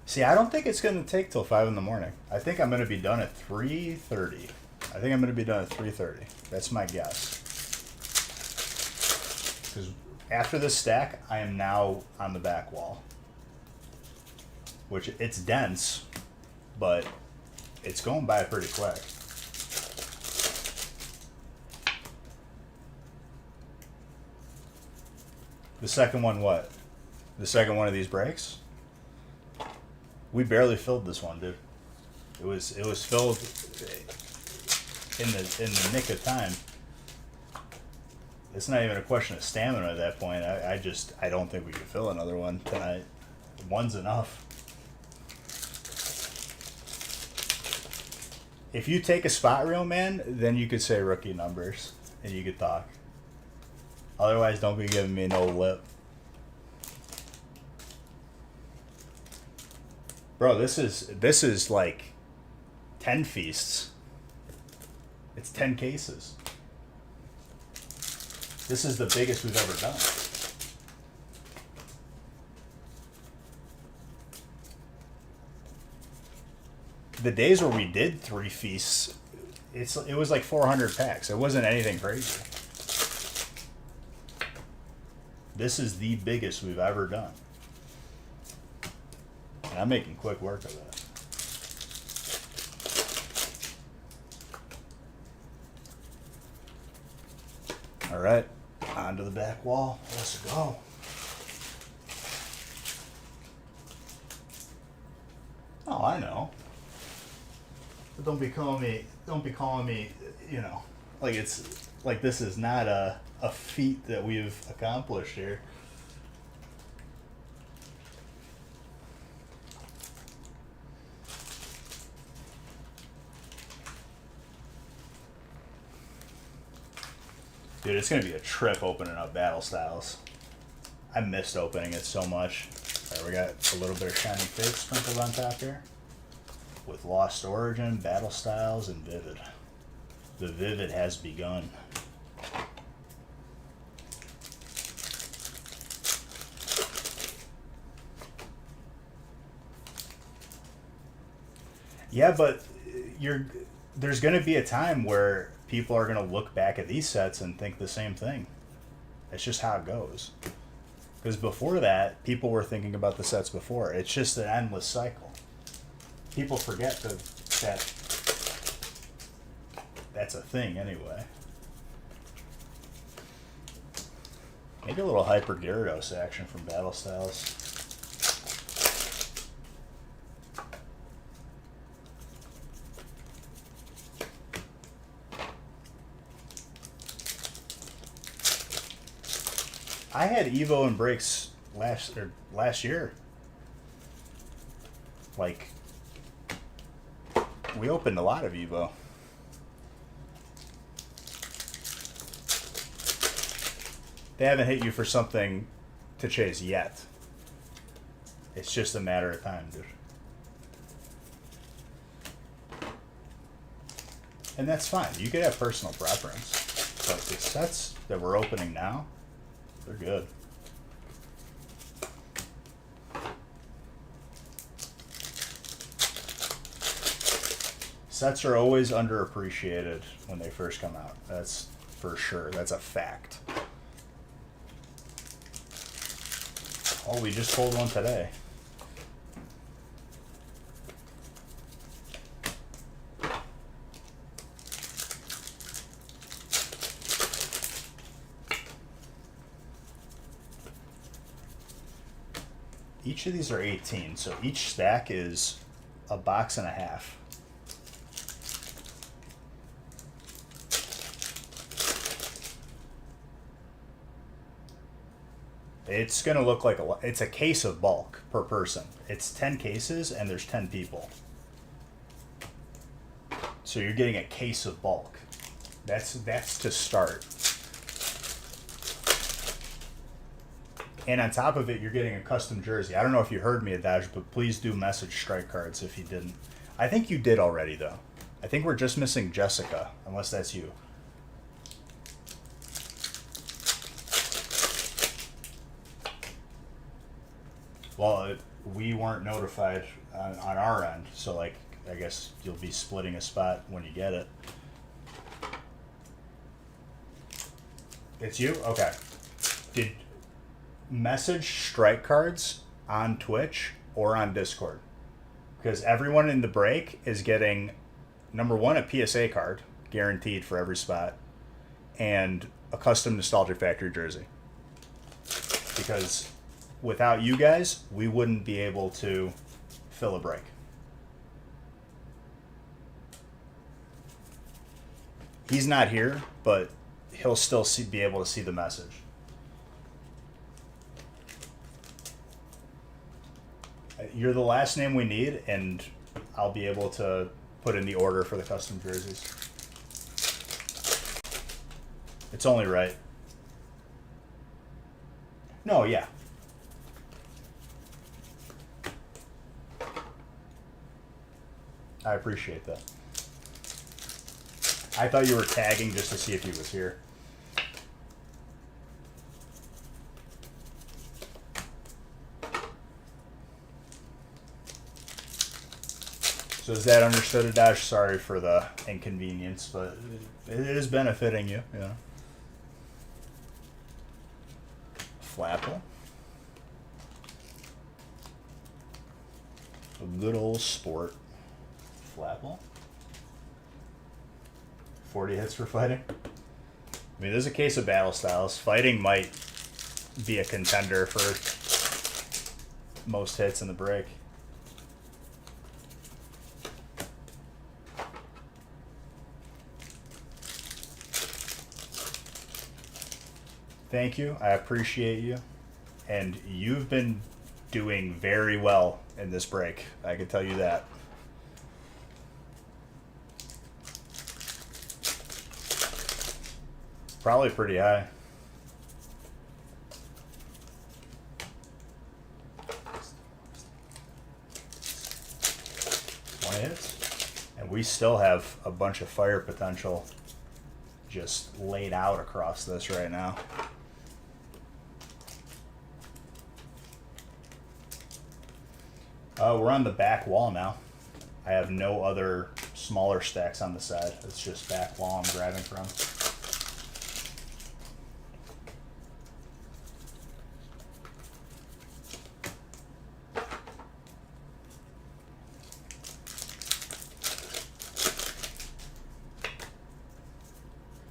See, I don't think it's going to take till 5 in the morning. I think I'm going to be done at 3:30. I think I'm going to be done at 3:30. That's my guess. Because after this stack, I am now on the back wall. Which, it's dense, but it's going by pretty quick. The second one what? The second one of these breaks? We barely filled this one, dude. It was filled in the nick of time. It's not even a question of stamina at that point. I don't think we could fill another one tonight. One's enough. If you take a spot reel, man, then you could say rookie numbers and you could talk. Otherwise, don't be giving me no lip. Bro, this is like 10 feasts. It's 10 cases. This is the biggest we've ever done. the days where we did 3 feasts, it was like 400 packs. It wasn't anything crazy. This is the biggest we've ever done. And I'm making quick work of it. All right, onto the back wall. Let's go. Oh, I know. But don't be calling me, you know, like it's like this is not a feat that we've accomplished here. Dude, it's gonna be a trip opening up Battle Styles. I missed opening it so much. Alright, we got a little bit of Shiny Faith sprinkled on top here. With Lost Origin, Battle Styles, and Vivid. The Vivid has begun. Yeah, but there's going to be a time where people are going to look back at these sets and think the same thing. It's just how it goes. Because before that, people were thinking about the sets before. It's just an endless cycle. People forget that that's a thing anyway. Maybe a little Hyper Gyarados action from Battle Styles. I had Evo and breaks last year. Like, we opened a lot of Evo. They haven't hit you for something to chase yet. It's just a matter of time, dude. And that's fine. You could have personal preference. But the sets that we're opening now, they're good. Sets are always underappreciated when they first come out. That's for sure. That's a fact. Oh, we just pulled one today. Each of these are 18, so each stack is a box and a half. It's going to look like it's a case of bulk per person. It's 10 cases and there's 10 people. So you're getting a case of bulk. That's to start. And on top of it, you're getting a custom jersey. I don't know if you heard me, Adaj, but please do message strike cards if you didn't. I think you did already, though. I think we're just missing Jessica, unless that's you. Well, we weren't notified on our end, so like I guess you'll be splitting a spot when you get it. It's you? Okay. Did message strike cards on Twitch or on Discord, because everyone in the break is getting number one, a PSA card guaranteed for every spot, and a custom Nostalgia Factory jersey, because without you guys we wouldn't be able to fill a break. He's not here, but he'll still be able to see the message. You're the last name we need, and I'll be able to put in the order for the custom jerseys. It's only right. No, yeah. I appreciate that. I thought you were tagging just to see if he was here. So is that understood, Adash? Sorry for the inconvenience, but it is benefiting you, you know. Flapple. A good old sport. Flapple. 40 hits for fighting. I mean, there's a case of battle styles. Fighting might be a contender for most hits in the break. Thank you. I appreciate you. And you've been doing very well in this break. I can tell you that. Probably pretty high. Hits. And we still have a bunch of fire potential just laid out across this right now. We're on the back wall now. I have no other smaller stacks on the side. It's just back wall I'm grabbing from.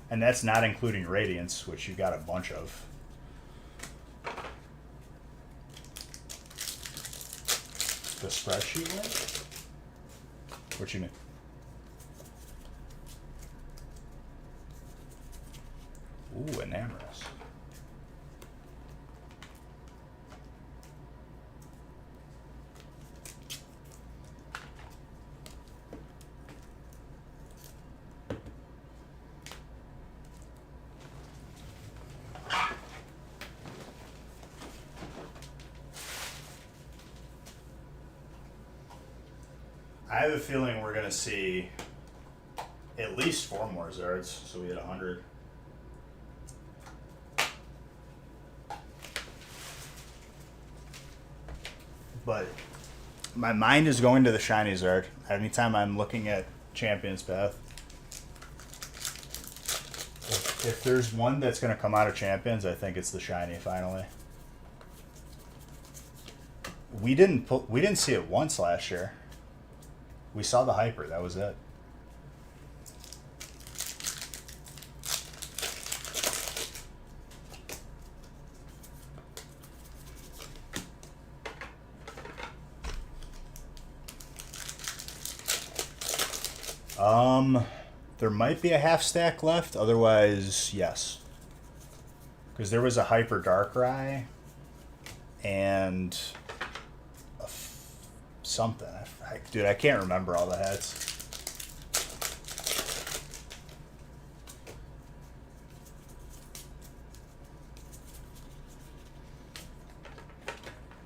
And that's not including Radiance, which you got a bunch of. The spreadsheet link? What you mean? Ooh, Enamorous. I have a feeling we're going to see at least 4 more Zards, so we had 100. But my mind is going to the shiny Zard anytime I'm looking at Champion's Path. If there's one that's going to come out of Champions, I think it's the shiny finally. We didn't see it once last year. We saw the Hyper, that was it. There might be a half stack left, otherwise, yes. Because there was a Hyper Darkrai and something. Dude, I can't remember all the hats.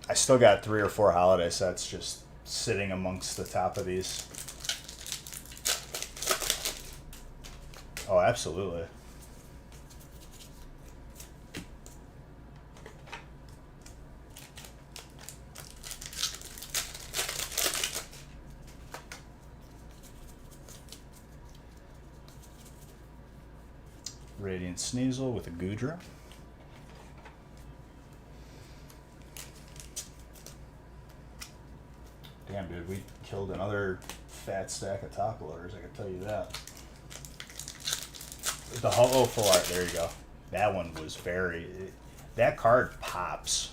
I still got 3 or 4 holiday sets just sitting amongst the top of these. Oh, absolutely. Radiant Sneasel with a Goodra. Damn, dude, we killed another fat stack of top loaders, I can tell you that. The Ho-Oh full art, there you go. That one was very... That card pops.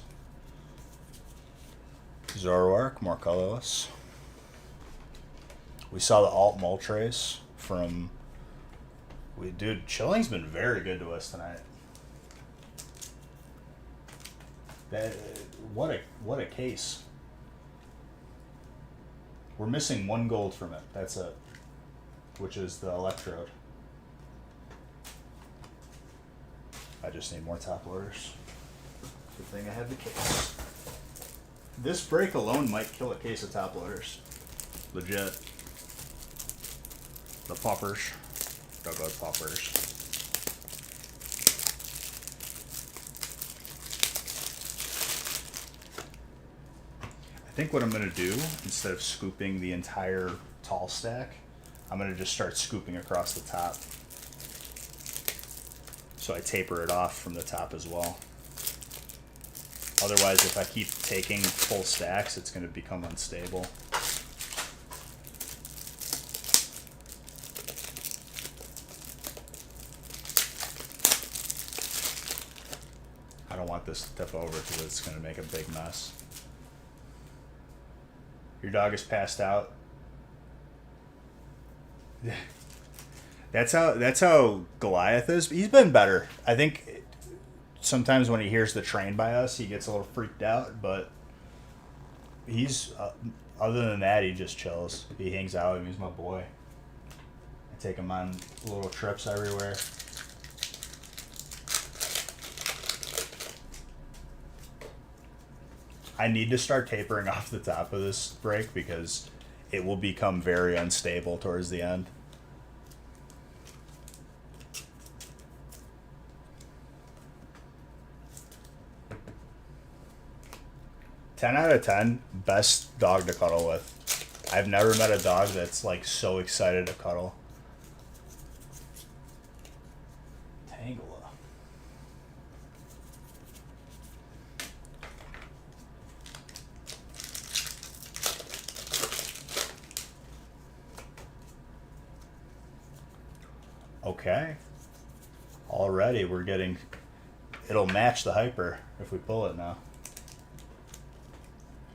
Zoroark, more colorless. We saw the Alt Moltres from... Dude, Chilling's been very good to us tonight. What a case. We're missing 1 gold from it. That's it. Which is the Electrode. I just need more top loaders. Good thing I had the case. This break alone might kill a case of top loaders. Legit. The poppers. The good poppers. I think what I'm going to do, instead of scooping the entire tall stack, I'm going to just start scooping across the top. So I taper it off from the top as well. Otherwise, if I keep taking full stacks, it's going to become unstable. I don't want this to tip over because it's going to make a big mess. Your dog is passed out. That's how Goliath is. He's been better. I think sometimes when he hears the train by us, he gets a little freaked out. But he's other than that, he just chills. He hangs out with me. He's my boy. I take him on little trips everywhere. I need to start tapering off the top of this break because it will become very unstable towards the end. Ten out of 10, best dog to cuddle with. I've never met a dog that's like so excited to cuddle. Tangela. Okay. Already we're getting... It'll match the hyper if we pull it now.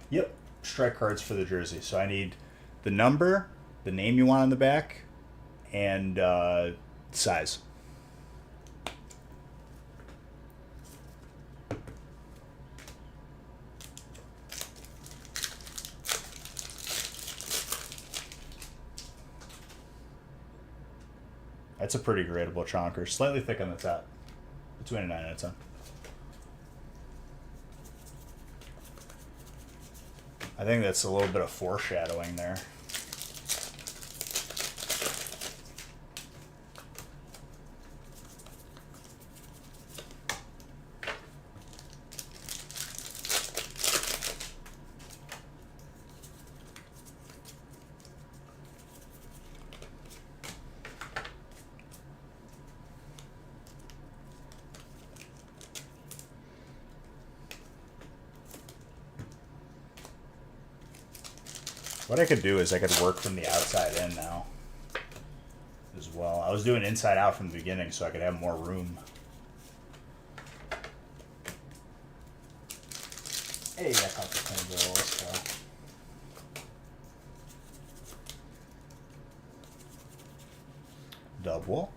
Yep. Strike cards for the jersey. So I need the number, the name you want on the back, and size. That's a pretty gradable chonker. Slightly thick on the top. Between a 9 and a 10. I think that's a little bit of foreshadowing there. What I could do is I could work from the outside in now as well. I was doing inside out from the beginning so I could have more room. Hey, I caught the pinball. Let's go. Double.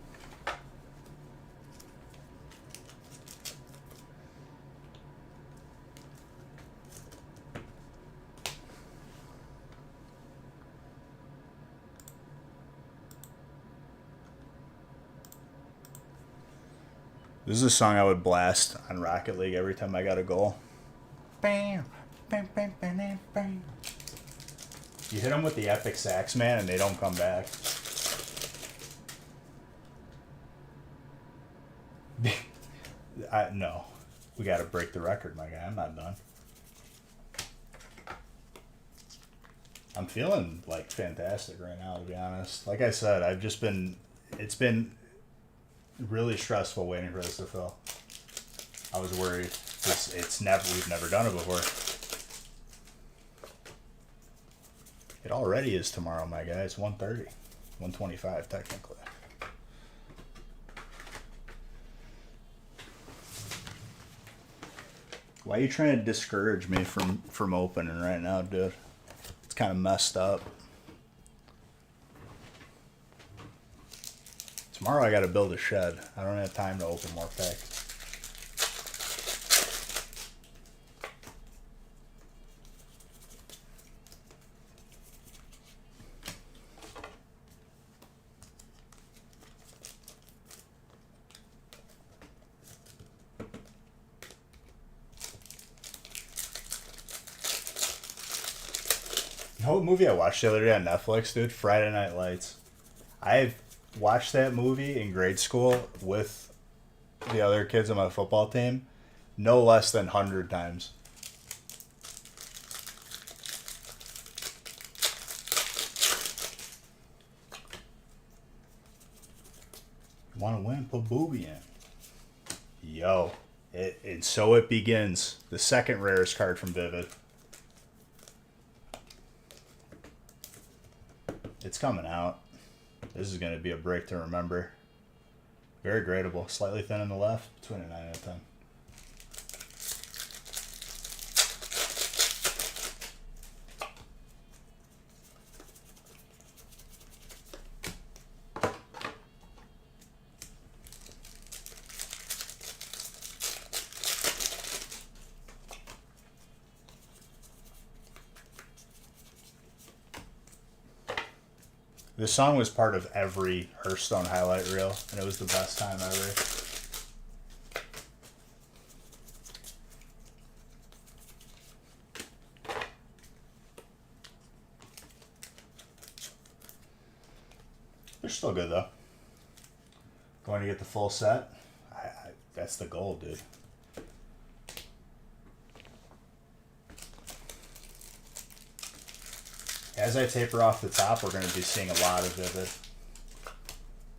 This is a song I would blast on Rocket League every time I got a goal. Bam, bam, bam, bam, bam, bam. You hit them with the epic sax, man, and they don't come back. No. We got to break the record, my guy. I'm not done. I'm feeling, like, fantastic right now, to be honest. Like I said, it's been really stressful waiting for this to fill. I was worried. We've never done it before. It already is tomorrow, my guy. It's 1:30. 1:25, technically. Why are you trying to discourage me from opening right now, dude? It's kind of messed up. Tomorrow I gotta build a shed. I don't have time to open more packs. You know what movie I watched the other day on Netflix, dude? Friday Night Lights. I've watched that movie in grade school with the other kids on my football team no less than 100 times. Want to win? Put Booby in. Yo. And so it begins. The second rarest card from Vivid. It's coming out. This is going to be a break to remember. Very gradable. Slightly thin on the left. Between a 9 and a 10. This song was part of every Hearthstone highlight reel, and it was the best time ever. They're still good, though. Going to get the full set? That's the goal, dude. As I taper off the top, we're going to be seeing a lot of Vivid.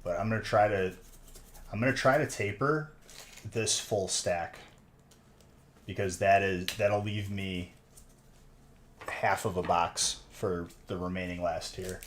But I'm going to try to taper this full stack, because that'll leave me half of a box for the remaining last tier.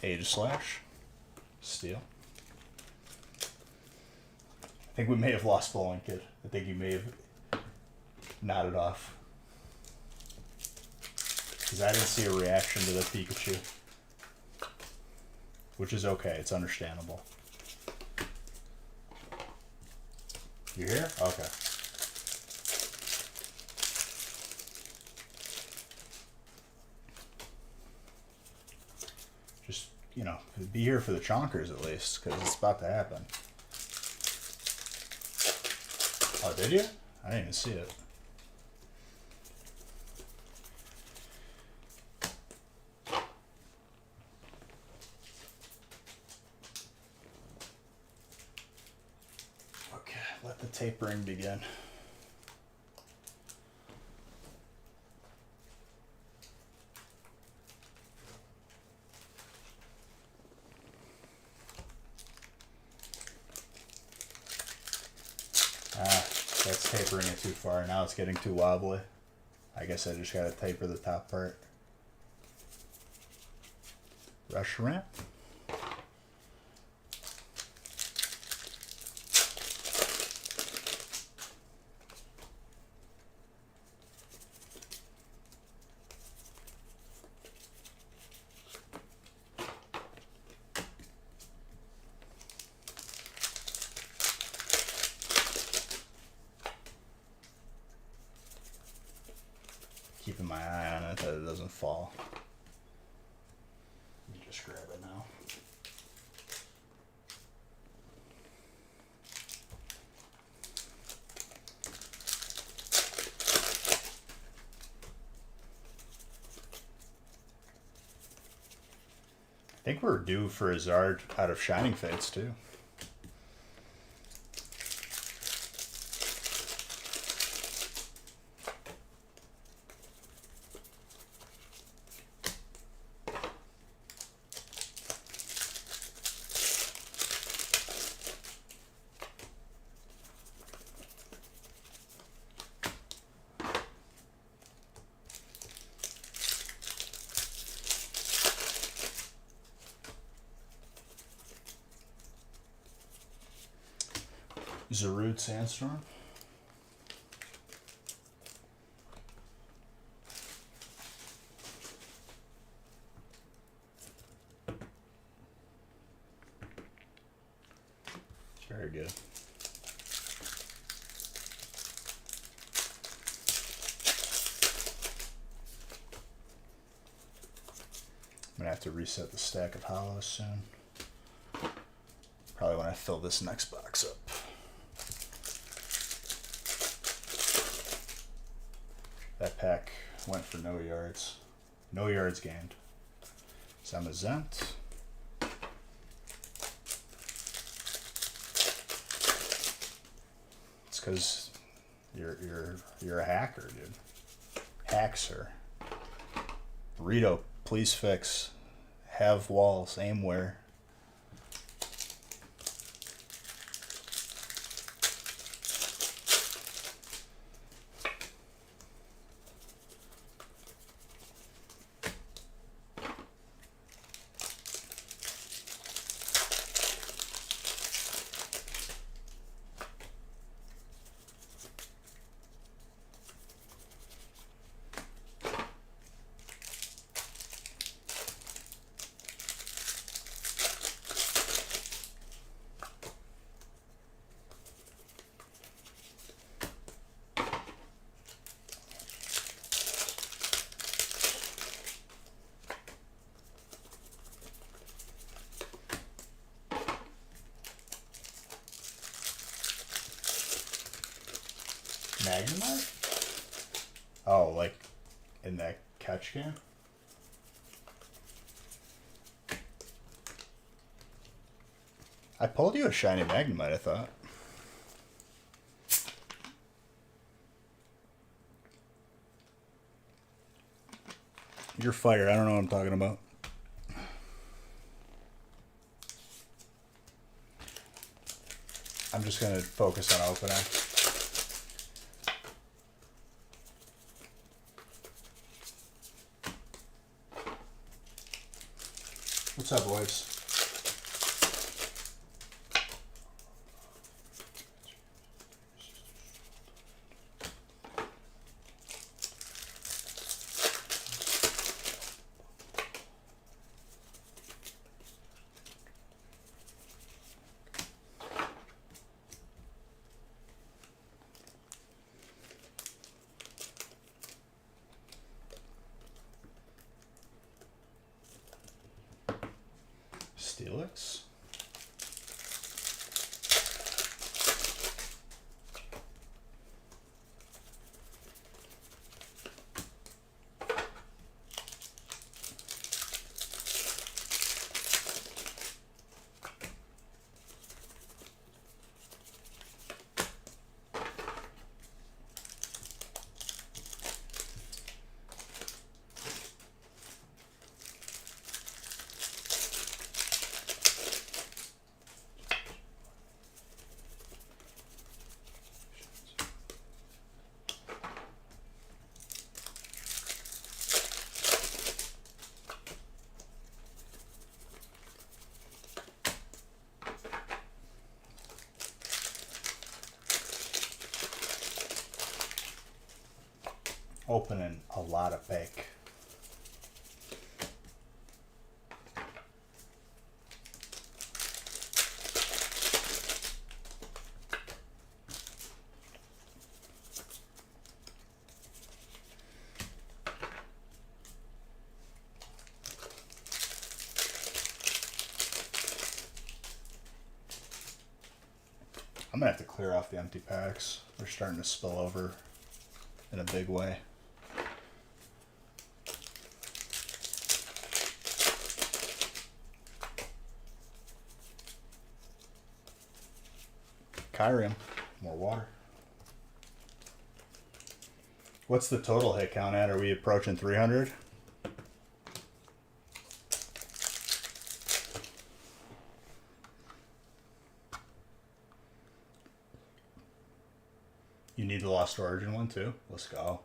Aegislash. Steel. I think we may have lost Blowing Kid. I think he may have nodded off. Because I didn't see a reaction to the Pikachu. Which is okay, it's understandable. You here? Okay. Just, you know, be here for the chonkers at least, because it's about to happen. Oh, did you? I didn't even see it. Okay, let the tapering begin. That's tapering it too far. Now it's getting too wobbly. I guess I just gotta taper the top part. Reshiram. Keeping my eye on it that it doesn't fall. Let me just grab it now. I think we're due for a Zard out of Shining Fates too. Zarude Sandstorm. Very good. I'm gonna have to reset the stack of hollows soon. Probably when I fill this next box up. That pack went for no yards. No yards gained. Zamazent. It's because you're a hacker, dude. Hackser. Burrito, please fix. Have walls, aimware. Magnemite? Oh, like in that catch can? I pulled you a shiny Magnemite, I thought. You're fired. I don't know what I'm talking about. I'm just going to focus on opening. What's up, boys? Steelix. Opening a lot of bake. I'm gonna have to clear off the empty packs. They're starting to spill over in a big way. Kyrium, more water. What's the total hit count at? Are we approaching 300? You need the Lost Origin one too? Let's go.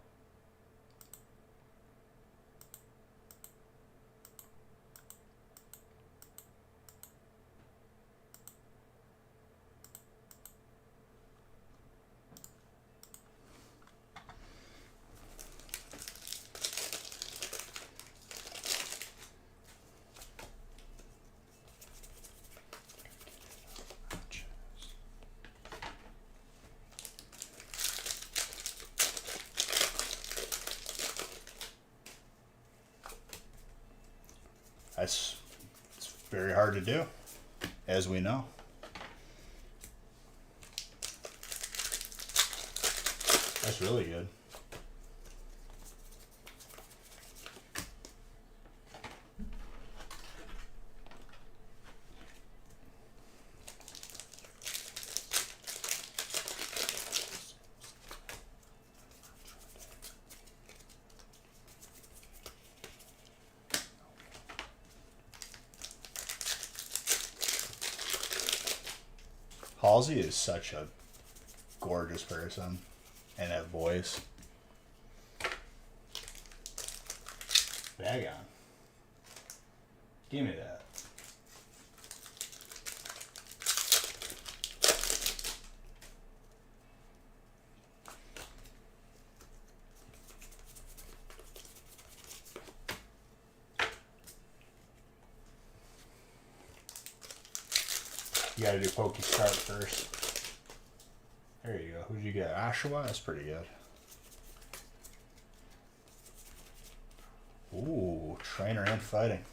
It's very hard to do, as we know. That's really good. Halsey is such a gorgeous person and that voice. Bag on. Give me that. You gotta do Poke's chart first. There you go. Who'd you get? Oshawa? That's pretty good. Ooh, trainer and fighting.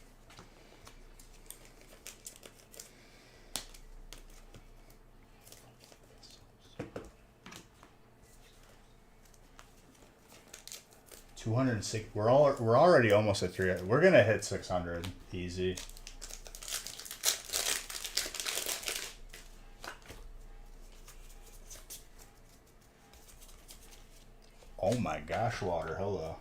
$206. We're already almost at 300. We're gonna hit 600 easy. Oh my gosh, water, hello.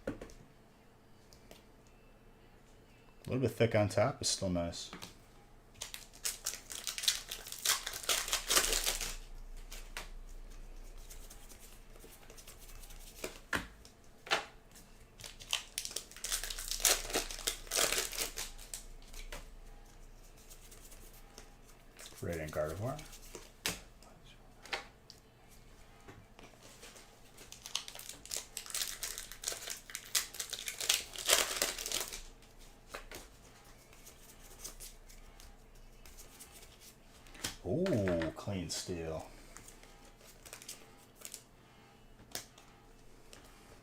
A little bit thick on top is still nice. Radiant Gardevoir. Ooh, clean steel.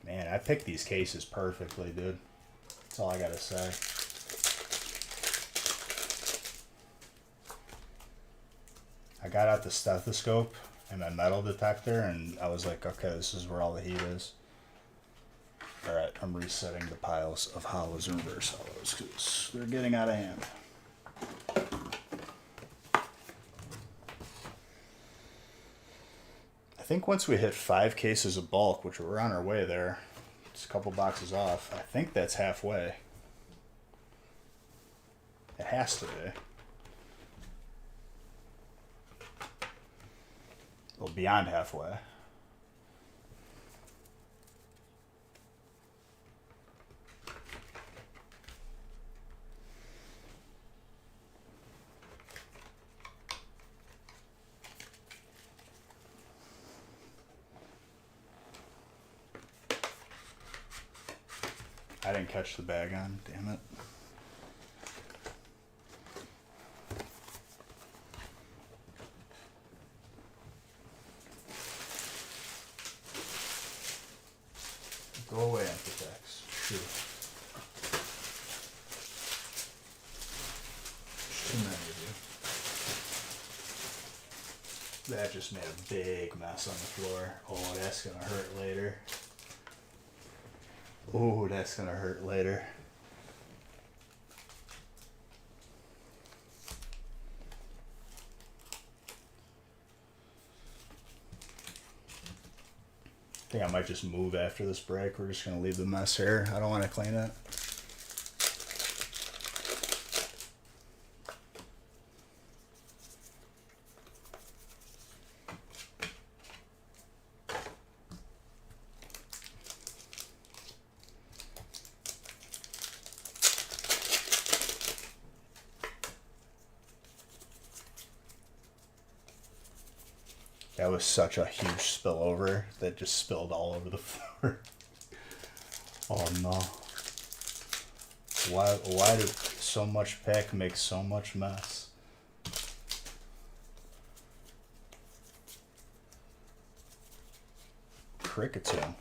Man, I picked these cases perfectly, dude. That's all I gotta say. I got out the stethoscope and my metal detector, and I was like, okay, this is where all the heat is. Alright, I'm resetting the piles of hollows and reverse hollows because they're getting out of hand. I think once we hit 5 cases of bulk, which we're on our way there, it's a couple boxes off, I think that's halfway. It has to be. Well, beyond halfway. I didn't catch the bag on, damn it. Go away, Amphithex. Shoot. There's too many of you. That just made a big mess on the floor. Oh, that's gonna hurt later. Oh, that's gonna hurt later. I think I might just move after this break. We're just gonna leave the mess here. I don't want to clean it. That was such a huge spillover that just spilled all over the floor. Oh no. Why did so much pack make so much mess? Cricketune.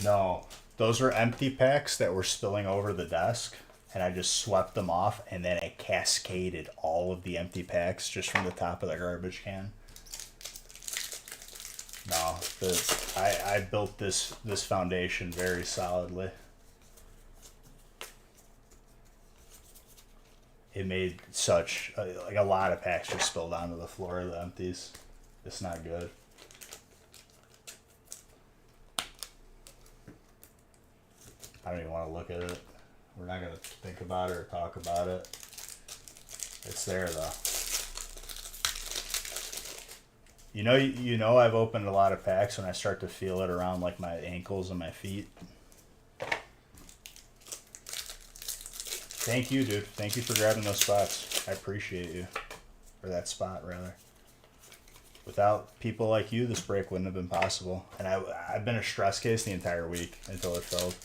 No, those were empty packs that were spilling over the desk, and I just swept them off, and then I cascaded all of the empty packs just from the top of the garbage can. No, I built this foundation very solidly. It made such like a lot of packs just spilled onto the floor. The empties, it's not good. I don't even want to look at it. We're not gonna think about it or talk about it. It's there though. You know I've opened a lot of packs when I start to feel it around like my ankles and my feet. Thank you, dude. Thank you for grabbing those spots. I appreciate you. Or that spot, rather. Without people like you, this break wouldn't have been possible. And I've been a stress case the entire week until it filled.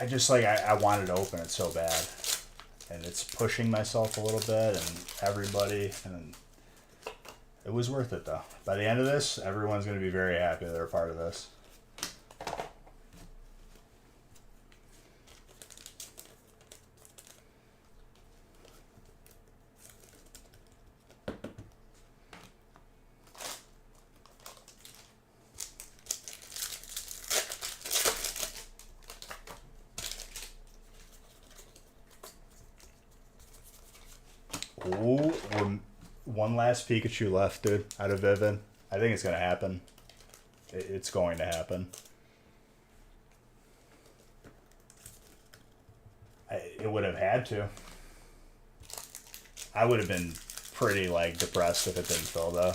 I just like I wanted to open it so bad, and it's pushing myself a little bit and everybody, and it was worth it though. By the end of this, everyone's gonna be very happy they're a part of this. Ooh, one last Pikachu left, dude, out of Vivin. I think it's going to happen. It's going to happen. It would have had to. I would have been pretty, like, depressed if it didn't fill, though.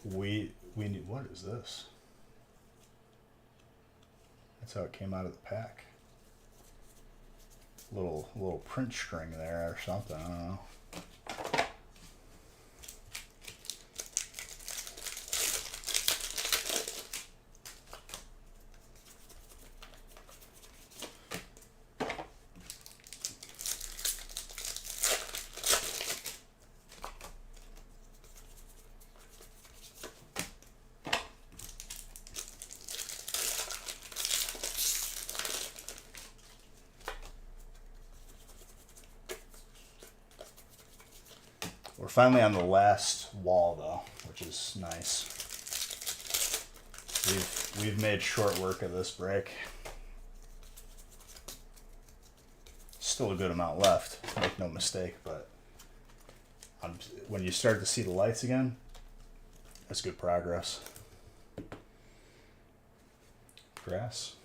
We need, what is this? That's how it came out of the pack. Little print string there or something, I don't know. We're finally on the last wall though, which is nice. We've made short work of this break. Still a good amount left, make no mistake, but when you start to see the lights again, that's good progress. Grass.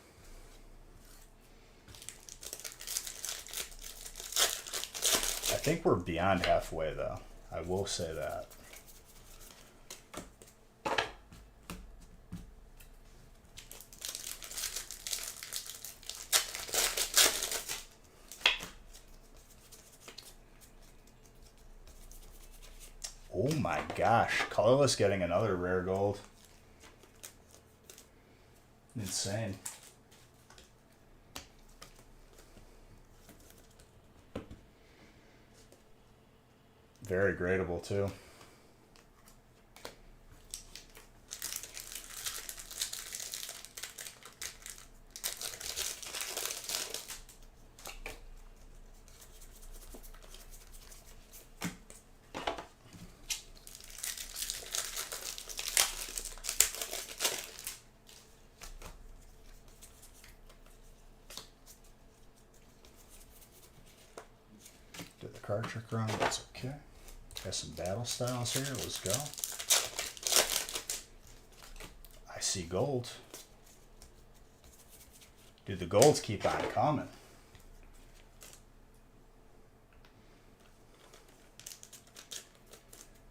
I think we're beyond halfway though. I will say that. Oh my gosh. Colorless getting another rare gold. Insane. Very gradable too. Did the card trick wrong? That's okay. Got some battle styles here. Let's go. I see gold. Dude, the golds keep on coming.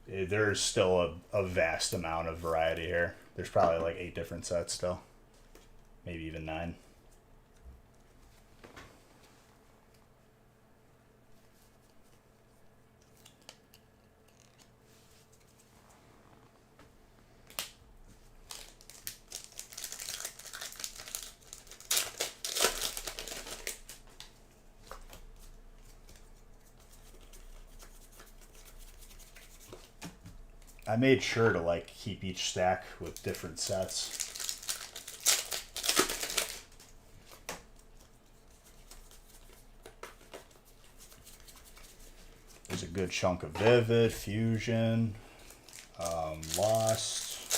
There's still a vast amount of variety here. There's probably like 8 different sets still. Maybe even 9. I made sure to like keep each stack with different sets. There's a good chunk of Vivid, Fusion, Lost,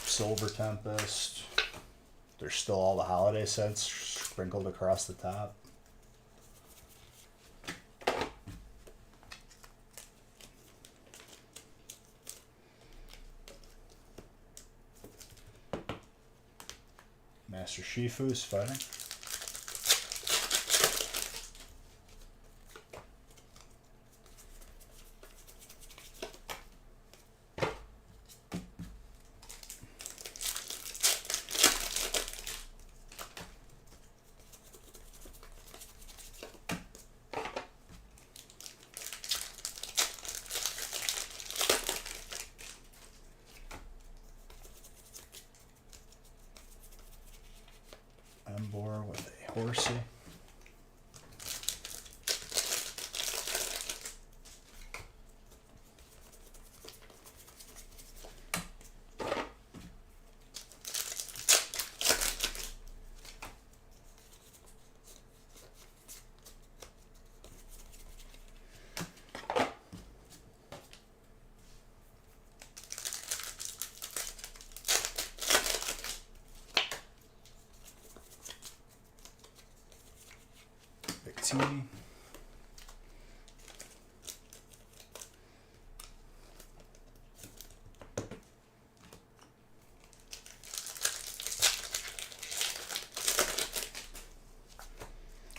Silver Tempest. There's still all the holiday sets sprinkled across the top. Master Shifu's fighting. Embor with a horsey. Victini.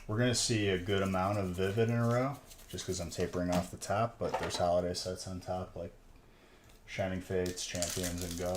We're going to see a good amount of Vivid in a row, just because I'm tapering off the top, but there's holiday sets on top, like Shining Fates, Champions, and Go.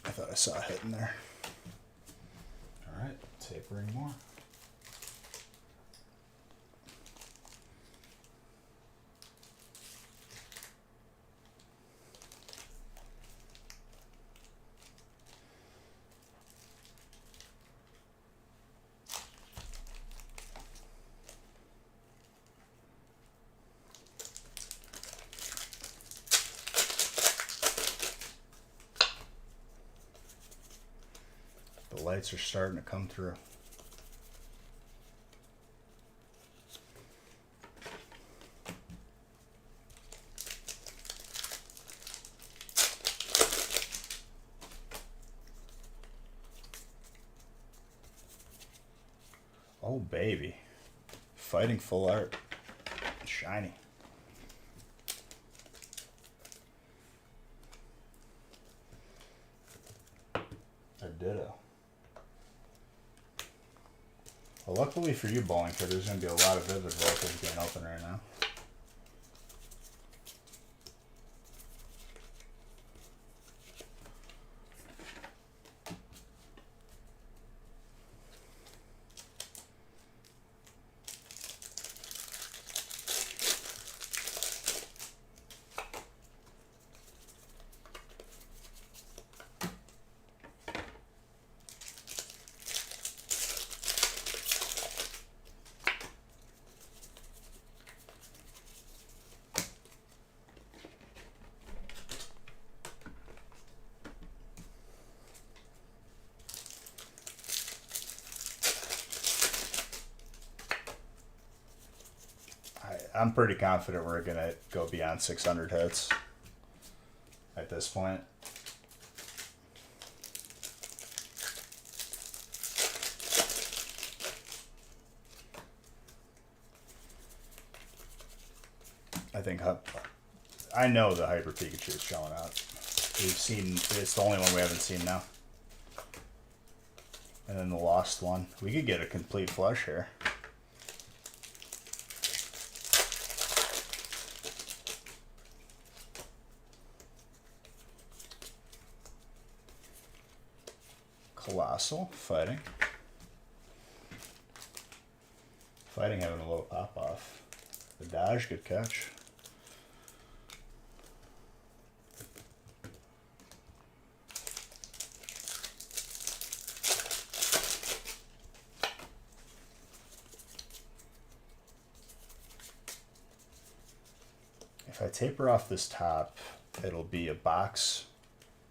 I thought I saw a hit in there. All right, tapering more. lights are starting to come through. Oh, baby. Fighting full art. Shiny. A ditto. Well, luckily for you, Bowling Kid, there's going to be a lot of Vivid Vocals being open right now. I'm pretty confident we're going to go beyond 600 hits at this point. I know the Hyper Pikachu is showing up. We've seen, it's the only one we haven't seen now. And then the Lost one. We could get a complete flush here. Colossal, Fighting. Fighting having a little pop off. The Dodge, good catch. If I taper off this top, it'll be a box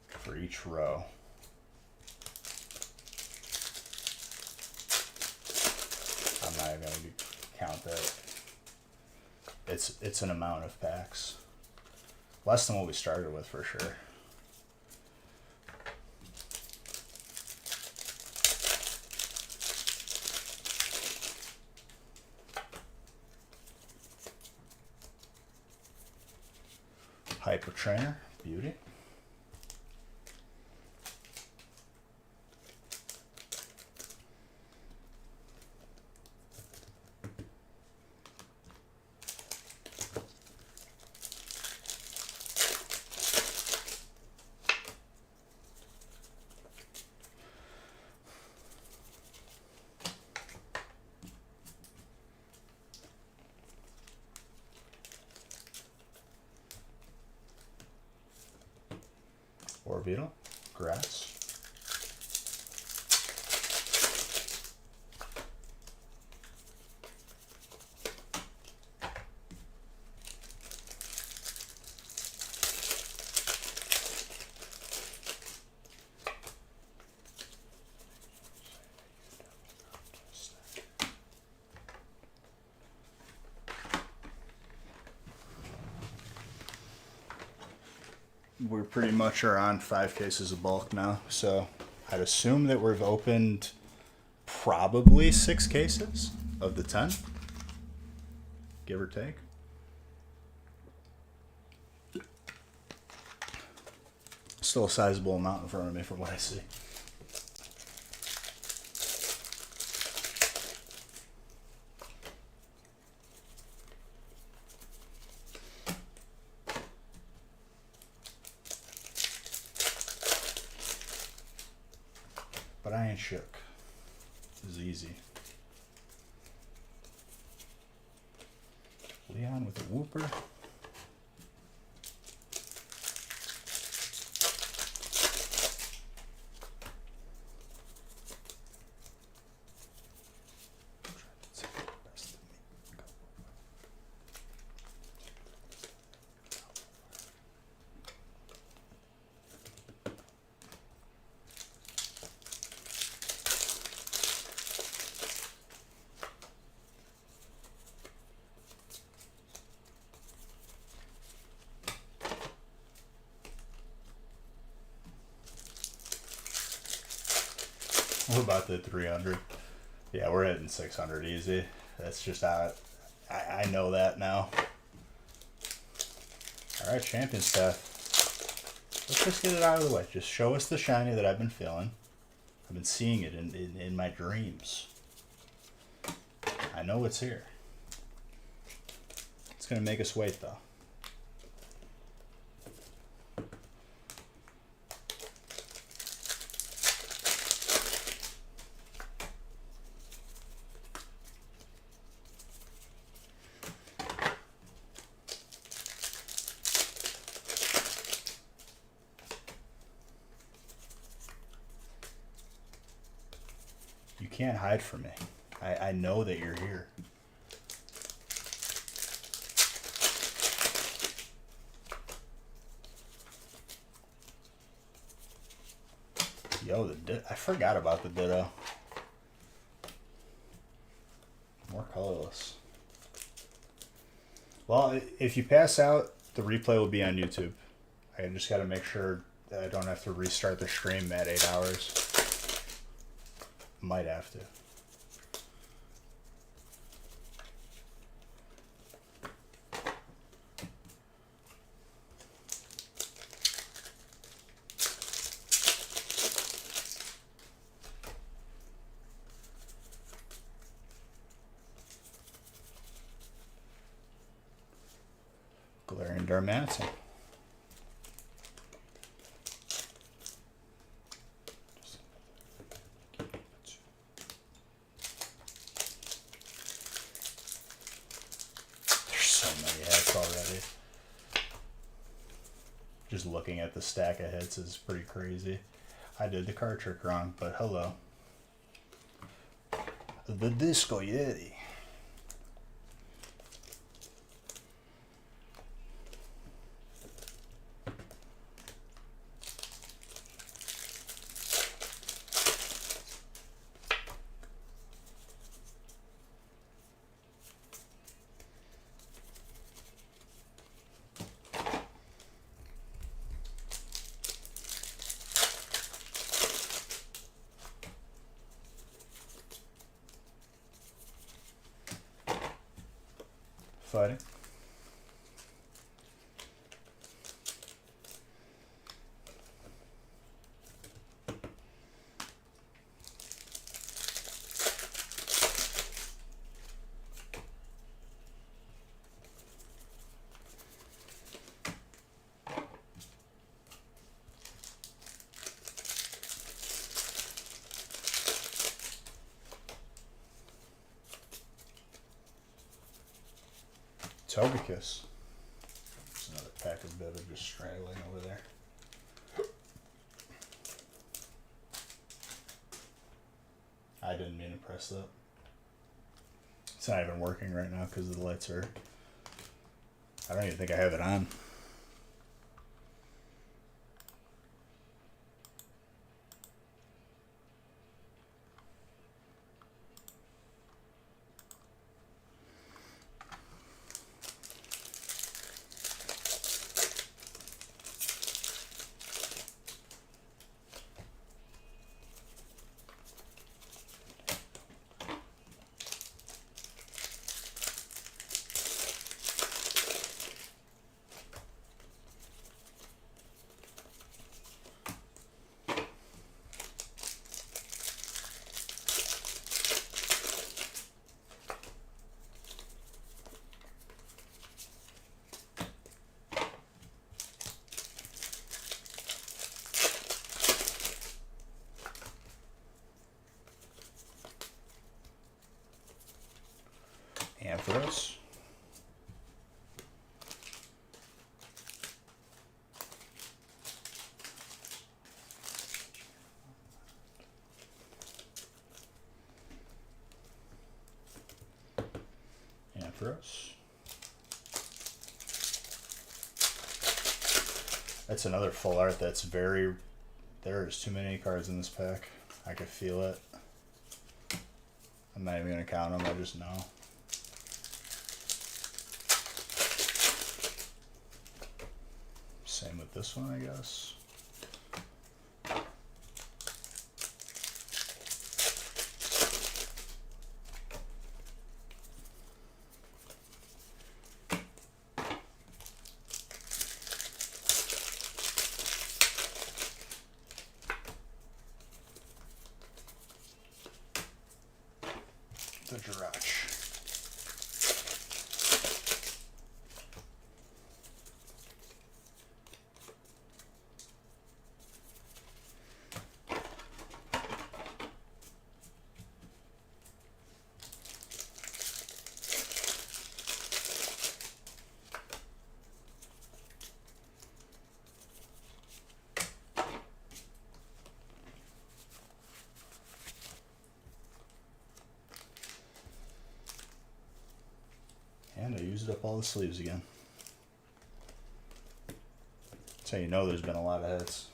for each row. I'm not even going to count that. It's an amount of packs. Less than what we started with for sure. Hyper Trainer, beauty. Orbeetle, Grass. We pretty much are on 5 cases of bulk now, so I'd assume that we've opened probably 6 cases of the 10, give or take. Still a sizable amount in front of me from what I see. But I ain't shook. This is easy. Leon with a whooper. We're about to 300. Yeah, we're hitting 600 easy. That's just how I know that now. All right, Champions Path. Let's just get it out of the way. Just show us the shiny that I've been feeling. I've been seeing it in my dreams. I know it's here. It's going to make us wait, though. You can't hide from me. I know that you're here. Yo, I forgot about the Ditto. More colorless. Well, if you pass out, the replay will be on YouTube. I just got to make sure that I don't have to restart the stream at 8 hours. Might have to. Galarian Darmanitan. There's so many hits already. Just looking at the stack of hits is pretty crazy. I did the card trick wrong, but hello. The Disco Yeti. Fighting. Togekiss. There's another pack of Bitter just straggling over there. I didn't mean to press that. It's not even working right now because the lights are... I don't even think I have it on. Ampharos. Ampharos. That's another full art that's very... There's too many cards in this pack. I could feel it. I'm not even going to count them, I just know. Same with this one, I guess. stretch. And I used up all the sleeves again. That's how you know there's been a lot of hits.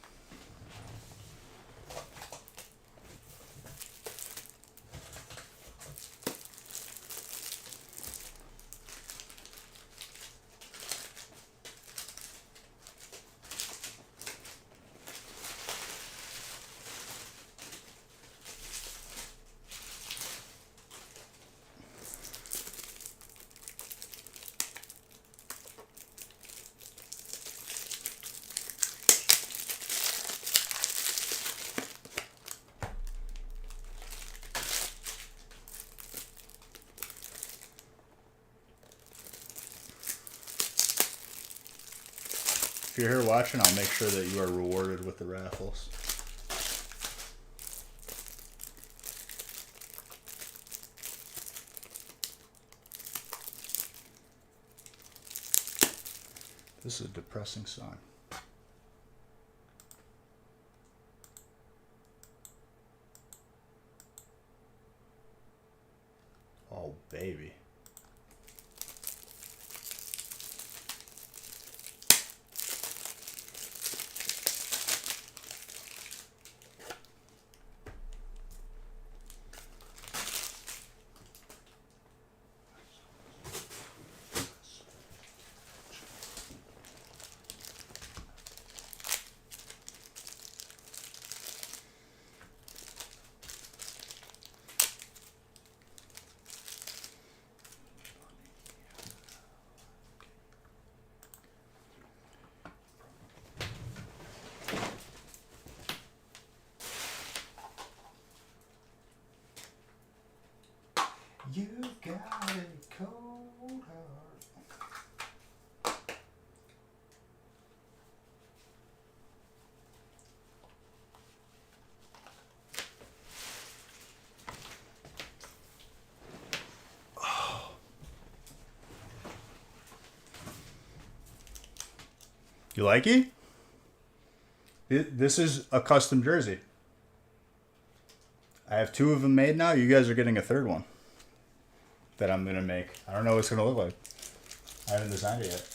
If you're here watching, I'll make sure that you are rewarded with the raffles. This is a depressing song. Oh, baby. You got a cold heart. You like it? This is a custom jersey. I have 2 of them made now. You guys are getting a 3rd one that I'm going to make. I don't know what it's going to look like. I haven't designed it yet.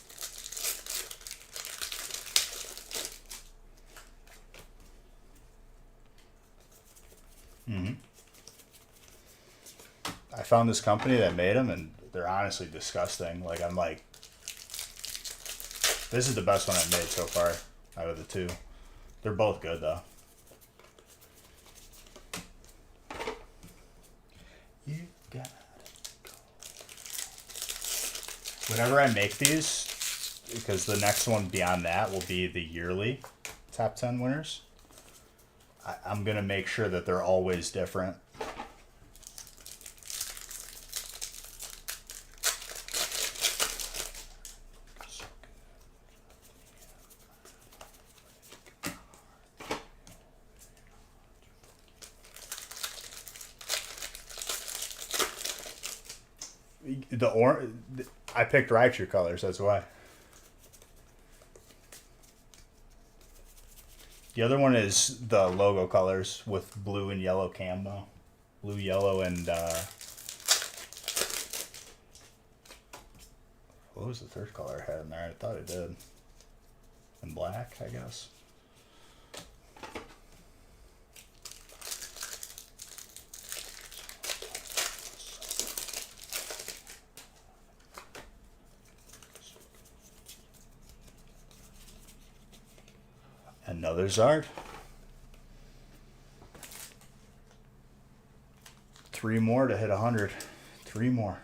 I found this company that made them, and they're honestly disgusting. Like, I'm like, this is the best one I've made so far out of the 2. They're both good, though. You got it. Whenever I make these, because the next one beyond that will be the yearly top 10 winners, I'm going to make sure that they're always different. I picked Raichu colors, that's why. The other one is the logo colors with blue and yellow camo. Blue, yellow, and what was the 3rd color I had in there? I thought it did. And black, I guess. Another Zard. 3 more to hit 100. 3 more.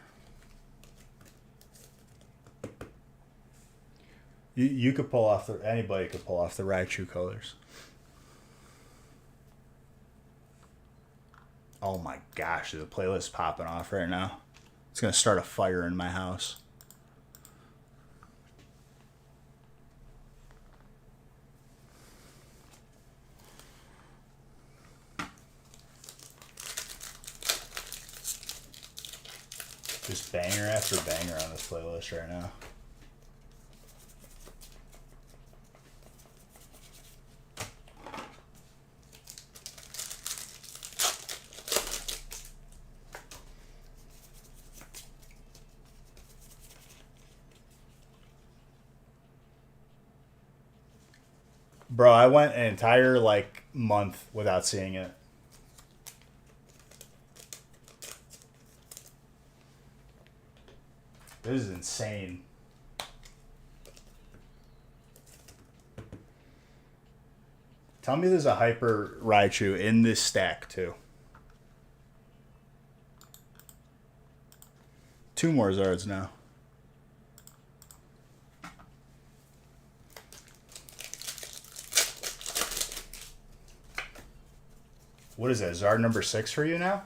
You could pull off anybody could pull off the Raichu colors. Oh my gosh, the playlist is popping off right now. It's gonna start a fire in my house. Just banger after banger on this playlist right now. Bro, I went an entire like month without seeing it. This is insane. Tell me there's a Hyper Raichu in this stack too. 2 more Zards now. What is that? Zard number 6 for you now?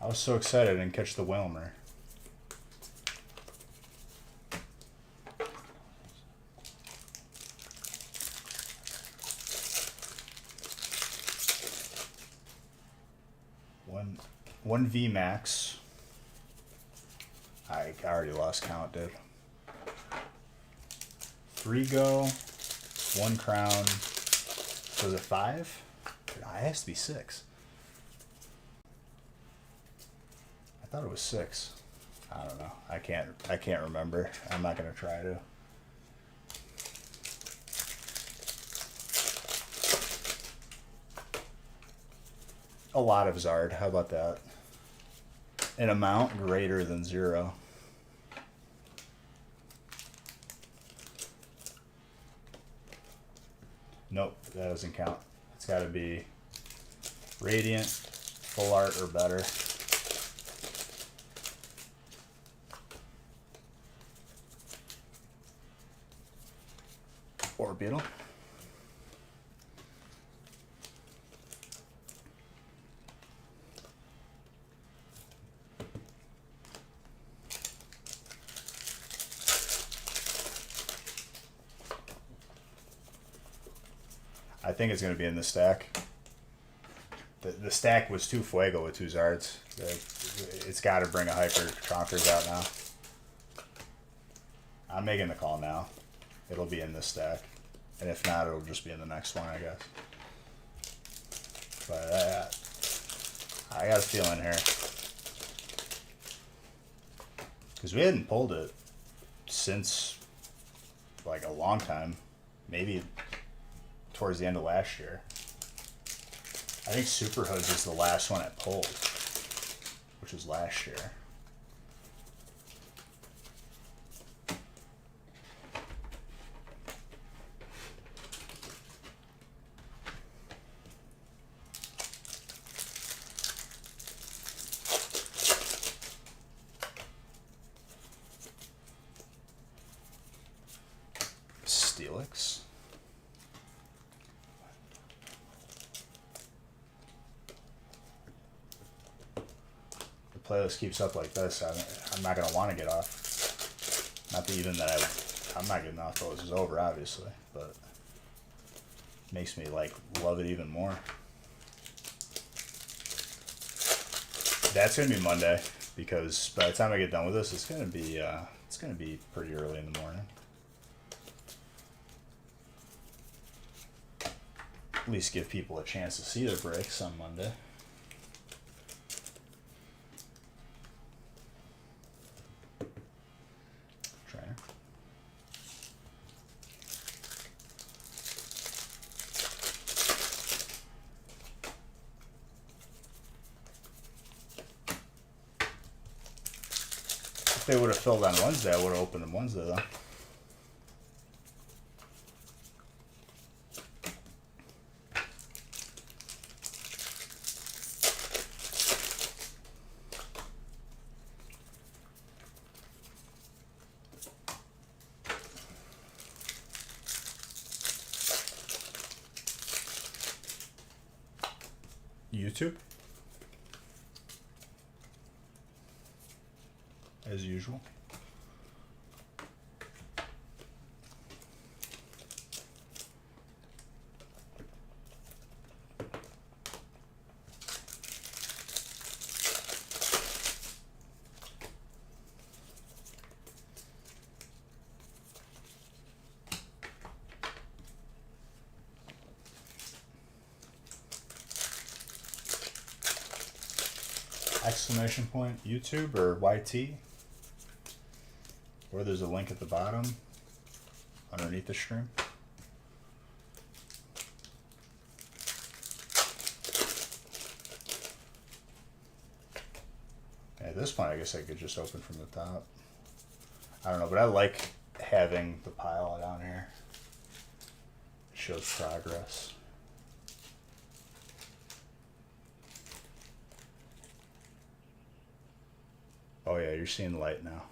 I was so excited I didn't catch the Wilmer. One V Max. I already lost count, dude. 3 go, 1 crown. Was it 5? It has to be 6. I thought it was 6. I don't know. I can't remember. I'm not gonna try to. A lot of Zard. How about that? An amount greater than 0. Nope, that doesn't count. It's got to be Radiant, Full Art, or better. Orbital. I think it's going to be in the stack. The stack was 2 Fuego with 2 Zards. It's got to bring a Hyper Chonkers out now. I'm making the call now. It'll be in this stack. And if not, it'll just be in the next one, I guess. But I got a feeling here. Because we hadn't pulled it since like a long time. Maybe towards the end of last year. I think Super Hoods is the last one I pulled, which was last year. Steelix. Playlist keeps up like this, I'm not gonna want to get off. Not that even that I'm not getting off till this is over, obviously, but it makes me like love it even more. That's gonna be Monday because by the time I get done with this, it's gonna be pretty early in the morning. At least give people a chance to see their breaks on Monday. If they would have filled on Wednesday, I would have opened them Wednesday though. YouTube. As usual. Exclamation point YouTube or YT, or there's a link at the bottom underneath the stream. At this point, I guess I could just open from the top. I don't know, but I like having the pile down here. It shows progress. Oh yeah, you're seeing light now.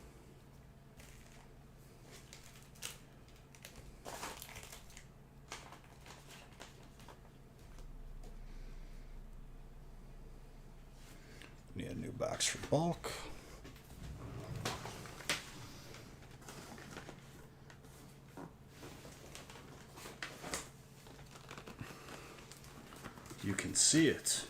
Need a new box for bulk. You can see it.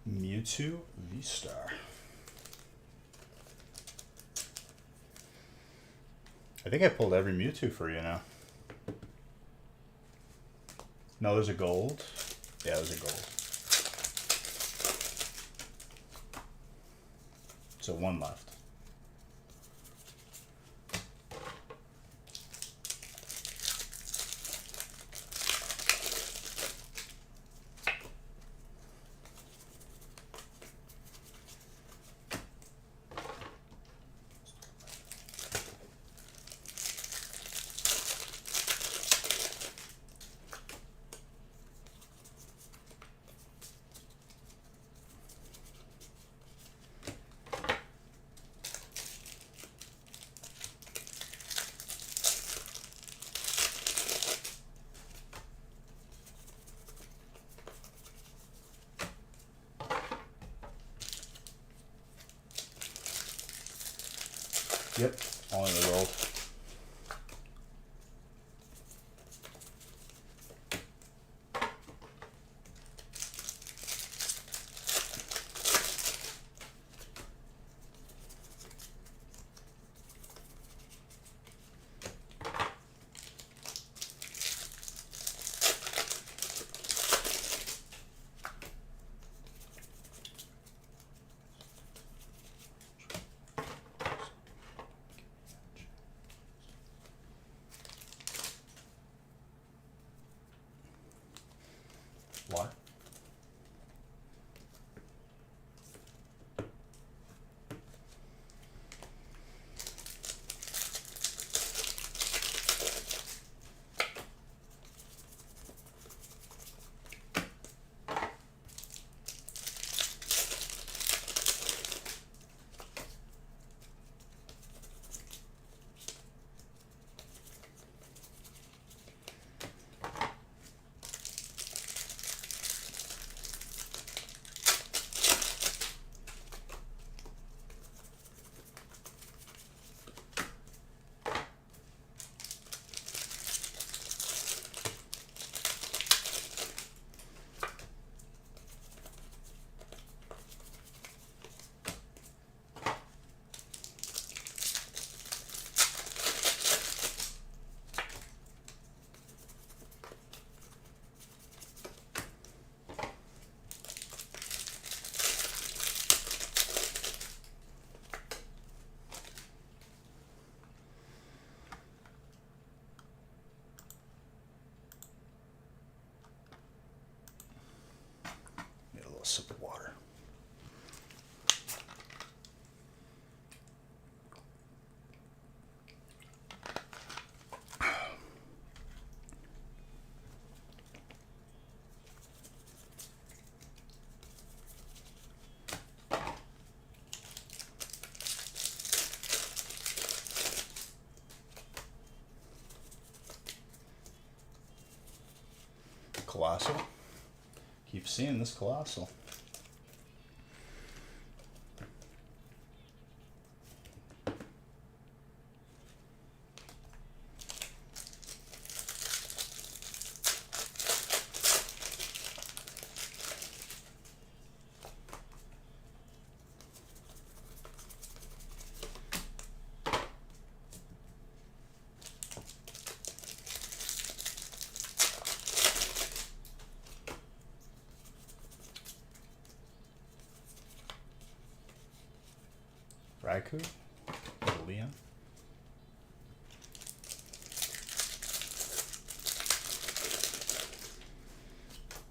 Mewtwo V-Star. I think I pulled every Mewtwo for you now. No, there's a gold. Yeah, there's a gold. So one left. Yep, only the gold. sip of water. Colossal. Keep seeing this Colossal. Raikou, Leon.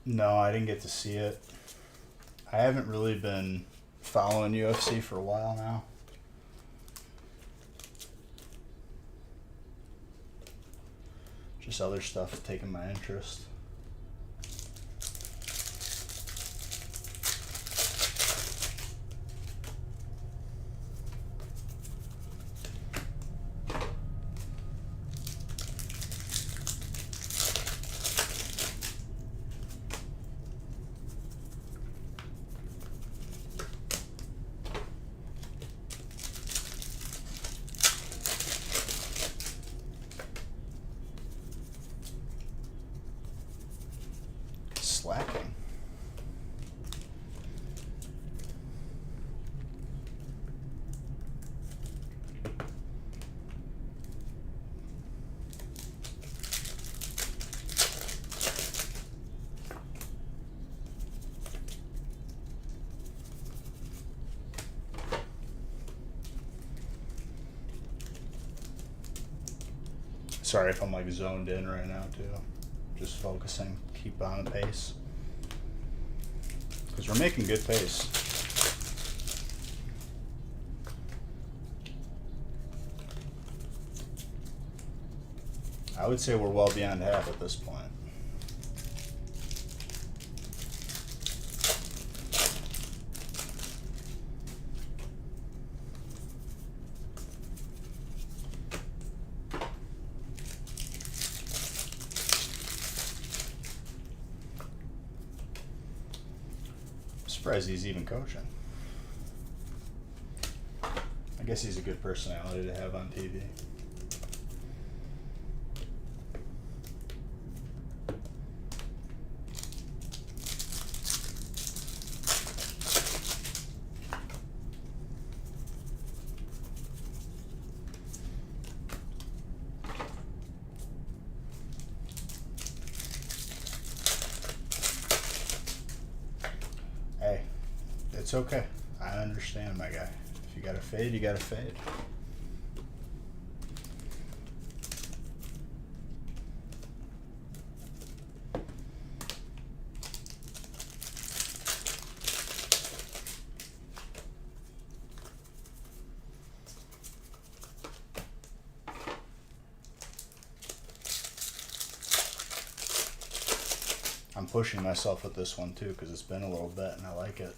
No, I didn't get to see it. I haven't really been following UFC for a while now. Just other stuff taking my interest. Slacking. Sorry if I'm like zoned in right now too. Just focusing, keep on the pace. Because we're making good pace. I would say we're well beyond half at this point. Surprised he's even coaching. I guess he's a good personality to have on TV. Hey, it's okay. I understand, my guy. If you gotta fade, you gotta fade. I'm pushing myself with this one too because it's been a little bit and I like it.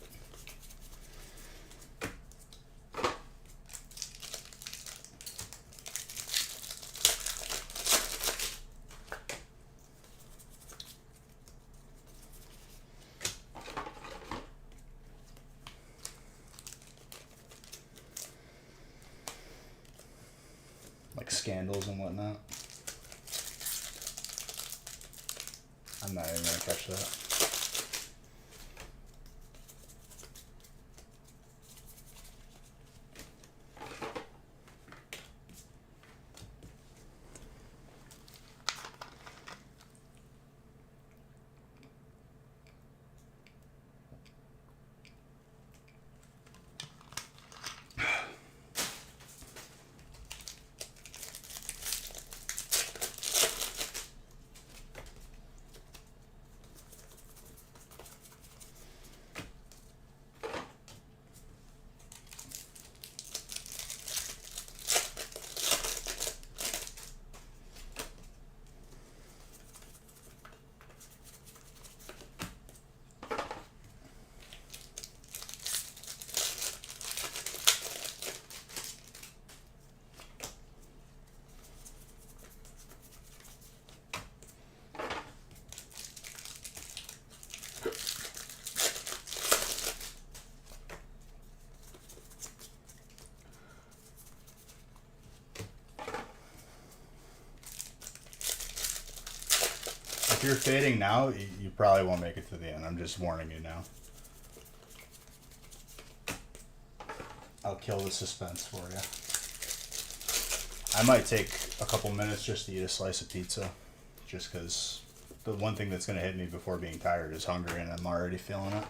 Like scandals and whatnot. I'm not even gonna catch that. If you're fading now, you probably won't make it to the end. I'm just warning you now. I'll kill the suspense for you. I might take a couple minutes just to eat a slice of pizza. Just because the one thing that's going to hit me before being tired is hungry, and I'm already feeling it.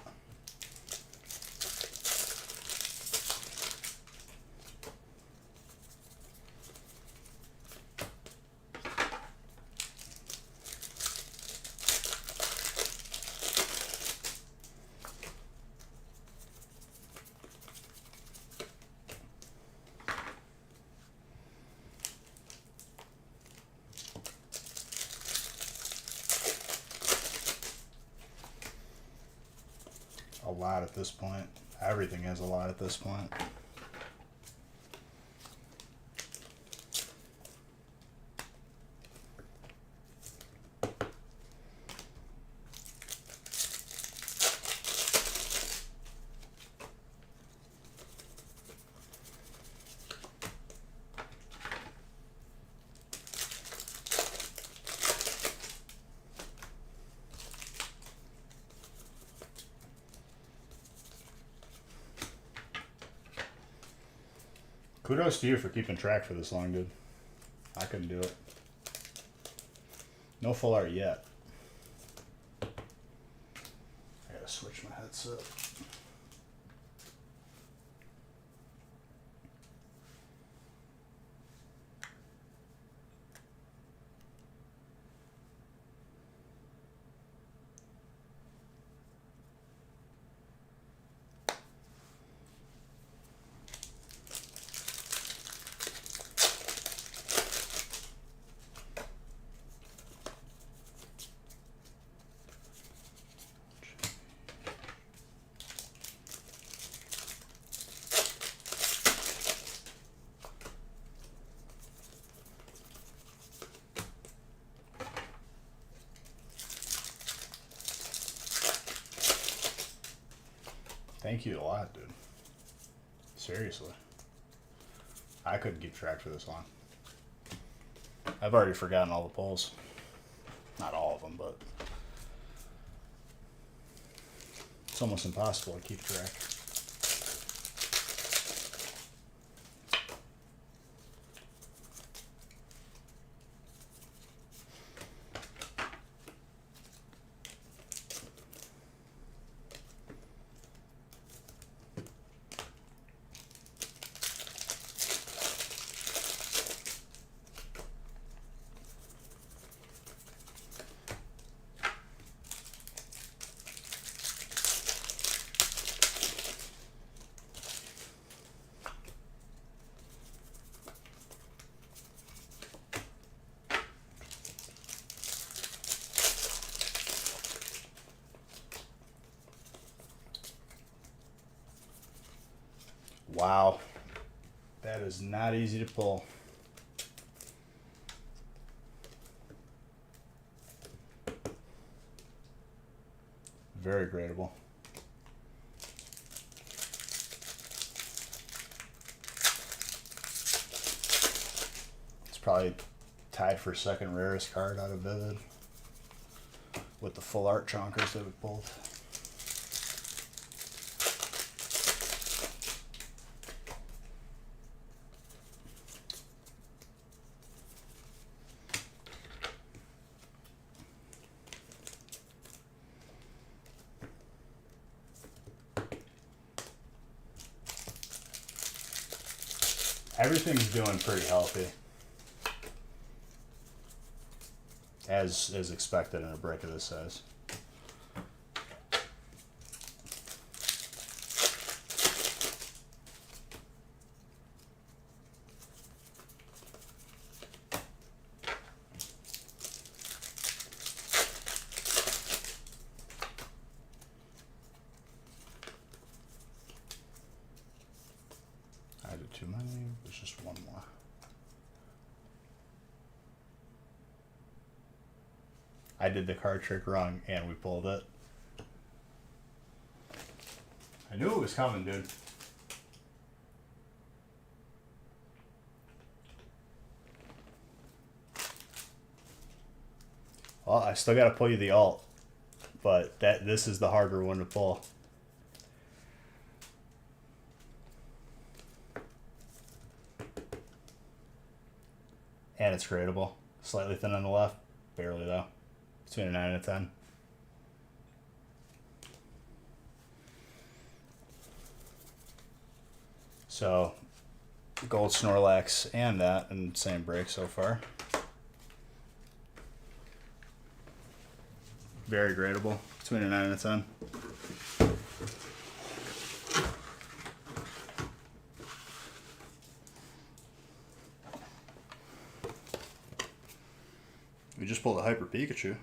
A lot at this point. Everything is a lot at this point. Kudos to you for keeping track for this long, dude. I couldn't do it. No full art yet. I gotta switch my headset. Thank you a lot, dude. Seriously. I couldn't keep track for this long. I've already forgotten all the polls. Not all of them, but it's almost impossible to keep track. Wow. That is not easy to pull. Very gradable. It's probably tied for second rarest card out of Vivid with the full art chonkers that we pulled. Everything's doing pretty healthy, as expected in a break of this size. I did too many. There's just one more. I did the card trick wrong and we pulled it. I knew it was coming, dude. Well, I still gotta pull you the alt, but this is the harder one to pull. And it's gradable. Slightly thin on the left, barely though. Between a 9 and a 10. So, gold Snorlax and that, and same break so far. Very gradable, between a 9 and a 10. We just pulled a Hyper Pikachu.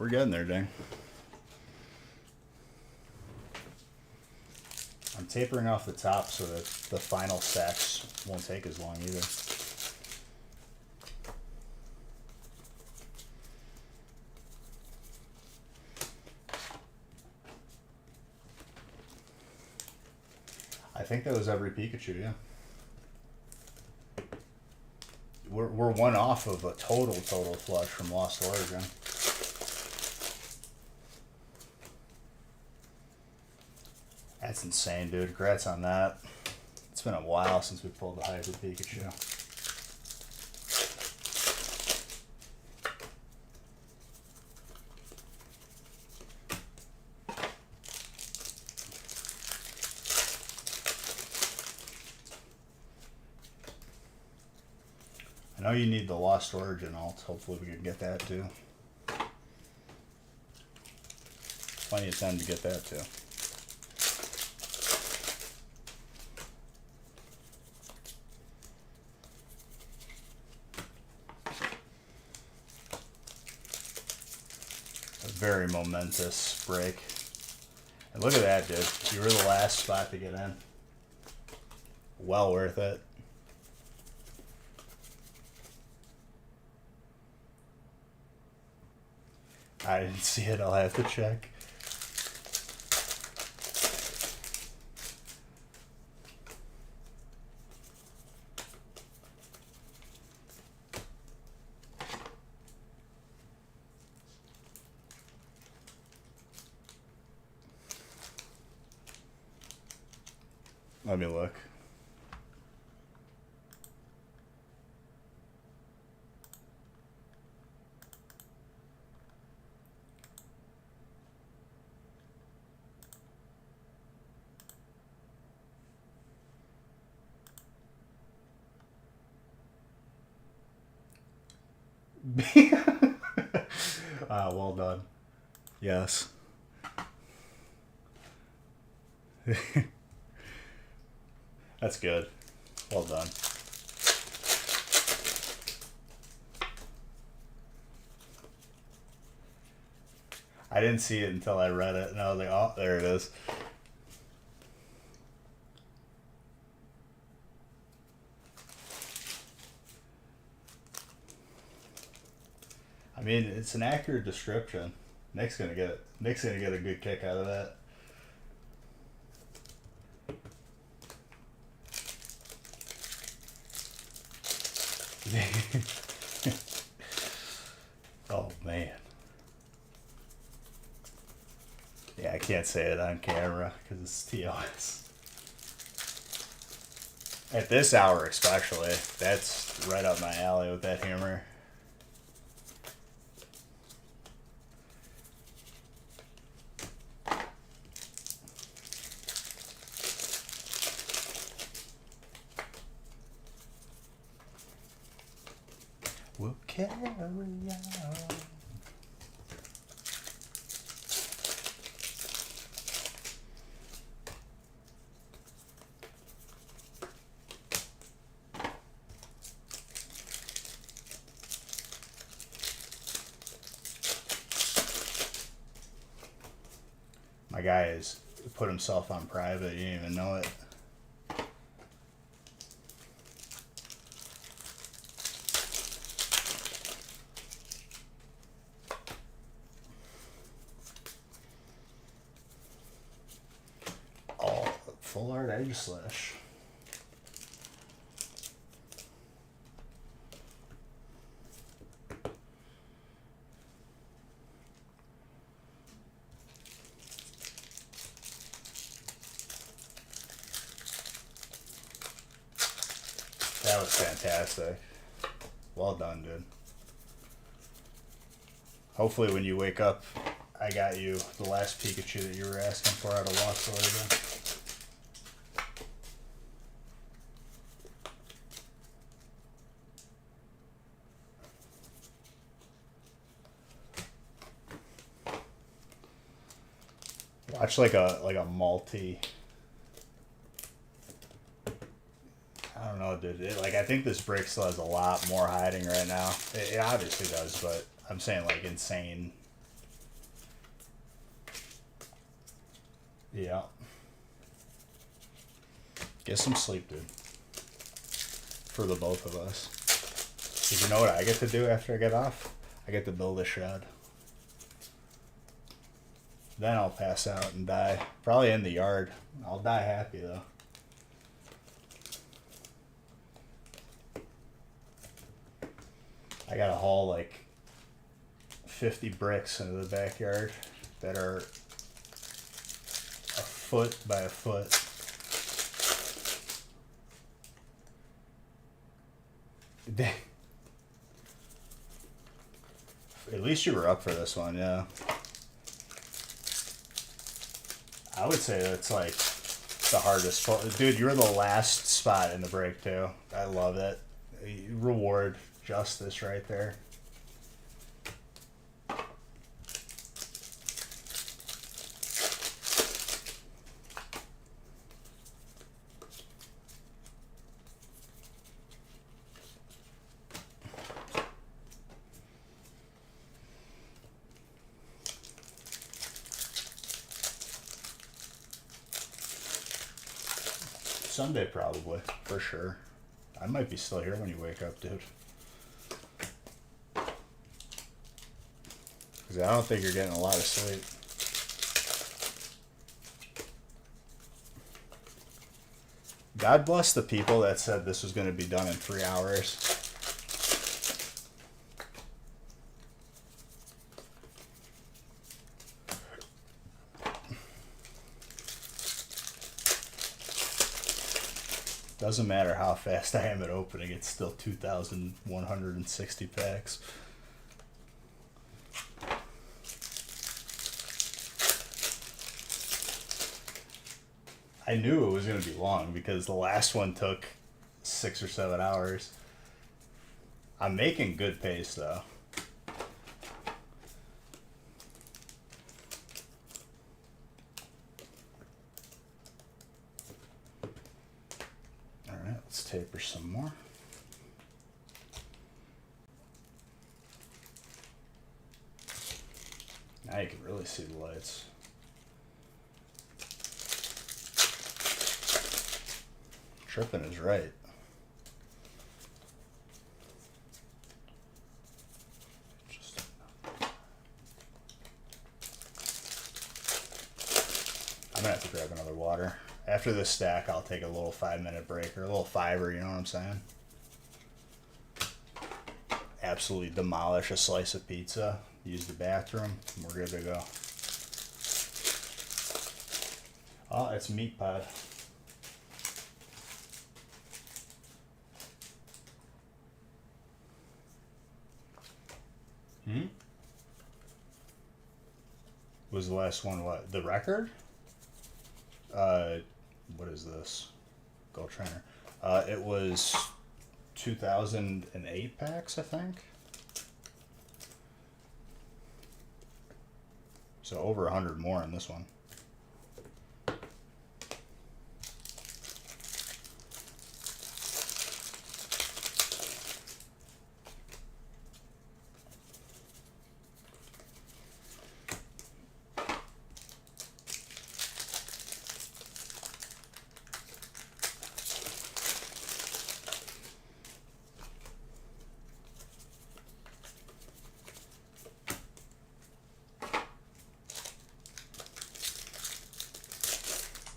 We're getting there, dang. I'm tapering off the top so that the final stacks won't take as long either. I think that was every Pikachu, yeah. We're one off of a total flush from Lost Origin. That's insane, dude. Congrats on that. It's been a while since we pulled the Hyper Pikachu. I know you need the Lost Origin alt. Hopefully we can get that too. Plenty of time to get that too. A very momentous break. And look at that, dude. You were the last spot to get in. Well worth it. I didn't see it. I'll have to check. Let me look. Well done. Yes. That's good. Well done. I didn't see it until I read it, and I was like, oh, there it is. I mean, it's an accurate description. Nick's gonna get it. Nick's gonna get a good kick out of that. Oh man. Yeah, I can't say it on camera because it's TOS. At this hour especially, that's right up my alley with that hammer. We'll carry on. My guy has put himself on private. You didn't even know it. Oh, full art Edge Slash. looks fantastic. Well done, dude. Hopefully when you wake up, I got you the last Pikachu that you were asking for out of Lost Origin. Watch like a multi. I don't know, dude. I think this break still has a lot more hiding right now. It obviously does, but I'm saying like insane. Yeah. Get some sleep, dude. For the both of us. 'Cause you know what I get to do after I get off? I get to build a shed. Then I'll pass out and die. Probably in the yard. I'll die happy though. I gotta haul like 50 bricks into the backyard that are a foot by a foot. At least you were up for this one, yeah. I would say that's like the hardest part. Dude, you're the last spot in the break too. I love it. Reward justice right there. Sunday probably, for sure. I might be still here when you wake up, dude. Because I don't think you're getting a lot of sleep. God bless the people that said this was going to be done in 3 hours. Doesn't matter how fast I am at opening, it's still 2,160 packs. I knew it was going to be long because the last one took 6 or 7 hours. I'm making good pace though. Alright, let's taper some more. Now you can really see the lights. Tripping is right. I'm gonna have to grab another water. After this stack, I'll take a little 5-minute break, or a little fiver, you know what I'm saying? Absolutely demolish a slice of pizza, use the bathroom, and we're good to go. Oh, it's Meat Pod. Was the last one what? The record? What is this? Gold Trainer. It was 2008 packs, I think. So over 100 more in this one.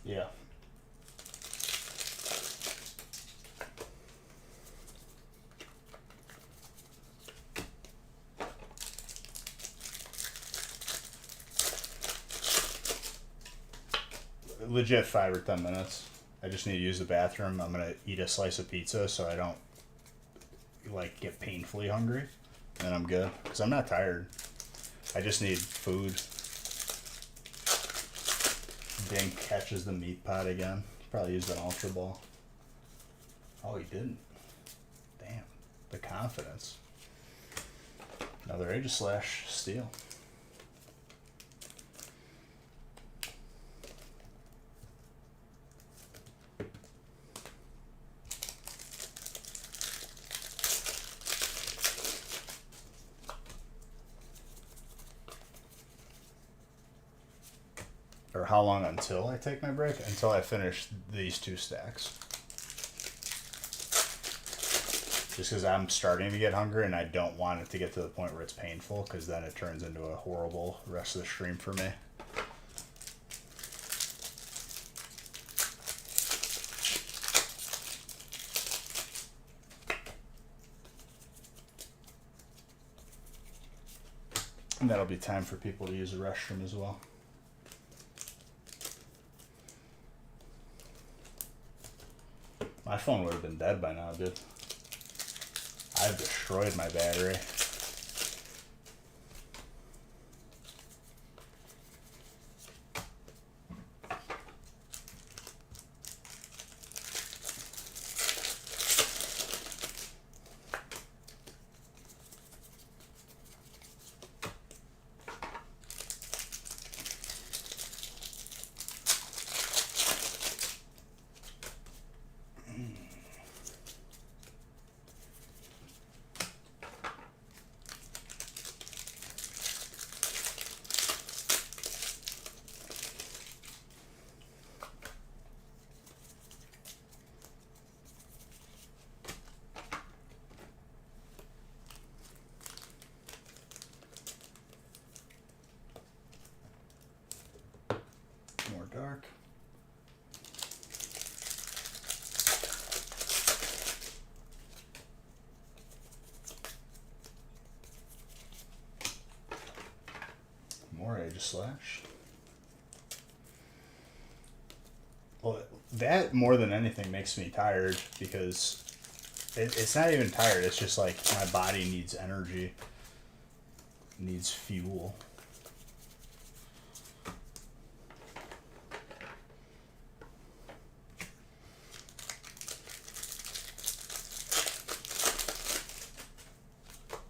Yeah. Legit 5 or 10 minutes. I just need to use the bathroom. I'm gonna eat a slice of pizza so I don't like get painfully hungry, then I'm good. Cause I'm not tired. I just need food. Dink catches the meat pot again. Probably used an Ultra Ball. Oh, he didn't. Damn. The confidence. Another Aegislash steal. Or how long until I take my break? Until I finish these 2 stacks. Just because I'm starting to get hungry and I don't want it to get to the point where it's painful, because then it turns into a horrible rest of the stream for me. And that'll be time for people to use the restroom as well. My phone would have been dead by now, dude. I've destroyed my battery. More dark. More Aegislash. Well, that more than anything makes me tired, because it's not even tired. It's just like my body needs energy, needs fuel.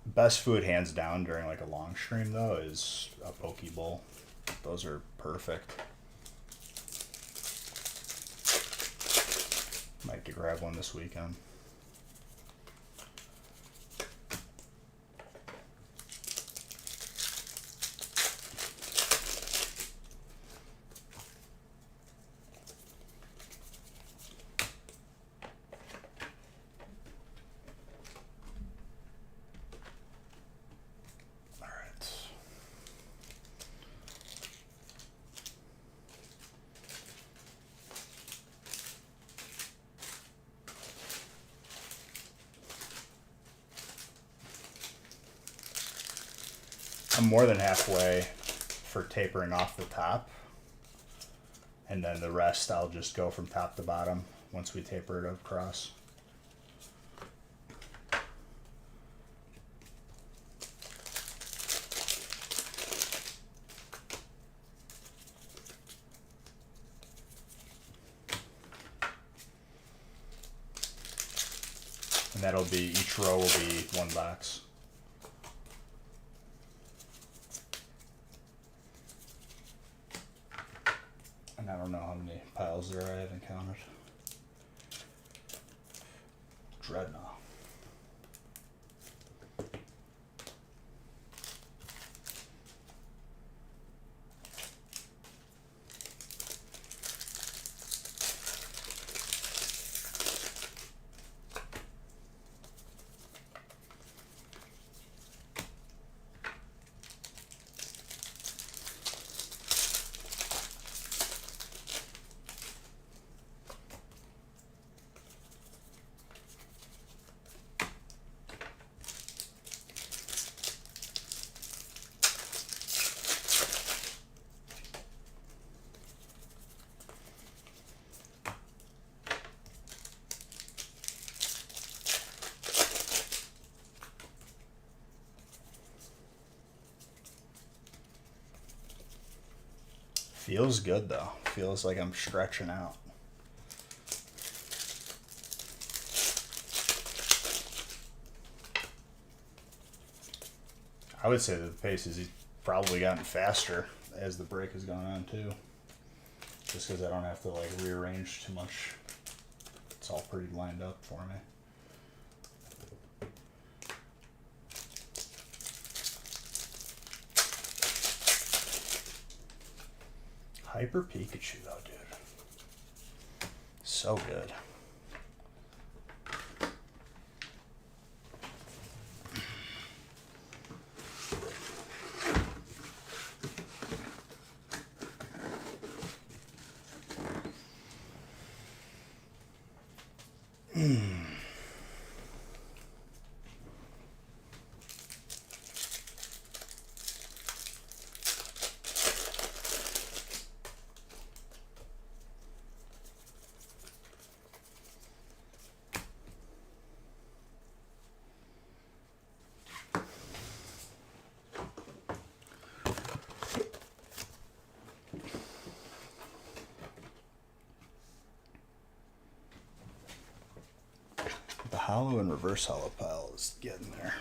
Best food hands down during like a long stream though is a poke bowl. Those are perfect. Might get grab one this weekend. I'm more than halfway for tapering off the top, and then the rest I'll just go from top to bottom once we taper it across. And that'll be, each row will be 1 box. I don't know how many piles there are, I haven't counted. Dreadnought. Feels good though. Feels like I'm stretching out. I would say that the pace has probably gotten faster as the break has gone on too. Just because I don't have to like rearrange too much. It's all pretty lined up for me. Hyper Pikachu though, dude. So good. The hollow and reverse hollow pile is getting there.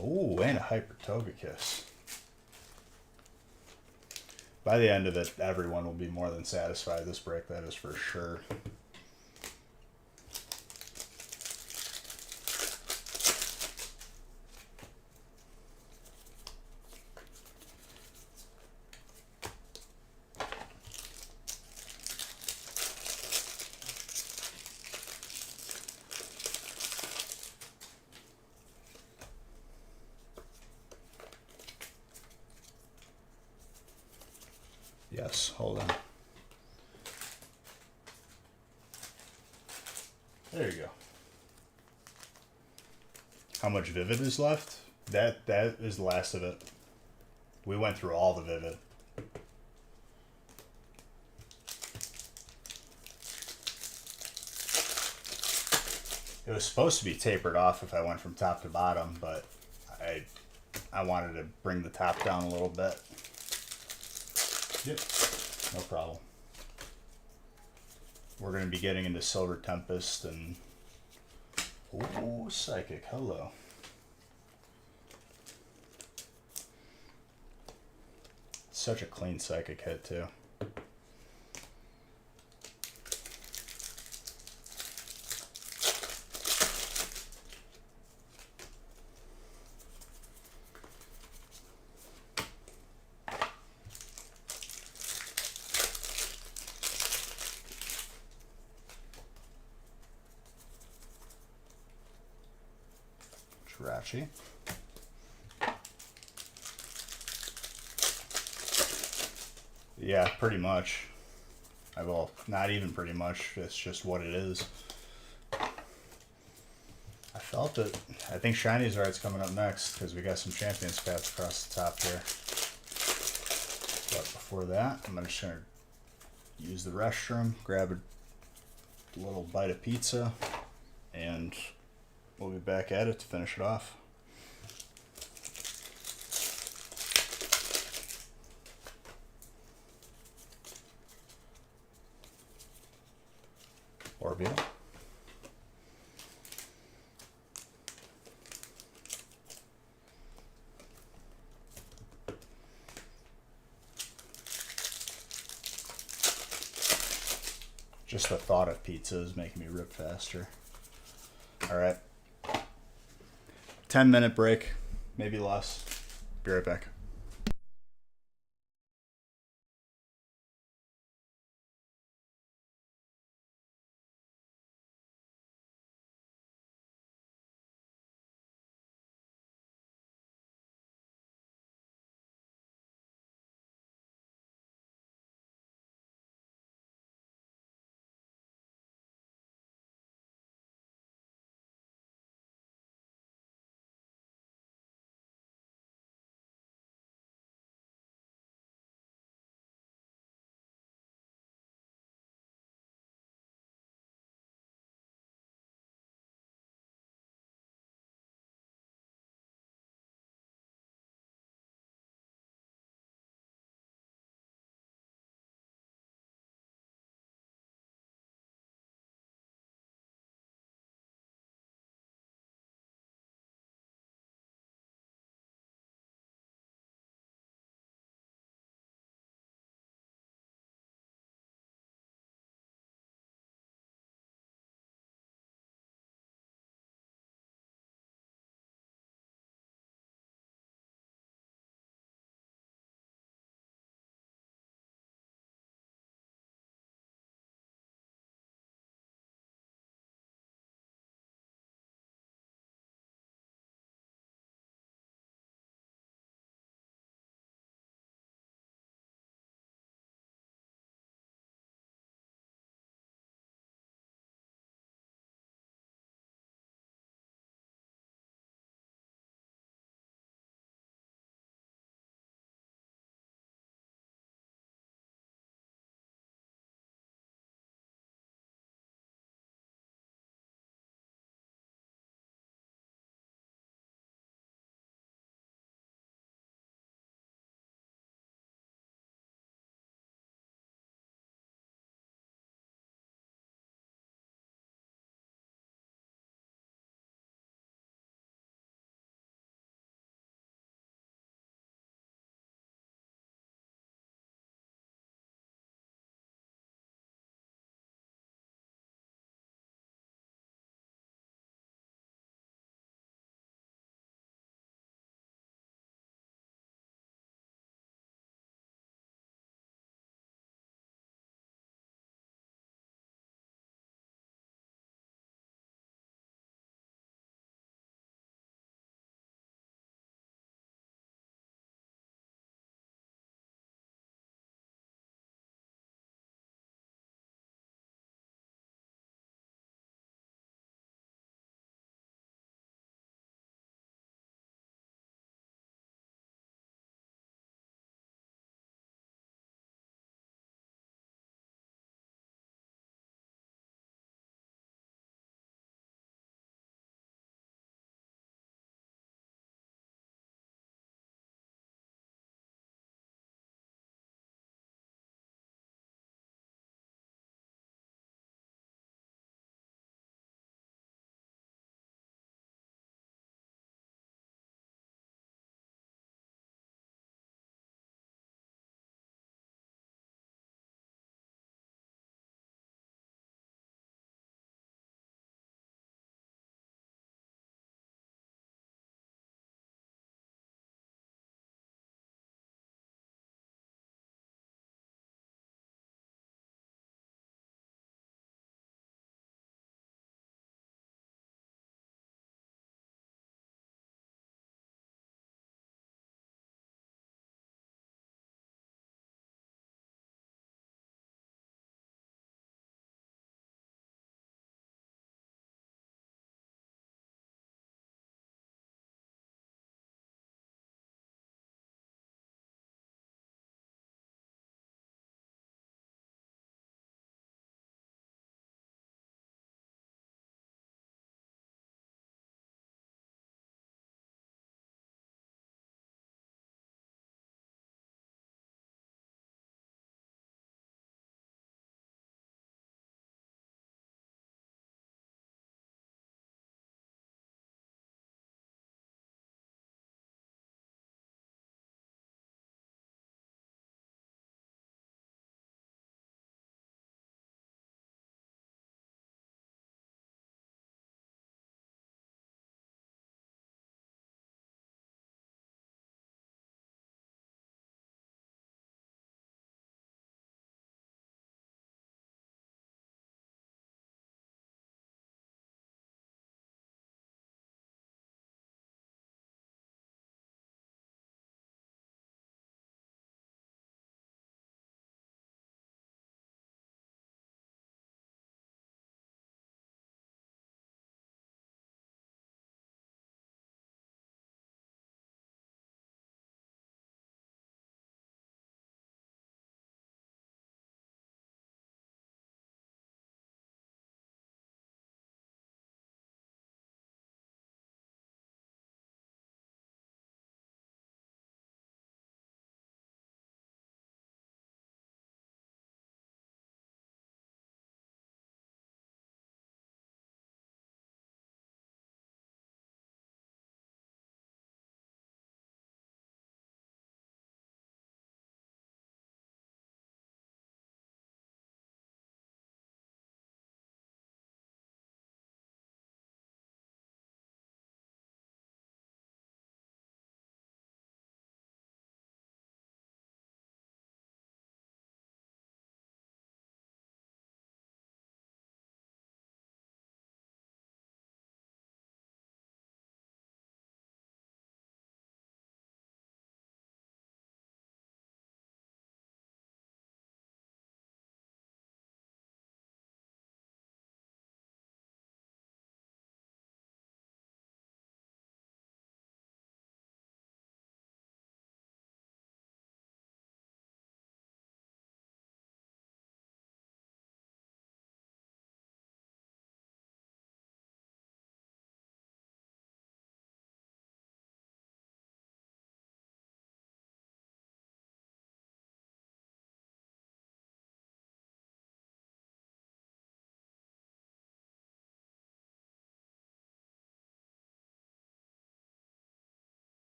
Oh, and a Hyper Togekiss. By the end of it, everyone will be more than satisfied. This break, that is for sure. Yes, hold on. There you go. How much Vivid is left? That is the last of it. We went through all the Vivid. It was supposed to be tapered off if I went from top to bottom, but I wanted to bring the top down a little bit. Yep, no problem. We're going to be getting into Silver Tempest and... Ooh, Psychic, hello. Such a clean Psychic hit, too. Jirachi. Yeah, pretty much. Well, not even pretty much. It's just what it is. I felt it. I think Shiny Zard's coming up next because we got some Champions Paths across the top here. But before that, I'm just going to use the restroom, grab a little bite of pizza, and we'll be back at it to finish it off. Orbeez. Just the thought of pizza is making me rip faster. All right. 10-minute break, maybe less. Be right back.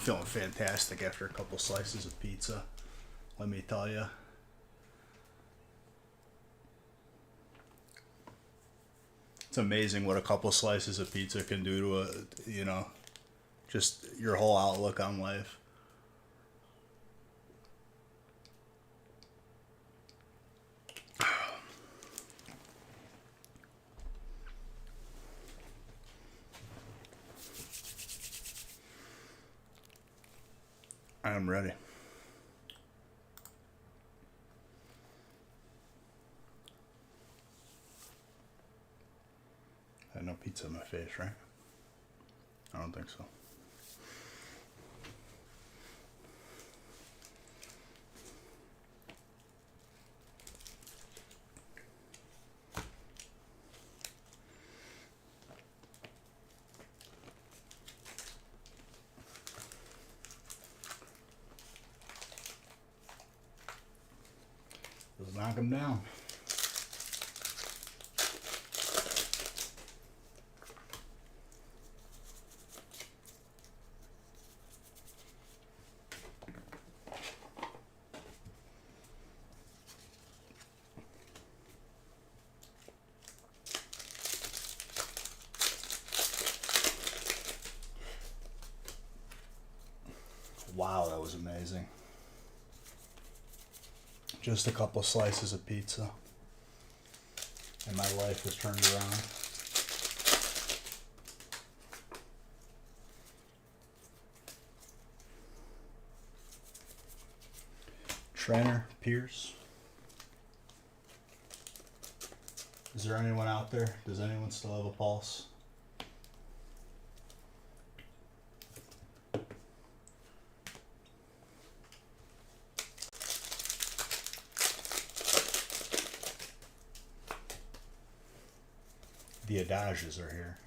feeling fantastic after a couple slices of pizza. Let me tell you. It's amazing what a couple slices of pizza can do to just your whole outlook on life. I am ready. I had no pizza in my face, right? I don't think so. Let's knock him down. Wow, that was amazing. Just a couple slices of pizza, and my life has turned around. Trainer Pierce. Is there anyone out there? Does anyone still have a pulse? The adages are here.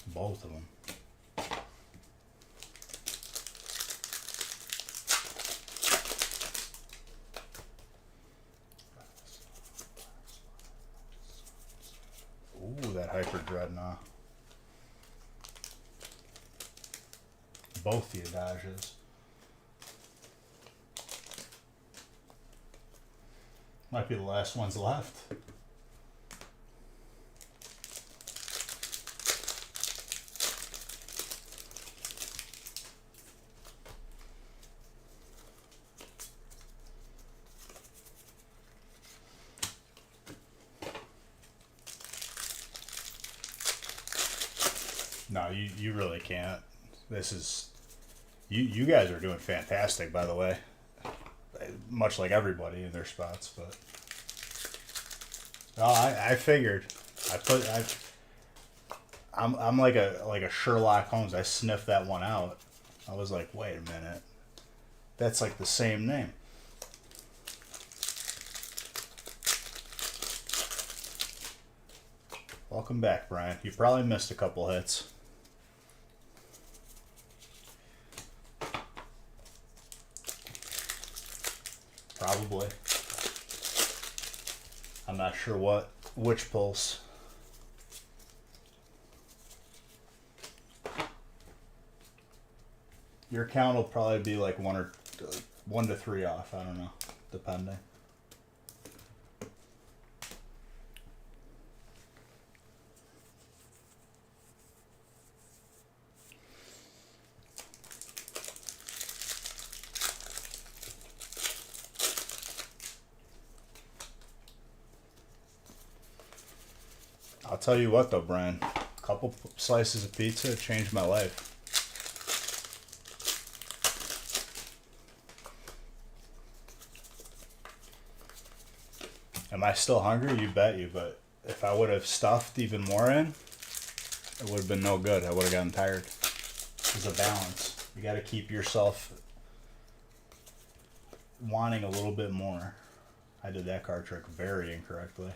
Both of them. Ooh, that Hyper Dreadnought. Both the adages. Might be the last ones left. No, you really can't. This is... You guys are doing fantastic, by the way. Much like everybody in their spots, but... Oh, I figured. I'm like a Sherlock Holmes. I sniffed that one out. I was like, wait a minute. That's like the same name. Welcome back, Brian. You probably missed a couple hits. Probably. I'm not sure which pulse. Your count will probably be like 1 to 3 off. I don't know, depending. I'll tell you what though, Brian. A couple slices of pizza changed my life. Am I still hungry? You bet you, but if I would have stuffed even more in, it would have been no good. I would have gotten tired. There's a balance. You got to keep yourself wanting a little bit more. I did that card trick very incorrectly.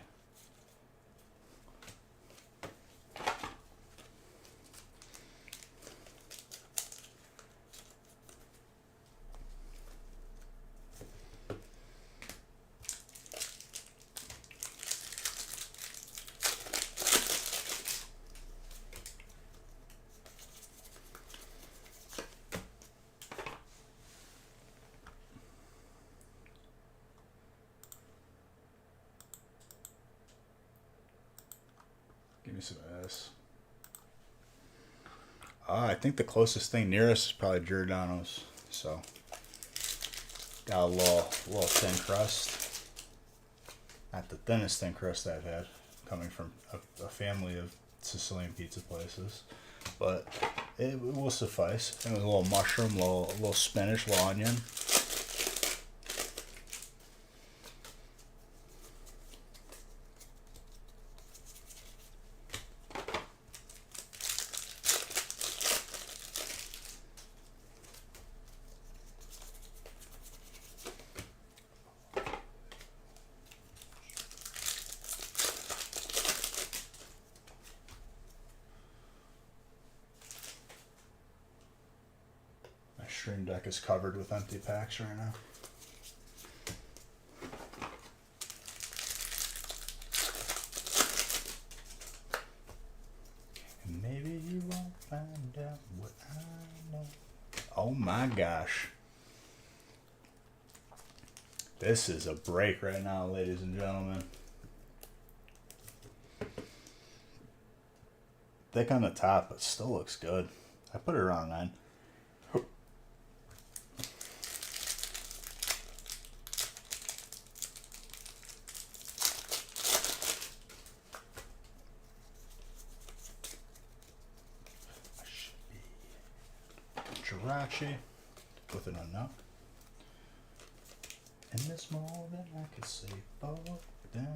me some of this. I think the closest thing nearest is probably Giordano's. So, got a little thin crust. Not the thinnest thin crust I've had, coming from a family of Sicilian pizza places, but it will suffice. And with a little mushroom, a little spinach, a little onion. My Stream Deck is covered with empty packs right now. And maybe you won't find out what I know. Oh my gosh. This is a break right now, ladies and gentlemen. Thick on the top, but still looks good. I put it around 9. Jirachi with an unknown. In this moment, I could say both them.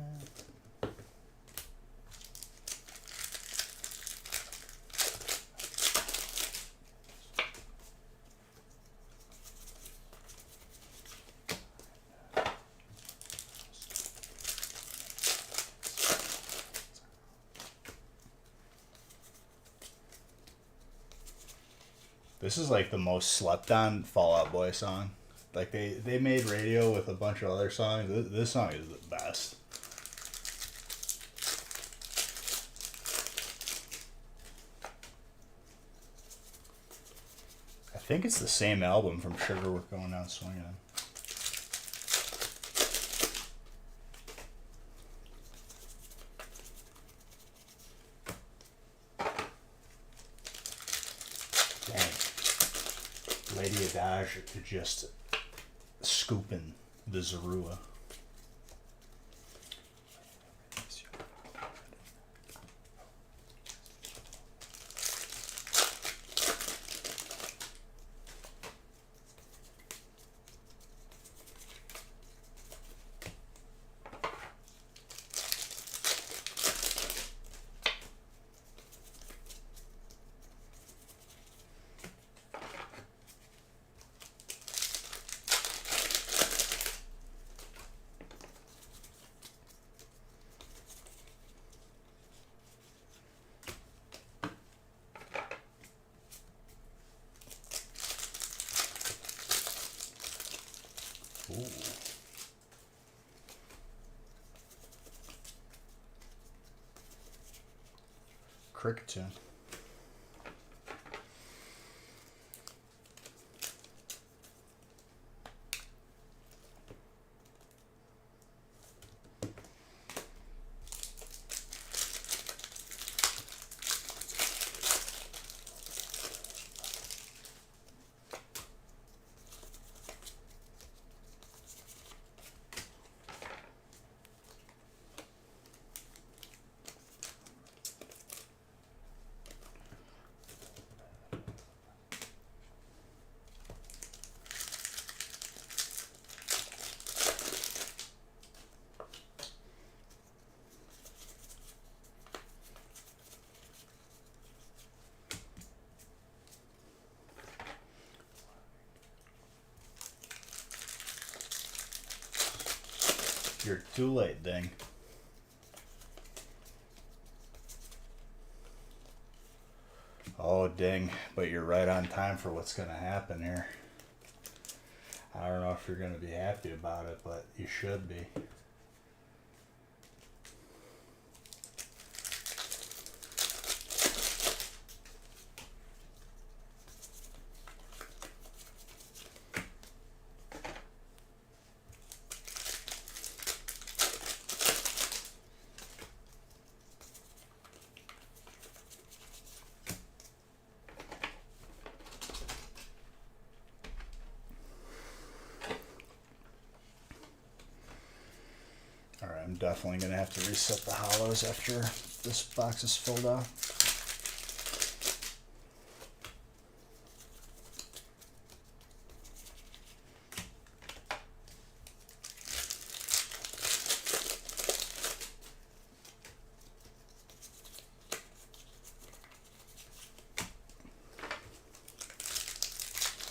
This is like the most slept on Fall Out Boy song. Like they made radio with a bunch of other songs. This song is the best. I think it's the same album from Sugar We're Going Down Swinging. Lady Adage just scooping the Zorua. Ooh. Cricket tune. You're too late, Ding. Oh, Ding, but you're right on time for what's going to happen here. I don't know if you're going to be happy about it, but you should be. Alright, I'm definitely going to have to reset the hollows after this box is filled out.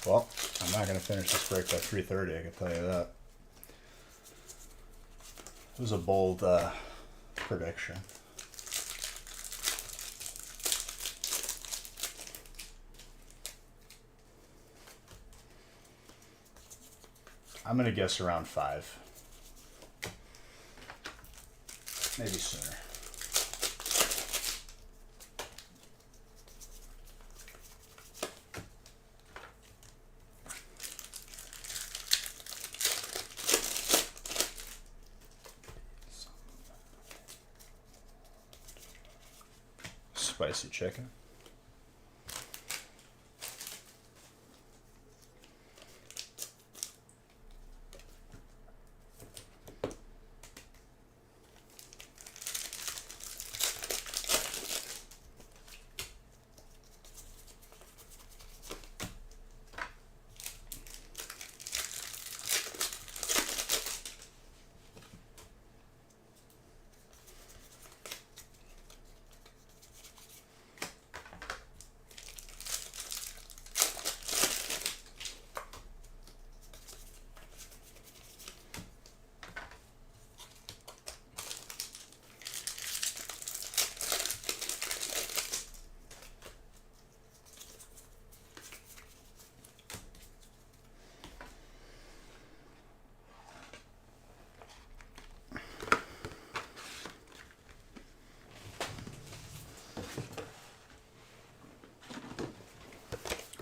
Well, I'm not going to finish this break by 3:30, I can tell you that. It was a bold prediction. I'm going to guess around 5. Maybe sooner. Spicy chicken.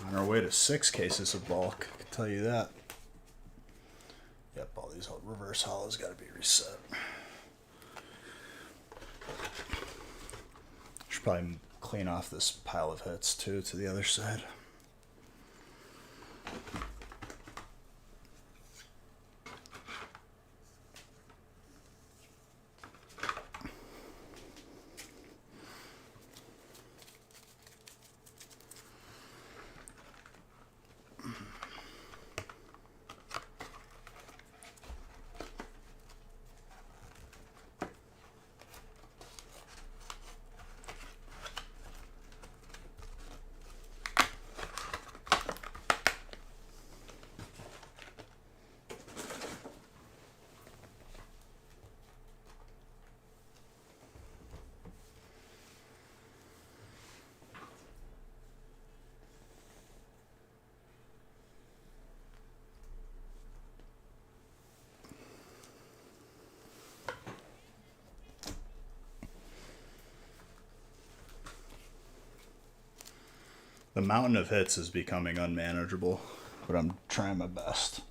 On our way to 6 cases of bulk, I can tell you that. Yep, all these reverse hollows got to be reset. Should probably clean off this pile of hits too to the other side. The mountain of hits is becoming unmanageable, but I'm trying my best.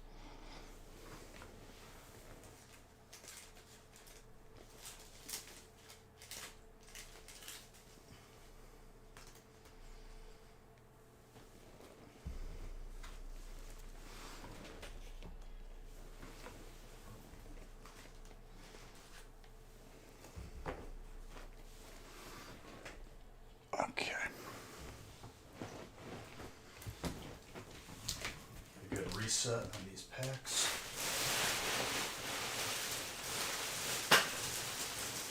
Okay. A good reset on these packs.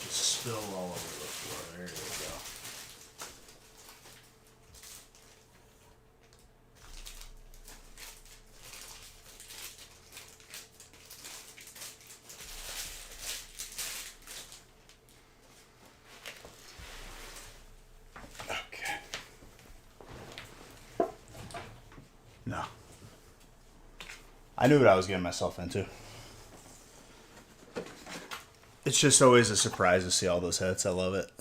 Just spill all over the floor. There you go. Okay. No. I knew what I was getting myself into. It's just always a surprise to see all those hits. I love it.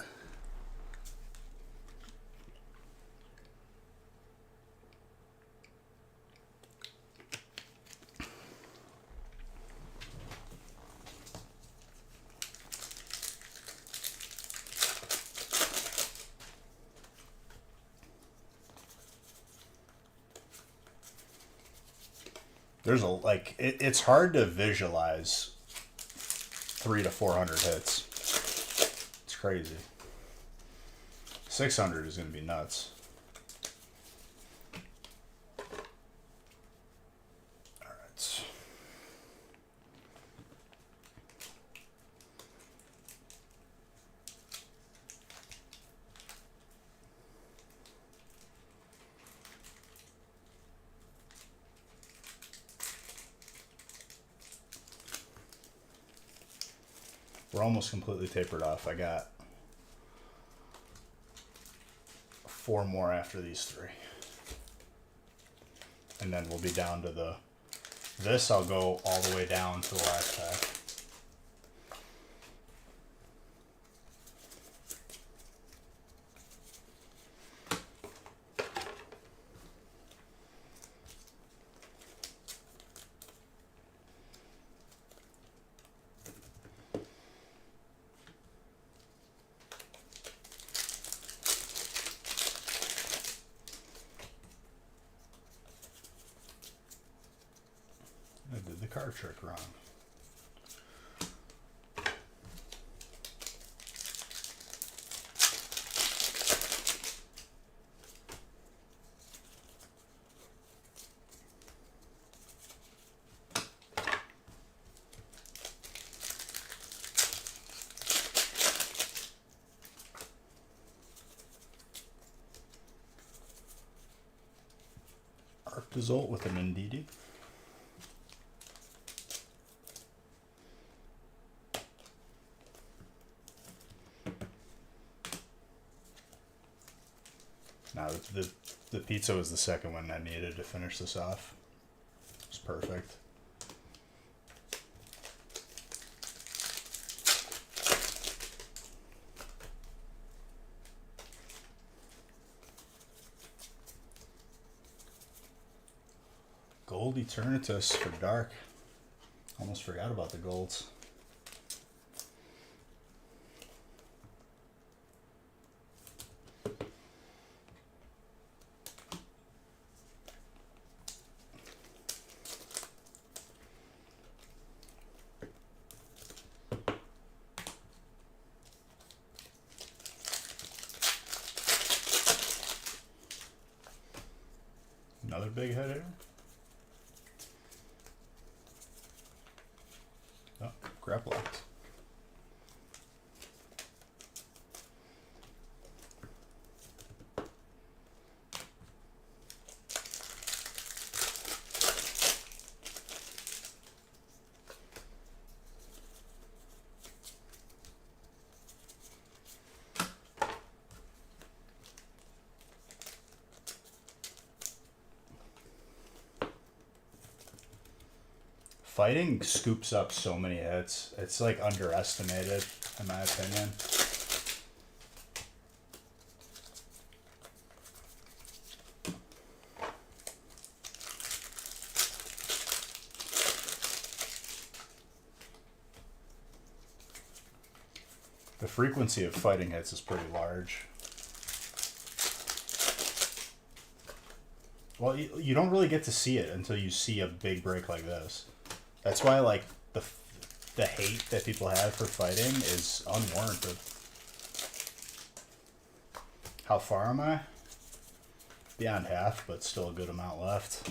There's a it's hard to visualize 300 to 400 hits. It's crazy. 600 is going to be nuts. All right. We're almost completely tapered off. I got 4 more after these 3. And then we'll be down to the... This I'll go all the way down to the last pack. I did the card trick wrong. Arctozolt with an Ndidi. Now the pizza was the second one I needed to finish this off. It's perfect. Gold Eternatus for dark. Almost forgot about the golds. Another big head here. Oh, Grapploct. Fighting scoops up so many hits. It's like underestimated, in my opinion. The frequency of fighting hits is pretty large. Well, you don't really get to see it until you see a big break like this. That's why, like, the hate that people have for fighting is unwarranted. How far am I? Beyond half, but still a good amount left.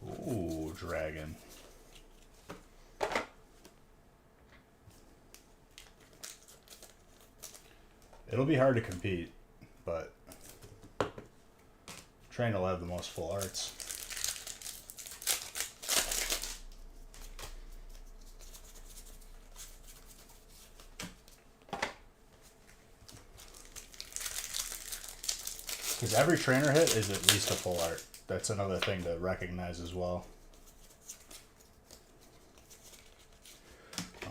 Ooh, dragon. It'll be hard to compete, but Train will have the most full arts. Because every trainer hit is at least a full art. That's another thing to recognize as well.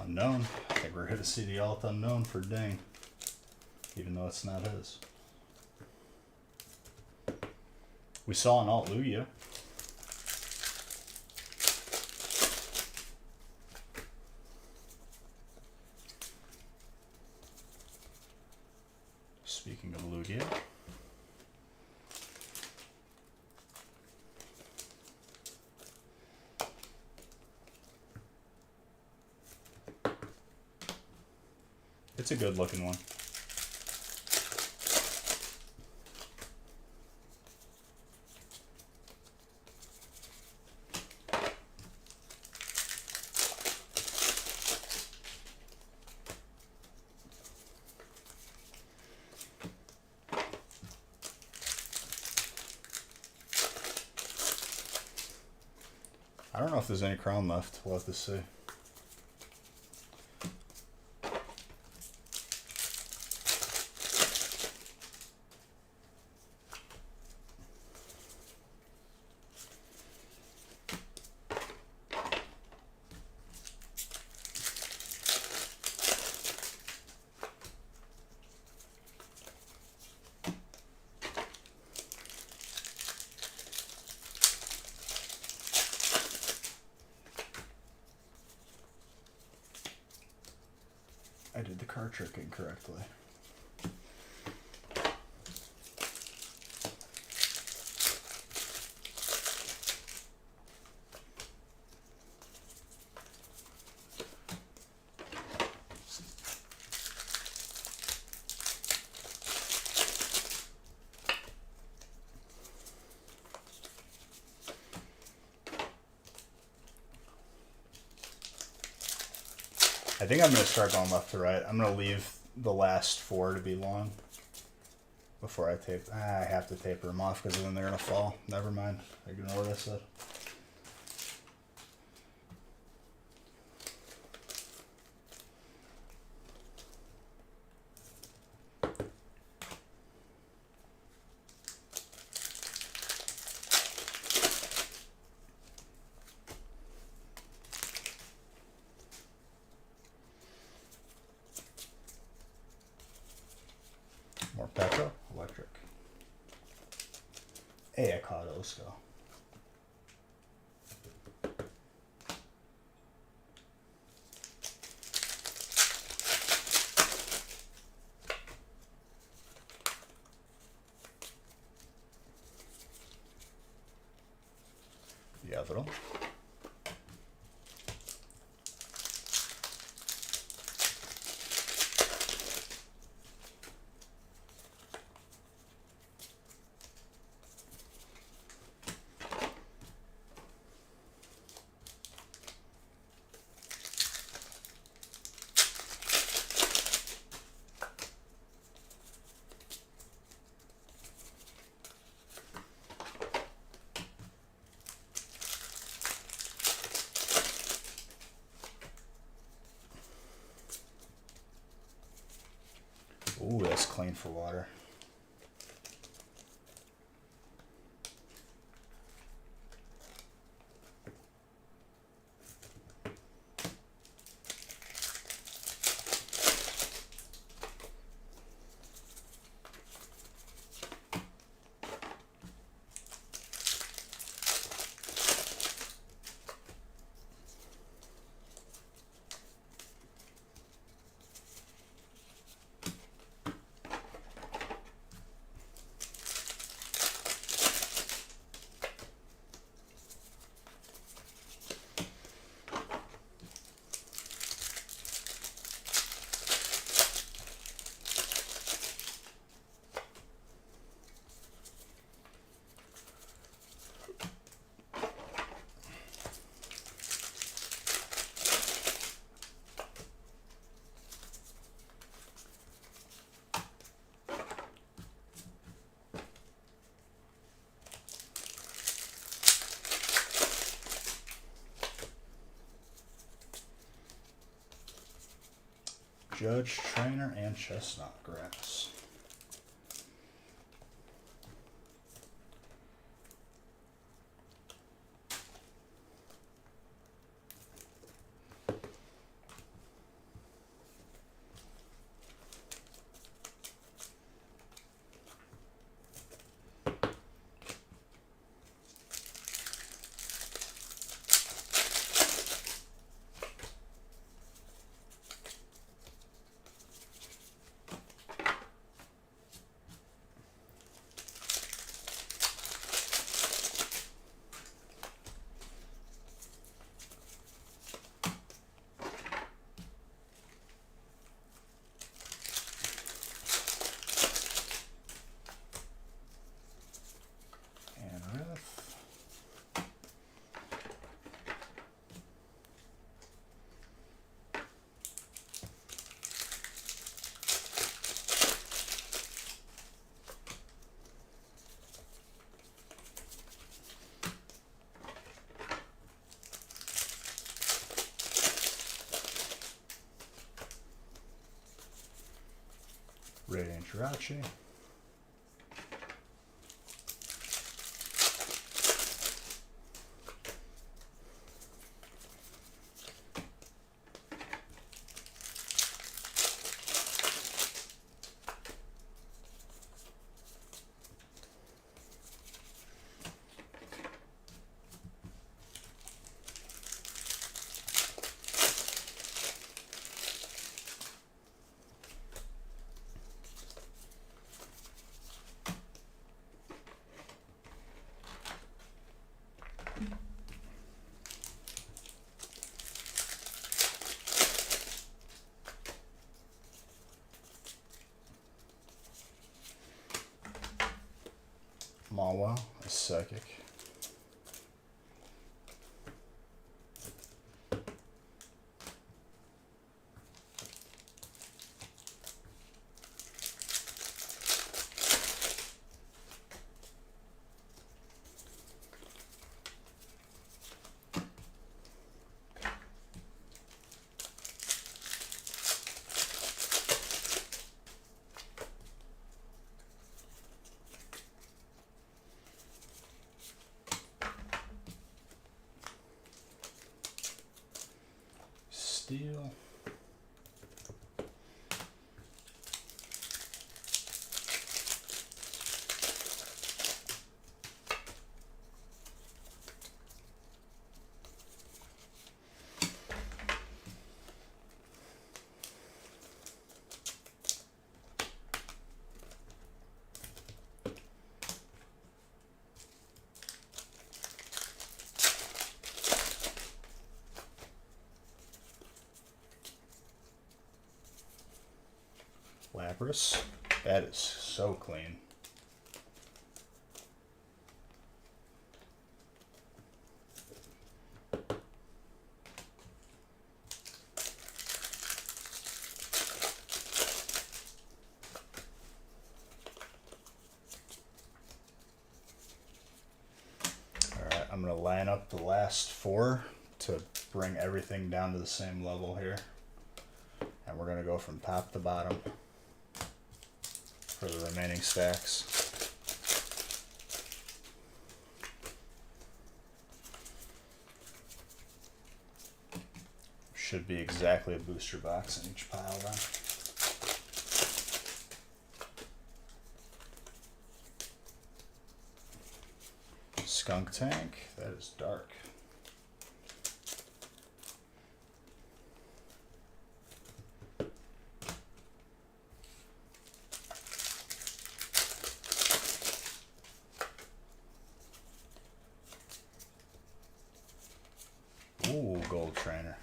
Unknown. I think we're going to see the alt unknown for Ding. Even though it's not his. We saw an alt Lugia. Speaking of Lugia. It's a good looking one. I don't know if there's any crown left. We'll have to see. I did the card trick incorrectly. I think I'm going to start going left to right. I'm going to leave the last 4 to be long before I tape. I have to taper them off because then they're going to fall. Never mind. Ignore what I said. More Petro, electric. Hey, I caught Osco. Yavro. Ooh, that's clean for water. Judge, Trainer, and Chestnut Grass. Jirachi. Malwa, a psychic. Steel. Lapras. That is so clean. Alright, I'm going to line up the last four to bring everything down to the same level here. And we're going to go from top to bottom for the remaining stacks. Should be exactly a booster box in each pile then. Skunk Tank, that is dark. Ooh, Gold Trainer.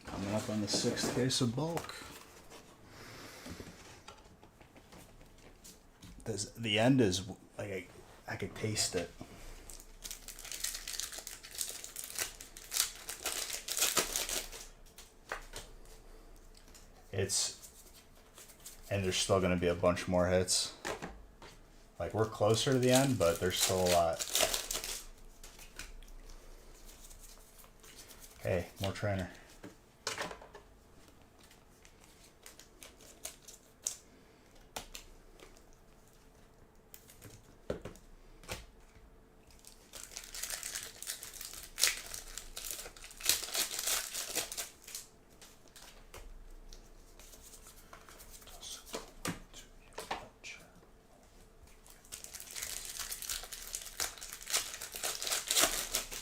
Coming up on the 6th case of bulk. The end is like I could taste it. And there's still gonna be a bunch more hits. Like we're closer to the end, but there's still a lot. Hey, more trainer.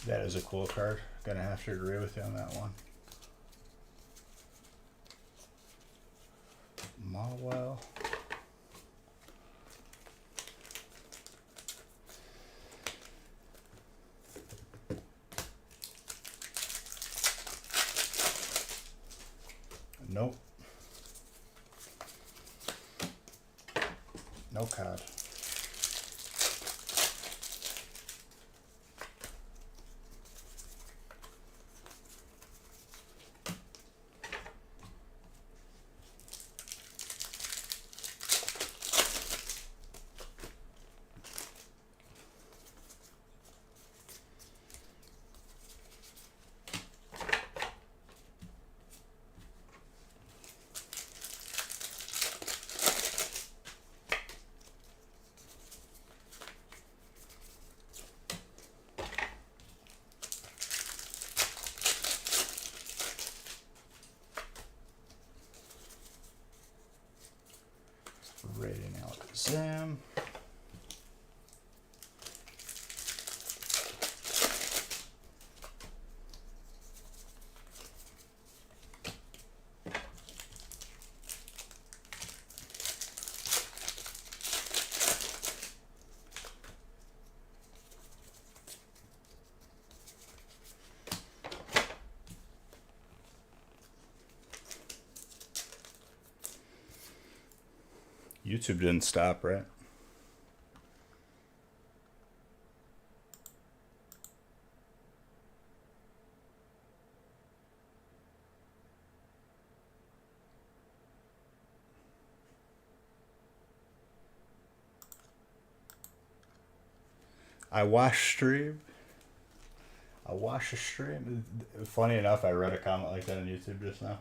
That is a cool card. Gonna have to agree with you on that one. Malwell. Nope. No card. Shazam. YouTube didn't stop, right? I watch stream. I watch a stream. Funny enough, I read a comment like that on YouTube just now.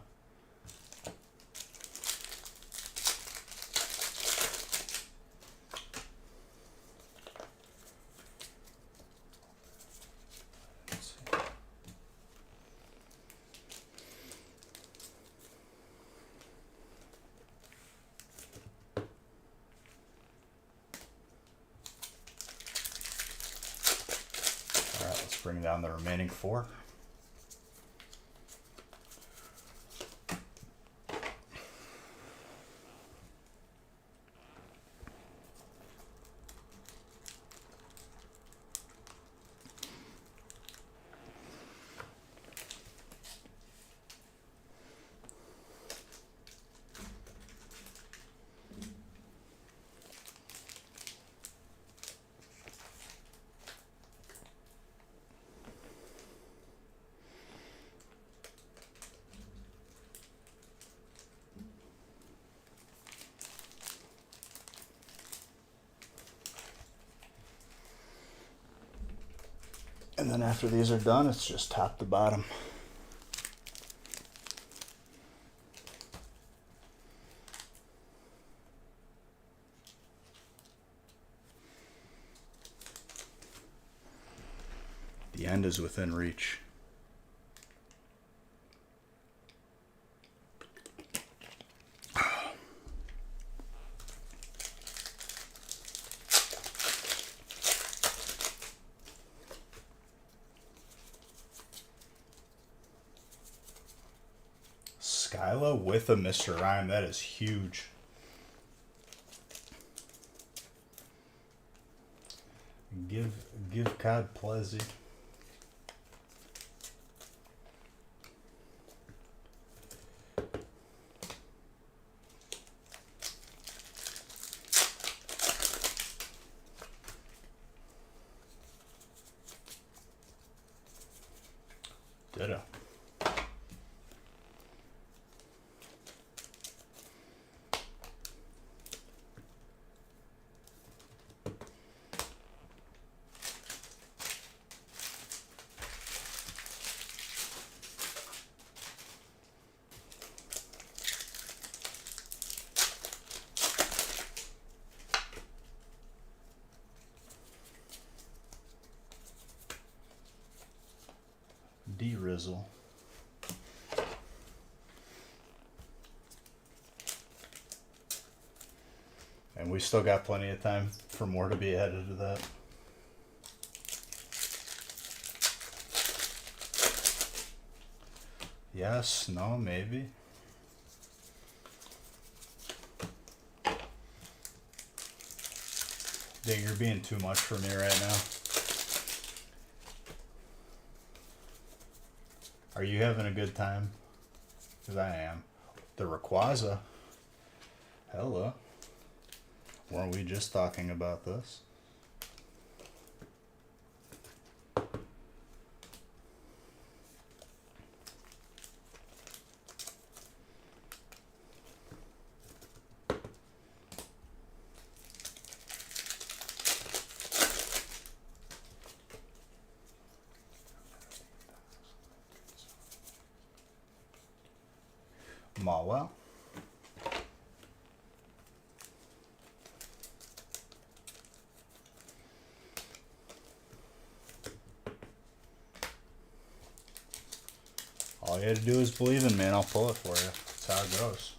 Let's see. All right, let's bring down the remaining 4. And then after these are done, it's just top to bottom. The end is within reach. Skyla with a Mr. Rhyme, that is huge. Give God Plezzy. Ditto. D-Rizzle. And we still got plenty of time for more to be added to that. Yes, no, maybe. Dang, you're being too much for me right now. Are you having a good time? Because I am. The Rayquaza. Hello. Weren't we just talking about this? Mawel. All you had to do is believe in me and I'll pull it for you. That's how it goes.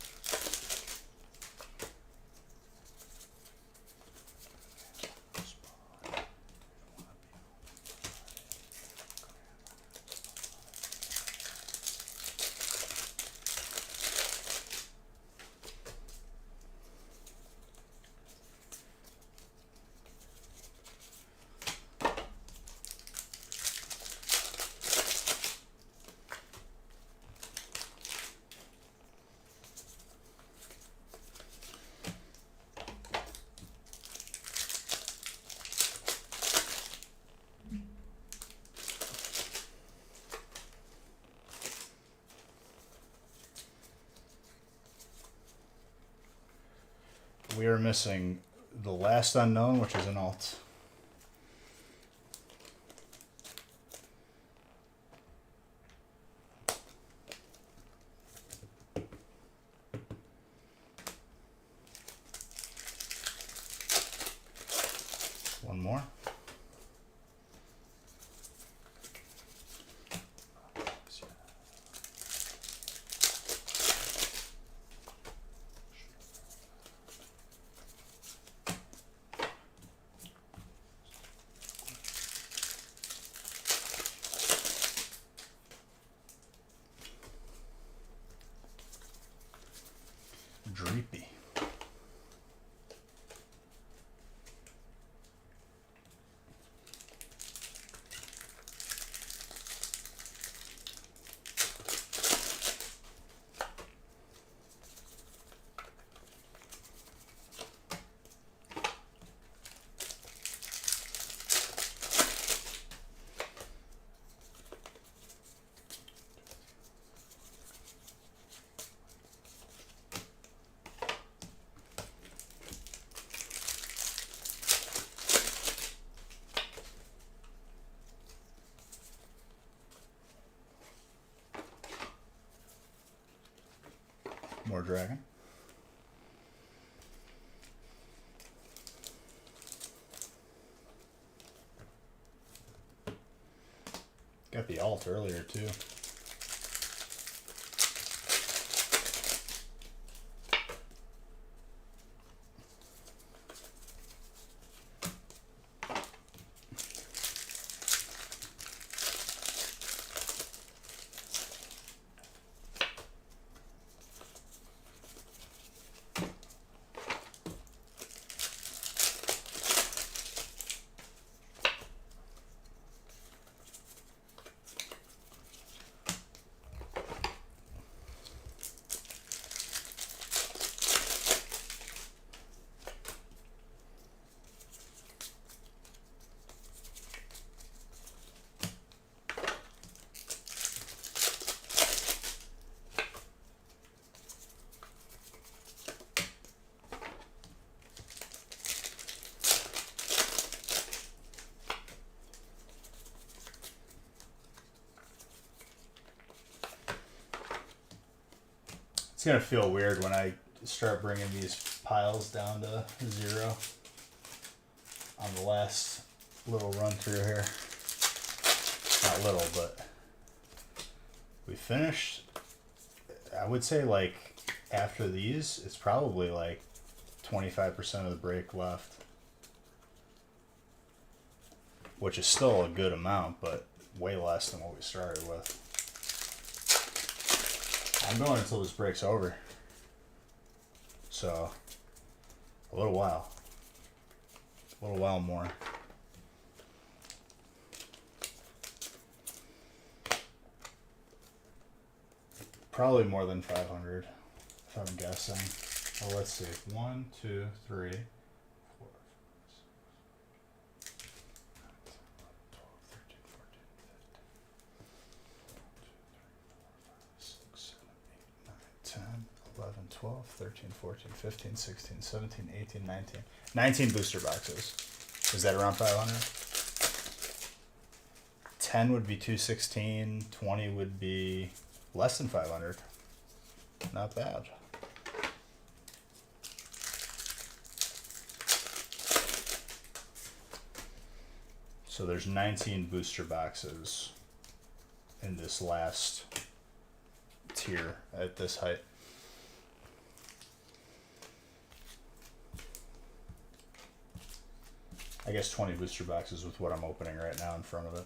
we are missing the last unknown, which is an alt. One more. Dreepy. More dragon. Got the alt earlier too. It's gonna feel weird when I start bringing these piles down to 0 on the last little run through here. Not little, but we finished. I would say like after these, it's probably like 25% of the break left, which is still a good amount, but way less than what we started with. I'm going until this break's over. So, a little while. A little while more. Probably more than 500, if I'm guessing. Well, let's see. 1, 2, 3, 4, 5, 6, 10, 11, 12, 13, 14, 15, 16, 17, 18, 19. 19 booster boxes. Is that around 500? 10 would be 216. 20 would be less than 500. Not bad. So there's 19 booster boxes in this last tier at this height. I guess 20 booster boxes with what I'm opening right now in front of it.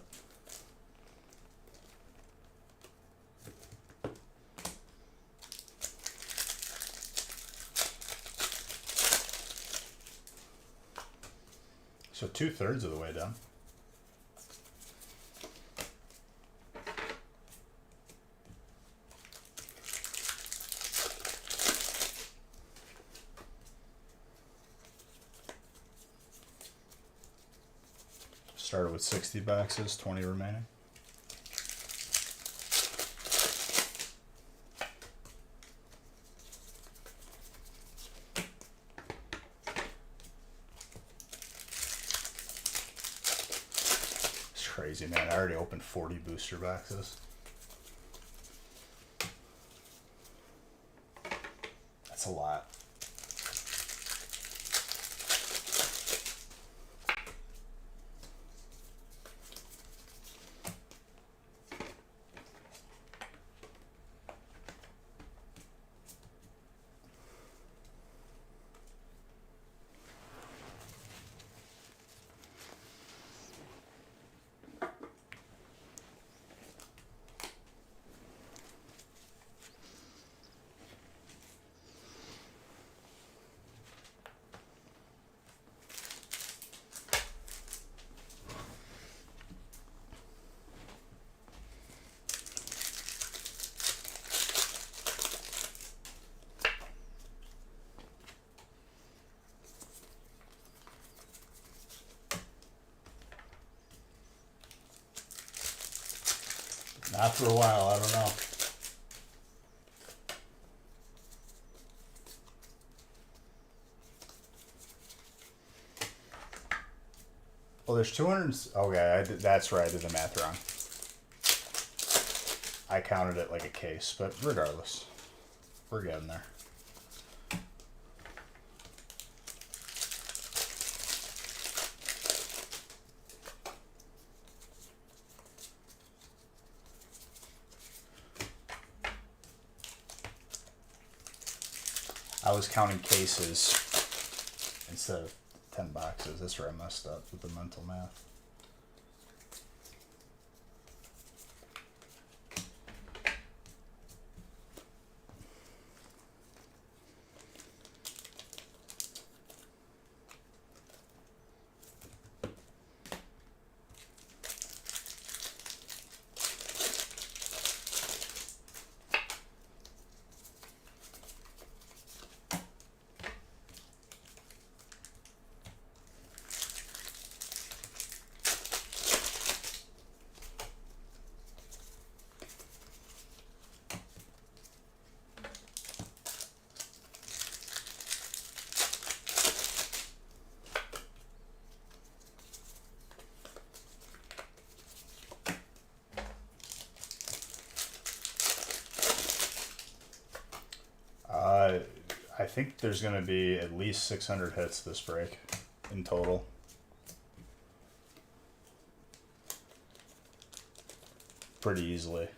So 2/3 of the way done. Started with 60 boxes, 20 remaining. crazy, man. I already opened 40 booster boxes. That's a lot. Not for a while, I don't know. Well, there's 200. Okay, that's right. I did the math wrong. I counted it like a case, but regardless, we're getting there. I was counting cases instead of 10 boxes. That's where I messed up with the mental math. I think there's going to be at least 600 hits this break in total. Pretty easily.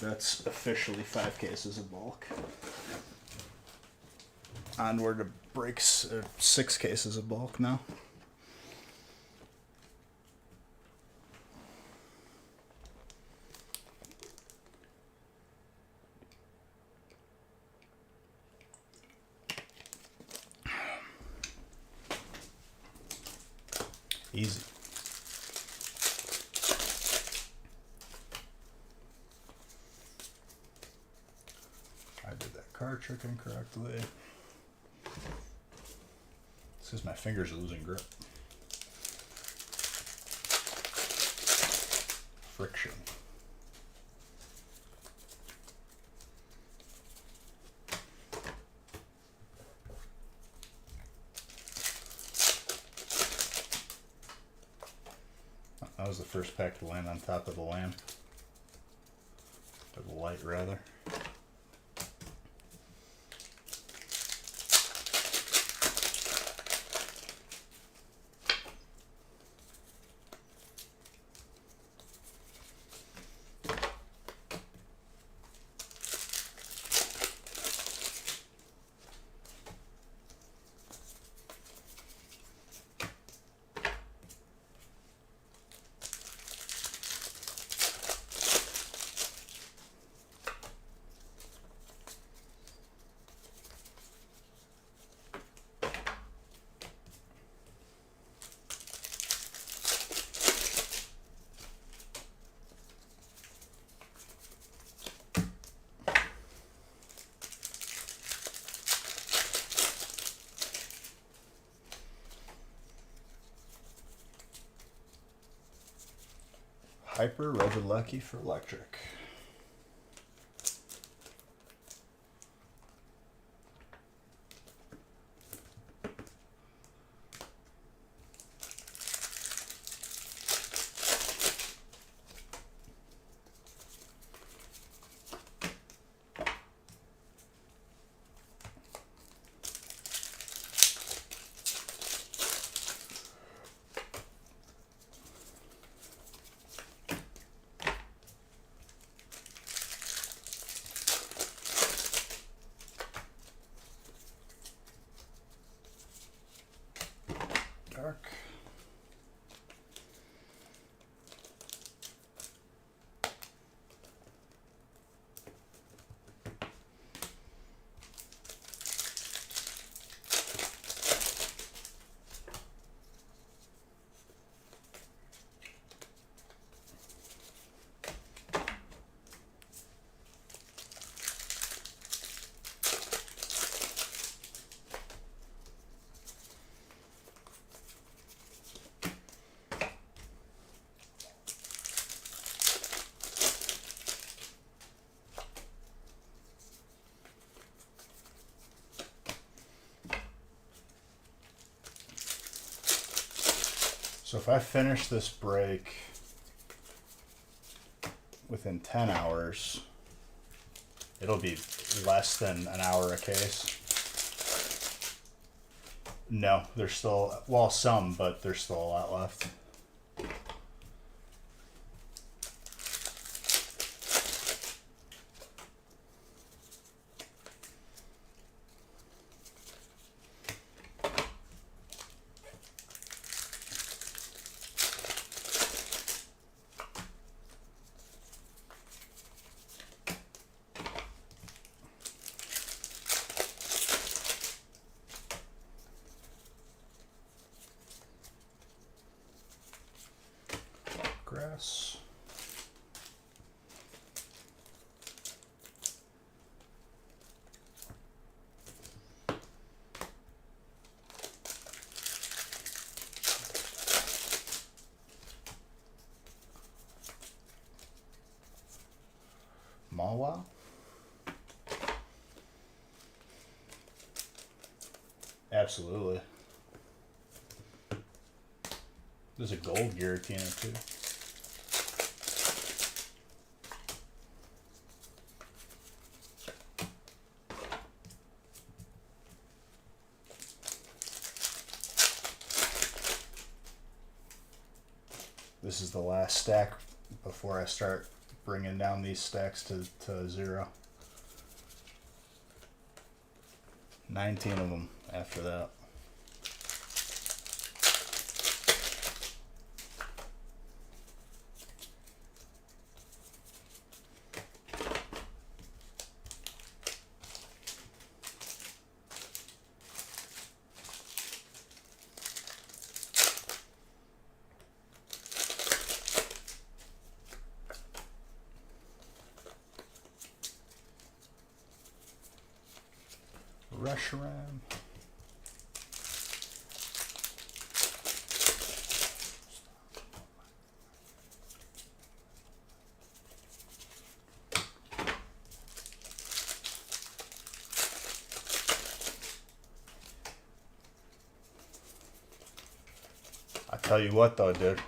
That's officially 5 cases of bulk. Onward to breaks 6 cases of bulk now. Easy. Card trick incorrectly. This is my fingers are losing grip. Friction. That was the first pack to land on top of the lamp. Or the light, rather. Hyper Revelecki for electric. Dark. So if I finish this break within 10 hours, it'll be less than an hour a case. No, there's still, well, some, but there's still a lot left. Grass. Mawa. Absolutely. There's a gold Giratina too. This is the last stack before I start bringing down these stacks to 0. 19 of them after that. Reshiram. I tell you what though, dude.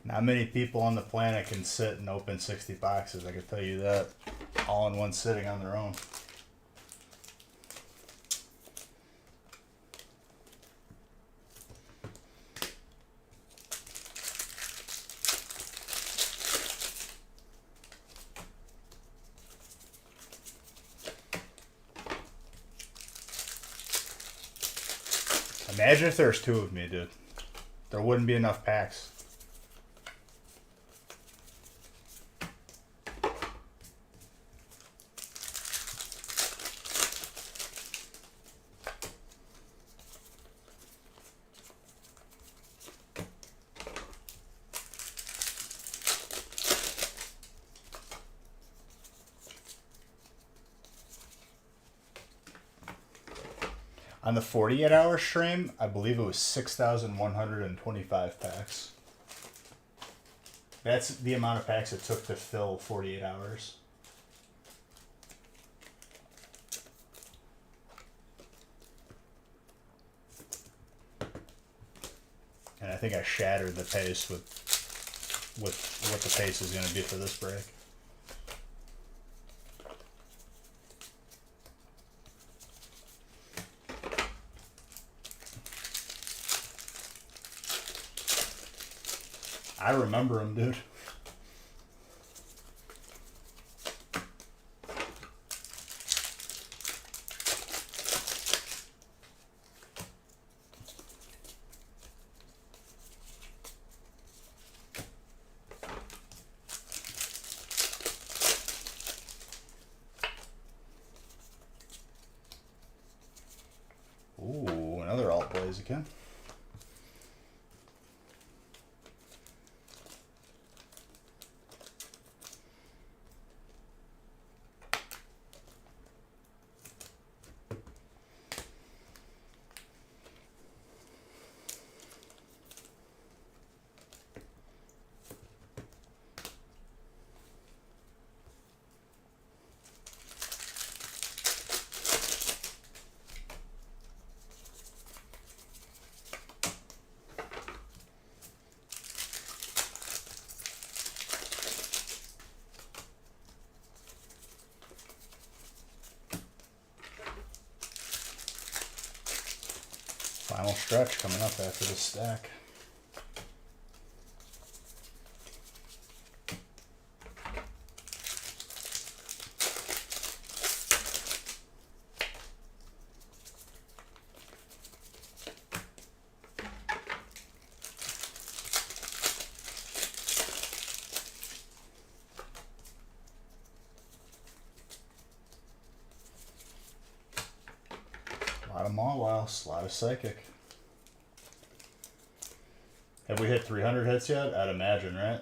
Not many people on the planet can sit and open 60 boxes, I can tell you that. All in one sitting on their own. Imagine if there's 2 of me, dude. There wouldn't be enough packs. On the 48-hour stream, I believe it was 6,125 packs. That's the amount of packs it took to fill 48 hours. And I think I shattered the pace with what the pace is going to be for this break. I remember him, dude. Ooh, another alt Blaziken. Final stretch coming up after this stack. A lot of Mawwows, a lot of Psychic. Have we hit 300 hits yet? I'd imagine, right?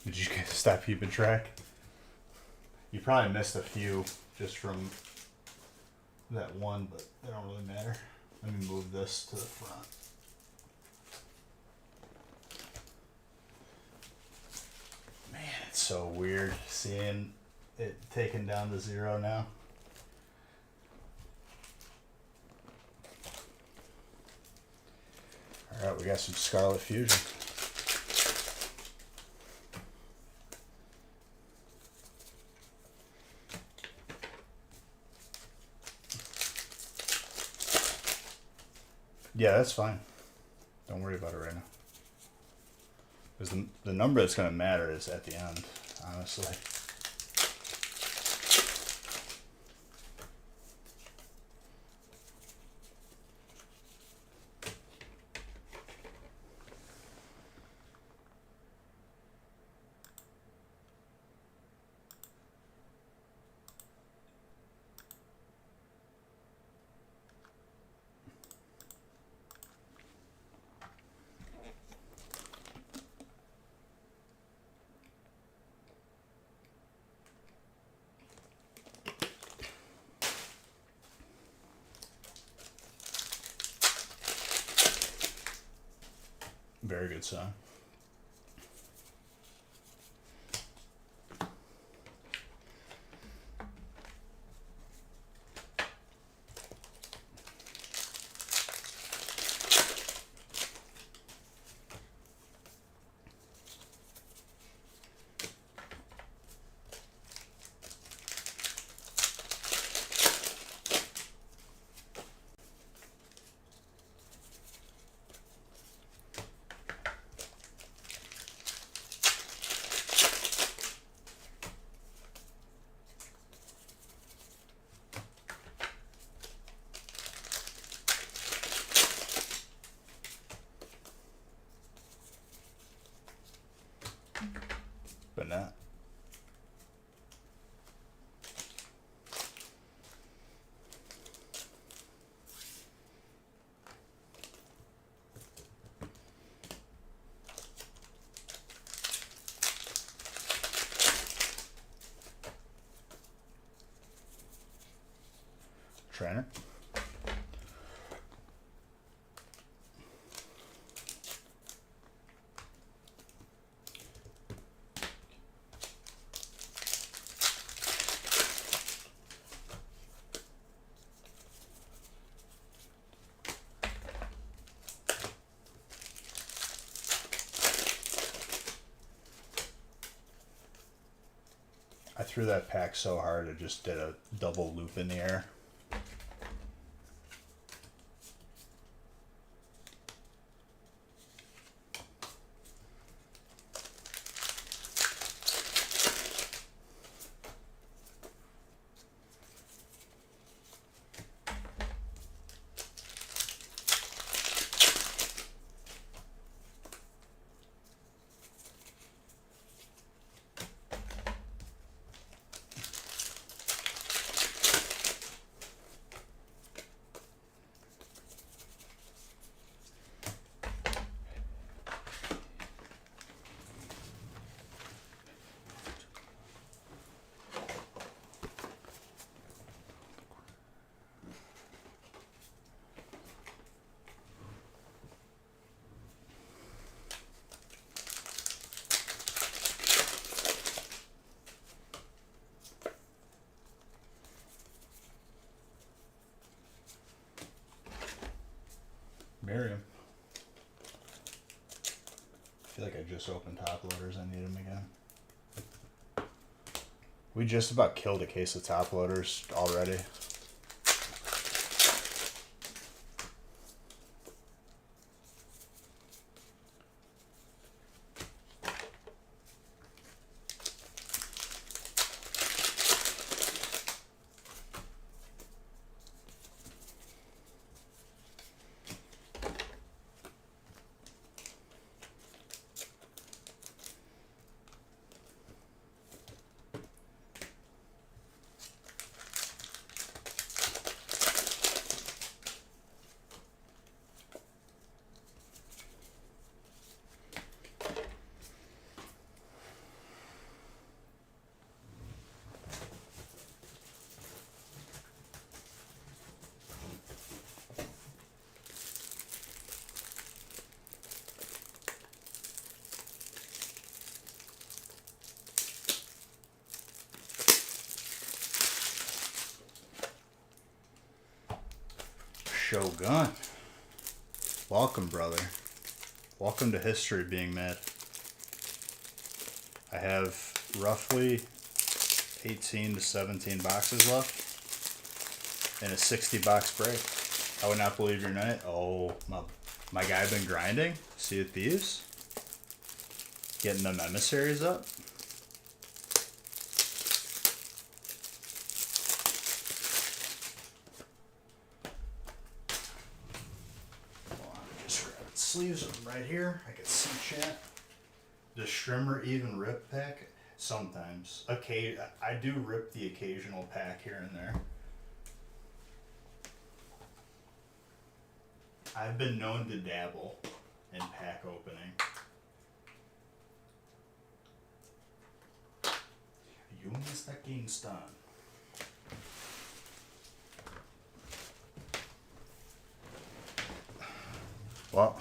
Did you guys stop keeping track? You probably missed a few just from that one, but they don't really matter. Let me move this to the front. Man, it's so weird seeing it taken down to 0 now. Alright, we got some Scarlet Fusion. Yeah, that's fine. Don't worry about it right now. Because the number that's going to matter is at the end, honestly. Very good song. Trainer. I threw that pack so hard it just did a double loop in the air. Miriam. I feel like I just opened top loaders. I need them again. We just about killed a case of top loaders already. Shogun. Welcome, brother. Welcome to history being made. I have roughly 18 to 17 boxes left in a 60 box break. I would not believe your night. Oh, my guy been grinding. Sea of Thieves. Getting them emissaries up. Sleeves of them right here. I can see chat. Does Strimmer even rip pack? Sometimes. Okay, I do rip the occasional pack here and there. I've been known to dabble in pack opening. You missed that game stun. Well,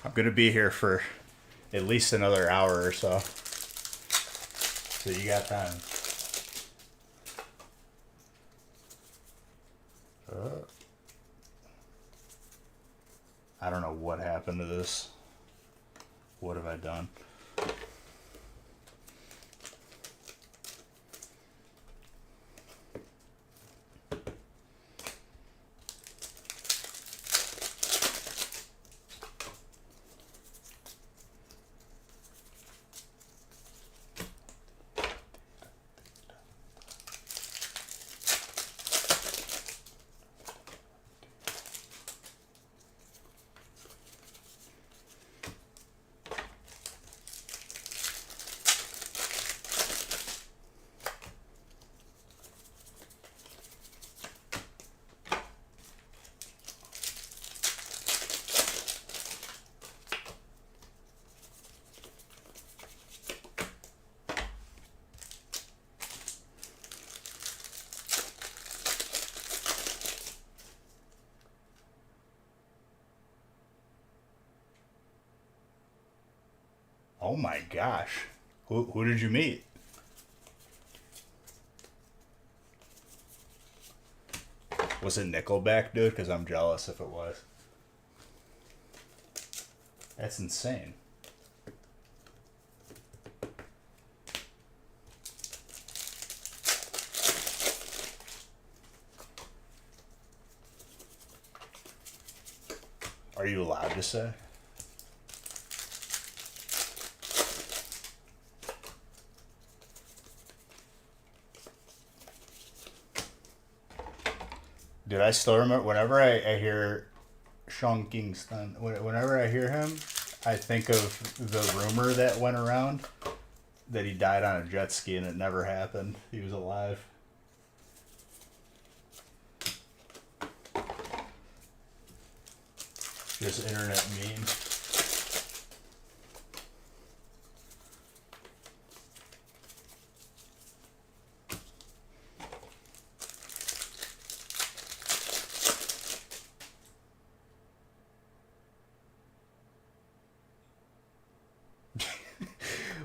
I'm going to be here for at least another hour or so. So you got time. I don't know what happened to this. What have I done? Oh my gosh. Who did you meet? Was it Nickelback, dude? Because I'm jealous if it was. That's insane. Are you allowed to say? Dude, I still remember whenever I hear Sean Kingston, whenever I hear him, I think of the rumor that went around that he died on a jet ski and it never happened. He was alive. Just internet meme.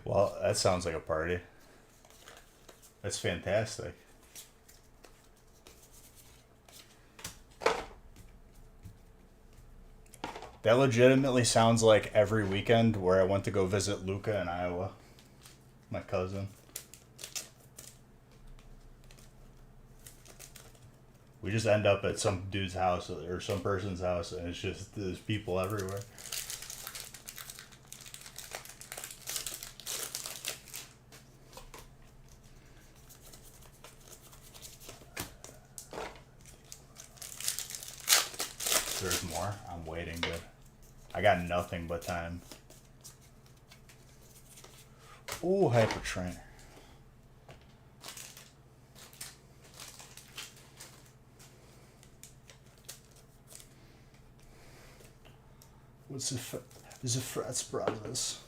Well, that sounds like a party. That's fantastic. That legitimately sounds like every weekend where I went to go visit Luca in Iowa, my cousin. We just end up at some dude's house or some person's house, and it's just there's people everywhere. There's more. I'm waiting, dude. I got nothing but time. Ooh, hyper trainer. What's the there's a Frats Brothers.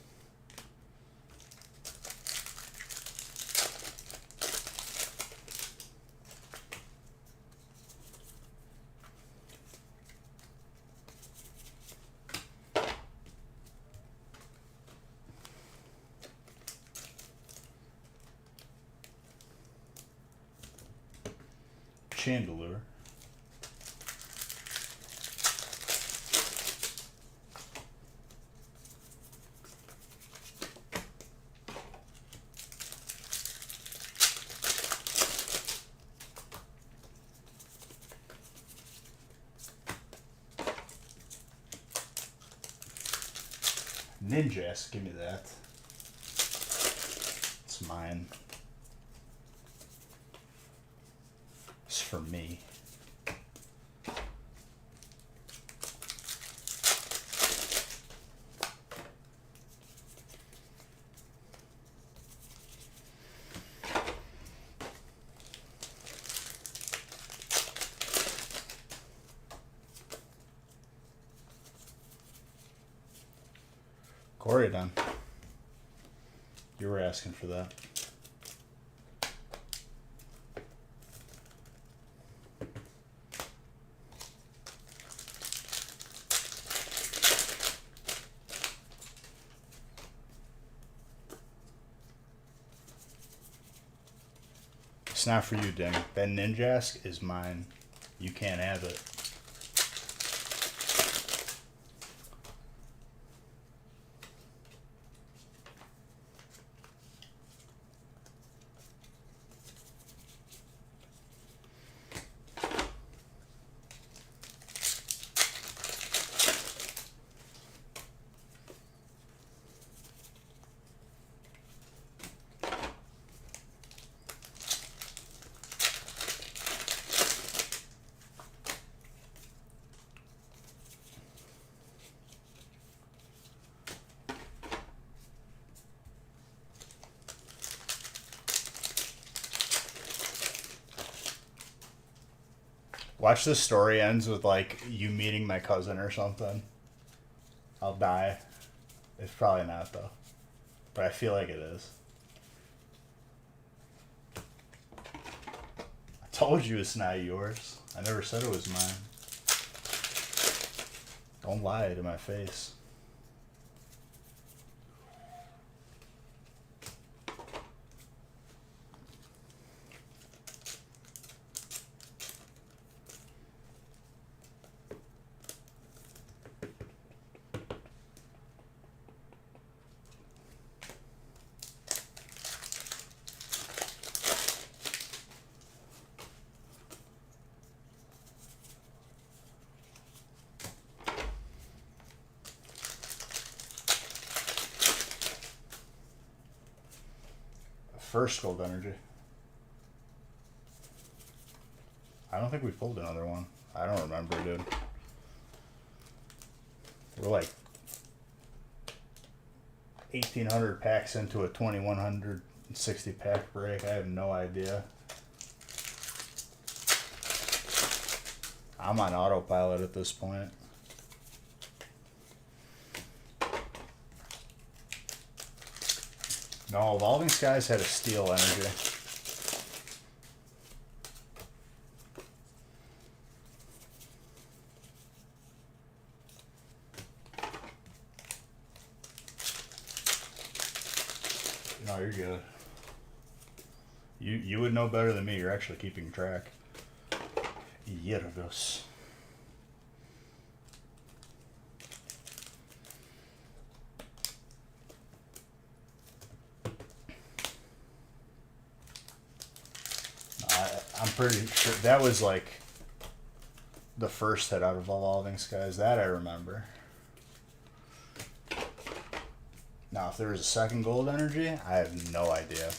Chandelure. Ninjas, give me that. It's mine. It's for me. Corridon. You were asking for that. It's not for you, Ding. That Ninjask is mine. You can't have it. Watch this story ends with like you meeting my cousin or something. I'll die. It's probably not though. But I feel like it is. I told you it's not yours. I never said it was mine. Don't lie to my face. first gold energy. I don't think we pulled another one. I don't remember, dude. We're like 1,800 packs into a 2,160 pack break. I have no idea. I'm on autopilot at this point. No, Evolving Skies had a steel energy. No, you're good. You would know better than me. You're actually keeping track. Gyarados. I'm pretty sure that was like the first hit out of Evolving Skies. That I remember. Now, if there was a second gold energy, I have no idea.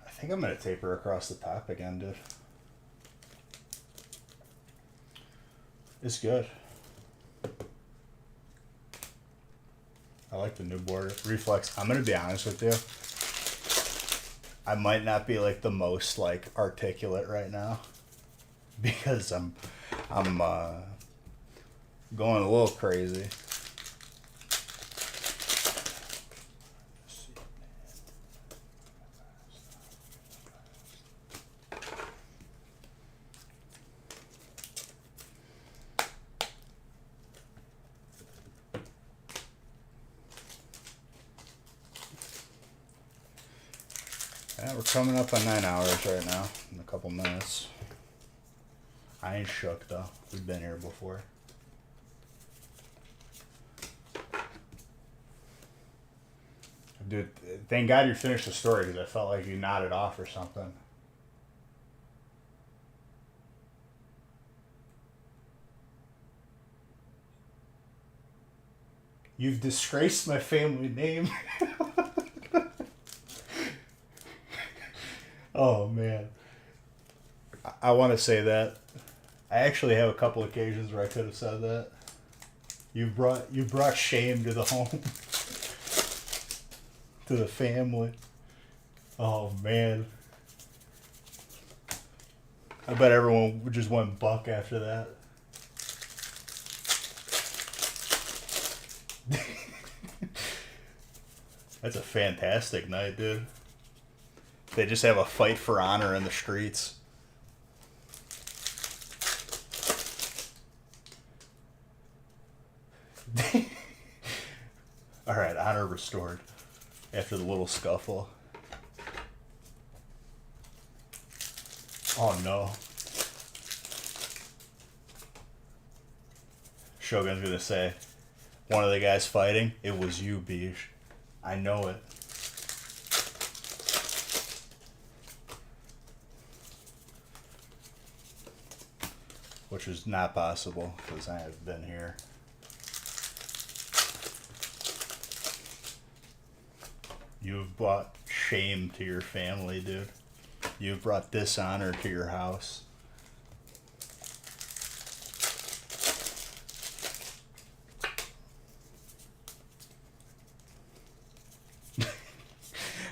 I think I'm gonna taper across the top again, dude. It's good. I like the new border. Reflex. I'm gonna be honest with you. I might not be like the most like articulate right now because I'm going a little crazy. Yeah, we're coming up on 9 hours right now in a couple minutes. I ain't shook though. We've been here before. Dude, thank God you finished the story because I felt like you nodded off or something. You've disgraced my family name. Oh man. I want to say that. I actually have a couple occasions where I could have said that. You brought shame to the home. To the family. Oh man. I bet everyone just went buck after that. That's a fantastic night, dude. They just have a fight for honor in the streets. Alright, honor restored after the little scuffle. Oh no. Shogun's gonna say, one of the guys fighting, it was you, Beej. I know it. Which is not possible, because I have been here. You've brought shame to your family, dude. You've brought dishonor to your house.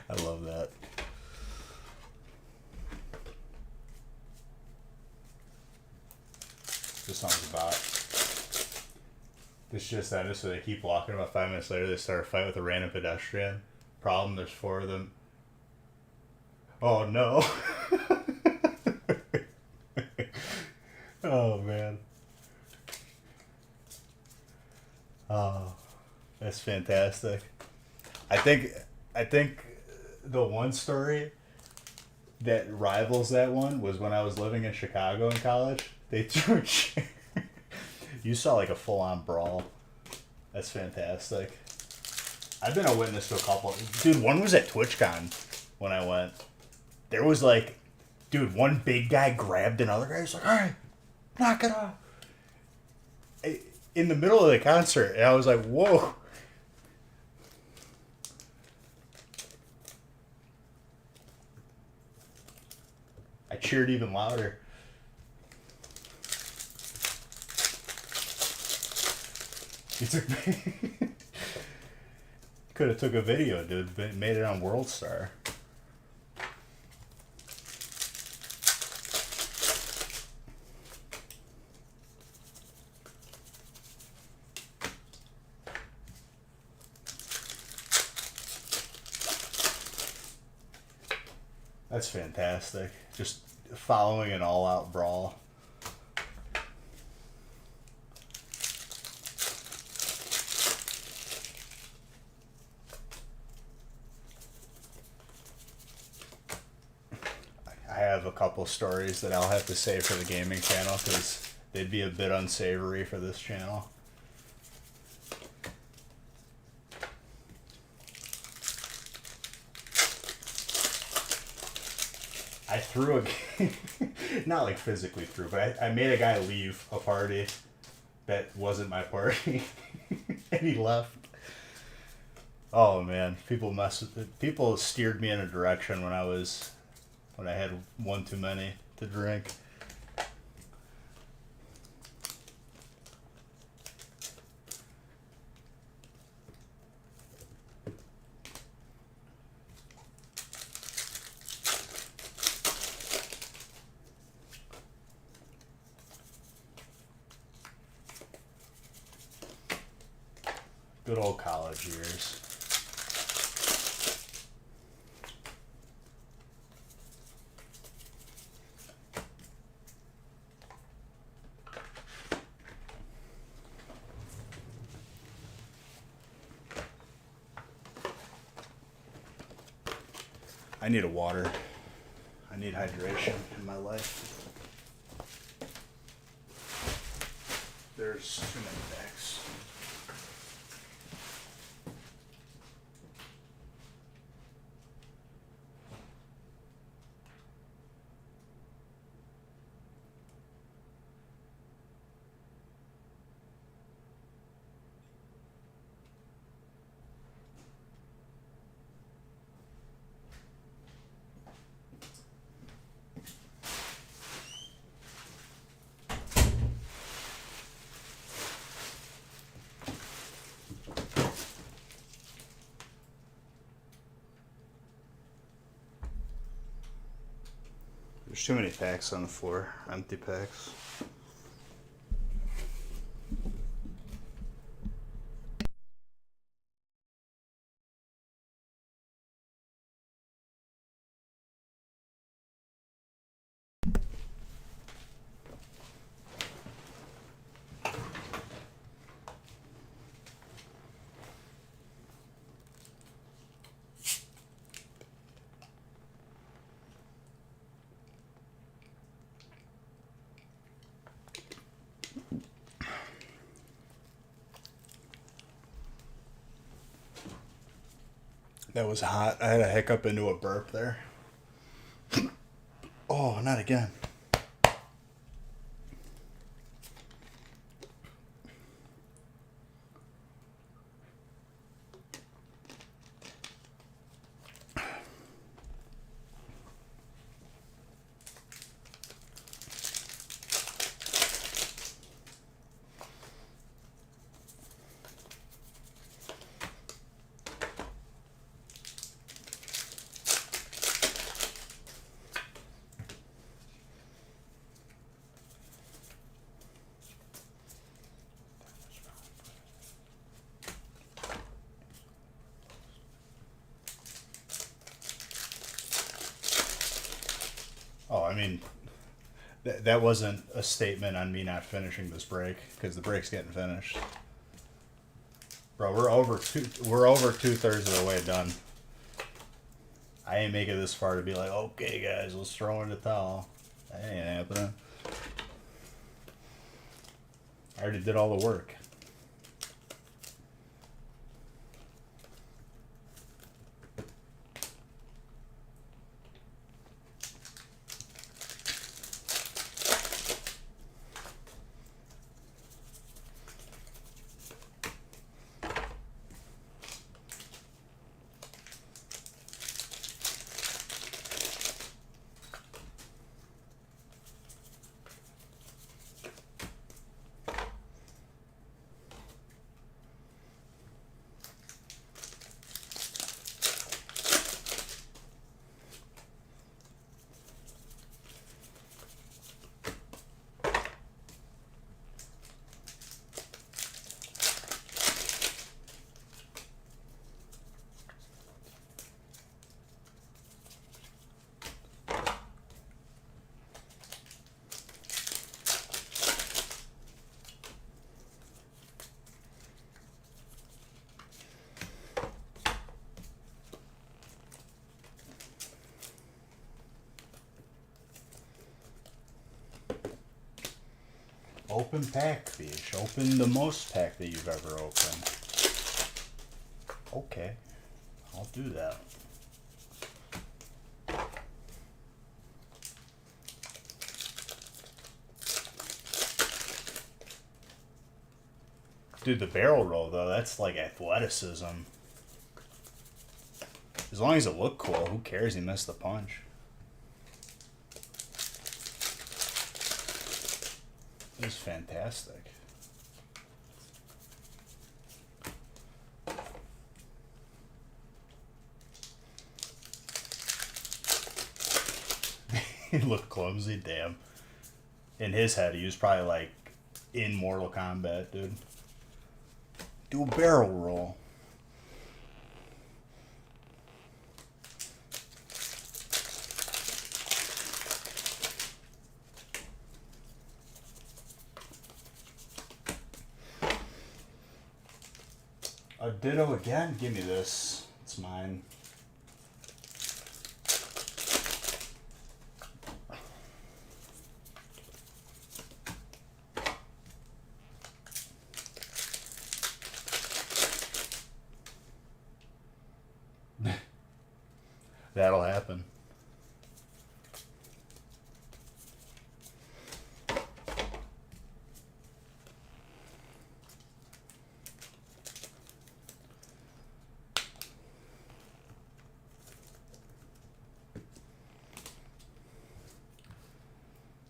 I love that. This song's about. This just ended, so they keep walking. About 5 minutes later, they start a fight with a random pedestrian. Problem, there's 4 of them. Oh no. Oh man. Oh, that's fantastic. I think the one story that rivals that one was when I was living in Chicago in college. They threw a chair. You saw like a full-on brawl. That's fantastic. I've been a witness to a couple. Dude, one was at TwitchCon when I went. There was like, dude, one big guy grabbed another guy. He's like, all right, knock it off. In the middle of the concert, and I was like, whoa. I cheered even louder. You took could have took a video, dude, but made it on World Star. That's fantastic. Just following an all-out brawl. I have a couple stories that I'll have to save for the gaming channel because they'd be a bit unsavory for this channel. I threw a not like physically threw, but I made a guy leave a party that wasn't my party, and he left. Oh man, people steered me in a direction when I had one too many to drink. Good old college years. I need a water. I need hydration in my life. There's too many bags. There's too many packs on the floor, empty packs. That was hot. I had a hiccup into a burp there. Oh, not again. Oh, I mean, that wasn't a statement on me not finishing this break because the break's getting finished. Bro, we're over 2/3 of the way done. I ain't make it this far to be like, okay, guys, let's throw in the towel. That ain't happening. I already did all the work. Open pack, fish. Open the most pack that you've ever opened. Okay, I'll do that. Dude, the barrel roll, though, that's like athleticism. As long as it looked cool, who cares he missed the punch? It was fantastic. He looked clumsy, damn. In his head, he was probably like in Mortal Kombat, dude. Do a barrel roll. A ditto again? Give me this. It's mine. That'll happen.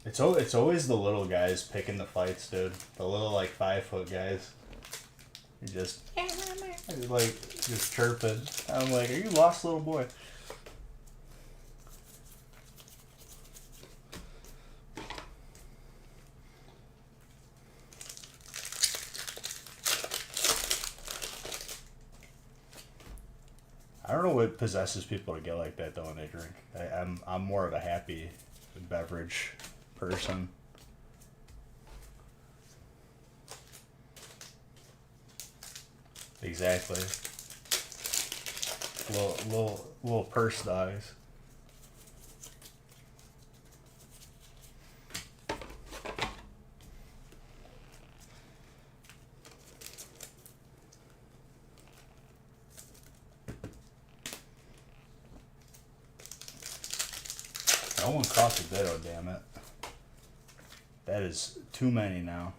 It's always the little guys picking the fights, dude. The little like 5-foot guys. You just like just chirping. I'm like, are you lost, little boy? I don't know what possesses people to get like that though when they drink. I'm more of a happy beverage person. Exactly. Little purse dogs. No one caught the ditto, damn it. That is too many now.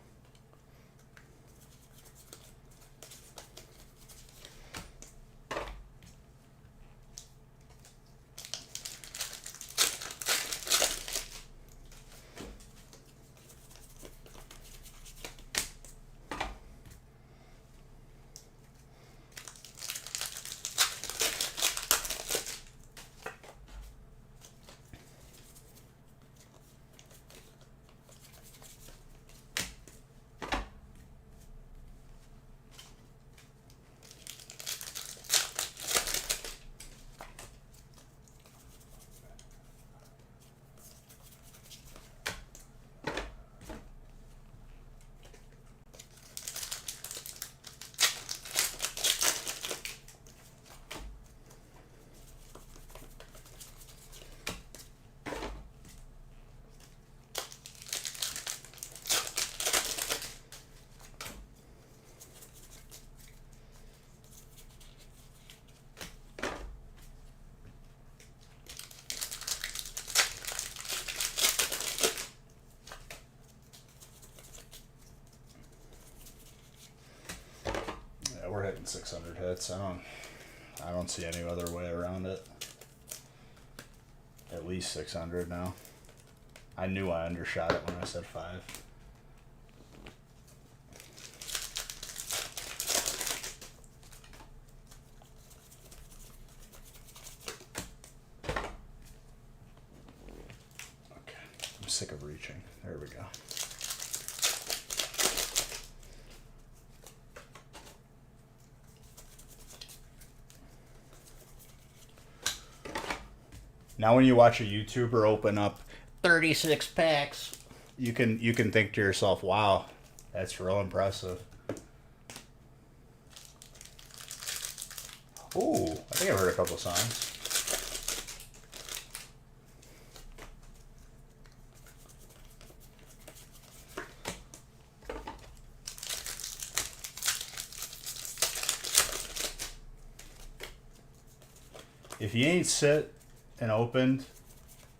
fucking 600 hits. I don't see any other way around it. At least 600 now. I knew I undershot it when I said 5. Okay, I'm sick of reaching. There we go. Now when you watch a YouTuber open up 36 packs, you can think to yourself, wow, that's real impressive. Ooh, I think I've heard a couple songs. If you ain't sit and opened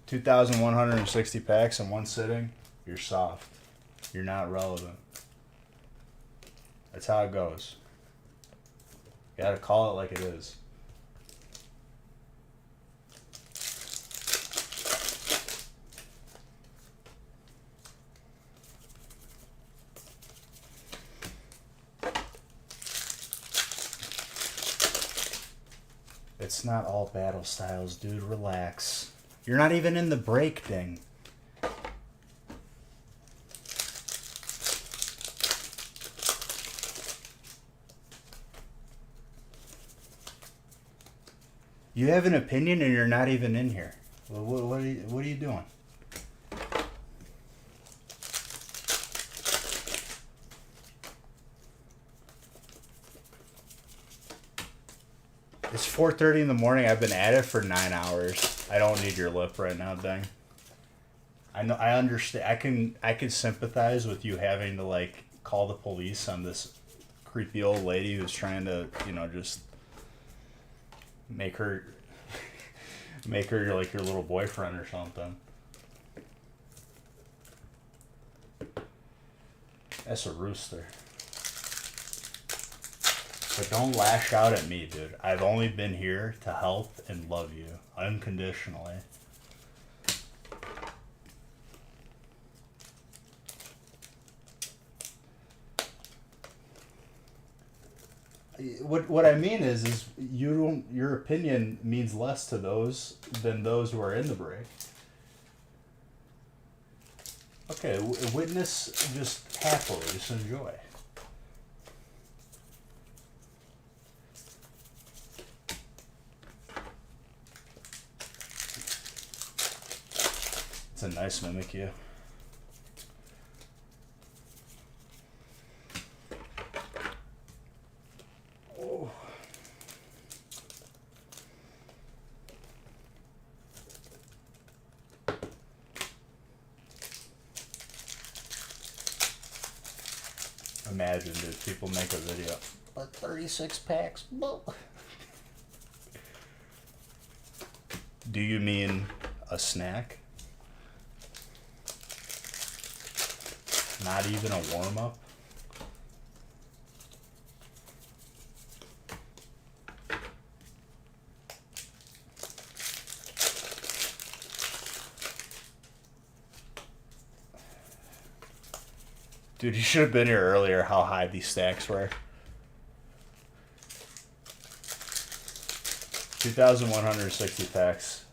2,160 packs in one sitting, you're soft. You're not relevant. That's how it goes. You gotta call it like it is. It's not all battle styles, dude. Relax. You're not even in the break thing. You have an opinion and you're not even in here. What are you doing? It's 4:30 in the morning. I've been at it for 9 hours. I don't need your lip right now, dang. I know. I understand. I can sympathize with you having to like call the police on this creepy old lady who's trying to, just make her like your little boyfriend or something. That's a rooster. But don't lash out at me, dude. I've only been here to help and love you unconditionally. What I mean is your opinion means less to those than those who are in the break. Okay, witness just happily, just enjoy. It's a nice Mimikyu. Oh. Imagine, dude, people make a video. But 36 packs? Do you mean a snack? Not even a warm-up? Dude, you should have been here earlier how high these stacks were. 2,160 packs.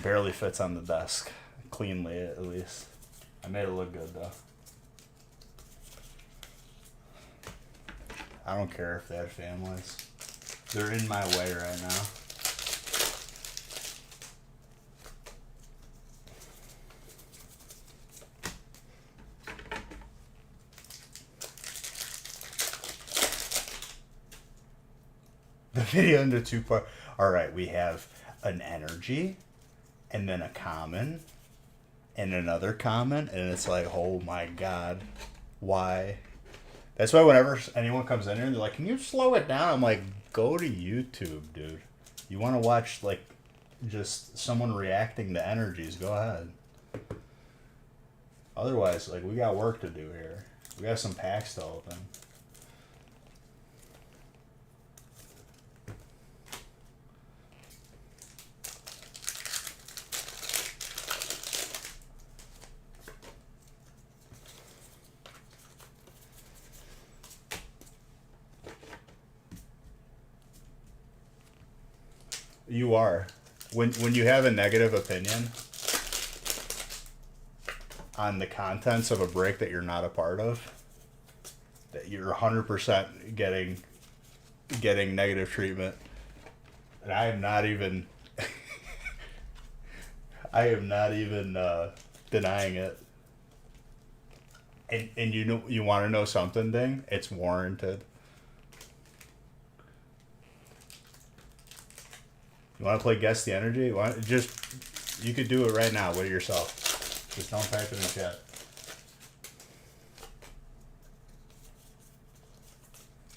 Barely fits on the desk. Cleanly, at least. I made it look good, though. I don't care if they have families. They're in my way right now. The video into 2 parts. Alright, we have an energy, and then a common, and another common, and it's like, oh my god, why? That's why whenever anyone comes in here and they're like, can you slow it down? I'm like, go to YouTube, dude. You want to watch, like, just someone reacting to energies, go ahead. Otherwise, like, we got work to do here. We got some packs to open. You are. When you have a negative opinion on the contents of a break that you're not a part of, that you're 100% getting negative treatment. And I am not even denying it. And you know, you want to know something, Ding? It's warranted. You want to play Guess the Energy? You could do it right now with yourself. Just don't type it in the chat.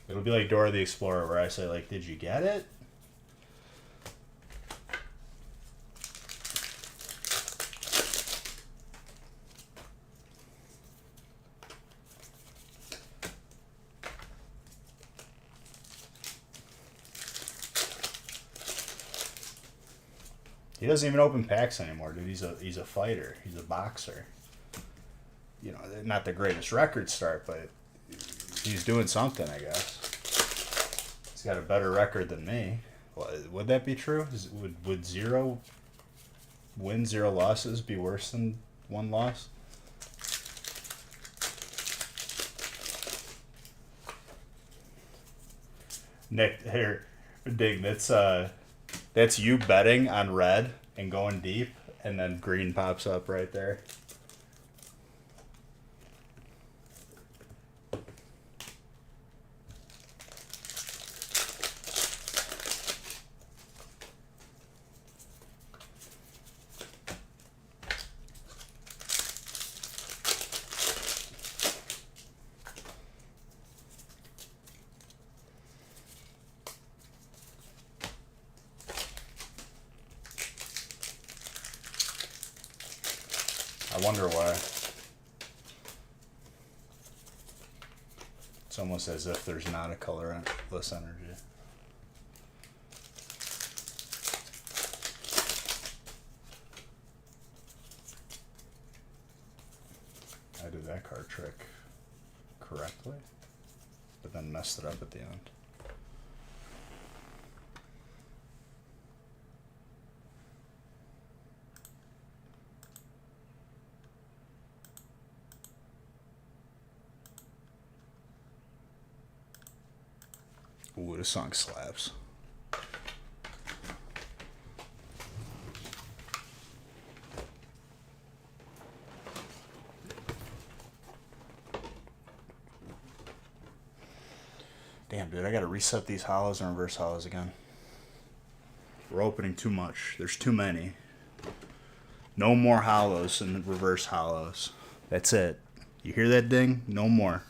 It'll be like Dora the Explorer, where I say, like, did you get it? He doesn't even open packs anymore, dude. He's a fighter. He's a boxer. You know, not the greatest record start, but he's doing something, I guess. He's got a better record than me. Well, would that be true? Would 0 wins, 0 losses be worse than 1 loss? Nick, here, Ding, that's you betting on red and going deep, and then green pops up right there. I wonder why. It's almost as if there's not a colorless energy. I did that card trick correctly, but then messed it up at the end. Ooh, this song slaps. Damn, dude, I gotta reset these hollows and reverse hollows again. We're opening too much. There's too many. No more hollows and reverse hollows. That's it. You hear that, Ding? No more.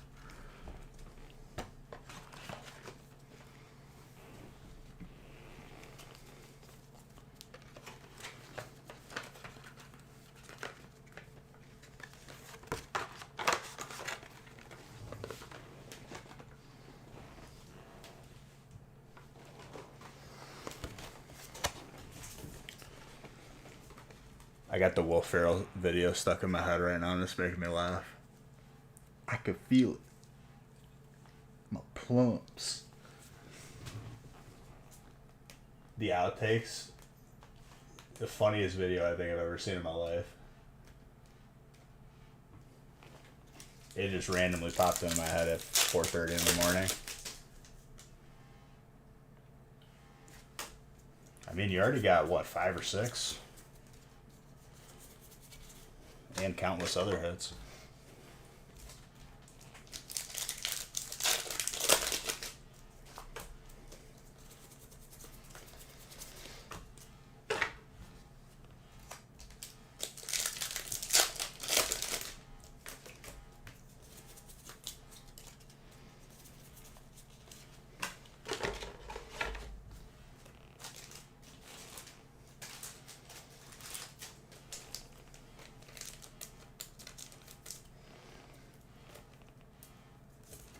I got the Will Ferrell video stuck in my head right now and it's making me laugh. I could feel it. My plumps. The outtakes. The funniest video I think I've ever seen in my life. It just randomly popped in my head at 4:30 in the morning. I mean, you already got, what, 5 or 6? And countless other hits.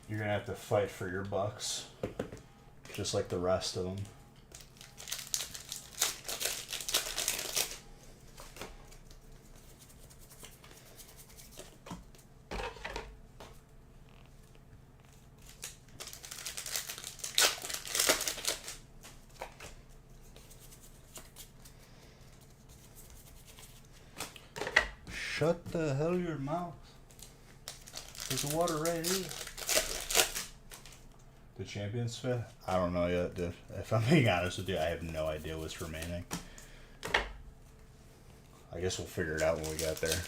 You're gonna have to fight for your bucks, just like the rest of them. shut the hell your mouth. There's the water right here. The Champions Fit? I don't know yet, dude. If I'm being honest with you, I have no idea what's remaining. I guess we'll figure it out when we get there.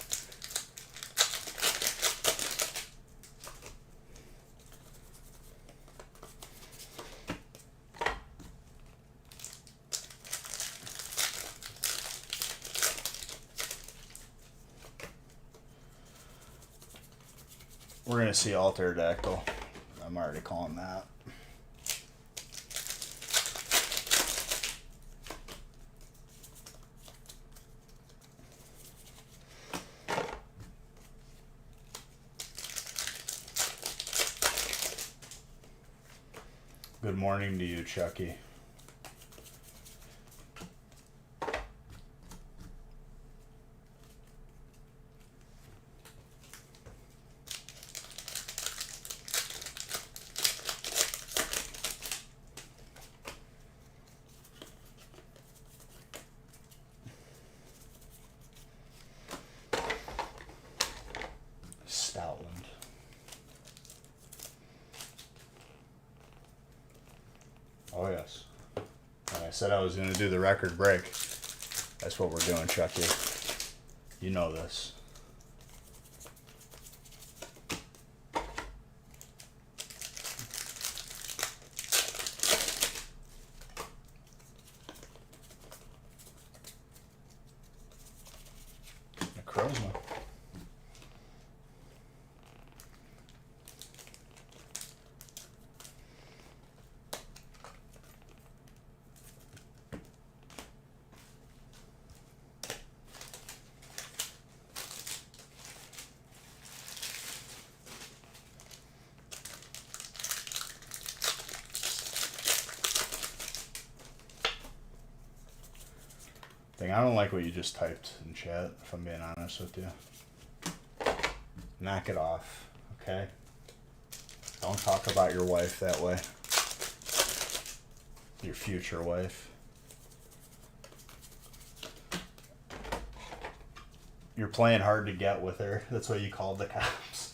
We're gonna see Alterdactyl. I'm already calling that. Good morning to you, Chucky. Stoutland. Oh yes. When I said I was going to do the record break, that's what we're doing, Chucky. You know this. Necrozma. I don't like what you just typed in chat, if I'm being honest with you. Knock it off, okay? Don't talk about your wife that way. Your future wife. You're playing hard to get with her. That's what you called the cops.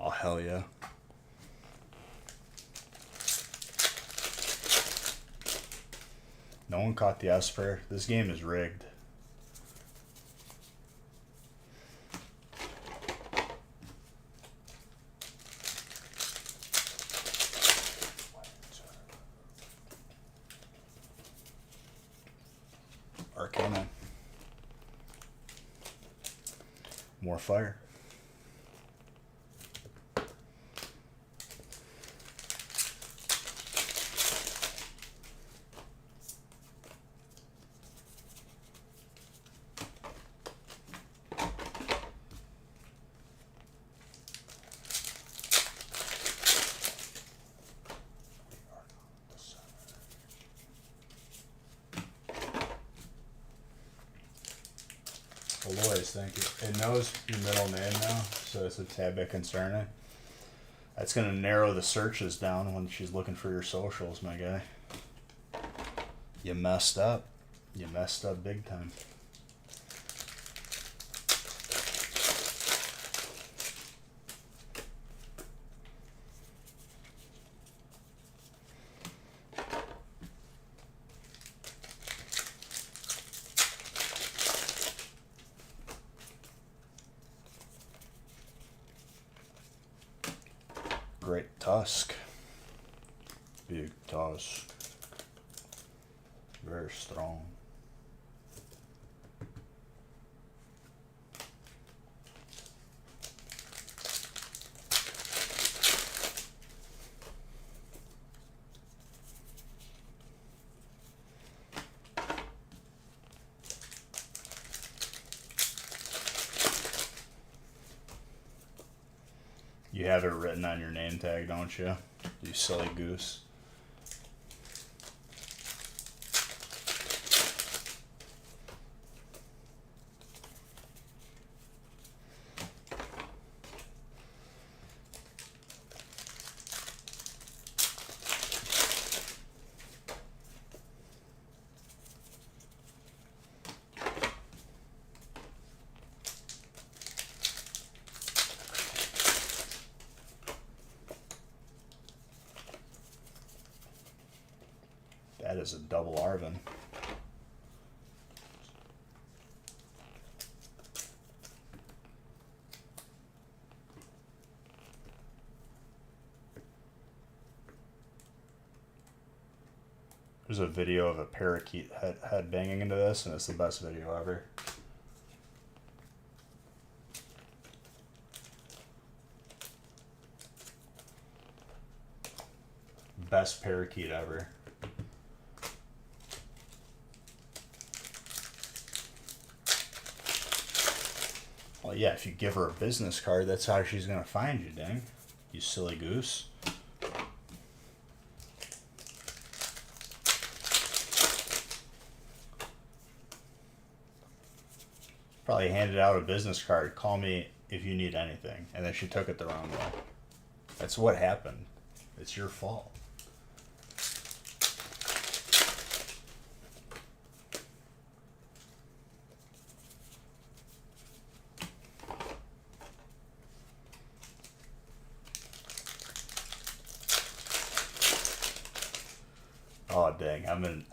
Oh, hell yeah. No one caught the Esper. This game is rigged. Arcana. More fire. Aloys, thank you. It knows your middle name now, so it's a tad bit concerning. That's going to narrow the searches down when she's looking for your socials, my guy. You messed up. You messed up big time. Great tusk. Big tusk. Very strong. You have it written on your name tag, don't you? You silly goose. That is a double Arvin. There's a video of a parakeet head banging into this, and it's the best video ever. Best parakeet ever. Well, yeah, if you give her a business card, that's how she's gonna find you, dang. You silly goose. Probably handed out a business card. Call me if you need anything. And then she took it the wrong way. That's what happened. It's your fault. Oh dang, I'm in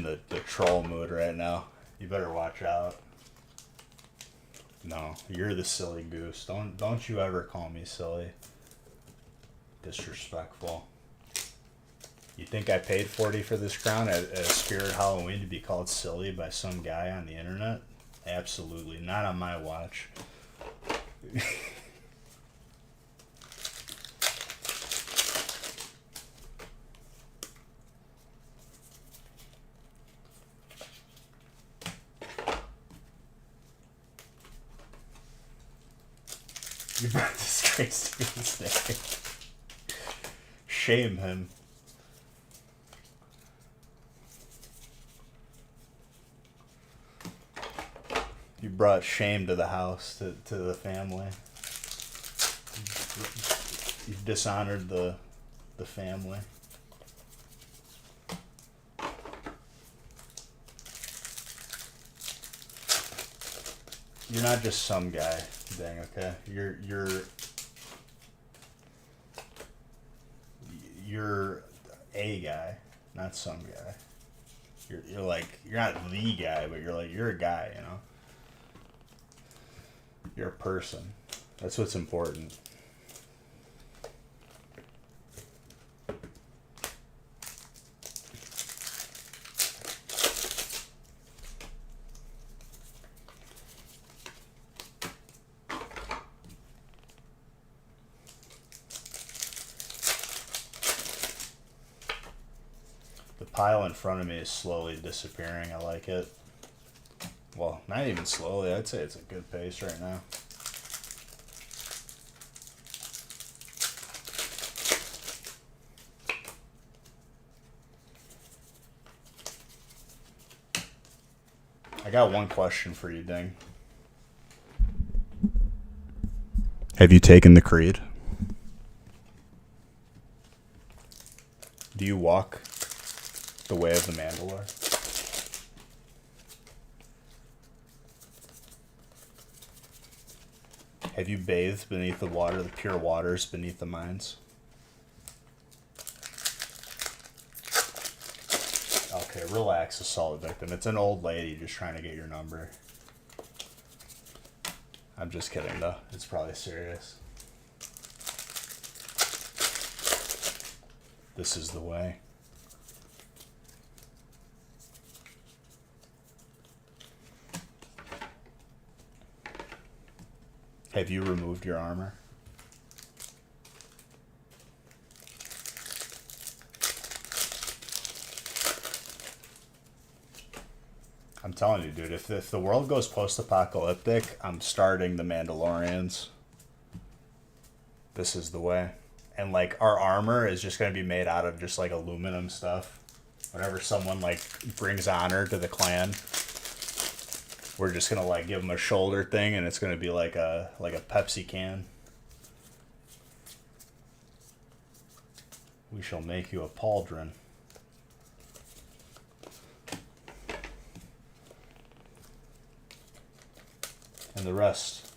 the troll mood right now. You better watch out. No, you're the silly goose. Don't you ever call me silly. Disrespectful. You think I paid $40 for this crown at Spirit Halloween to be called silly by some guy on the internet? Absolutely. Not on my watch. You brought disgrace to his name. Shame him. You brought shame to the house, to the family. You've dishonored the family. You're not just some guy, dang, okay? You're a guy, not some guy. You're like, you're not the guy, but you're a guy, you know? You're a person. That's what's important. The pile in front of me is slowly disappearing. I like it. Well, not even slowly. I'd say it's a good pace right now. I got one question for you, Ding. Have you taken the creed? Do you walk the way of the Mandalore? Have you bathed beneath the water, the pure waters beneath the mines? Okay, relax, assault victim. It's an old lady just trying to get your number. I'm just kidding, though. It's probably serious. This is the way. Have you removed your armor? I'm telling you, dude, if the world goes post-apocalyptic, I'm starting the Mandalorians. This is the way. And like our armor is just gonna be made out of just like aluminum stuff. Whenever someone like brings honor to the clan, we're just gonna like give them a shoulder thing, and it's gonna be like a Pepsi can. We shall make you a pauldron. And the rest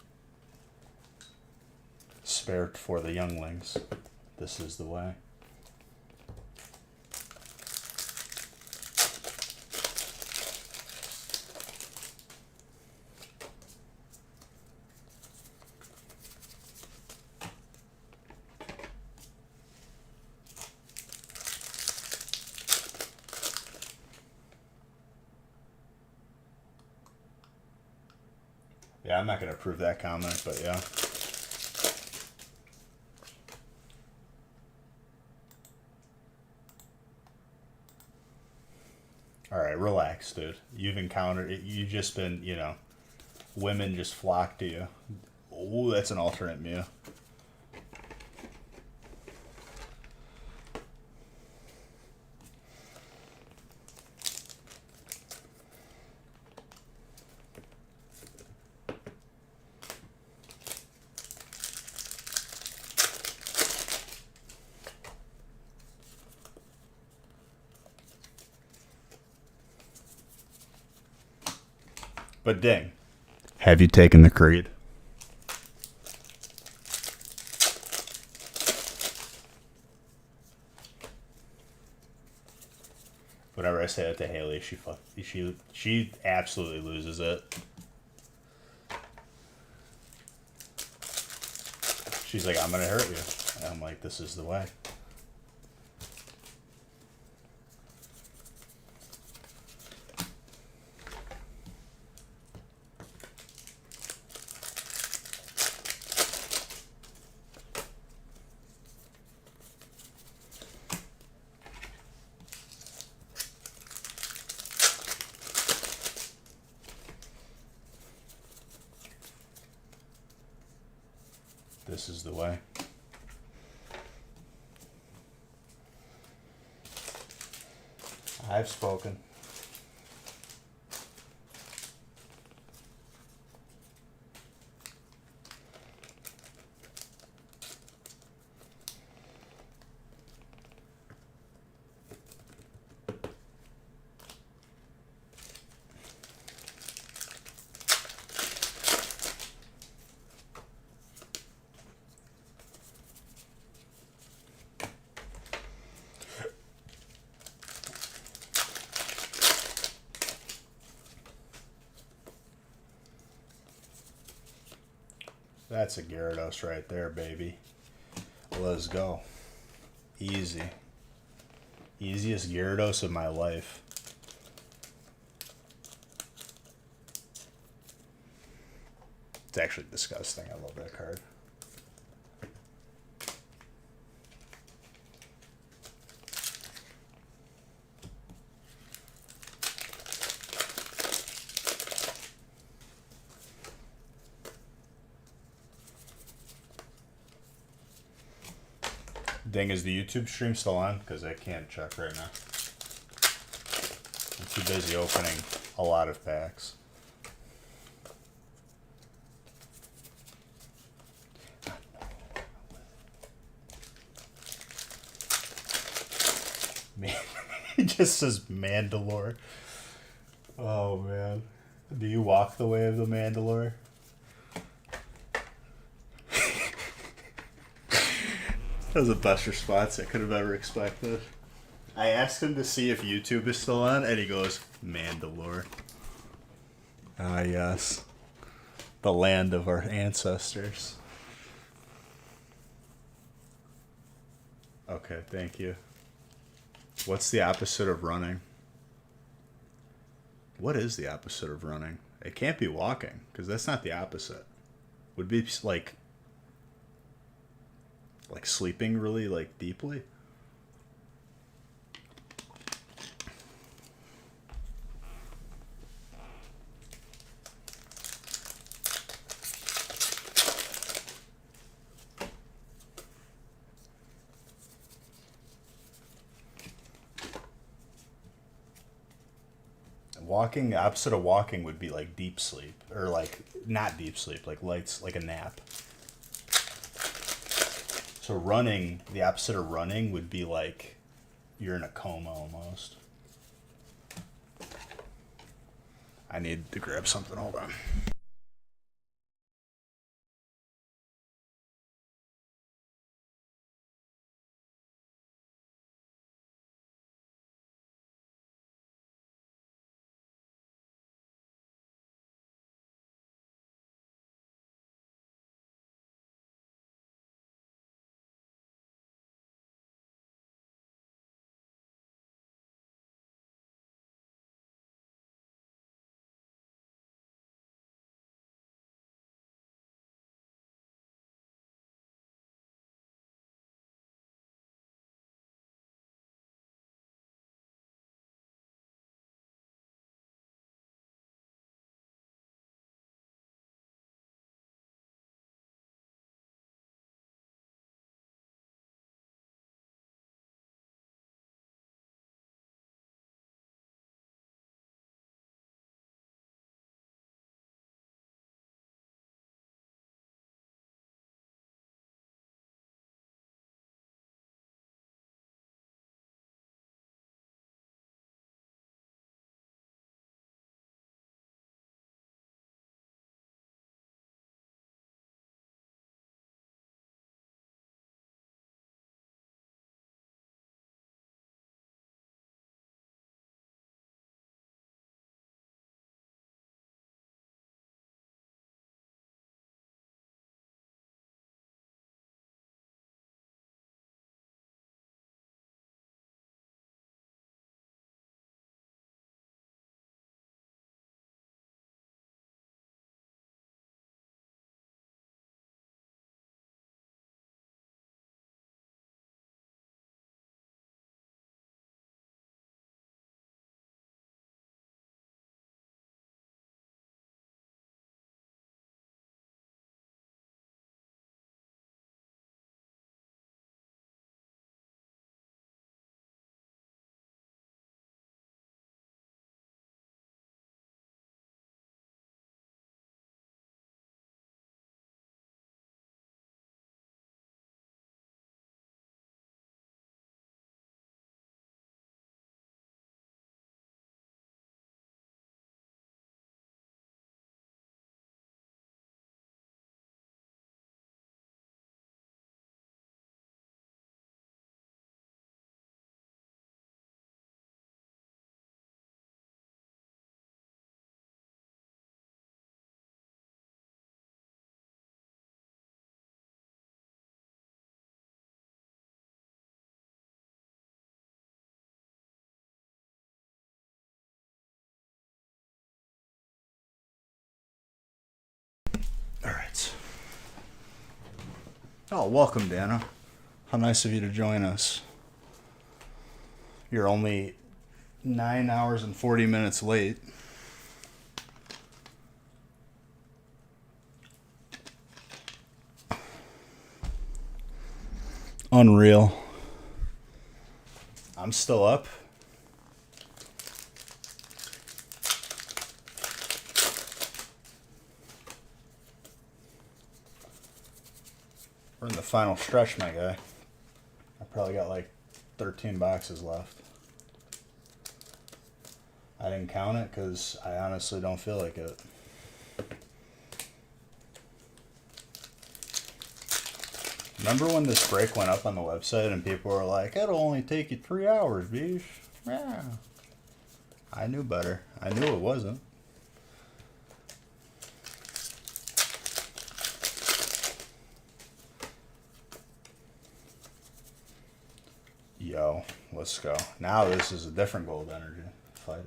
spared for the younglings. This is the way. Yeah, I'm not going to approve that comment, but yeah. Alright, relax, dude. You've encountered it. You've just been, you know, women just flock to you. Ooh, that's an alternate Mew. But ding. Have you taken the creed? Whenever I say that to Haley, she absolutely loses it. She's like, I'm gonna hurt you. And I'm like, this is the way. This is the way. I've spoken. That's a Gyarados right there, baby. Let's go. Easy. Easiest Gyarados of my life. It's actually disgusting. I love that card. Dang, is the YouTube stream still on? Because I can't check right now. I'm too busy opening a lot of packs. Man, it just says Mandalore. Oh, man. Do you walk the way of the Mandalore? That was the best response I could have ever expected. I asked him to see if YouTube is still on, and he goes, Mandalore. Ah, yes. The land of our ancestors. Okay, thank you. What's the opposite of running? What is the opposite of running? It can't be walking, because that's not the opposite. Would be like sleeping really like deeply. walking, the opposite of walking would be like deep sleep. Or like, not deep sleep, like lights, like a nap. So running, the opposite of running would be like you're in a coma almost. I need to grab something, hold on. Alright. Oh, welcome, Dana. How nice of you to join us. You're only 9 hours and 40 minutes late. Unreal. I'm still up. We're in the final stretch, my guy. I probably got like 13 boxes left. I didn't count it because I honestly don't feel like it. Remember when this break went up on the website and people were like, it'll only take you 3 hours, Beesh? Yeah. I knew better. I knew it wasn't. Yo, let's go. Now this is a different gold energy. Fighting.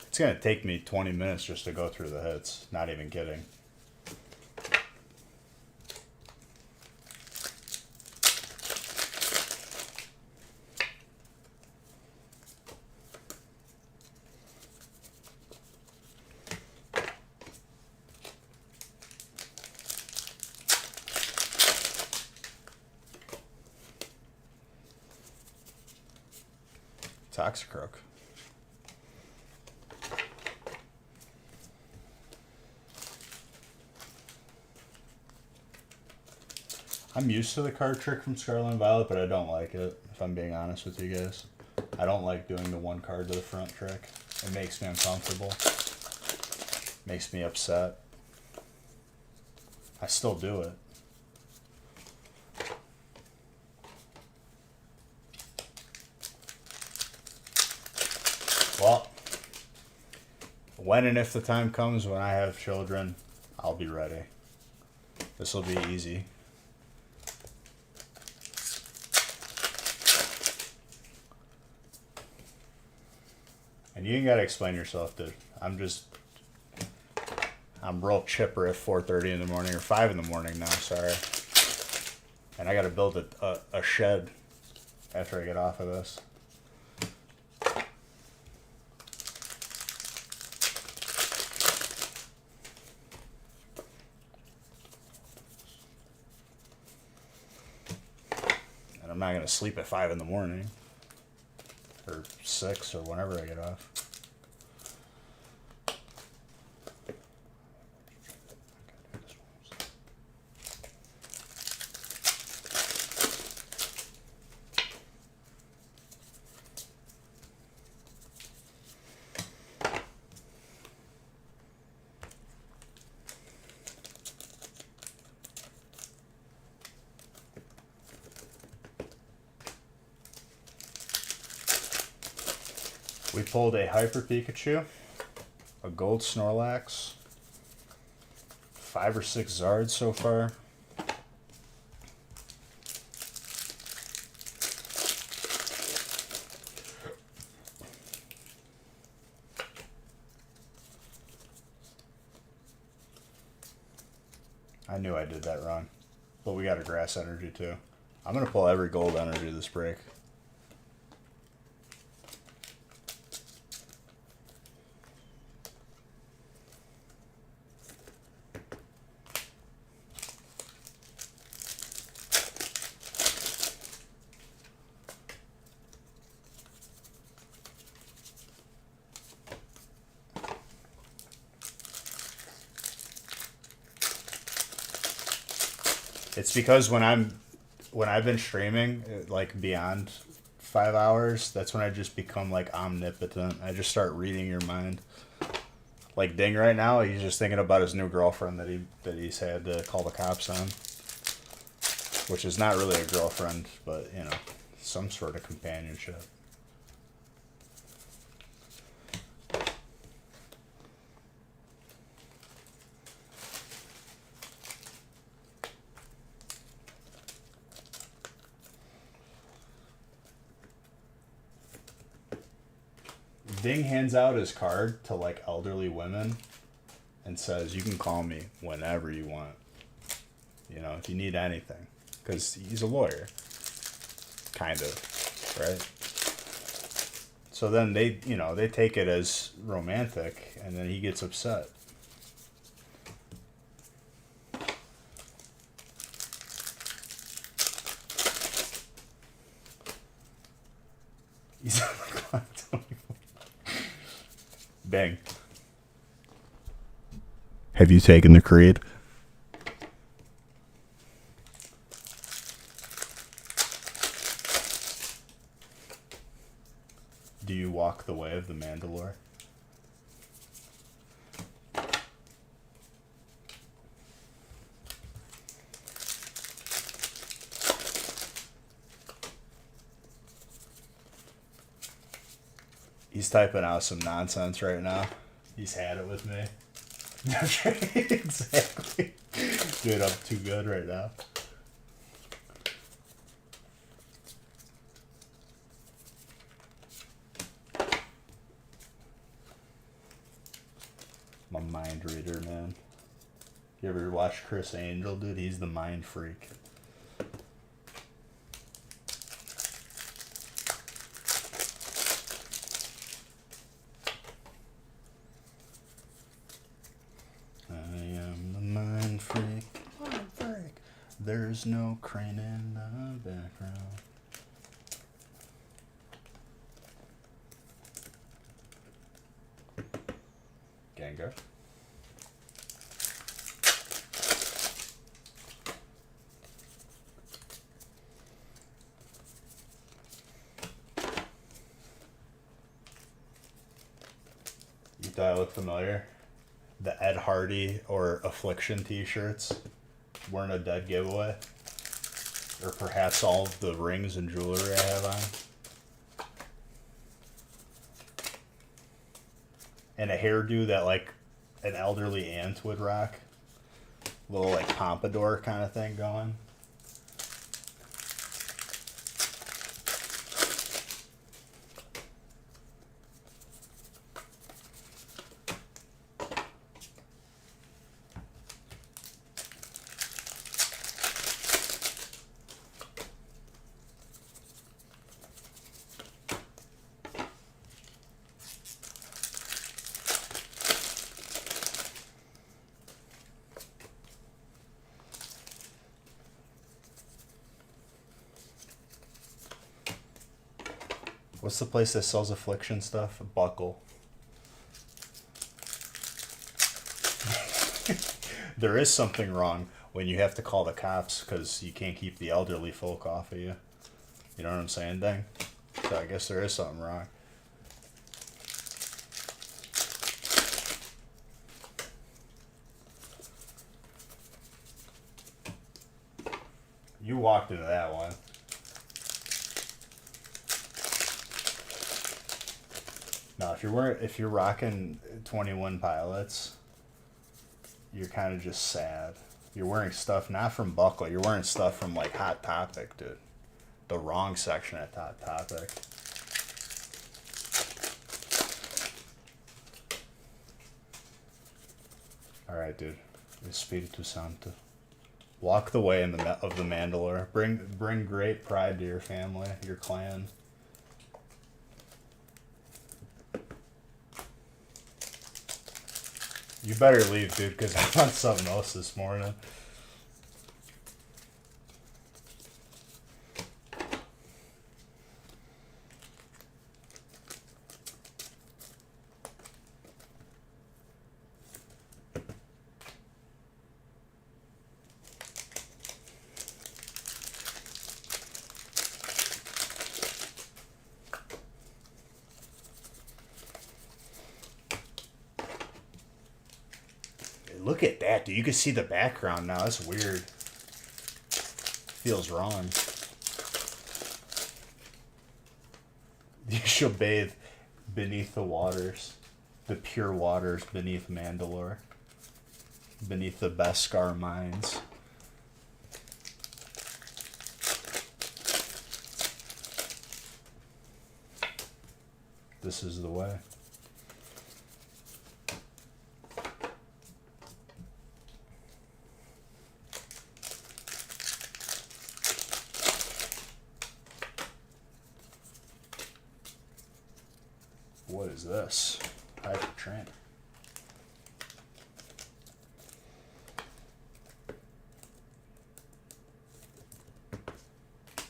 It's gonna take me 20 minutes just to go through the hits. Not even kidding. Toxicroak. I'm used to the card trick from Scarlet and Violet, but I don't like it, if I'm being honest with you guys. I don't like doing the one card to the front trick. It makes me uncomfortable. Makes me upset. I still do it. Well, when and if the time comes when I have children, I'll be ready. This will be easy. And you ain't gotta explain yourself, dude. I'm real chipper at 4:30 in the morning, or 5 in the morning now, sorry. And I gotta build a shed after I get off of this. And I'm not gonna sleep at 5 in the morning. Or 6, or whenever I get off. We pulled a Hyper Pikachu, a Gold Snorlax, 5 or 6 Zards so far. I knew I did that wrong, but we got a Grass Energy too. I'm gonna pull every Gold Energy this break. It's because when I've been streaming like beyond 5 hours, that's when I just become like omnipotent. I just start reading your mind. Like Ding right now, he's just thinking about his new girlfriend that he's had to call the cops on, which is not really a girlfriend, but you know, some sort of companionship. Ding hands out his card to like elderly women and says, "You can call me whenever you want. You know, if you need anything," because he's a lawyer, kind of, right? So then they take it as romantic, and then he gets upset. He's Bang. Have you taken the creed? Do you walk the way of the Mandalore? He's typing out some nonsense right now. He's had it with me. Exactly. Dude, I'm too good right now. I'm a mind reader, man. You ever watch Chris Angel, dude? He's the mind freak. There's no crane in the background. Gengar. You thought I looked familiar? The Ed Hardy or Affliction t-shirts weren't a dead giveaway. Or perhaps all of the rings and jewelry I have on. And a hairdo that like an elderly aunt would rock. Little like pompadour kind of thing going. What's the place that sells Affliction stuff? Buckle. There is something wrong when you have to call the cops because you can't keep the elderly folk off of you. You know what I'm saying, Dang? So I guess there is something wrong. You walked into that one. No, if you're rocking 21 Pilots, you're kind of just sad. You're wearing stuff not from Buckle. You're wearing stuff from like Hot Topic, dude. The wrong section at Hot Topic. All right, dude. Espiritu Santo. Walk the way of the Mandalore. Bring great pride to your family, your clan. You better leave, dude, because I'm on something else this morning. Look at that, dude. You can see the background now. That's weird. Feels wrong. You shall bathe beneath the waters. The pure waters beneath Mandalore. Beneath the Beskar mines. This is the way. What is this? Hyper Trent.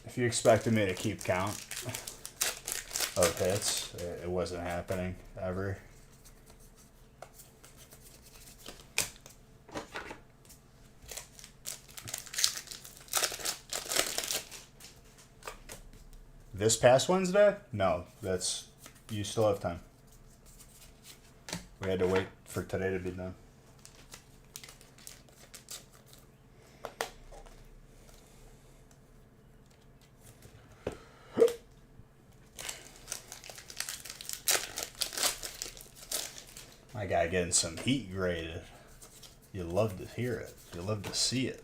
If you expected me to keep count of hits, it wasn't happening ever. This past Wednesday? No, that's... You still have time. We had to wait for today to be done. My guy getting some heat graded. You love to hear it. You love to see it.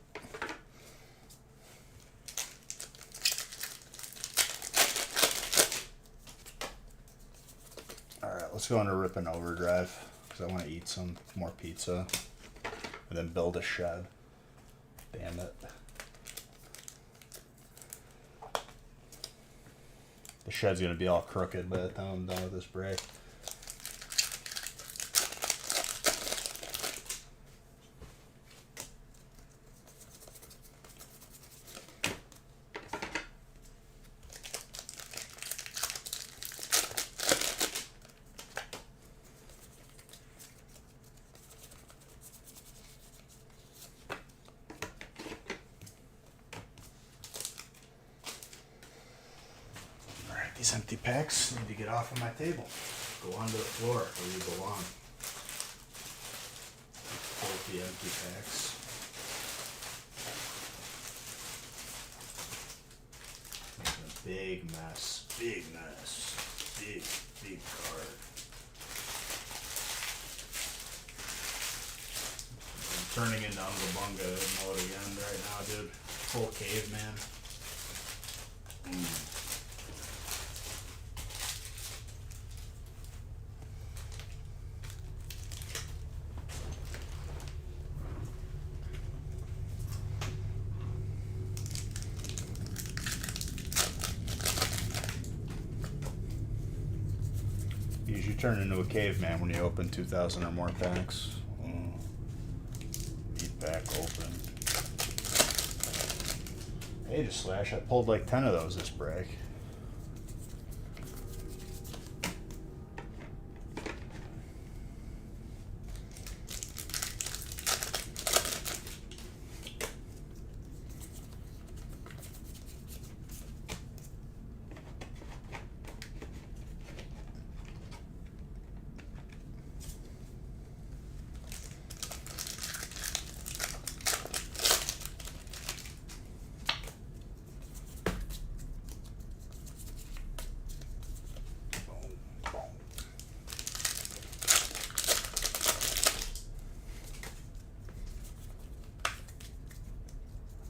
Let's go into Rippin' Overdrive because I want to eat some more pizza and then build a shed. Damn it. The shed's going to be all crooked by the time I'm done with this break. These empty packs need to get off of my table. Go onto the floor where you belong. Both the empty packs. Making a big mess. Big mess. Big card. I'm turning into Uncle Bunga mode again right now, dude. Full caveman. You usually turn into a caveman when you open 2,000 or more packs. Eat pack open. Hey, just Slash, I pulled like 10 of those this break.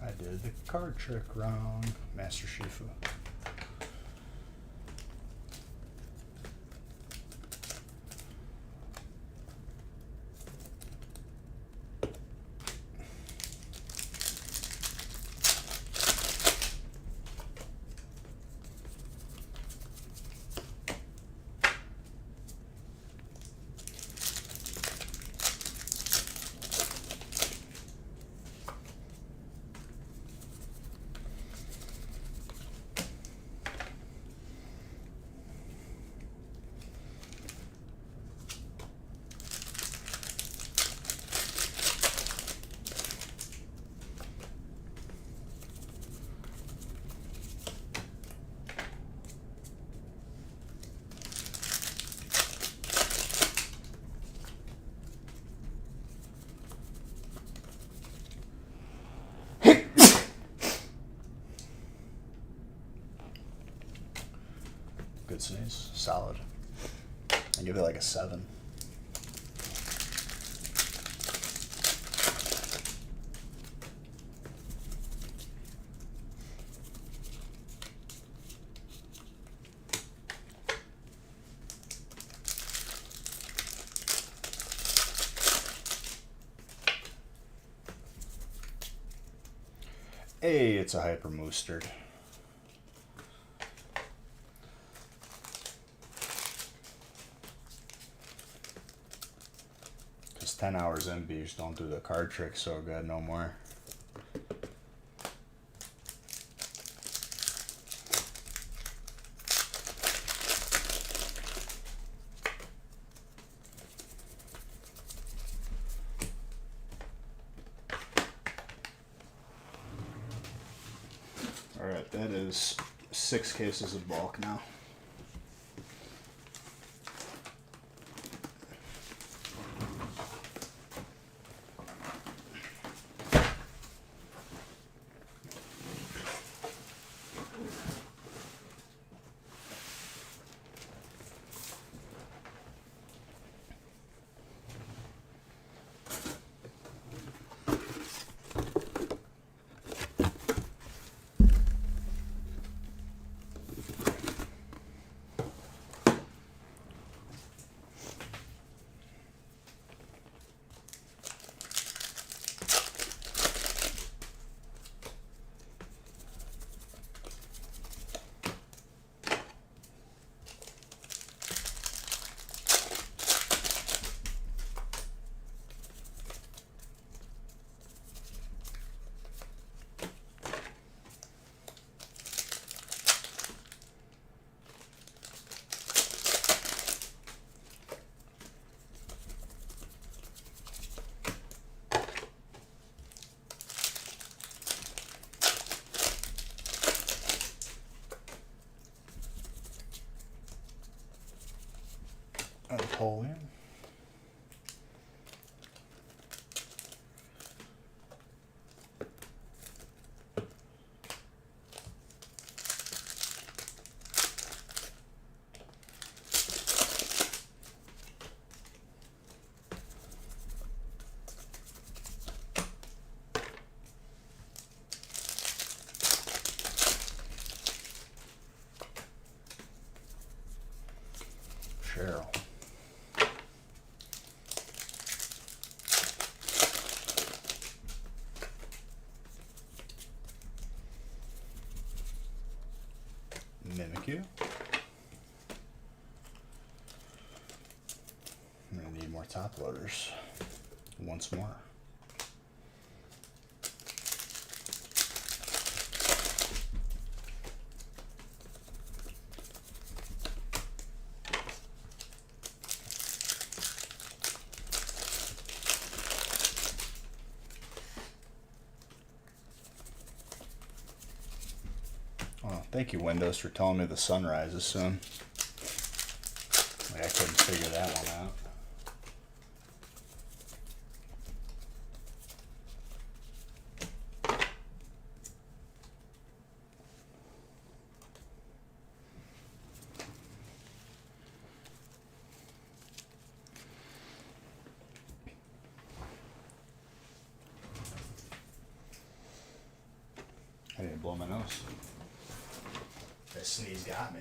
I did the card trick wrong, Master Shifu. Good sneeze. Solid. I give it like a 7. Hey, it's a Hyper Moosterd. Because 10 hours in, bees don't do the card trick so good no more. Alright, that is 6 cases of bulk now. Cheryl. Mimikyu. I'm gonna need more top loaders. Once more. Oh, thank you, Windows, for telling me the sun rises soon. Like, I couldn't figure that one out. I didn't blow my nose. That sneeze got me.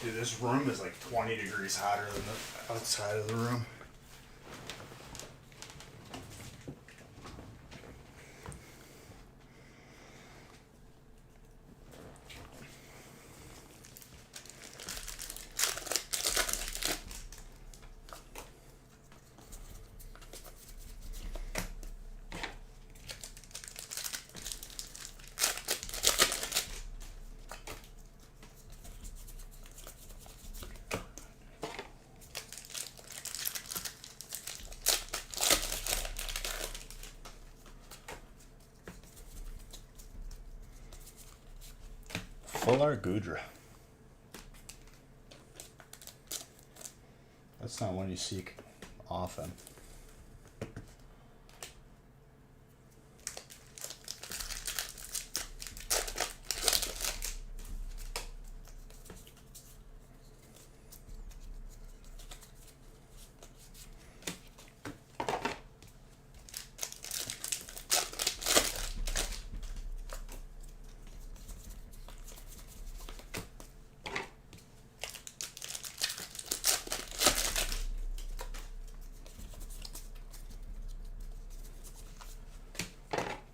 Dude, this room is like 20 degrees hotter than the outside of the room. Full Art Gudra. That's not one you seek often.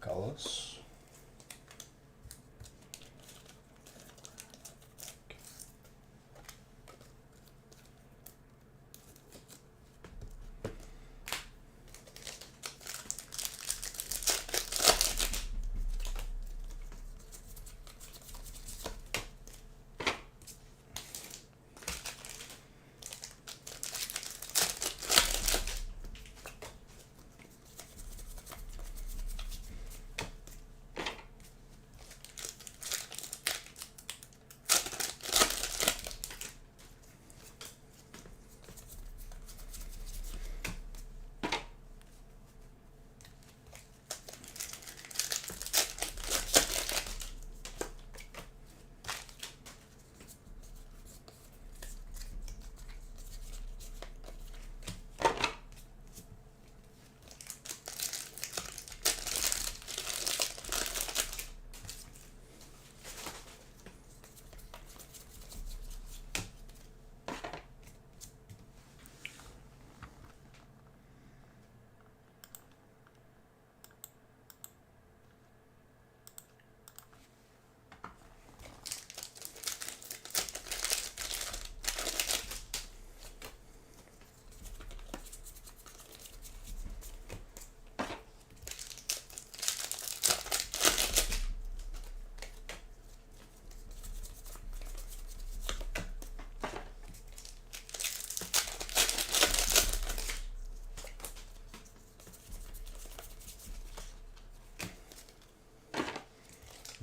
Colors.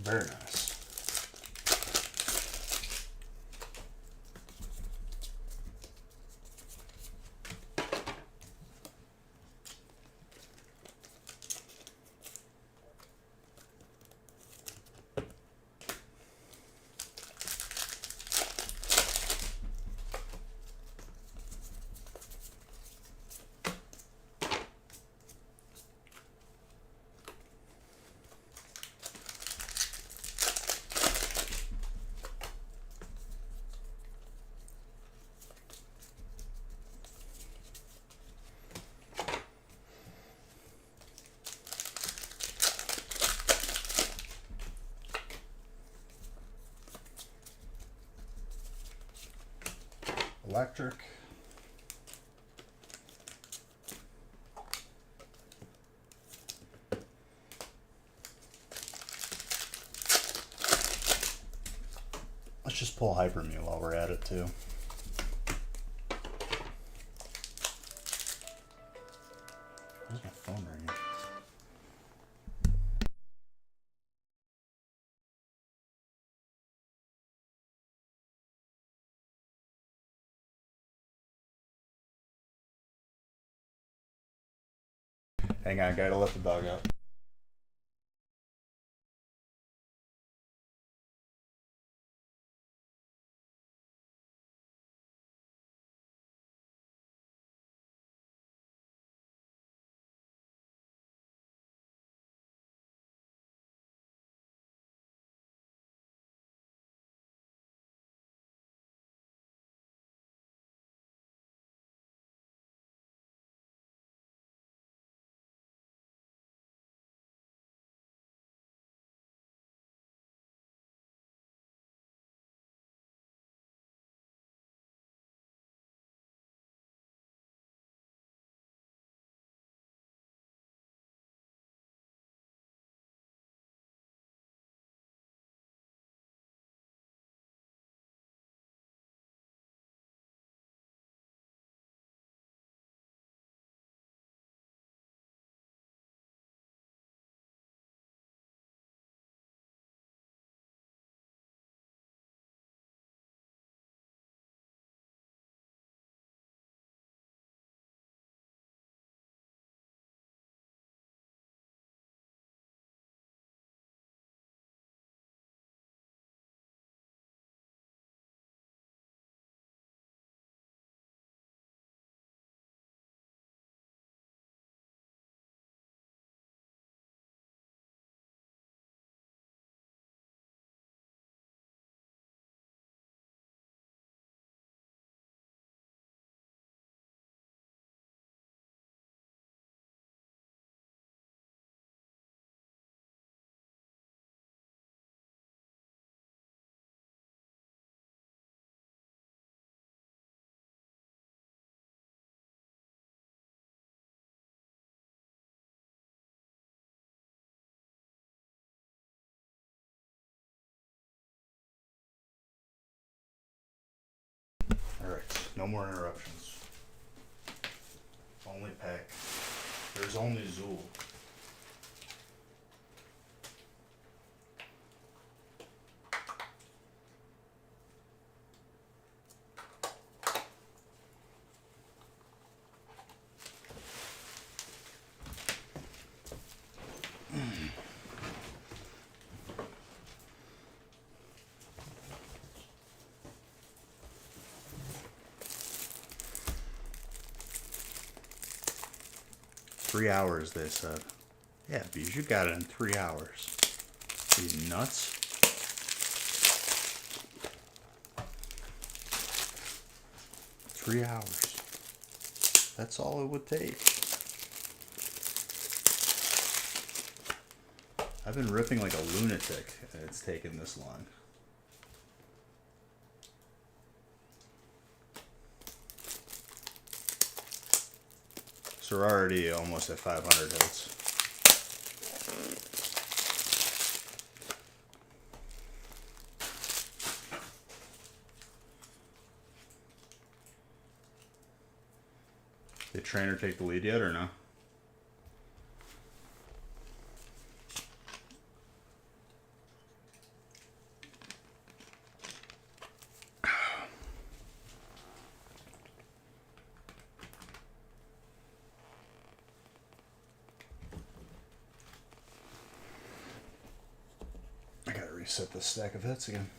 Very nice. Electric. Let's just pull Hypermew while we're at it too. Where's my phone ringing? Hang on, gotta let the dog out. Alright, no more interruptions. Only Peck. There's only Zool. Three hours, they said. Yeah, because you got it in 3 hours. These nuts. Three hours. That's all it would take. I've been ripping like a lunatic, and it's taken this long. So we're already almost at 500 hits. Did Trainer take the lead yet or no? I gotta reset this stack of hits again.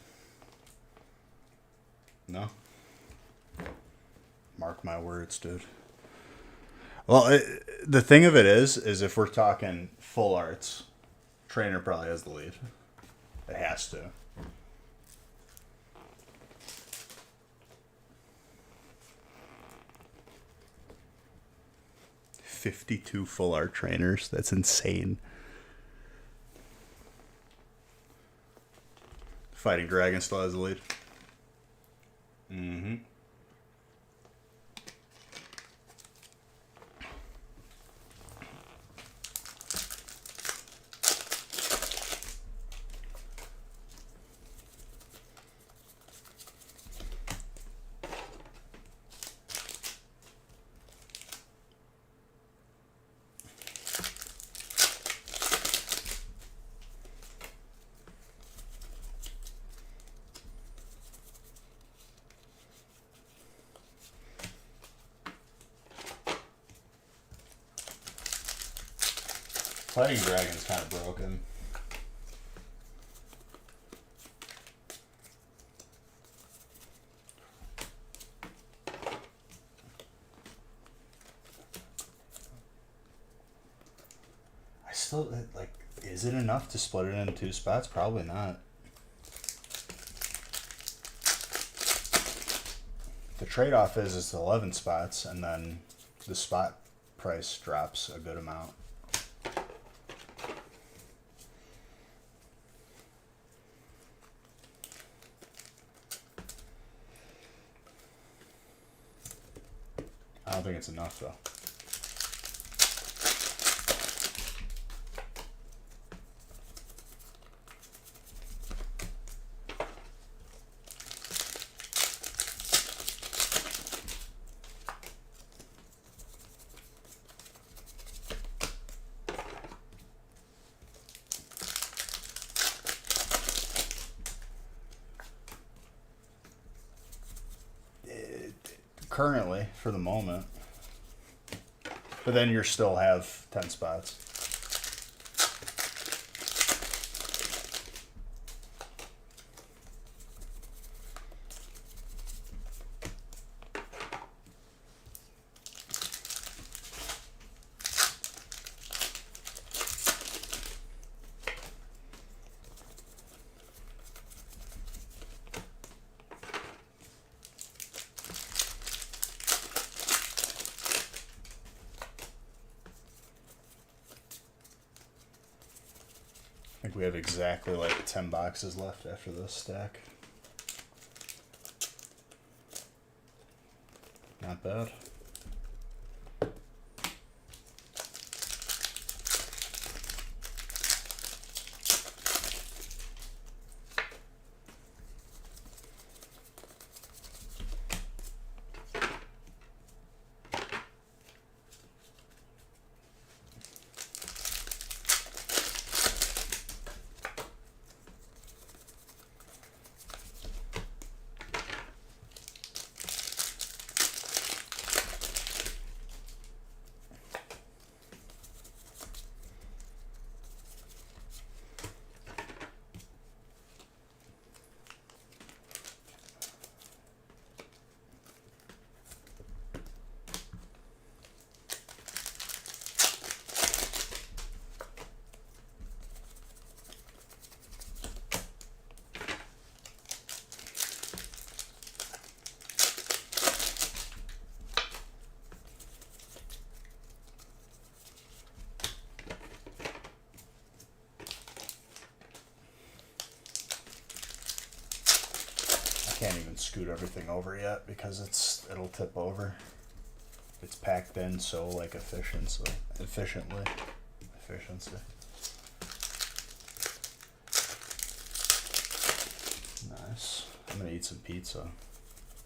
No? Mark my words, dude. Well, the thing of it is if we're talking full arts, Trainer probably has the lead. It has to. $52 full art trainers. That's insane. Fighting Dragon still has the lead. Mm-hmm. Fighting Dragon's kind of broken. I still, like, is it enough to split it into 2 spots? Probably not. The trade-off is it's 11 spots, and then the spot price drops a good amount. I don't think it's enough, though. Currently, for the moment. But then you still have 10 spots. I think we have exactly like 10 boxes left after this stack. Not bad. Can't even scoot everything over yet because it'll tip over. It's packed in so like efficiency. Nice. I'm gonna eat some pizza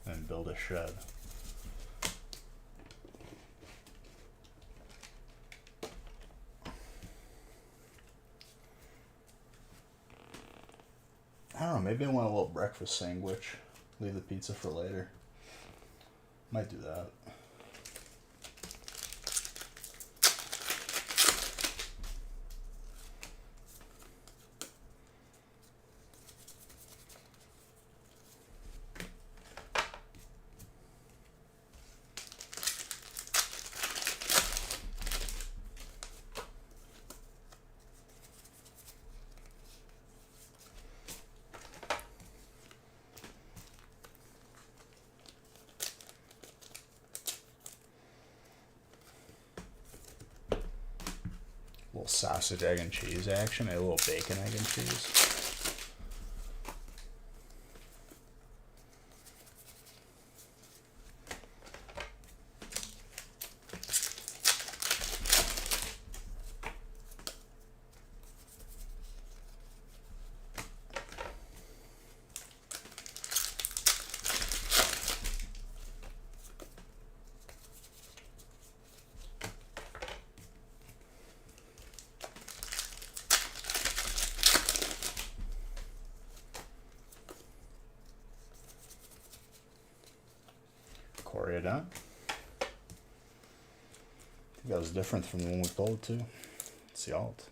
and build a shed. I don't know, maybe I want a little breakfast sandwich. Leave the pizza for later. Might do that. Little sausage, egg, and cheese action. A little bacon, egg, and cheese. Coriander. I think that was different from the one we pulled too. It's the alt.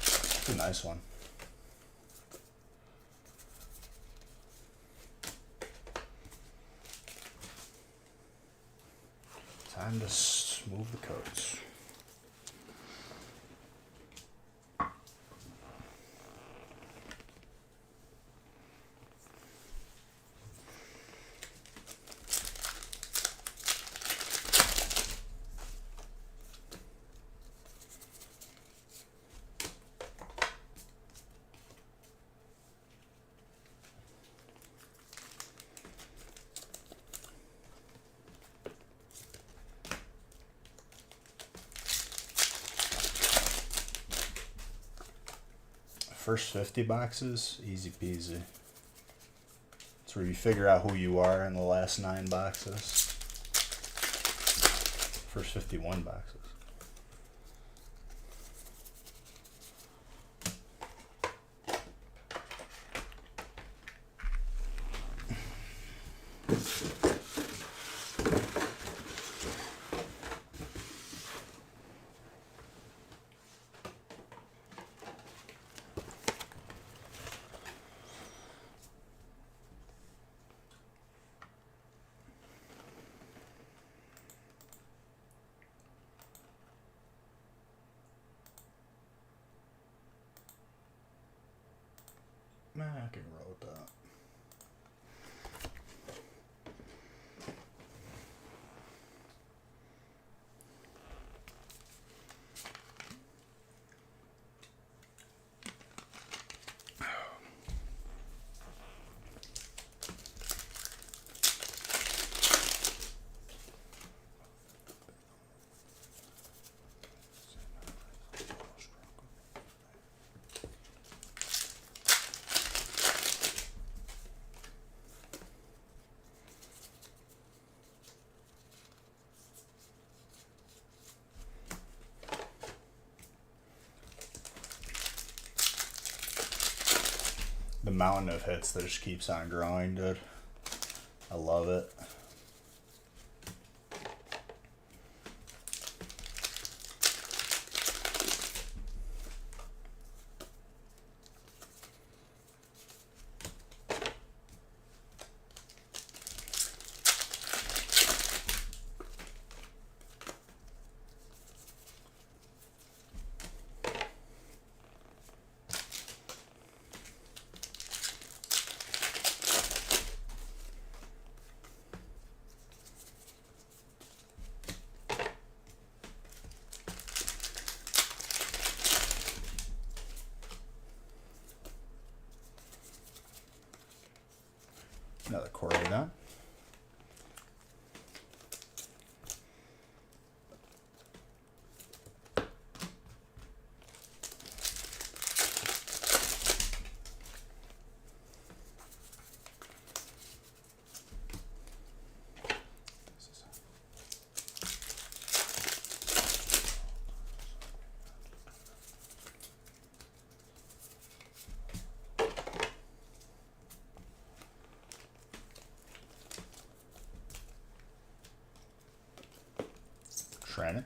It's a nice one. Time to move the codes. First 50 boxes, easy peasy. It's where you figure out who you are in the last 9 boxes. First 51 boxes. Nah, I can roll with that. The mountain of hits that just keeps on growing, dude. I love it. Another Corona. Shredded.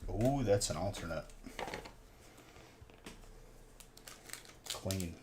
Ooh, that's an alternate. Clean.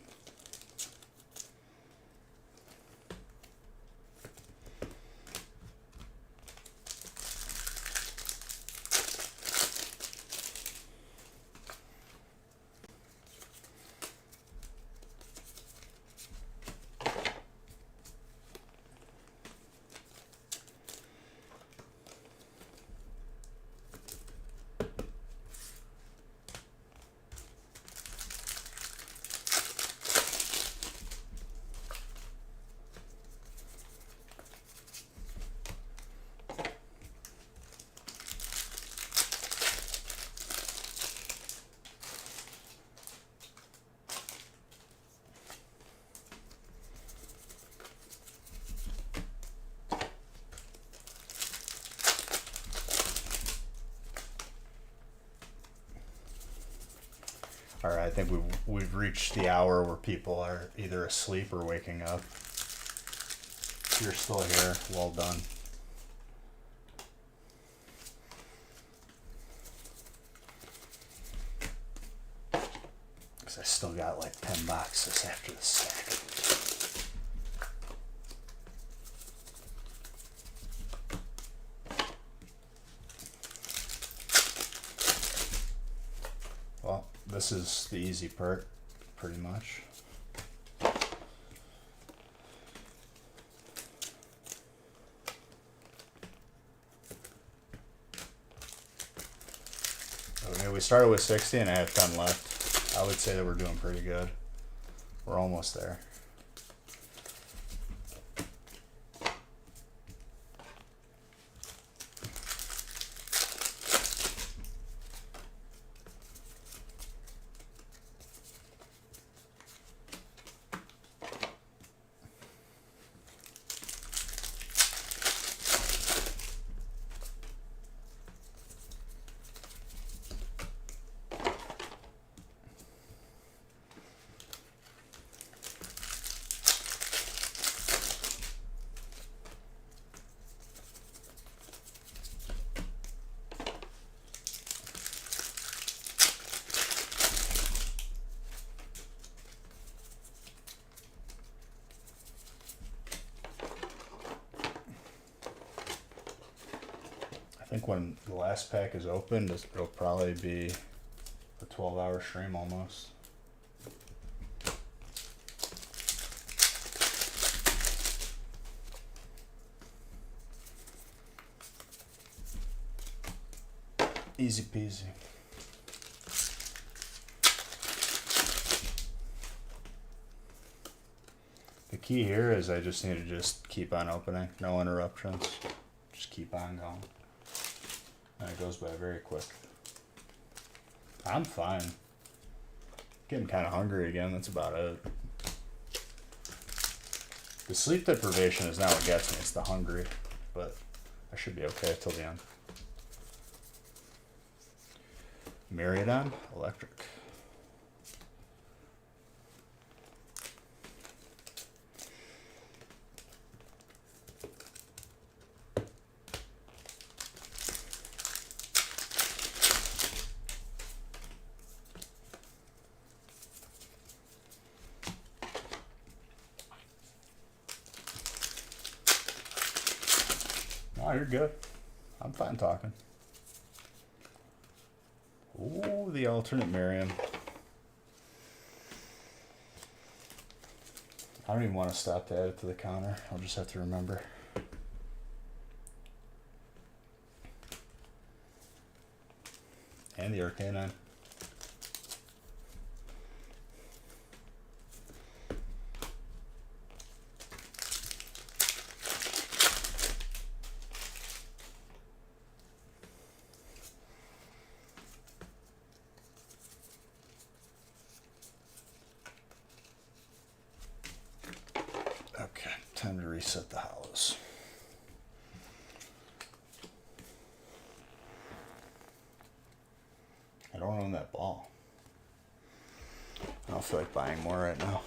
I think we've reached the hour where people are either asleep or waking up. If you're still here, well done. Because I still got like 10 boxes after the sack. Well, this is the easy part, pretty much. Okay, we started with 60 and I have 10 left. I would say that we're doing pretty good. We're almost there. I think when the last pack is opened, it'll probably be a 12-hour stream almost. Easy peasy. The key here is I just need to just keep on opening, no interruptions, just keep on going. And it goes by very quick. I'm fine. Getting kind of hungry again, that's about it. The sleep deprivation is not what gets me, it's the hungry. But I should be okay till the end. Miraidon Electric. Oh, you're good. I'm fine talking. Ooh, the alternate Miriam. I don't even want to stop to add it to the counter. I'll just have to remember. And the Arcanine. Okay, time to reset the hollows. I don't own that ball. I don't feel like buying more right now.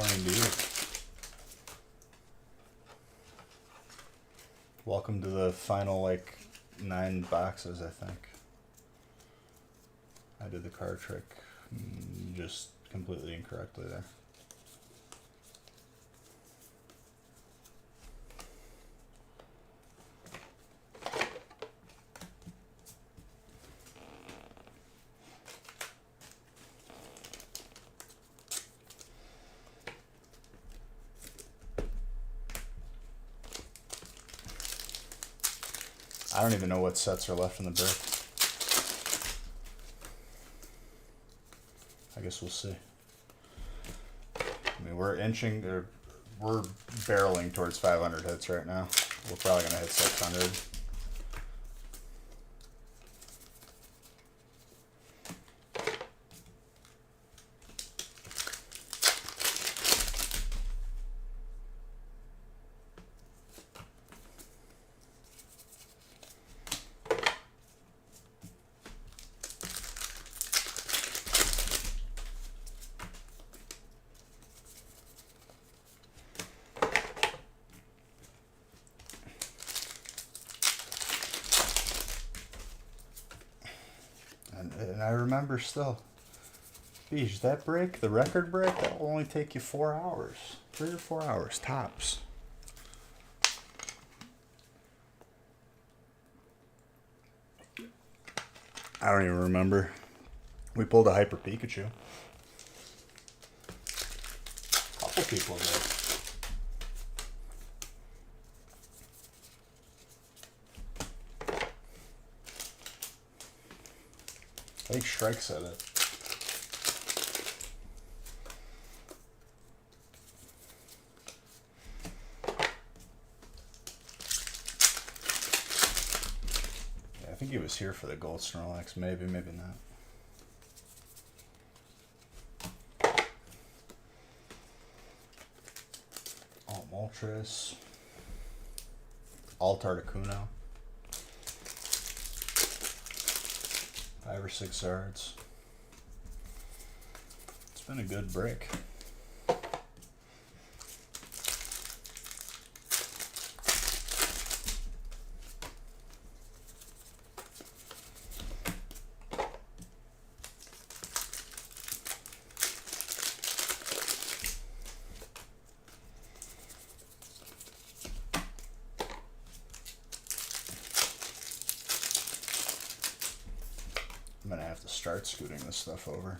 morning to you. Welcome to the final, like, 9 boxes, I think. I did the card trick just completely incorrectly there. I don't even know what sets are left in the break. I guess we'll see. I mean, we're barreling towards 500 hits right now. We're probably gonna hit 600. And I remember still, geez, that break, the record break, that will only take you 4 hours. 3 or 4 hours, tops. I don't even remember. We pulled a Hyper Pikachu. A couple people did. I think Shrike said it. Yeah, I think he was here for the Gold Snorlax. Maybe, maybe not. Oh, Moltres. Alt Articuno. 5 or 6 yards. It's been a good break. I'm gonna have to start scooting this stuff over.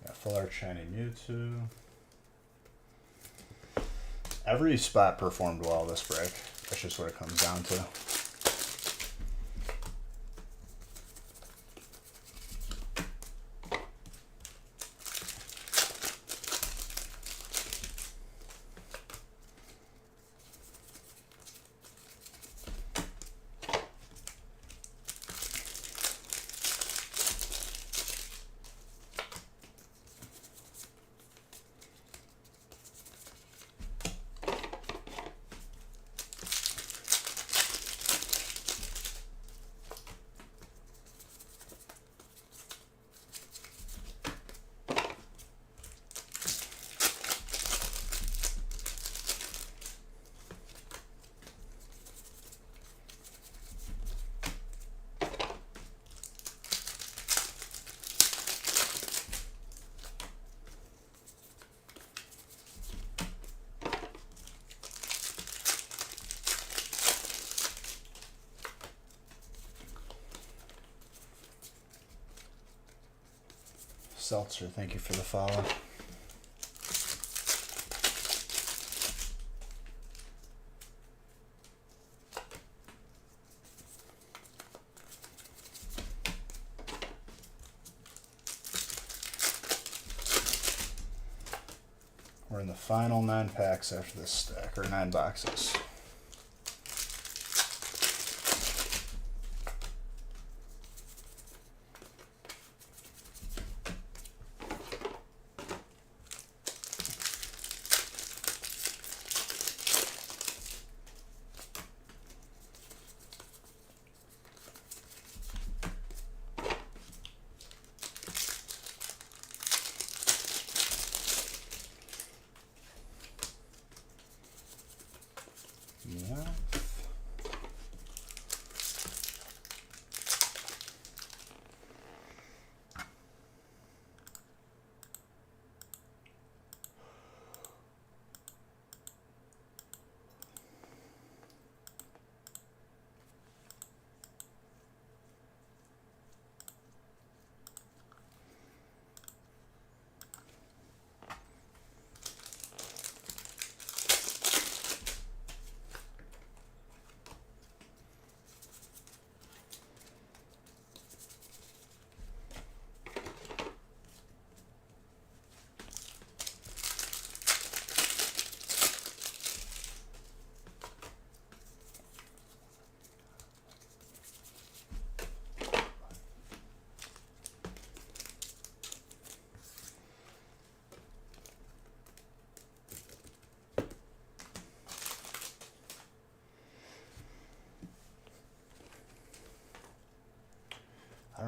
Got Full Art Shiny Mewtwo. Every spot performed well this break. That's just what it comes down to. Seltzer, thank you for the follow. We're in the final 9 packs after this stack, or 9 boxes.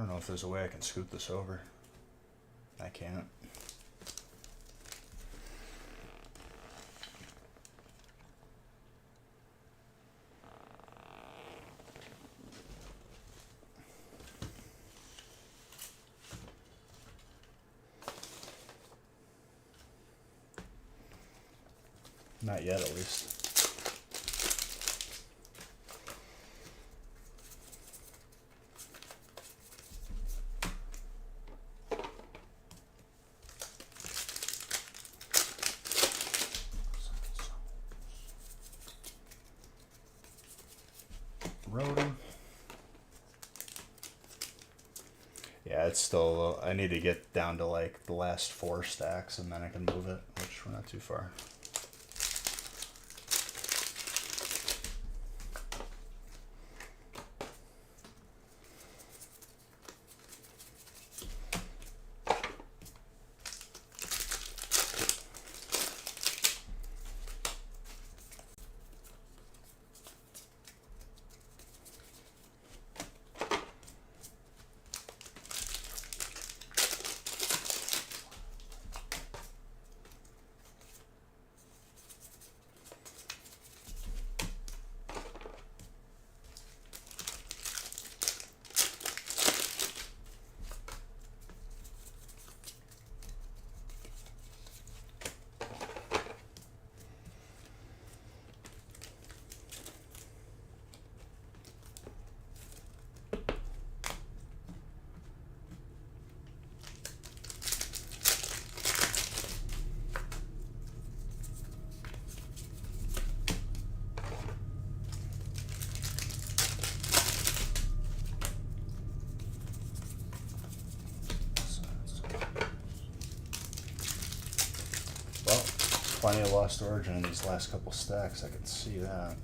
don't know if there's a way I can scoot this over. I can't. Not yet, at least. Rotom. Yeah, it's still. I need to get down to like the last 4 stacks, and then I can move it, which we're not too far. Well, plenty of Lost Origin in these last couple stacks, I can see that.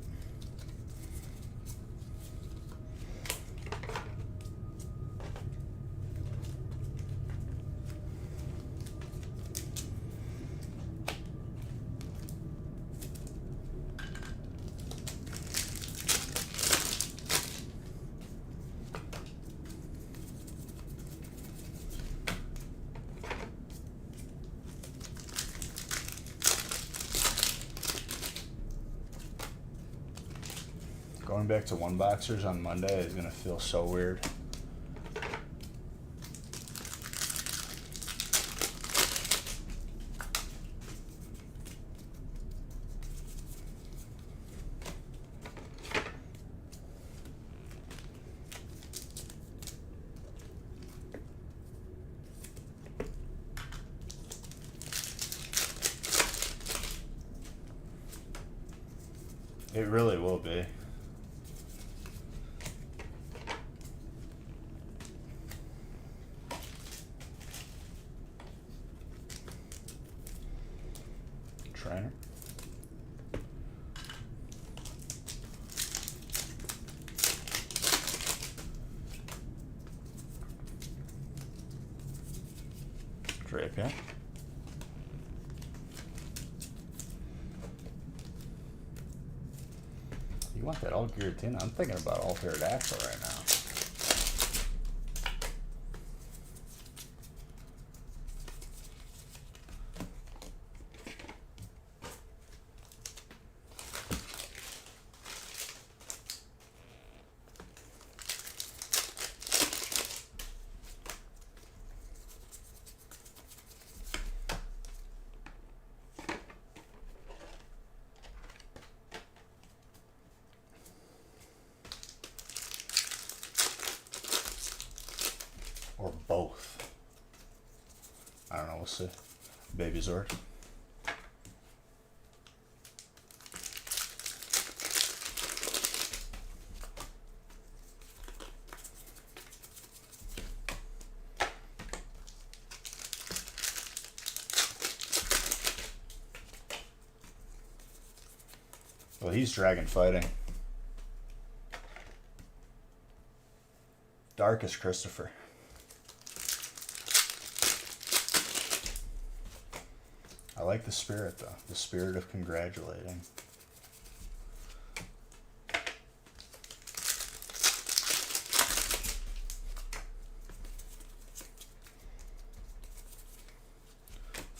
Going back to one boxers on Monday is gonna feel so weird. It really will be. Trainer. Drapion. You want that all Giratina? I'm thinking about all Pterodactyl right now. Or both. I don't know, we'll see. Baby Zord. Well, he's dragon fighting. Darkest Christopher. I like the spirit, though. The spirit of congratulating.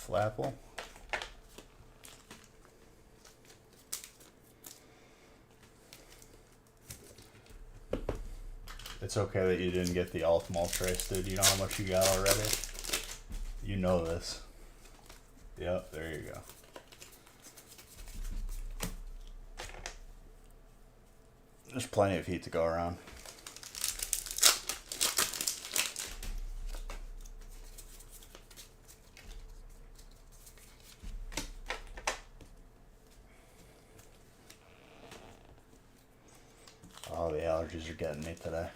Flapple. It's okay that you didn't get the Ultimate Trace, dude. You know how much you got already? You know this. Yep, there you go. There's plenty of heat to go around. Oh, the allergies are getting me today.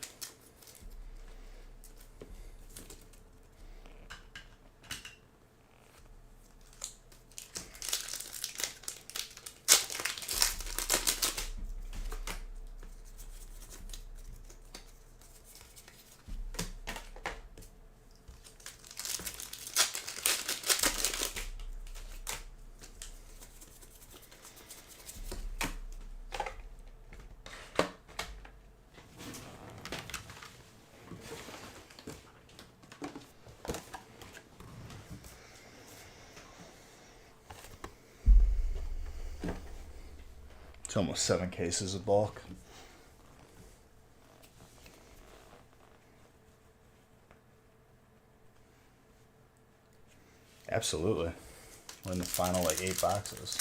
It's almost 7 cases of bulk. Absolutely. We're in the final like 8 boxes.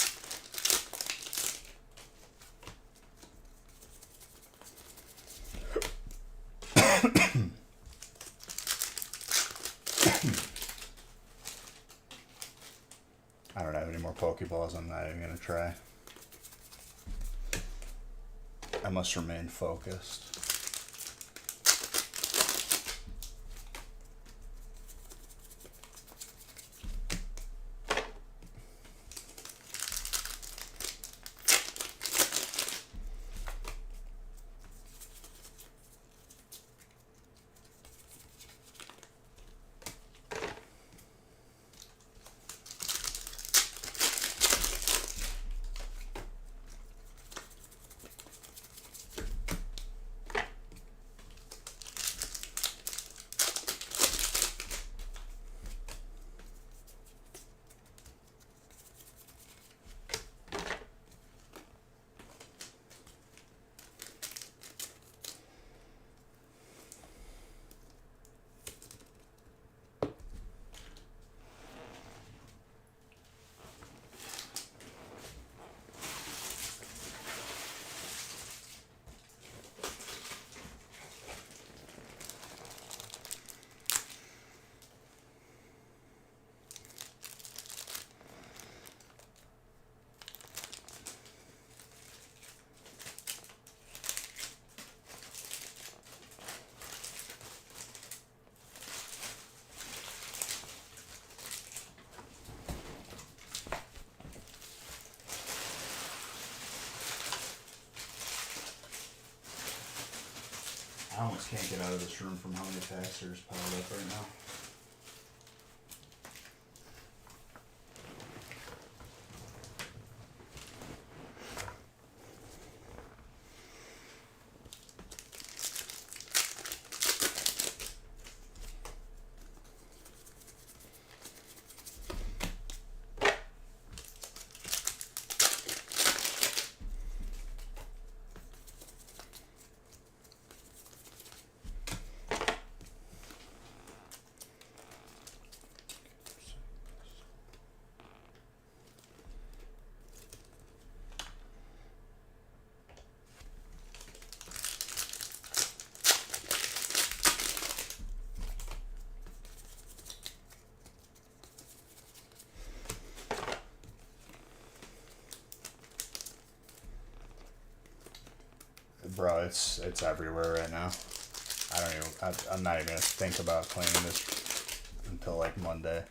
I don't have any more Pokeballs. I'm not even gonna try. I must remain focused. I almost can't get out of this room from how many packs there's piled up right now. Bro, it's everywhere right now. I'm not even gonna think about cleaning this until like Monday.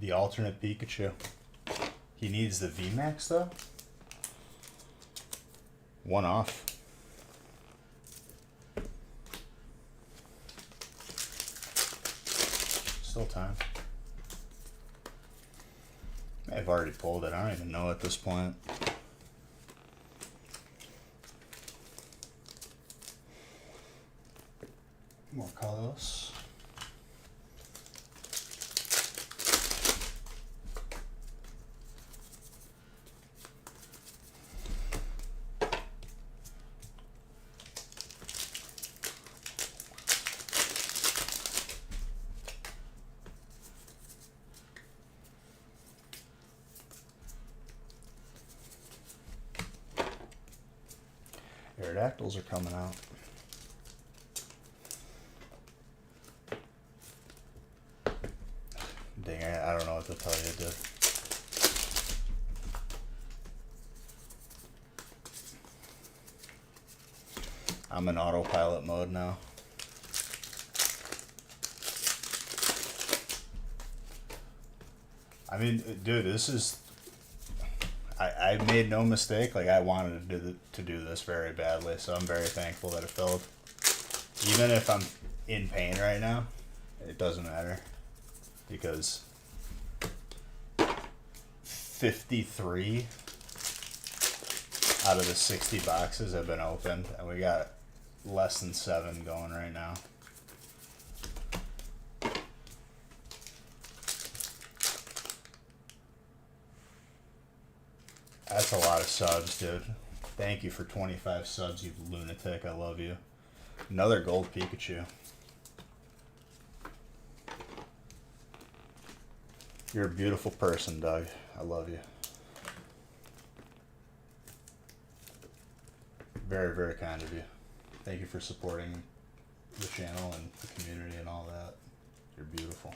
the alternate Pikachu. He needs the VMAX though. One off. Still time. I've already pulled it. I don't even know at this point. More colors. Aerodactyls are coming out. Dang, I don't know what to tell you, dude. I'm in autopilot mode now. I mean, dude, this is... I made no mistake. Like, I wanted to do this very badly, so I'm very thankful that it filled. Even if I'm in pain right now, it doesn't matter. Because 53 out of the 60 boxes have been opened, and we got less than 7 going right now. That's a lot of subs, dude. Thank you for 25 subs, you lunatic. I love you. Another gold Pikachu. You're a beautiful person, Doug. I love you. Very, very kind of you. Thank you for supporting the channel and the community and all that. You're beautiful.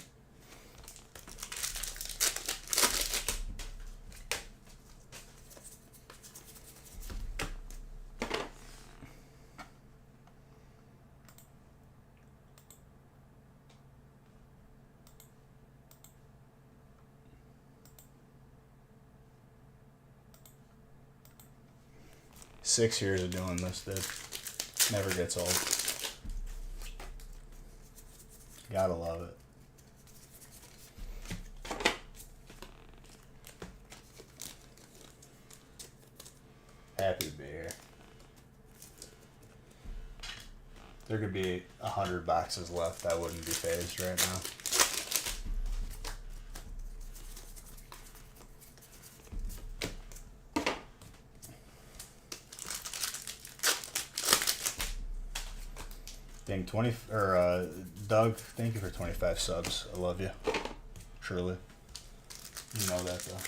Six years of doing this, dude. Never gets old. Gotta love it. Happy to be here. There could be 100 boxes left. I wouldn't be phased right now. Dang, Doug, thank you for 25 subs. I love you. Truly. You know that, though.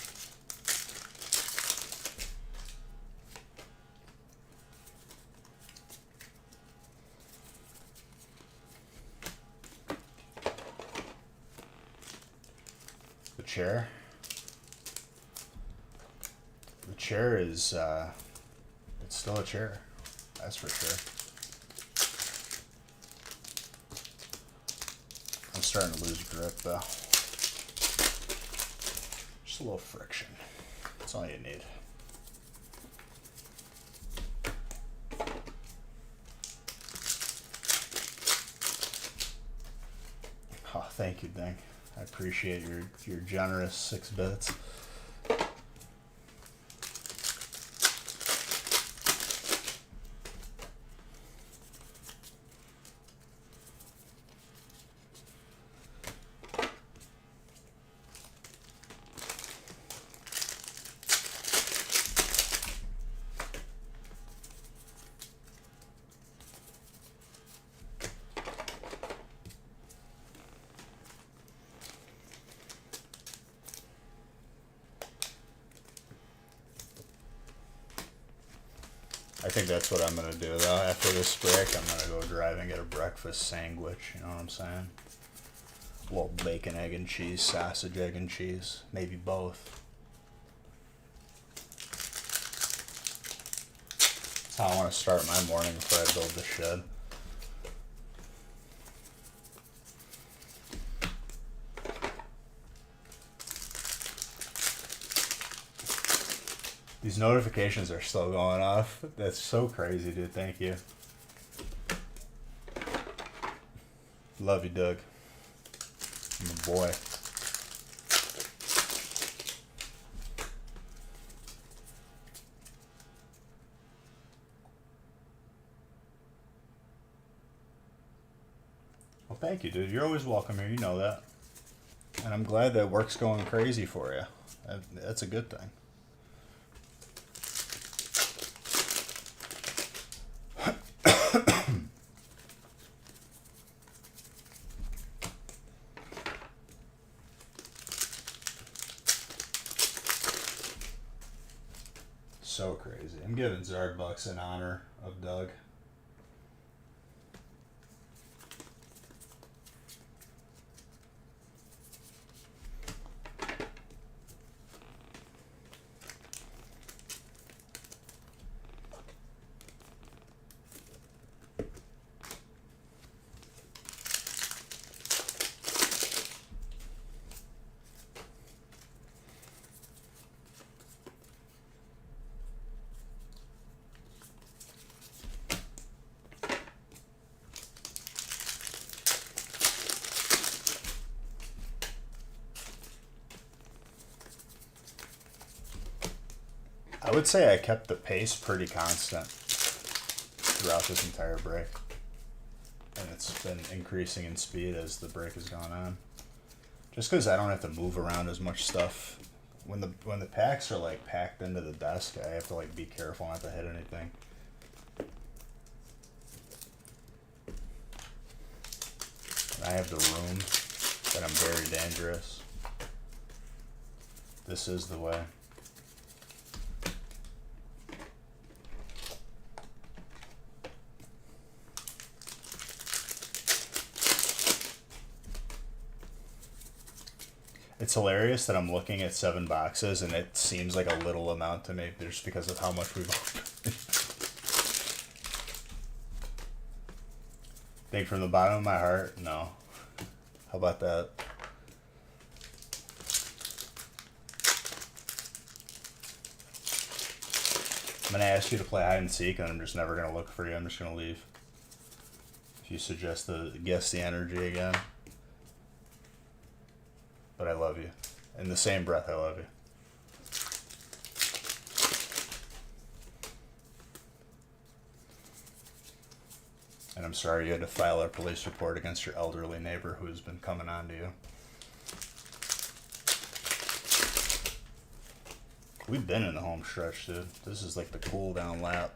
The chair. The chair is, it's still a chair. That's for sure. I'm starting to lose grip though. Just a little friction. That's all you need. Oh, thank you, Ding. I appreciate your generous 6 bits. I think that's what I'm gonna do though. After this break, I'm gonna go drive and get a breakfast sandwich. You know what I'm saying? A little bacon, egg, and cheese, sausage, egg, and cheese. Maybe both. That's how I want to start my morning before I build the shed. These notifications are still going off. That's so crazy, dude. Thank you. Love you, Doug. I'm a boy. Well, thank you, dude. You're always welcome here. You know that. And I'm glad that work's going crazy for you. That's a good thing. So crazy. I'm giving Zardbucks in honor of Doug. I would say I kept the pace pretty constant throughout this entire break. And it's been increasing in speed as the break has gone on. Just because I don't have to move around as much stuff. When the packs are like packed into the desk, I have to like be careful not to hit anything. And I have the room that I'm very dangerous. This is the way. It's hilarious that I'm looking at 7 boxes and it seems like a little amount to me just because of how much we've opened. Think from the bottom of my heart? No. How about that? I'm going to ask you to play hide and seek and I'm just never going to look for you. I'm just going to leave. If you suggest to guess the energy again. But I love you. In the same breath, I love you. And I'm sorry you had to file a police report against your elderly neighbor who has been coming on to you. We've been in the home stretch, dude. This is like the cool down lap.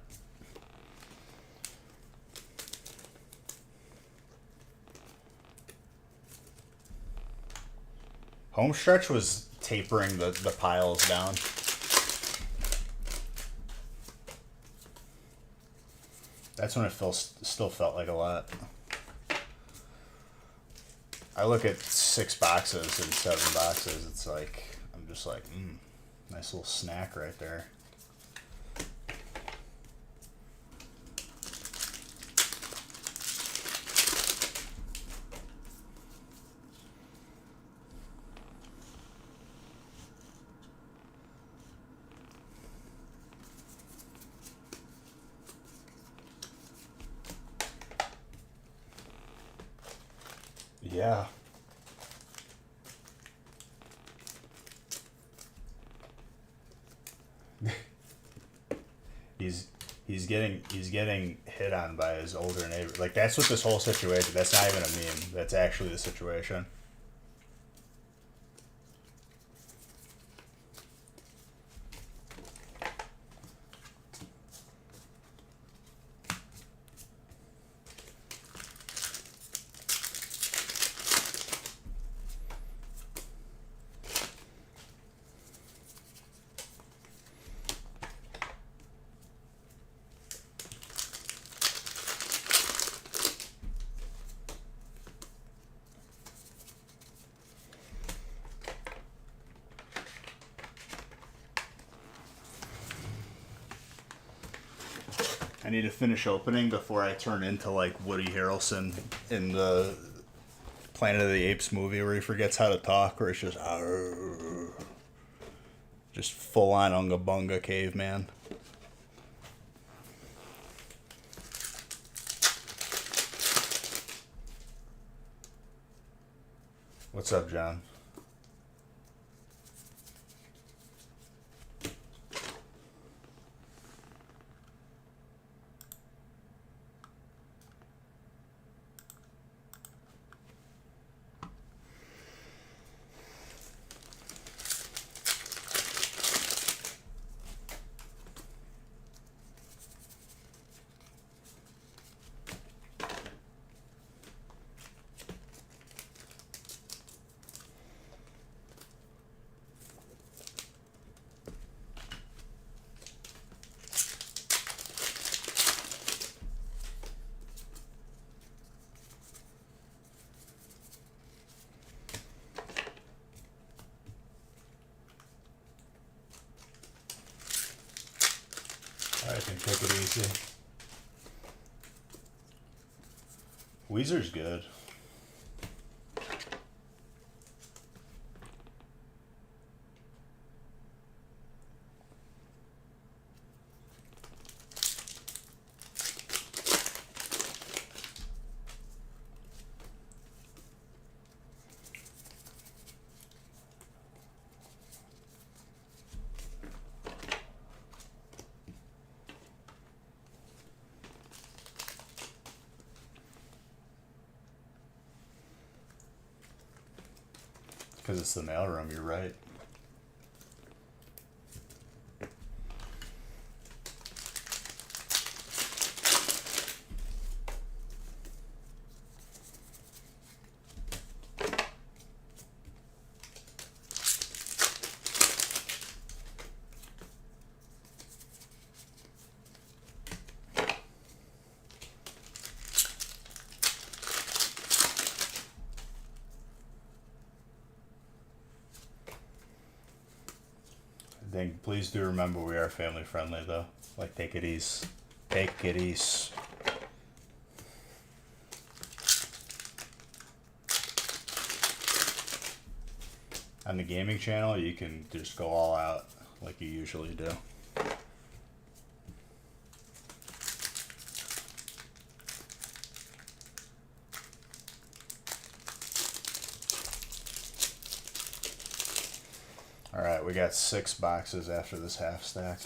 Home stretch was tapering the piles down. That's when it still felt like a lot. I look at 6 boxes and 7 boxes. It's like, I'm just like, nice little snack right there. Yeah. He's getting hit on by his older neighbor. Like, that's what this whole situation. That's not even a meme. That's actually the situation. I need to finish opening before I turn into like Woody Harrelson in the Planet of the Apes movie where he forgets how to talk, where it's just. Arr. Just full on Unga Bunga caveman. What's up, John? I think take it easy. Weezer's good. Because it's the mailroom, you're right. Please do remember we are family friendly though. Like, take it easy. Take it easy. On the gaming channel, you can just go all out like you usually do. Alright, we got 6 boxes after this half stack.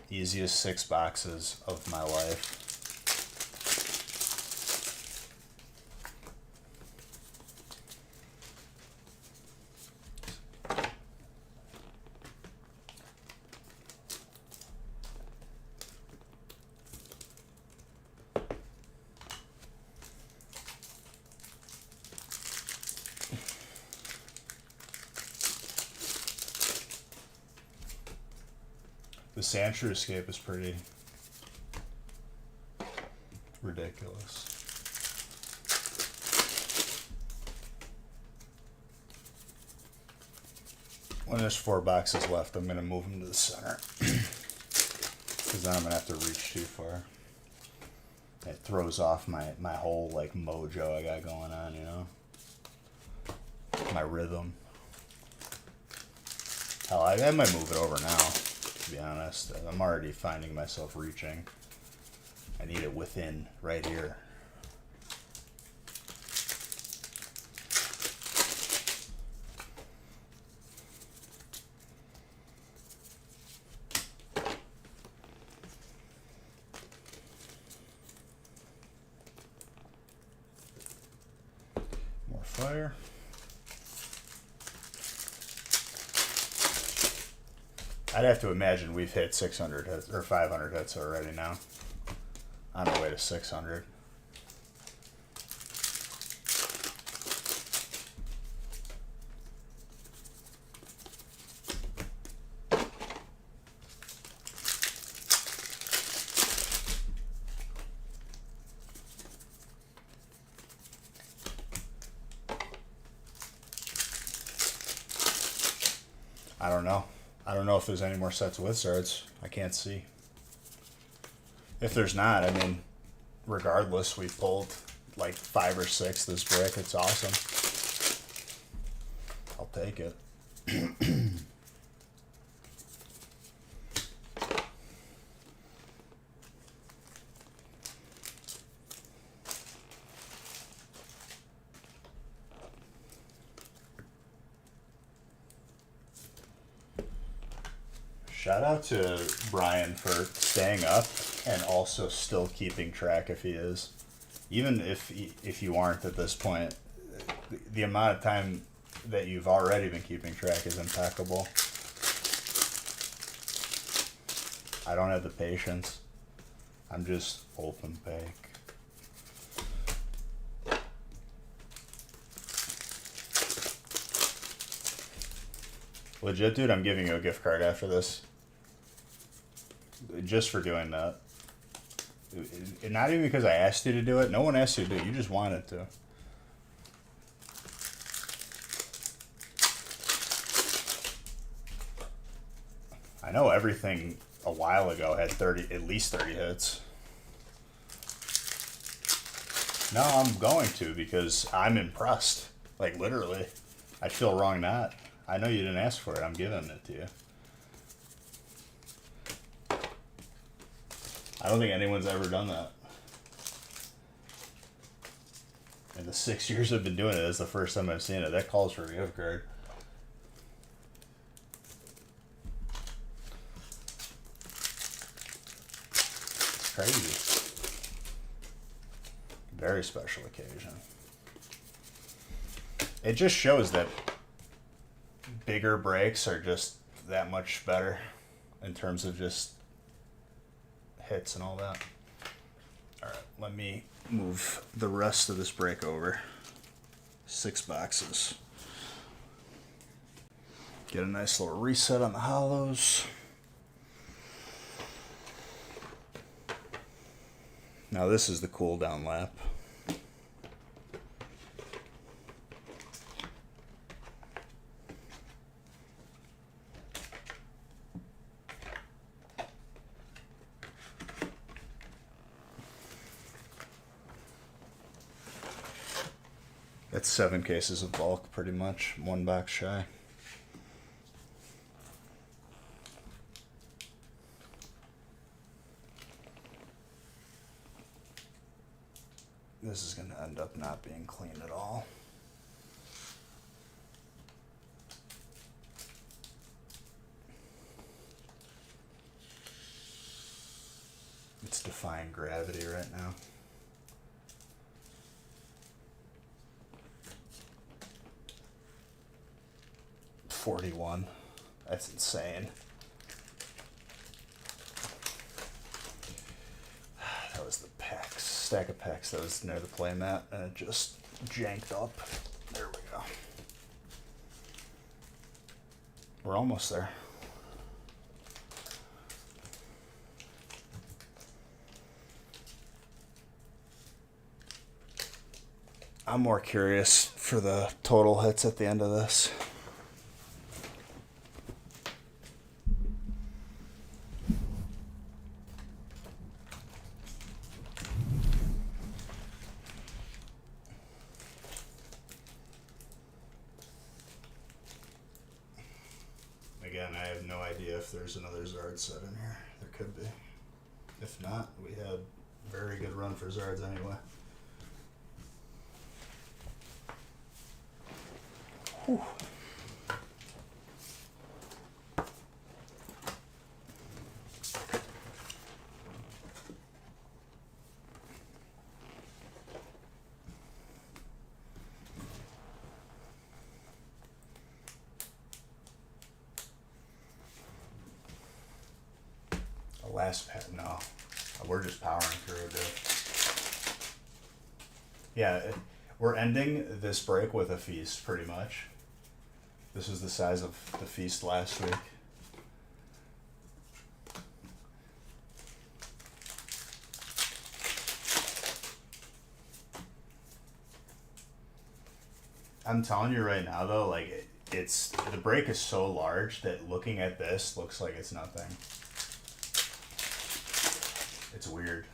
Easiest 6 boxes of my life. The Sandshrew Escape is pretty ridiculous. When there's 4 boxes left, I'm going to move them to the center. Because then I'm going to have to reach too far. It throws off my whole, like, mojo I got going on, you know? My rhythm. Hell, I might move it over now. To be honest, I'm already finding myself reaching. I need it within right here. More fire. I'd have to imagine we've hit 600 hits or 500 hits already now. On our way to 600. I don't know. I don't know if there's any more sets with Zards. I can't see. If there's not, I mean, regardless, we pulled like 5 or 6 this break. It's awesome. I'll take it. Shout out to Brian for staying up and also still keeping track if he is. Even if you aren't at this point, the amount of time that you've already been keeping track is impeccable. I don't have the patience. I'm just open bake. Legit, dude, I'm giving you a gift card after this. Just for doing that. Not even because I asked you to do it. No one asked you to do it. You just wanted to. I know everything a while ago had at least 30 hits. No, I'm going to because I'm impressed. Like, literally. I feel wrong not. I know you didn't ask for it. I'm giving it to you. I don't think anyone's ever done that. In the 6 years I've been doing it, that's the first time I've seen it. That calls for a gift card. It's crazy. Very special occasion. It just shows that bigger breaks are just that much better in terms of just hits and all that. Alright, let me move the rest of this break over. 6 boxes. Get a nice little reset on the hollows. Now this is the cool down lap. That's 7 cases of bulk, pretty much. 1 box shy. This is going to end up not being clean at all. It's defying gravity right now. $41. That's insane. That was the packs, stack of packs that was near the play mat, and it just janked up. There we go. We're almost there. I'm more curious for the total hits at the end of this. Again, I have no idea if there's another Zard set in here. There could be. If not, we had a very good run for Zards anyway. Whew. Last pack, no. We're just powering through a bit. Yeah, we're ending this break with a feast, pretty much. This is the size of the feast last week. I'm telling you right now, though, like, it's the break is so large that looking at this looks like it's nothing. It's weird.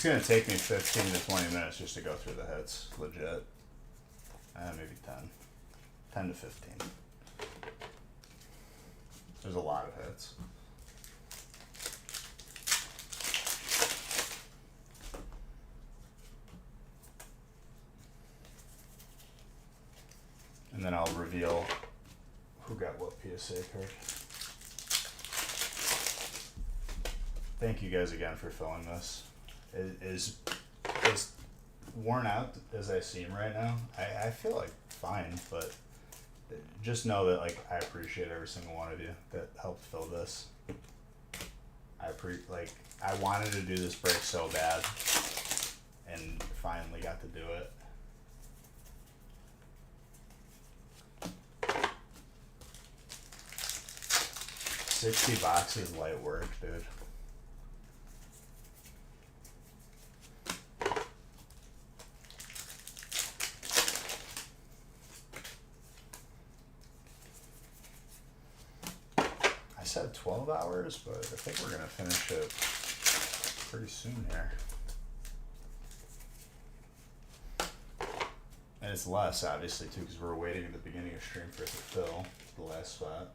gonna take me 15 to 20 minutes just to go through the hits, legit. Maybe 10. 10 to 15. There's a lot of hits. And then I'll reveal who got what PSA card. Thank you guys again for filling this. It is as worn out as I seem right now. I feel like fine, but just know that like I appreciate every single one of you that helped fill this. I wanted to do this break so bad, and finally got to do it. $60 light work, dude. I said 12 hours, but I think we're gonna finish it pretty soon here. And it's less, obviously, too, because we're waiting at the beginning of stream for it to fill the last spot.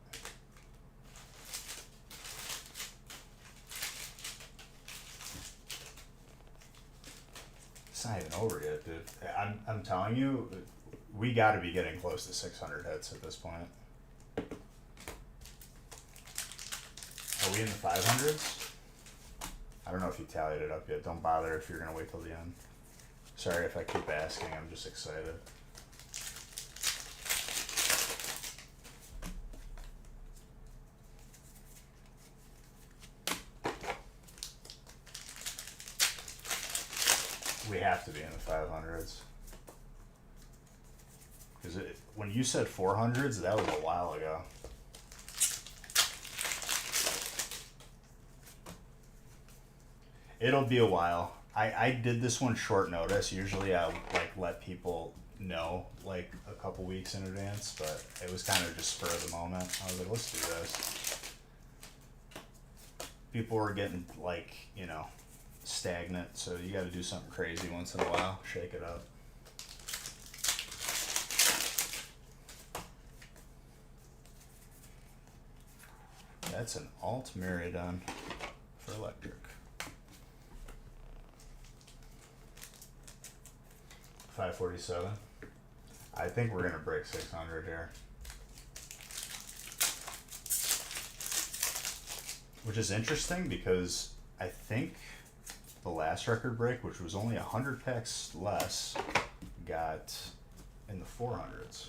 It's not even over yet, dude. I'm telling you, we got to be getting close to 600 hits at this point. Are we in the 500s? I don't know if you tallied it up yet. Don't bother if you're gonna wait till the end. Sorry if I keep asking. I'm just excited. We have to be in the 500s. Because when you said 400s, that was a while ago. It'll be a while. I did this one short notice. Usually I like let people know like a couple weeks in advance, but it was kind of just spur of the moment. I was like, let's do this. People were getting like, you know, stagnant, so you got to do something crazy once in a while. Shake it up. That's an alt Miraidon for electric. 547. I think we're gonna break 600 here, which is interesting because I think the last record break, which was only 100 packs less, got in the 400s.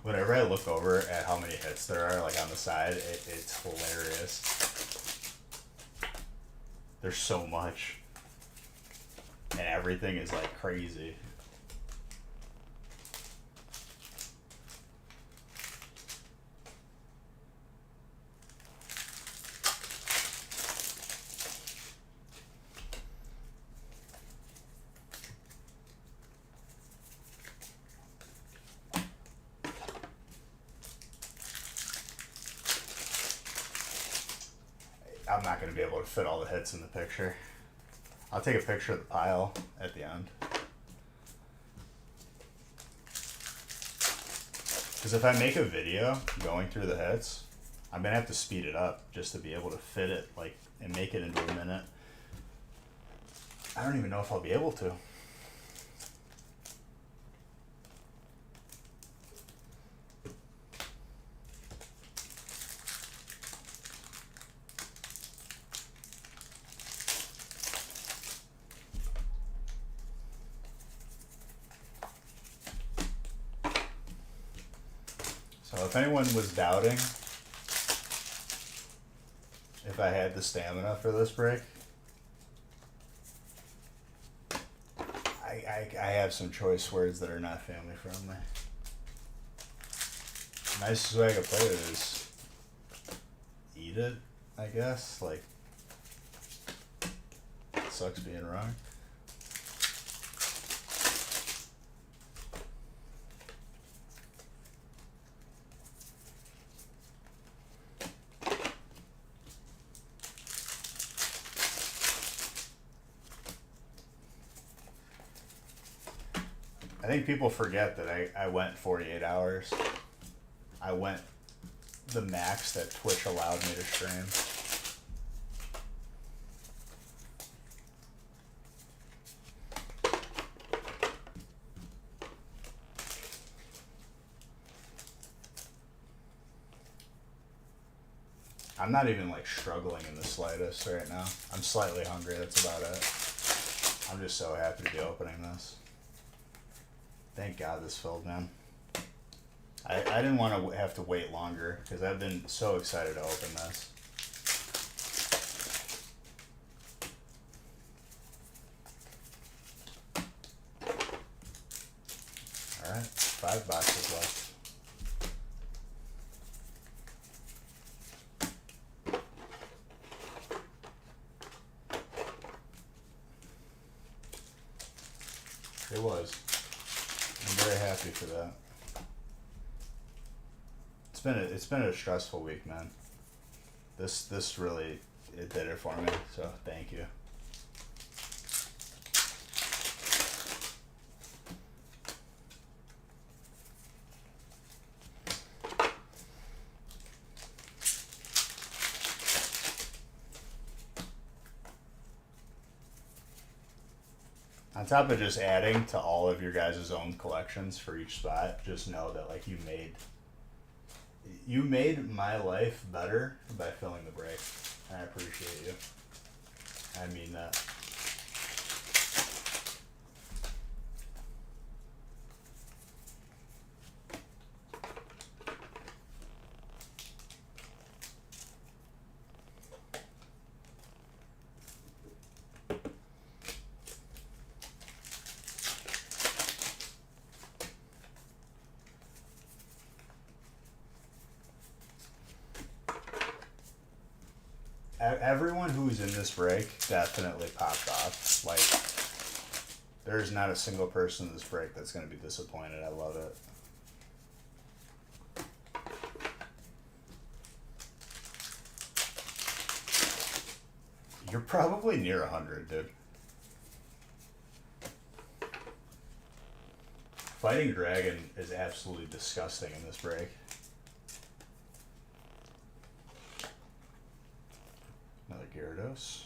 Whenever I look over at how many hits there are, like on the side, it's hilarious. There's so much. And everything is like crazy. I'm not going to be able to fit all the hits in the picture. I'll take a picture of the pile at the end. Because if I make a video going through the hits, I'm going to have to speed it up just to be able to fit it like and make it into a minute. I don't even know if I'll be able to. if anyone was doubting if I had the stamina for this break, I have some choice words that are not family friendly. Nicest way I could play it is eat it, I guess. Like, it sucks being wrong. I think people forget that I went 48 hours. I went the max that Twitch allowed me to stream. I'm not even like struggling in the slightest right now. I'm slightly hungry, that's about it. I'm just so happy to be opening this. Thank God this filled, man. I didn't want to have to wait longer because I've been so excited to open this. Alright, 5 boxes left. It was. I'm very happy for that. It's been a stressful week, man. This really, it did it for me, so thank you. On top of just adding to all of your guys' own collections for each spot, just know that like you made my life better by filling the break. And I appreciate you. I mean that. Everyone who's in this break definitely popped off. Like, there's not a single person in this break that's going to be disappointed. I love it. You're probably near 100, dude. Fighting Dragon is absolutely disgusting in this break. Another Gyarados.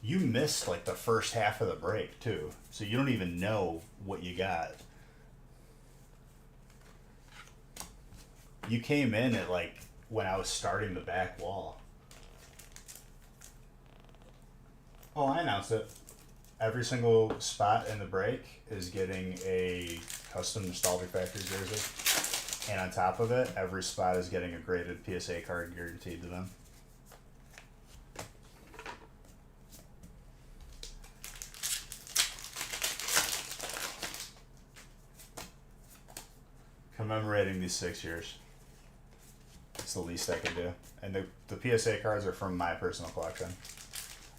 You missed like the first half of the break too, so you don't even know what you got. You came in at like when I was starting the back wall. Oh, I announced it. Every single spot in the break is getting a custom Nostalgic Factory jersey. And on top of it, every spot is getting a graded PSA card guaranteed to them. Commemorating these 6 years. It's the least I can do. And the PSA cards are from my personal collection.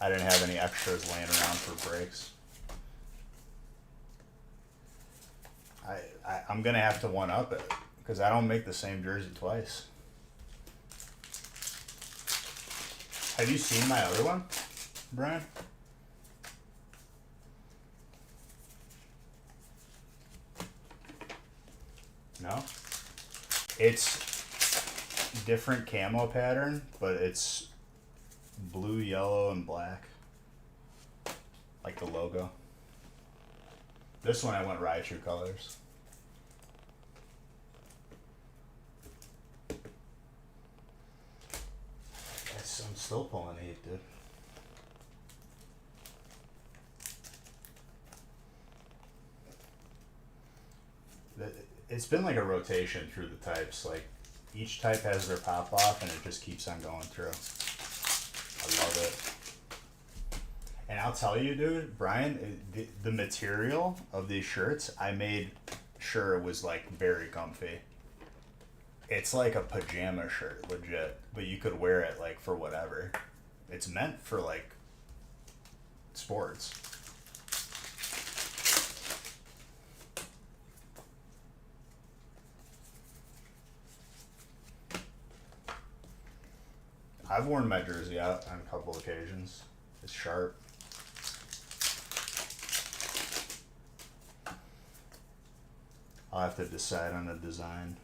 I didn't have any extras laying around for breaks. I'm gonna have to one up it because I don't make the same jersey twice. Have you seen my other one, Brian? No? It's different camo pattern, but it's blue, yellow, and black. Like the logo. This one I went Raichu colors. I'm still pulling heat, dude. it's been like a rotation through the types. Like each type has their pop off, and it just keeps on going through. I love it. And I'll tell you, dude, Brian, the material of these shirts, I made sure it was like very comfy. It's like a pajama shirt, legit, but you could wear it like for whatever. It's meant for like sports. I've worn my jersey out on a couple occasions. It's sharp. I'll have to decide on a design.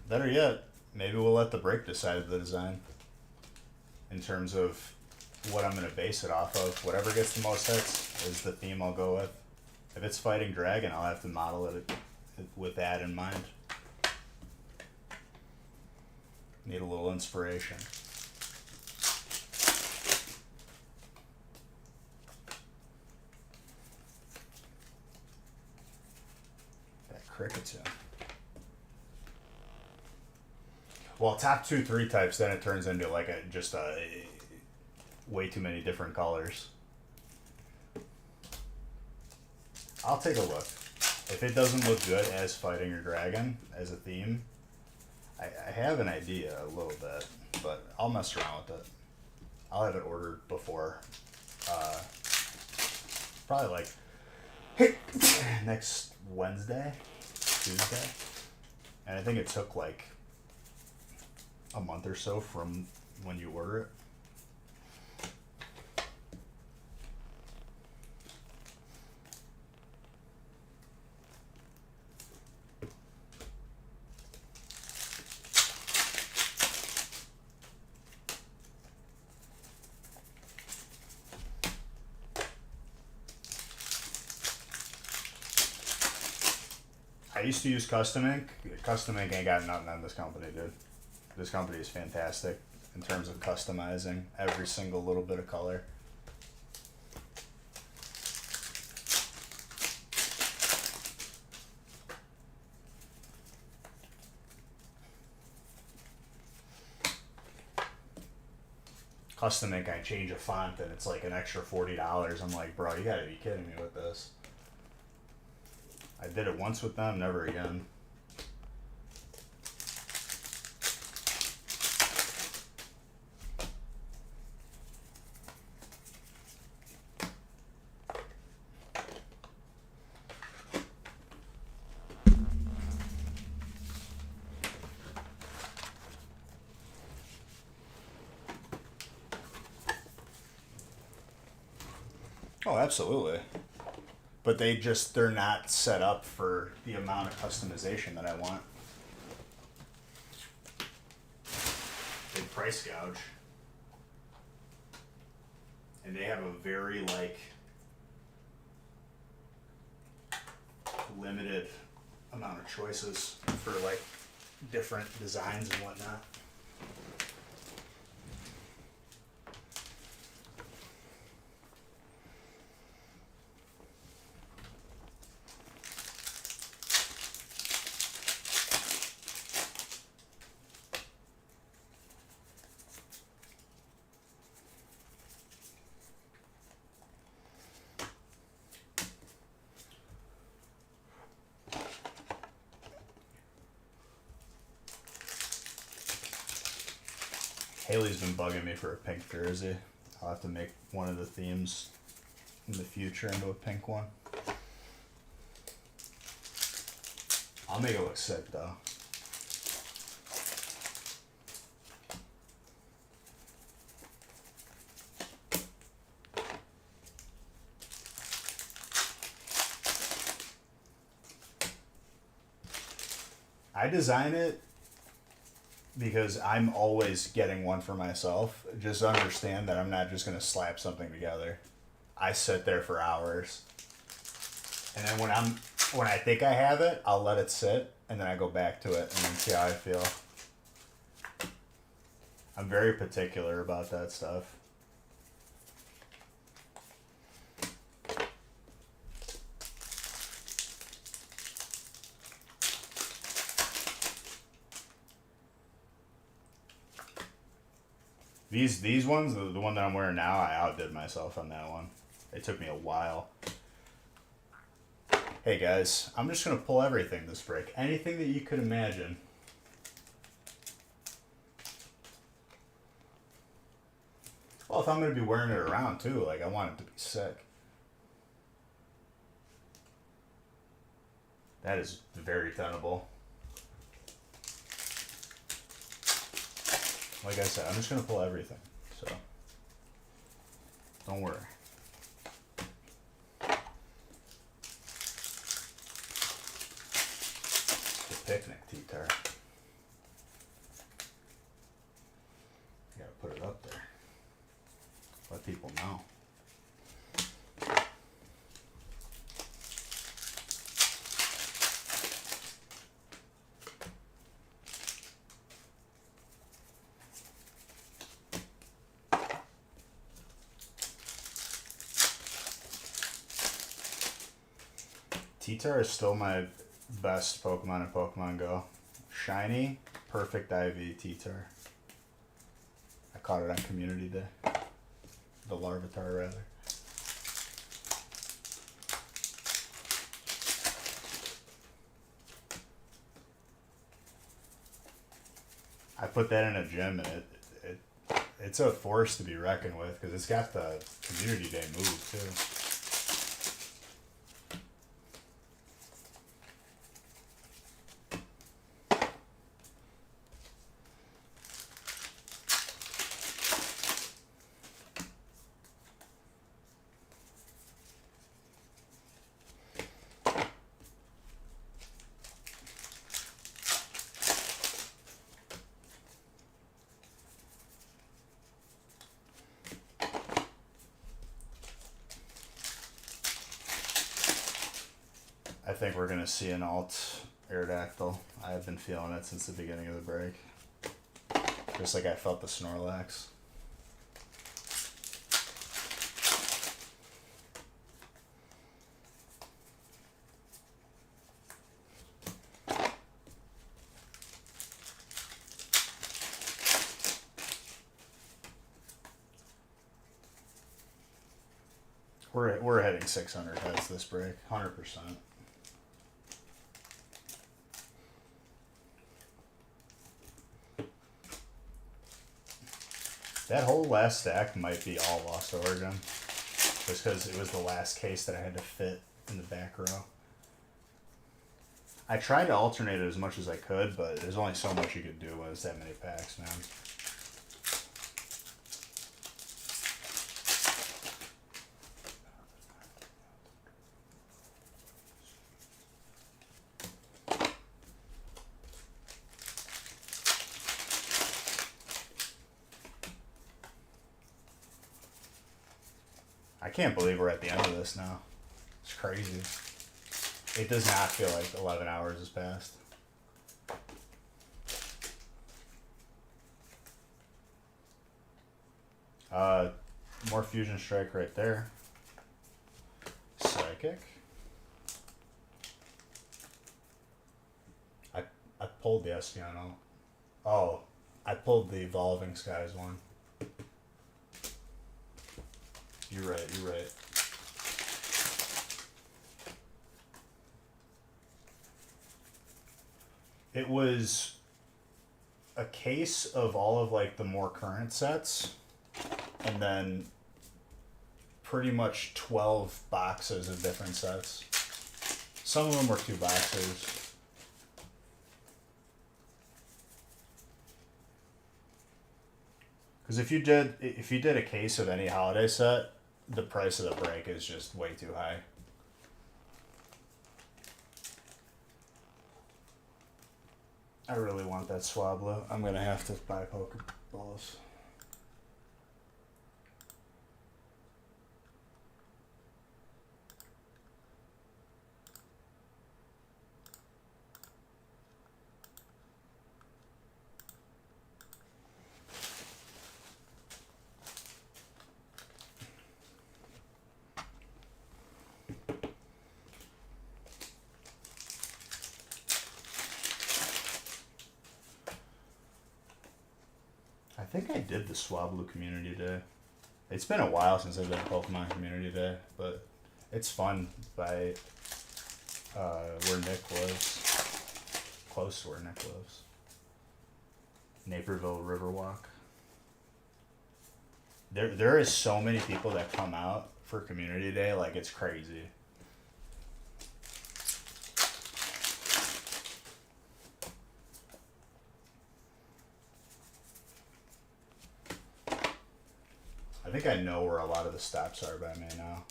Better yet, maybe we'll let the break decide the design in terms of what I'm going to base it off of. Whatever gets the most hits is the theme I'll go with. If it's fighting dragon, I'll have to model it with that in mind. Need a little inspiration. That cricket tune. Well, top 2, 3 types, then it turns into like just way too many different colors. I'll take a look. If it doesn't look good as fighting your dragon as a theme, I have an idea a little bit, but I'll mess around with it. I'll have it ordered before, probably like next Wednesday, Tuesday, and I think it took like a month or so from when you order it. I used to use Custom Ink. Custom Ink ain't got nothing on this company, dude. This company is fantastic in terms of customizing every single little bit of color. Custom Ink, I change a font and it's like an extra $40. I'm like, bro, you gotta be kidding me with this. I did it once with them, never again. Oh, absolutely. But they're not set up for the amount of customization that I want. They price gouge. And they have a very, like, limited amount of choices for, like, different designs and whatnot. Haley's been bugging me for a pink jersey. I'll have to make one of the themes in the future into a pink one. I'll make it look sick though. I design it because I'm always getting one for myself. Just understand that I'm not just going to slap something together. I sit there for hours. And then when I think I have it, I'll let it sit and then I go back to it and then see how I feel. I'm very particular about that stuff. These ones, the one that I'm wearing now, I outdid myself on that one. It took me a while. Hey guys, I'm just gonna pull everything this break. Anything that you could imagine. Well, if I'm gonna be wearing it around too, like I want it to be sick. That is very tenable. Like I said, I'm just gonna pull everything, so don't worry. The picnic T-tar. I gotta put it up there. Let people know. T-tar is still my best Pokemon in Pokemon Go. Shiny, perfect IV T-tar. I caught it on Community Day. The Larvitar, rather. I put that in a gym, and it's a force to be reckoned with because it's got the Community Day move too. I think we're gonna see an alt Aerodactyl. I've been feeling it since the beginning of the break. Just like I felt the Snorlax. We're hitting 600 heads this break, 100%. That whole last stack might be all Lost Origin, just because it was the last case that I had to fit in the back row. I tried to alternate it as much as I could, but there's only so much you could do when it's that many packs, man. I can't believe we're at the end of this now. It's crazy. It does not feel like 11 hours has passed. More Fusion Strike right there. Psychic. I pulled the Espeon. Oh, I pulled the Evolving Skies one. You're right, you're right. It was a case of all of like the more current sets, and then pretty much 12 boxes of different sets. Some of them were 2 boxes. Because if you did a case of any holiday set, the price of the break is just way too high. I really want that Swablu. I'm gonna have to buy Pokeballs. I think I did the Swablu Community Day. It's been a while since I've done Pokemon Community Day, but it's fun by where Nick lives. Close to where Nick lives. Naperville Riverwalk. There is so many people that come out for Community Day, like it's crazy. I think I know where a lot of the stops are by me now.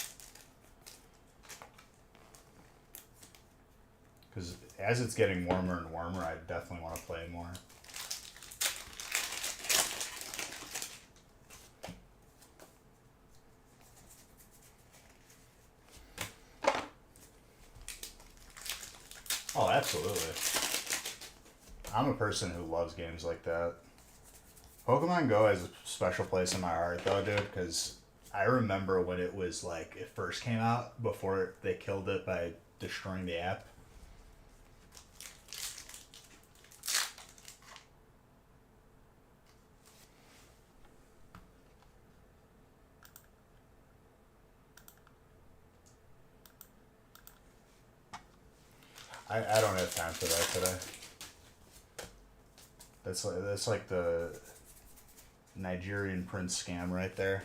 Because as it's getting warmer and warmer, I definitely want to play more. Oh, absolutely. I'm a person who loves games like that. Pokemon Go has a special place in my heart, though, dude, because I remember when it was like, it first came out, before they killed it by destroying the app. I don't have time for that today. That's like the Nigerian prince scam right there.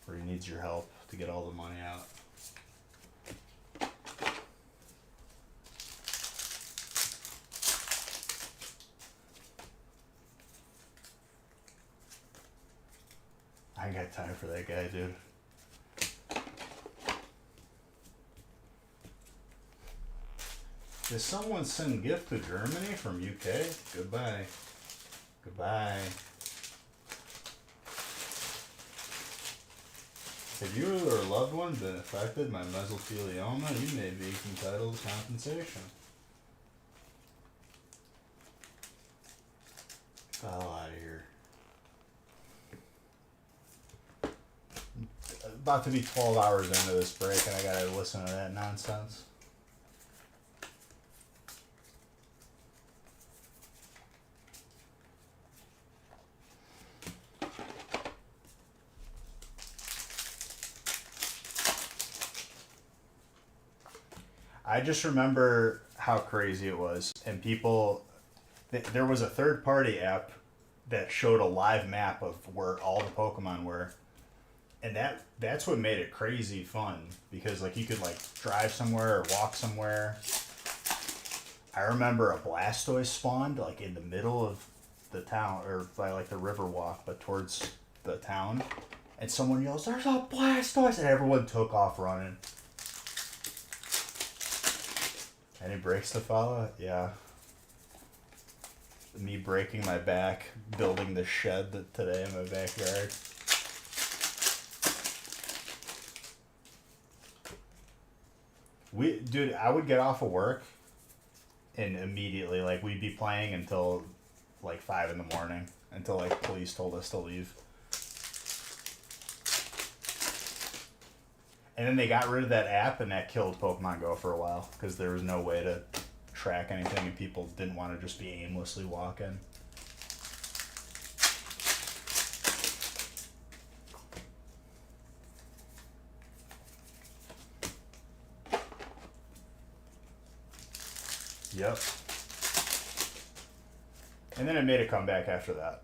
Where he needs your help to get all the money out. I ain't got time for that guy, dude. Did someone send gift to Germany from UK? Goodbye. Goodbye. If you or a loved one been affected by mesothelioma, you may be entitled to compensation. Get the hell out of here. About to be 12 hours into this break and I gotta listen to that nonsense. I just remember how crazy it was, and people, there was a third-party app that showed a live map of where all the Pokemon were. And that's what made it crazy fun, because like you could like drive somewhere or walk somewhere. I remember a Blastoise spawned like in the middle of the town, or by like the river walk, but towards the town, and someone yells, "There's a Blastoise!" and everyone took off running. Any breaks to follow? Yeah. Me breaking my back building the shed today in my backyard. Dude, I would get off of work and immediately, like, we'd be playing until, like, 5 in the morning, until, like, police told us to leave. And then they got rid of that app, and that killed Pokemon Go for a while, because there was no way to track anything, and people didn't want to just be aimlessly walking. Yep. And then it made a comeback after that.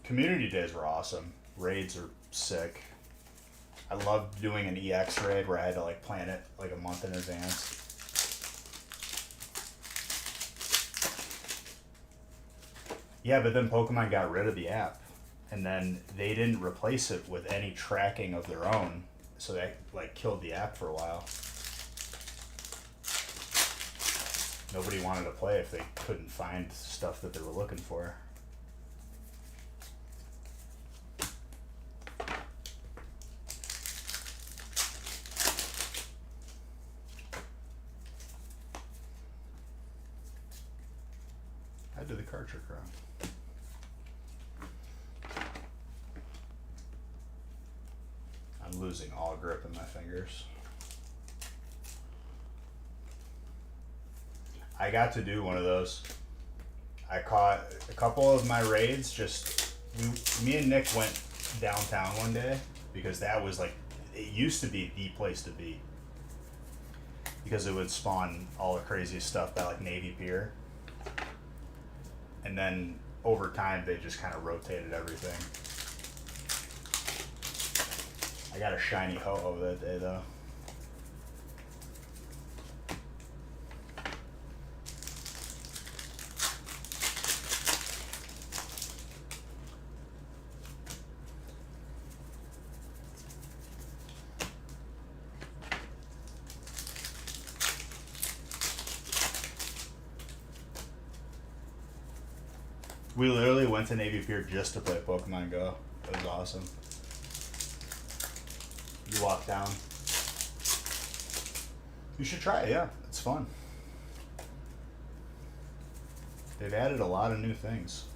Community days were awesome. Raids are sick. I loved doing an EX raid where I had to like plan it like a month in advance. Yeah, but then Pokemon got rid of the app, and then they didn't replace it with any tracking of their own, so that like killed the app for a while. Nobody wanted to play if they couldn't find stuff that they were looking for. I did the card trick wrong. I'm losing losing all grip in my fingers. I got to do one of those. I caught a couple of my raids. Me and Nick went downtown one day because that was like, it used to be the place to be because it would spawn all the craziest stuff by like Navy Pier. And then over time, they just kind of rotated everything. I got a shiny ho-oh that day though. We literally went to Navy Pier just to play Pokemon Go. It was awesome. You walk down. You should try it, yeah. It's fun. They've added a lot of new things.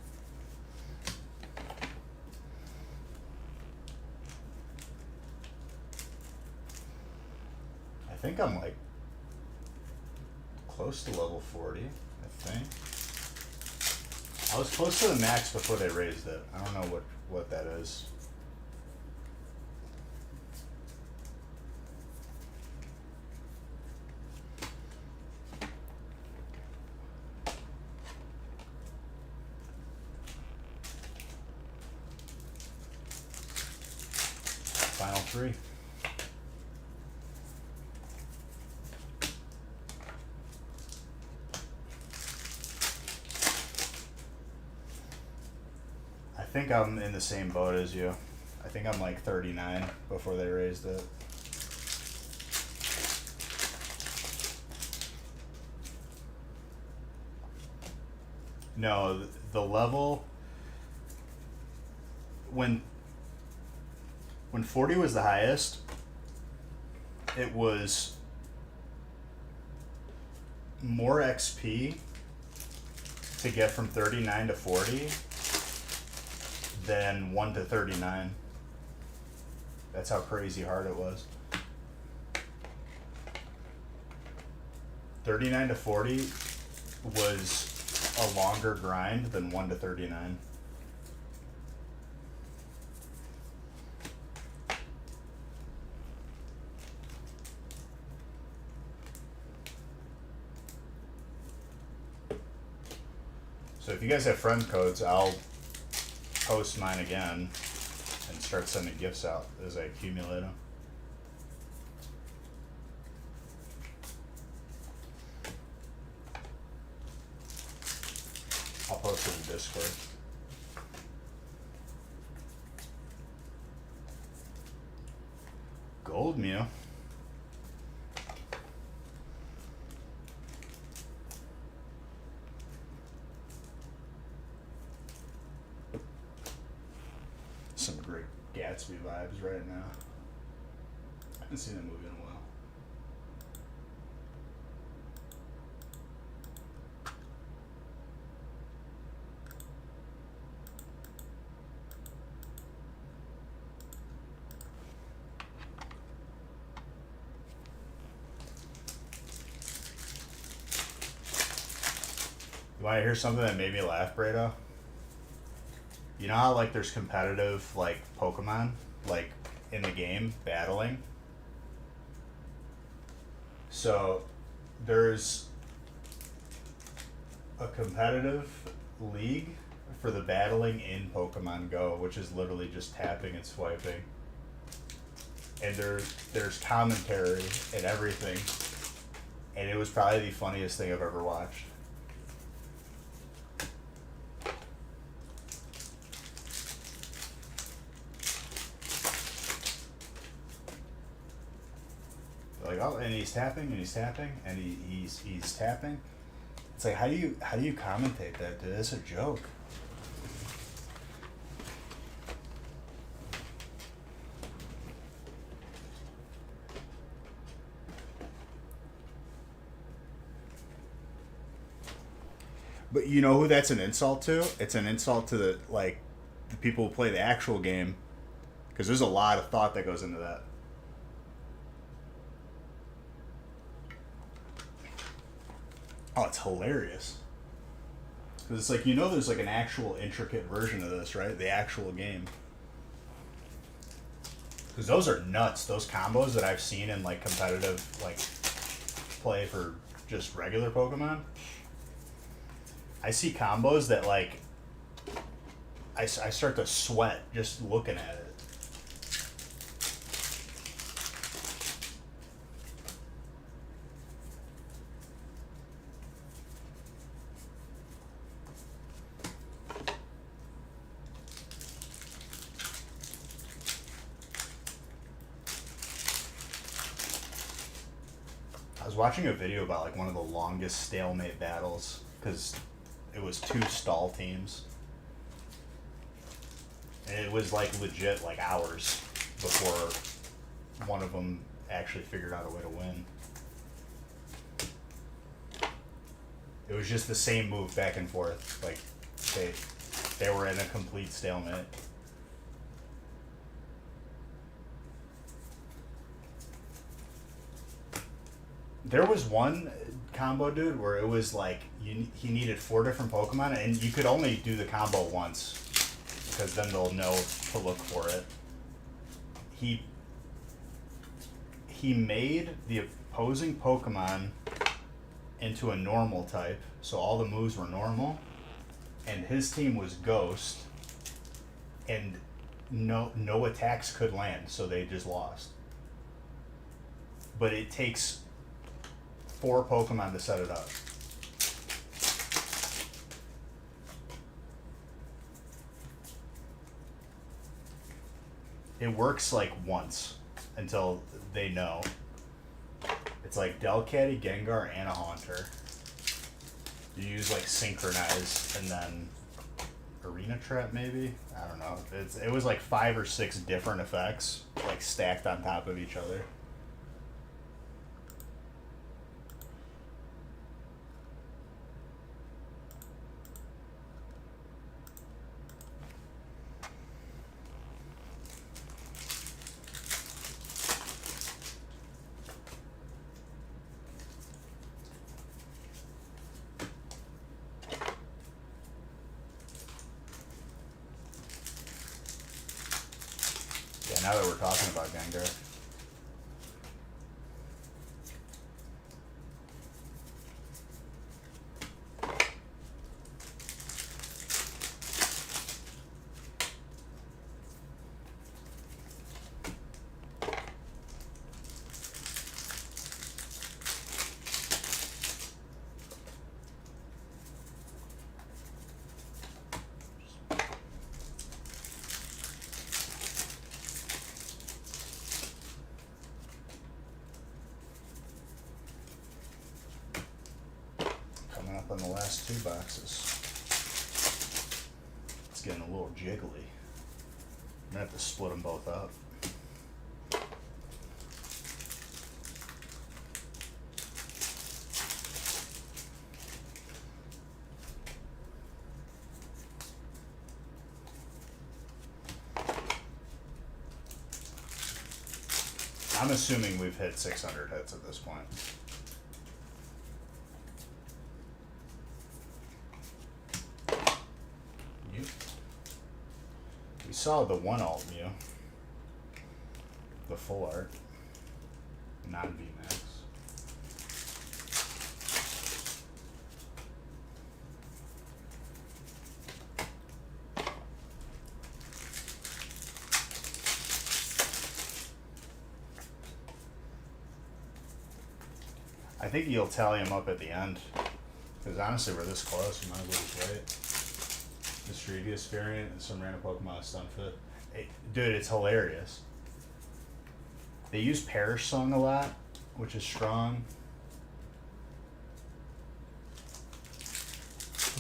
I think I'm like close to level 40, I think. I was close to the max before they raised it. I don't know what that is. Final three. I think I'm in the same boat as you. I think I'm like 39 before they raised it. No, the level when 40 was the highest, it was more XP to get from 39 to 40 than 1 to 39. That's how crazy hard it was. 39 to 40 was a longer grind than 1 to 39. So if you guys have friend codes, I'll post mine again and start sending gifts out as I accumulate them. I'll post it in Discord. Gold Mew. Some great Gatsby vibes right now. I haven't seen that movie in a while. You want to hear something that made me laugh, Brado? You know how like there's competitive like Pokemon like in the game battling? So there's a competitive league for the battling in Pokemon Go, which is literally just tapping and swiping. And there's commentary and everything. And it was probably the funniest thing I've ever watched. Like, oh, and he's tapping and he's tapping and he's tapping. It's like, how do you commentate that, dude? That's a joke. But you know who that's an insult to? It's an insult to the people who play the actual game, because there's a lot of thought that goes into that. Oh, it's hilarious. Because it's like, there's like an actual intricate version of this, right? The actual game. Because those are nuts. Those combos that I've seen in like competitive like play for just regular Pokemon. I see combos that like I start to sweat just looking at it. I was watching a video about like one of the longest stalemate battles because it was two stall teams. And it was like legit like hours before one of them actually figured out a way to win. It was just the same move back and forth. Like they were in a complete stalemate. There was one combo, dude, where it was like he needed 4 different Pokemon, and you could only do the combo once because then they'll know to look for it. He made the opposing Pokemon into a normal type, so all the moves were normal, and his team was Ghost, and no attacks could land, so they just lost. But it takes 4 Pokemon to set it up. It works like once until they know. It's like Delcatty, Gengar, and a Haunter. You use like Synchronize and then Arena Trap maybe? I don't know. It was like 5 or 6 different effects like stacked on top of each other. Yeah, now that we're talking about Gengar. Coming up on the last 2 boxes. It's getting a little jiggly. I'm gonna have to split them both up. I'm assuming we've hit 600 hits at this point. We saw the 1 alt Mew. The full art. Non-VMAX. I think you'll tally them up at the end. Because honestly, we're this close, you might as well just wait. Mischievous variant and some random Pokemon Stunfisk. Dude, it's hilarious. They use Perish Song a lot, which is strong.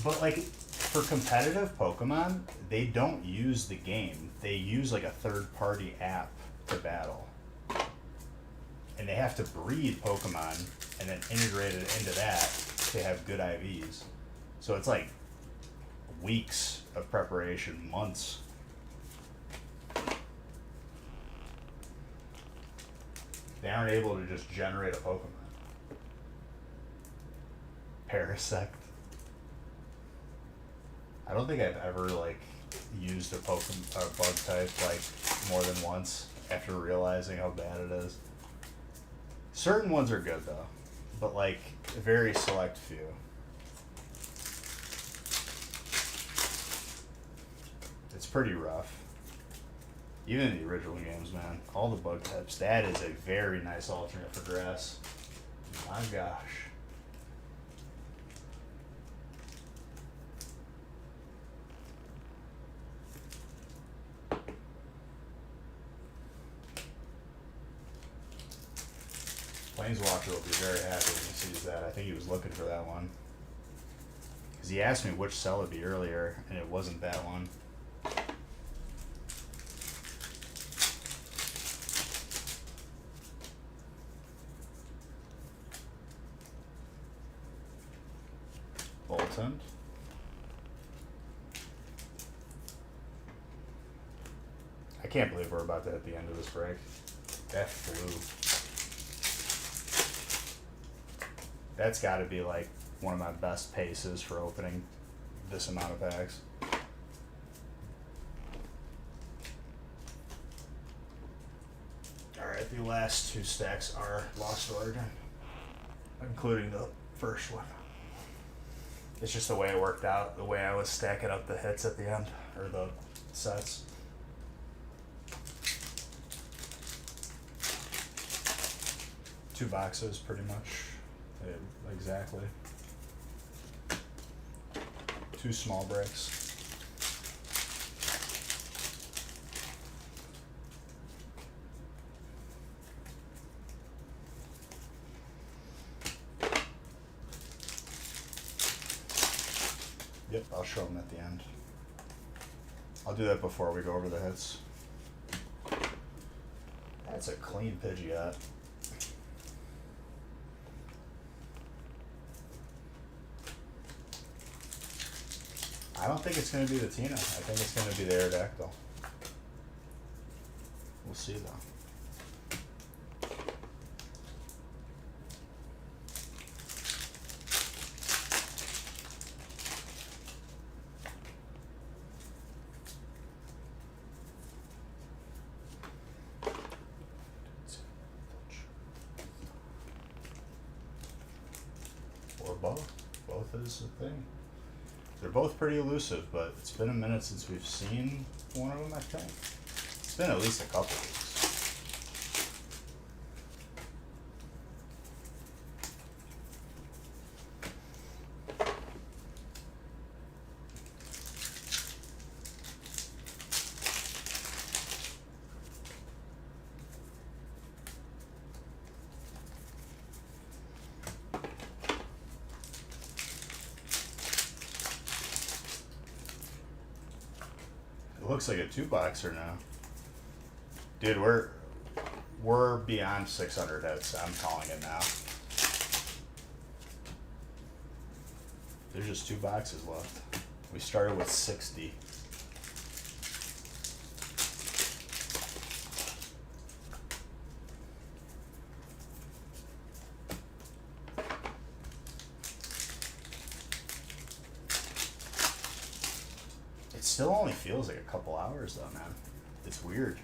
But like for competitive Pokemon, they don't use the game. They use like a third-party app to battle. And they have to breed Pokemon and then integrate it into that to have good IVs. So it's like weeks of preparation, months. They aren't able to just generate a Pokemon. Parasect. I don't think I've ever like used a bug type like more than once after realizing how bad it is. Certain ones are good though, but like a very select few. It's pretty rough. Even in the original games, man, all the bug types. That is a very nice alternate for grass. My gosh. Planeswalker will be very happy when he sees that. I think he was looking for that one. Because he asked me which cell it'd be earlier, and it wasn't that one. Bolton. I can't believe we're about to hit the end of this break. That flew. That's got to be like one of my best paces for opening this amount of packs. Alright, the last two stacks are Lost Origin, including the first one. It's just the way it worked out, the way I was stacking up the hits at the end, or the sets. Two boxes, pretty much. Exactly. Two small breaks. Yep, I'll show them at the end. I'll do that before we go over the hits. That's a clean Pidgeot. I don't think it's going to be the Tina. I think it's going to be the Aerodactyl. We'll see though. Or both. Both is the thing. They're both pretty elusive, but it's been a minute since we've seen one of them, I think. It's been at least a couple weeks. Looks like a 2-boxer now. Dude, we're beyond 600 hits. I'm calling it now. There's just 2 boxes left. We started with 60. It still only feels like a couple hours though, man. It's weird.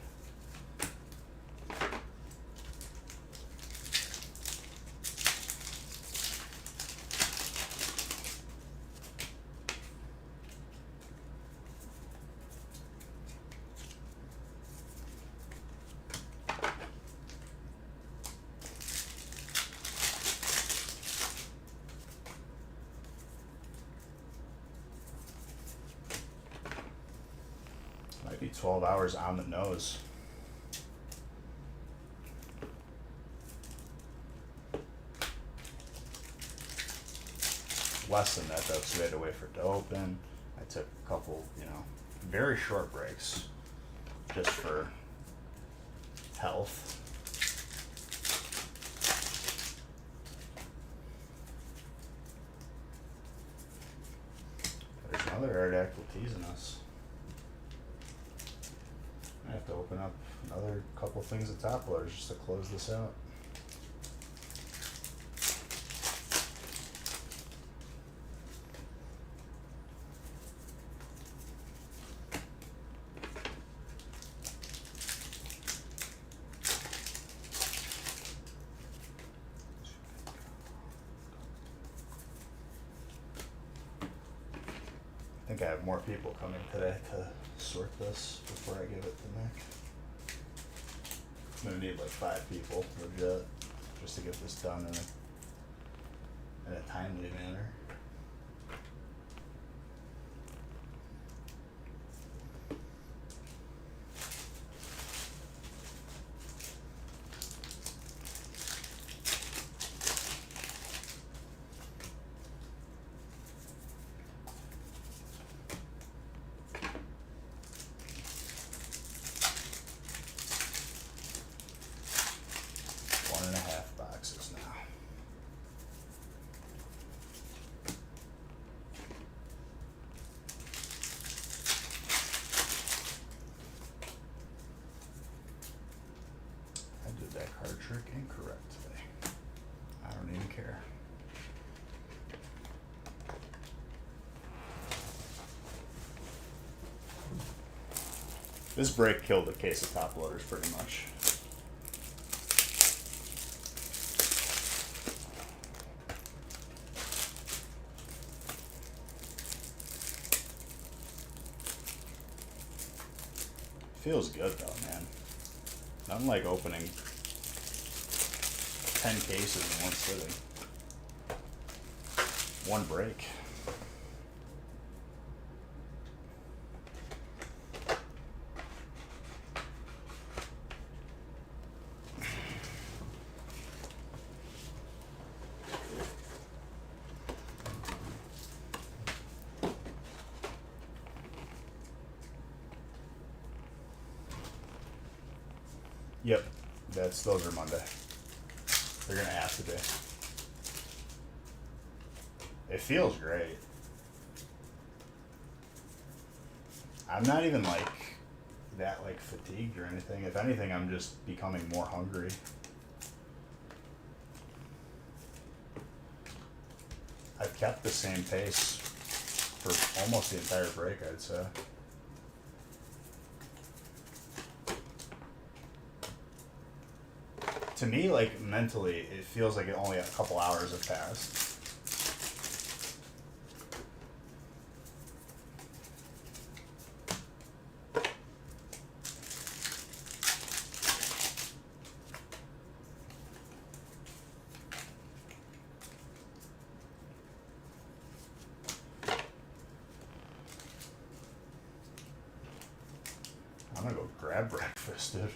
Might be 12 hours on the nose. Less than that though, because we had to wait for it to open. I took a couple, very short breaks just for health. There's another Aerodactyl teasing us. I have to open up another couple things of top loaders just to close this out. think I have more people coming today to sort this before I give it to Nick. I'm gonna need like 5 people, legit, just to get this done in a timely manner. One and a half boxes now. I did that card trick incorrectly. I don't even care. This break killed a case of top loaders pretty much. Feels good though, man. Nothing like opening 10 cases in one sitting. One break. Yep, those are Monday. They're gonna have to be. It feels great. I'm not even like that like fatigued or anything. If anything, I'm just becoming more hungry. I've kept the same pace for almost the entire break, I'd say. To me, like mentally, it feels like only a couple hours have passed. I'm gonna go grab breakfast, dude.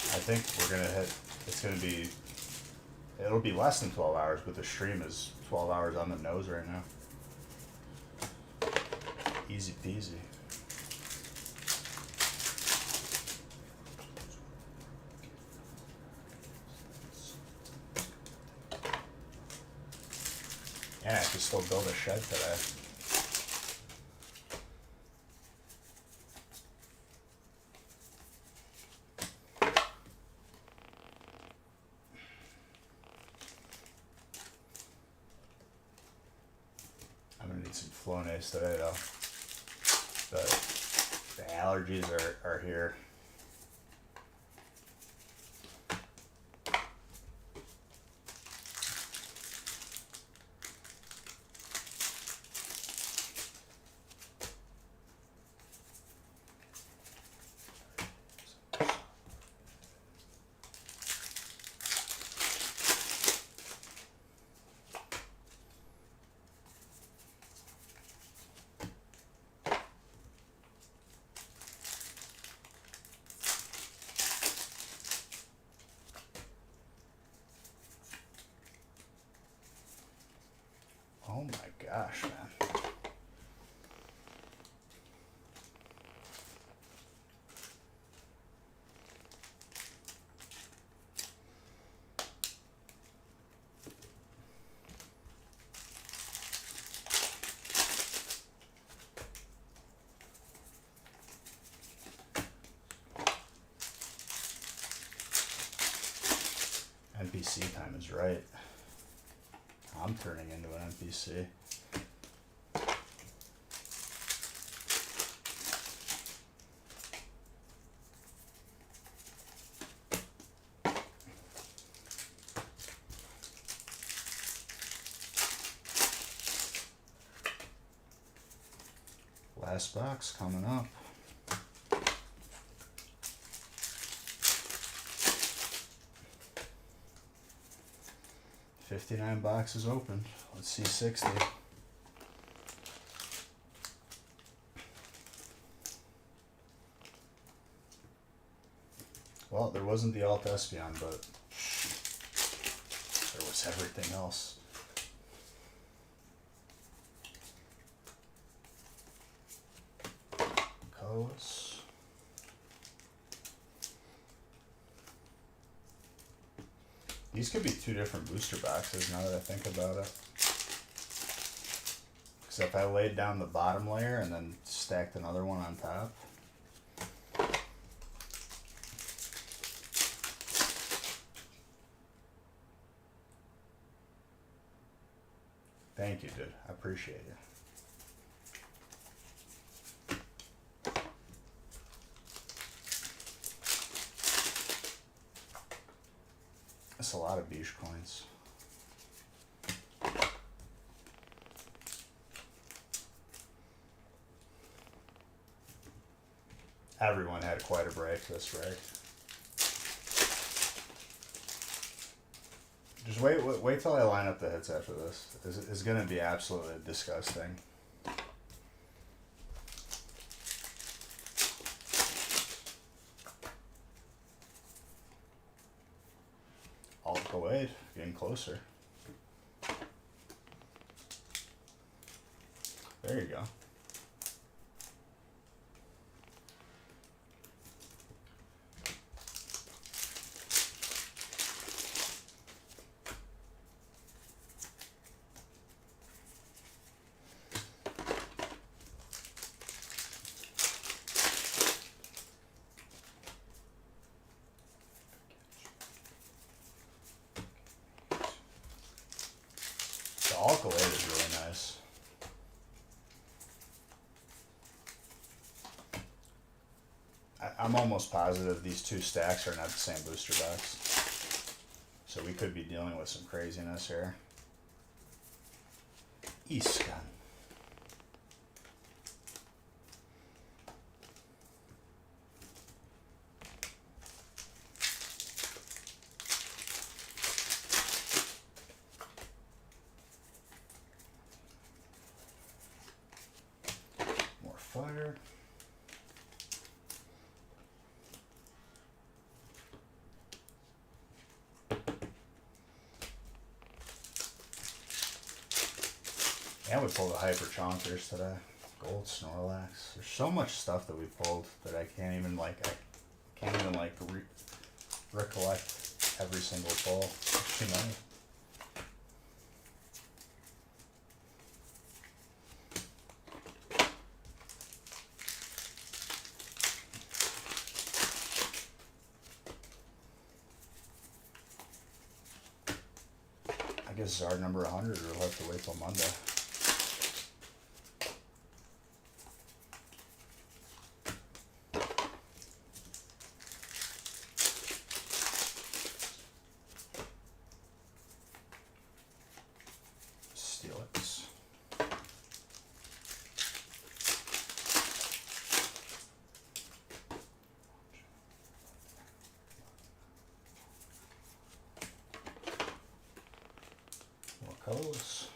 I think we're gonna hit, it'll be less than 12 hours, but the stream is 12 hours on the nose right now. Easy peasy. Yeah, I could still build a shed today. I'm gonna need some Flonase today though. The allergies are here. Oh my gosh, man. NPC time is right. I'm turning into an NPC. Last box coming up. $59 boxes open. Let's see 60. Well, there wasn't the Alt Espion, but there was everything else. Colorless. These could be two different booster boxes now that I think about it. Because if I laid down the bottom layer and then stacked another one on top. Thank you, dude. I appreciate you. That's a lot of Biche coins. Everyone had quite a break this break. Just wait till I line up the hits after this. It's gonna be absolutely disgusting. Alt Kuwait, getting closer. There you go. The Alkalate is really nice. I'm almost positive these two stacks are not the same booster box. So we could be dealing with some craziness here. Iskan. More fire. And we pulled the Hyper Chonkers today. Gold Snorlax. There's so much stuff that we pulled that I can't even recollect every single pull. It's too many. I guess Zard number 100 will have to wait till Monday. Steelix. More colors.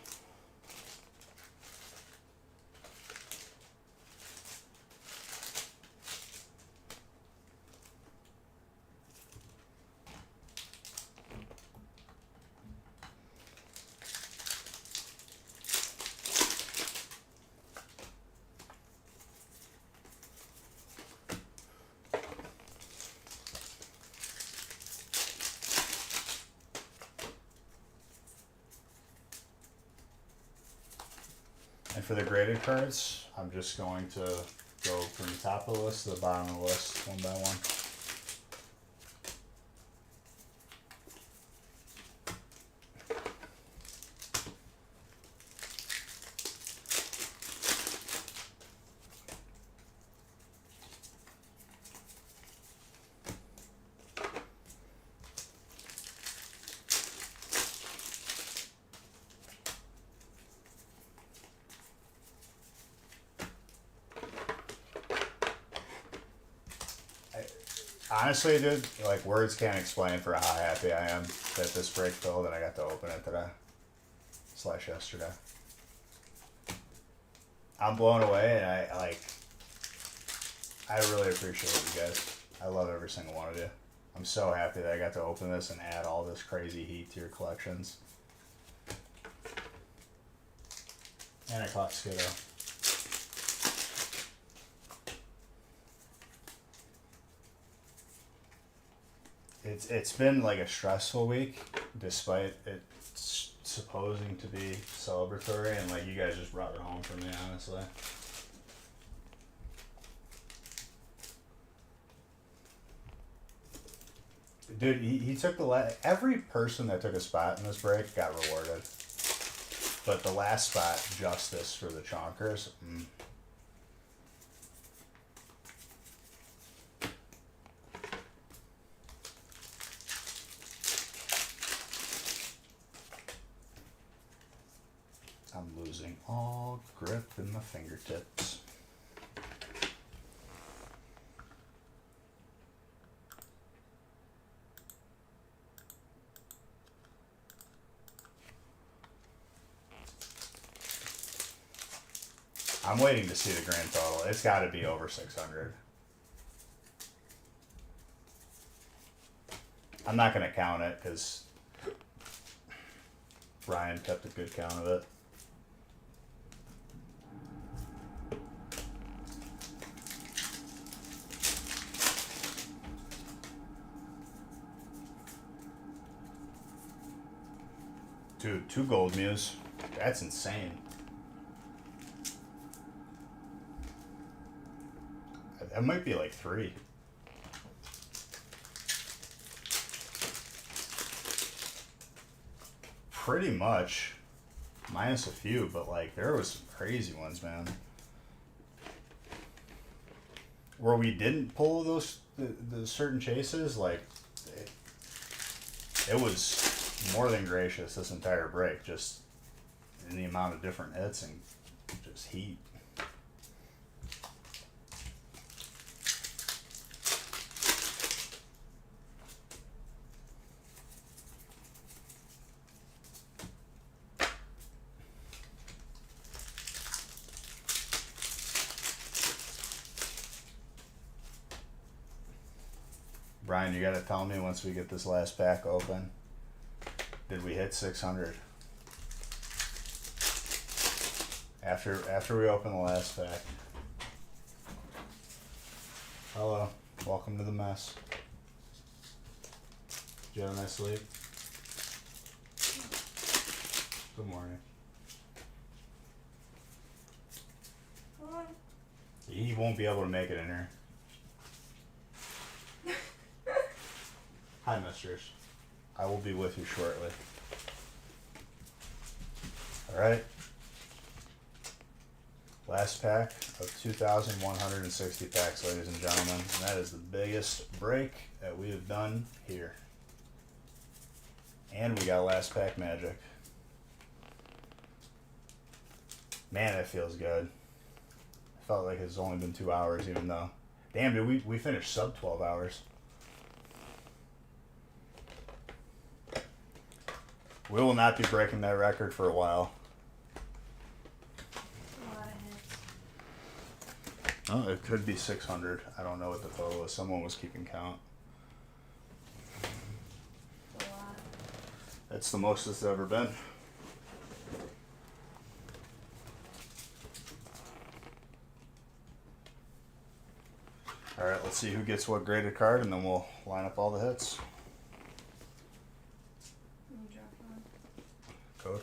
And for the graded cards, I'm just going to go from the top of the list to the bottom of the list, one by one. Honestly, dude, like words can't explain for how happy I am that this break filled and I got to open it today. / yesterday. I'm blown away and I really appreciate you guys. I love every single one of you. I'm so happy that I got to open this and add all this crazy heat to your collections. And I caught Skiddo. It's been like a stressful week, despite it supposing to be celebratory, and like you guys just brought it home for me, honestly. Dude, he took every person that took a spot in this break got rewarded. But the last spot, justice for the Chonkers. I'm losing all grip in my fingertips. I'm waiting to see the grand total. It's got to be over 600. I'm not going to count it because Brian kept a good count of it. Dude, 2 gold muse. That's insane. That might be like 3. Pretty much. Minus a few, but like there was some crazy ones, man. Where we didn't pull those the certain chases, like it was more than gracious this entire break, just in the amount of different hits and just heat. Brian, you gotta tell me once we get this last pack open. Did we hit 600? After we open the last pack. Hello, welcome to the mess. Did you have a nice sleep? Good morning. Come He won't be able to make it in here. Hi, misters. I will be with you shortly. Alright. Last pack of 2,160 packs, ladies and gentlemen. And that is the biggest break that we have done here. And we got last pack magic. Man, that feels good. I felt like it's only been 2 hours, even though. Damn, dude, we finished sub 12 hours. We will not be breaking that record for a while. A lot of hits. Oh, it could be 600. I don't know what the total is. Someone was keeping count. A lot. That's the most it's ever been. Alright, let's see who gets what graded card, and then we'll line up all the hits. Let me drop one. Code.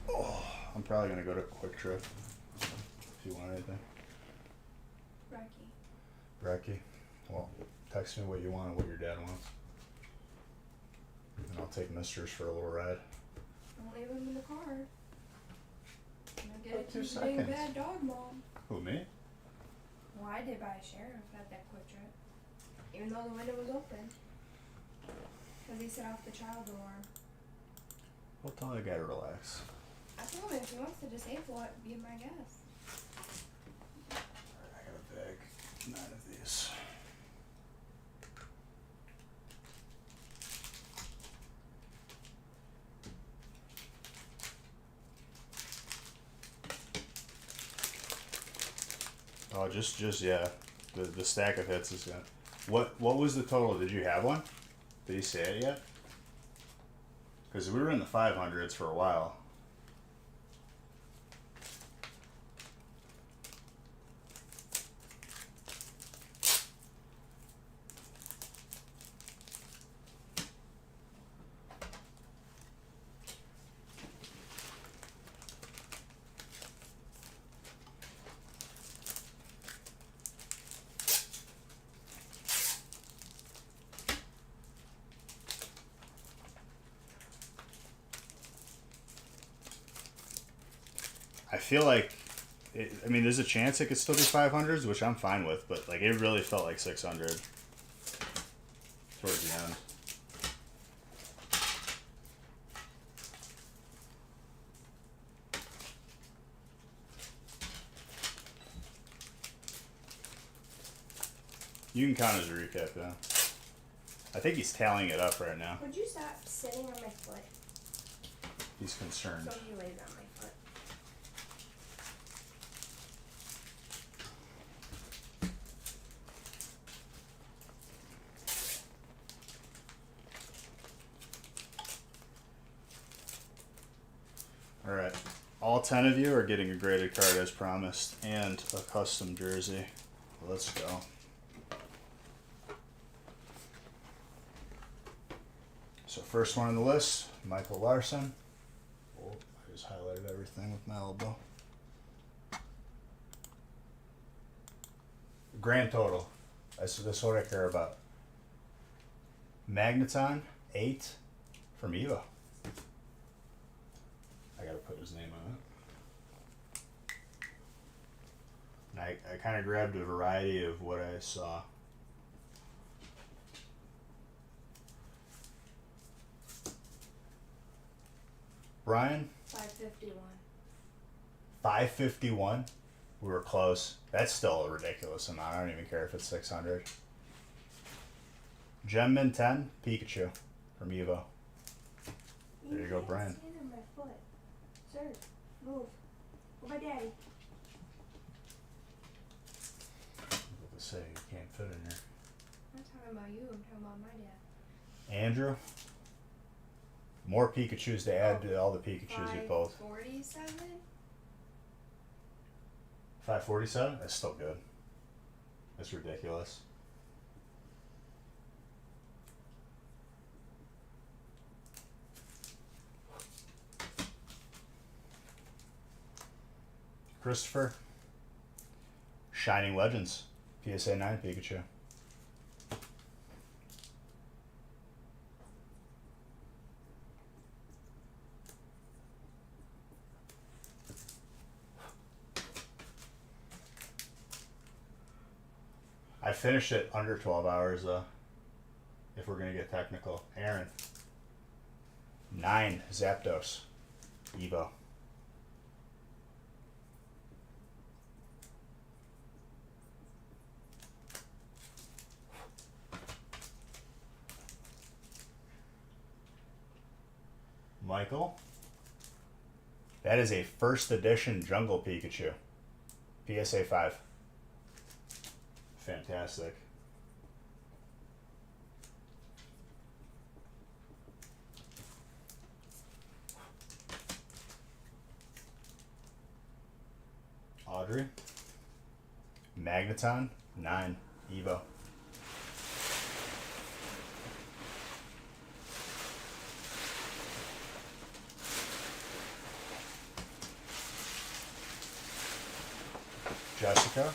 Oh, I'm probably gonna go to Quick Trip. If you want anything. Brecky. Brecky. Well, text me what you want and what your dad wants. And I'll take Misters for a little ride. Don't leave him in the car. You'll get About 2 accused of being a seconds. bad dog mom. Who, me? Well, I did buy a sheriff at that quick trip. Even though the window was open. Because he set off the child alarm. Well, tell that guy to relax. I ask him if he wants to disable it. Be my guess. I got a bag. 9 of these. Oh, just yeah. The stack of hits is good. What was the total? Did you have one? Did he say it yet? Because we were in the 500s for a while. I feel like, I mean, there's a chance it could still be 500s, which I'm fine with, but like it really felt like 600 towards the end. You can count as a recap, yeah. I think he's tallying it up right now. Would you stop sitting on my foot He's concerned. so he lays on my foot? All right. All 10 of you are getting a graded card as promised and a custom jersey. Let's go. So first one on the list, Michael Larson. Oh, I just highlighted everything with my elbow. Grand total. That's what I care about. Magneton, 8 from Evo. I gotta put his name on it. And I kind of grabbed a variety of what I saw. Brian, 551. 551. We were close. That's still a ridiculous amount. I don't even care if it's 600. Gemmin 10, Pikachu from Evo. There you go, Brian. Stand on my foot. Sir, move. Go by daddy. I was about to say, you can't fit in here. I'm not talking about you, I'm talking about my dad. Andrew. More Pikachus to add to all the Pikachus you pulled. 547? 547? That's still good. That's ridiculous. Christopher. Shining Legends. PSA 9 Pikachu. I finished it under 12 hours though. If we're gonna get technical. Aaron. 9 Zapdos. Evo. Michael. That is a first edition Jungle Pikachu. PSA 5. Fantastic. Audrey. Magneton 9 Evo. Jessica.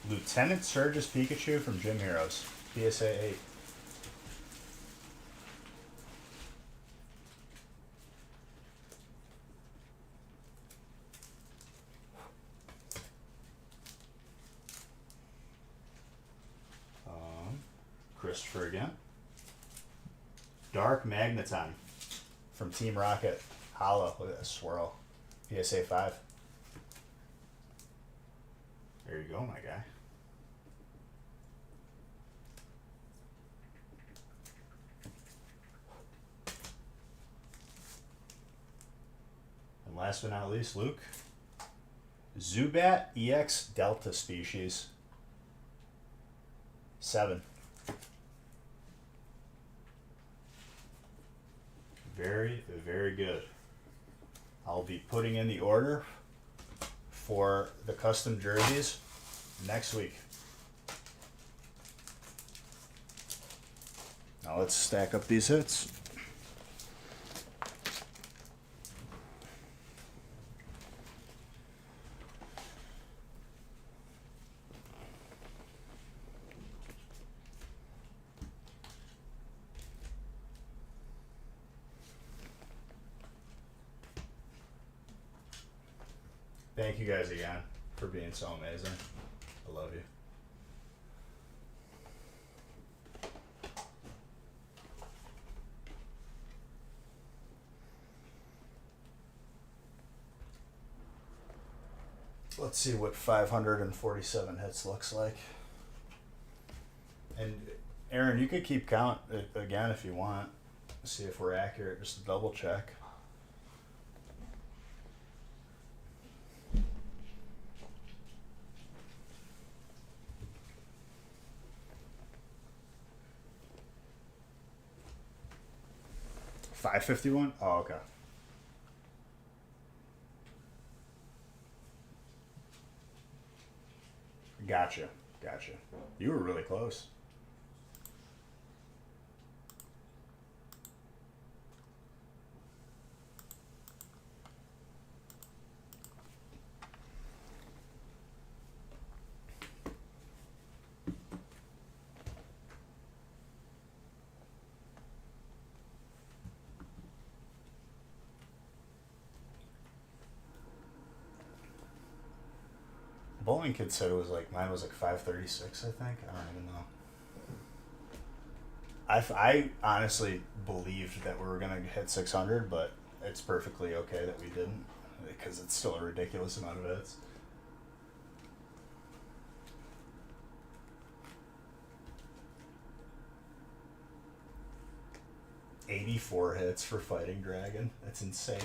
Lieutenant Surge's Pikachu from Gym Heroes. PSA 8. Christopher again. Dark Magneton. from Team Rocket. Hollow. Look at that swirl. PSA 5. There you go, my guy. And last but not least, Luke. Zubat EX Delta species. 7. Very, very good. I'll be putting in the order for the custom jerseys next week. Now let's stack up these hits. Thank you guys again for being so amazing. I love you. Let's see what 547 hits looks like. And Aaron, you could keep count again if you want. See if we're accurate, just to double check. $551? Oh, okay. Gotcha. You were really close. Bowling Kid said it was like, mine was like 536, I think. I don't even know. I honestly believed that we were going to hit 600, but it's perfectly okay that we didn't, because it's still a ridiculous amount of hits. $84 hits for Fighting Dragon. That's insane.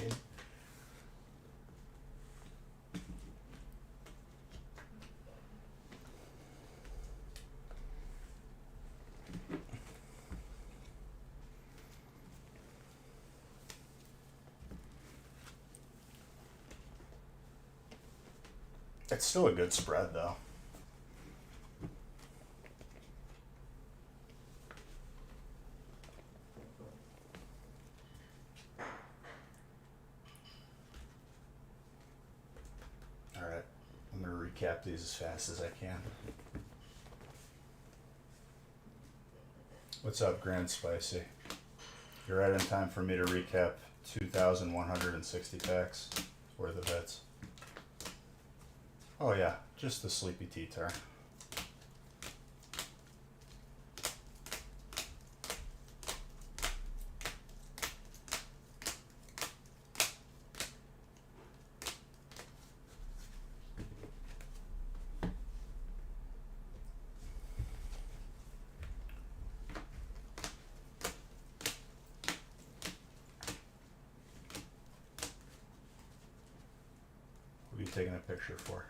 It's still a good spread, though. All right, I'm going to recap these as fast as I can. What's up, Grand Spicy? You're right in time for me to recap 2,160 packs worth of hits. Oh yeah, just the Sleepy T-Tar. What are you taking a picture for?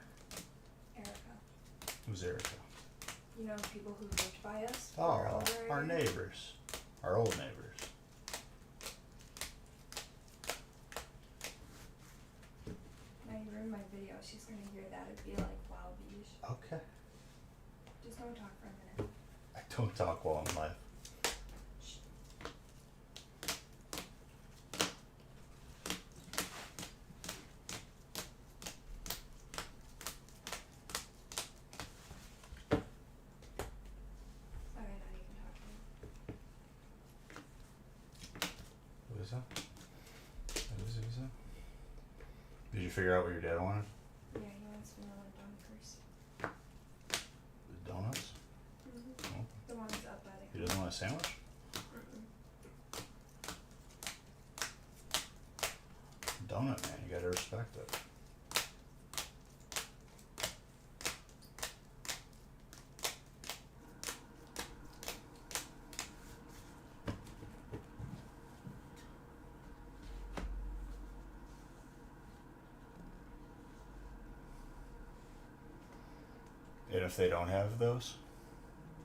Erica. Who's Erica? You know, people who lived by us. Oh, our older. neighbors. Our old neighbors. Now you ruined my video. She's gonna hear that. It'd be like, wow, beesh. Okay. Just don't talk for a minute. I don't talk while I'm live. Alright, now you can talk to me. What is that? What is that? Did you figure out what your dad wanted? Yeah, he wants vanilla bunkers. The donuts? Mm-hmm. Oh. The ones up by the He doesn't want a sandwich? Mm-mm. donut, man. You gotta respect it. And if they don't have those,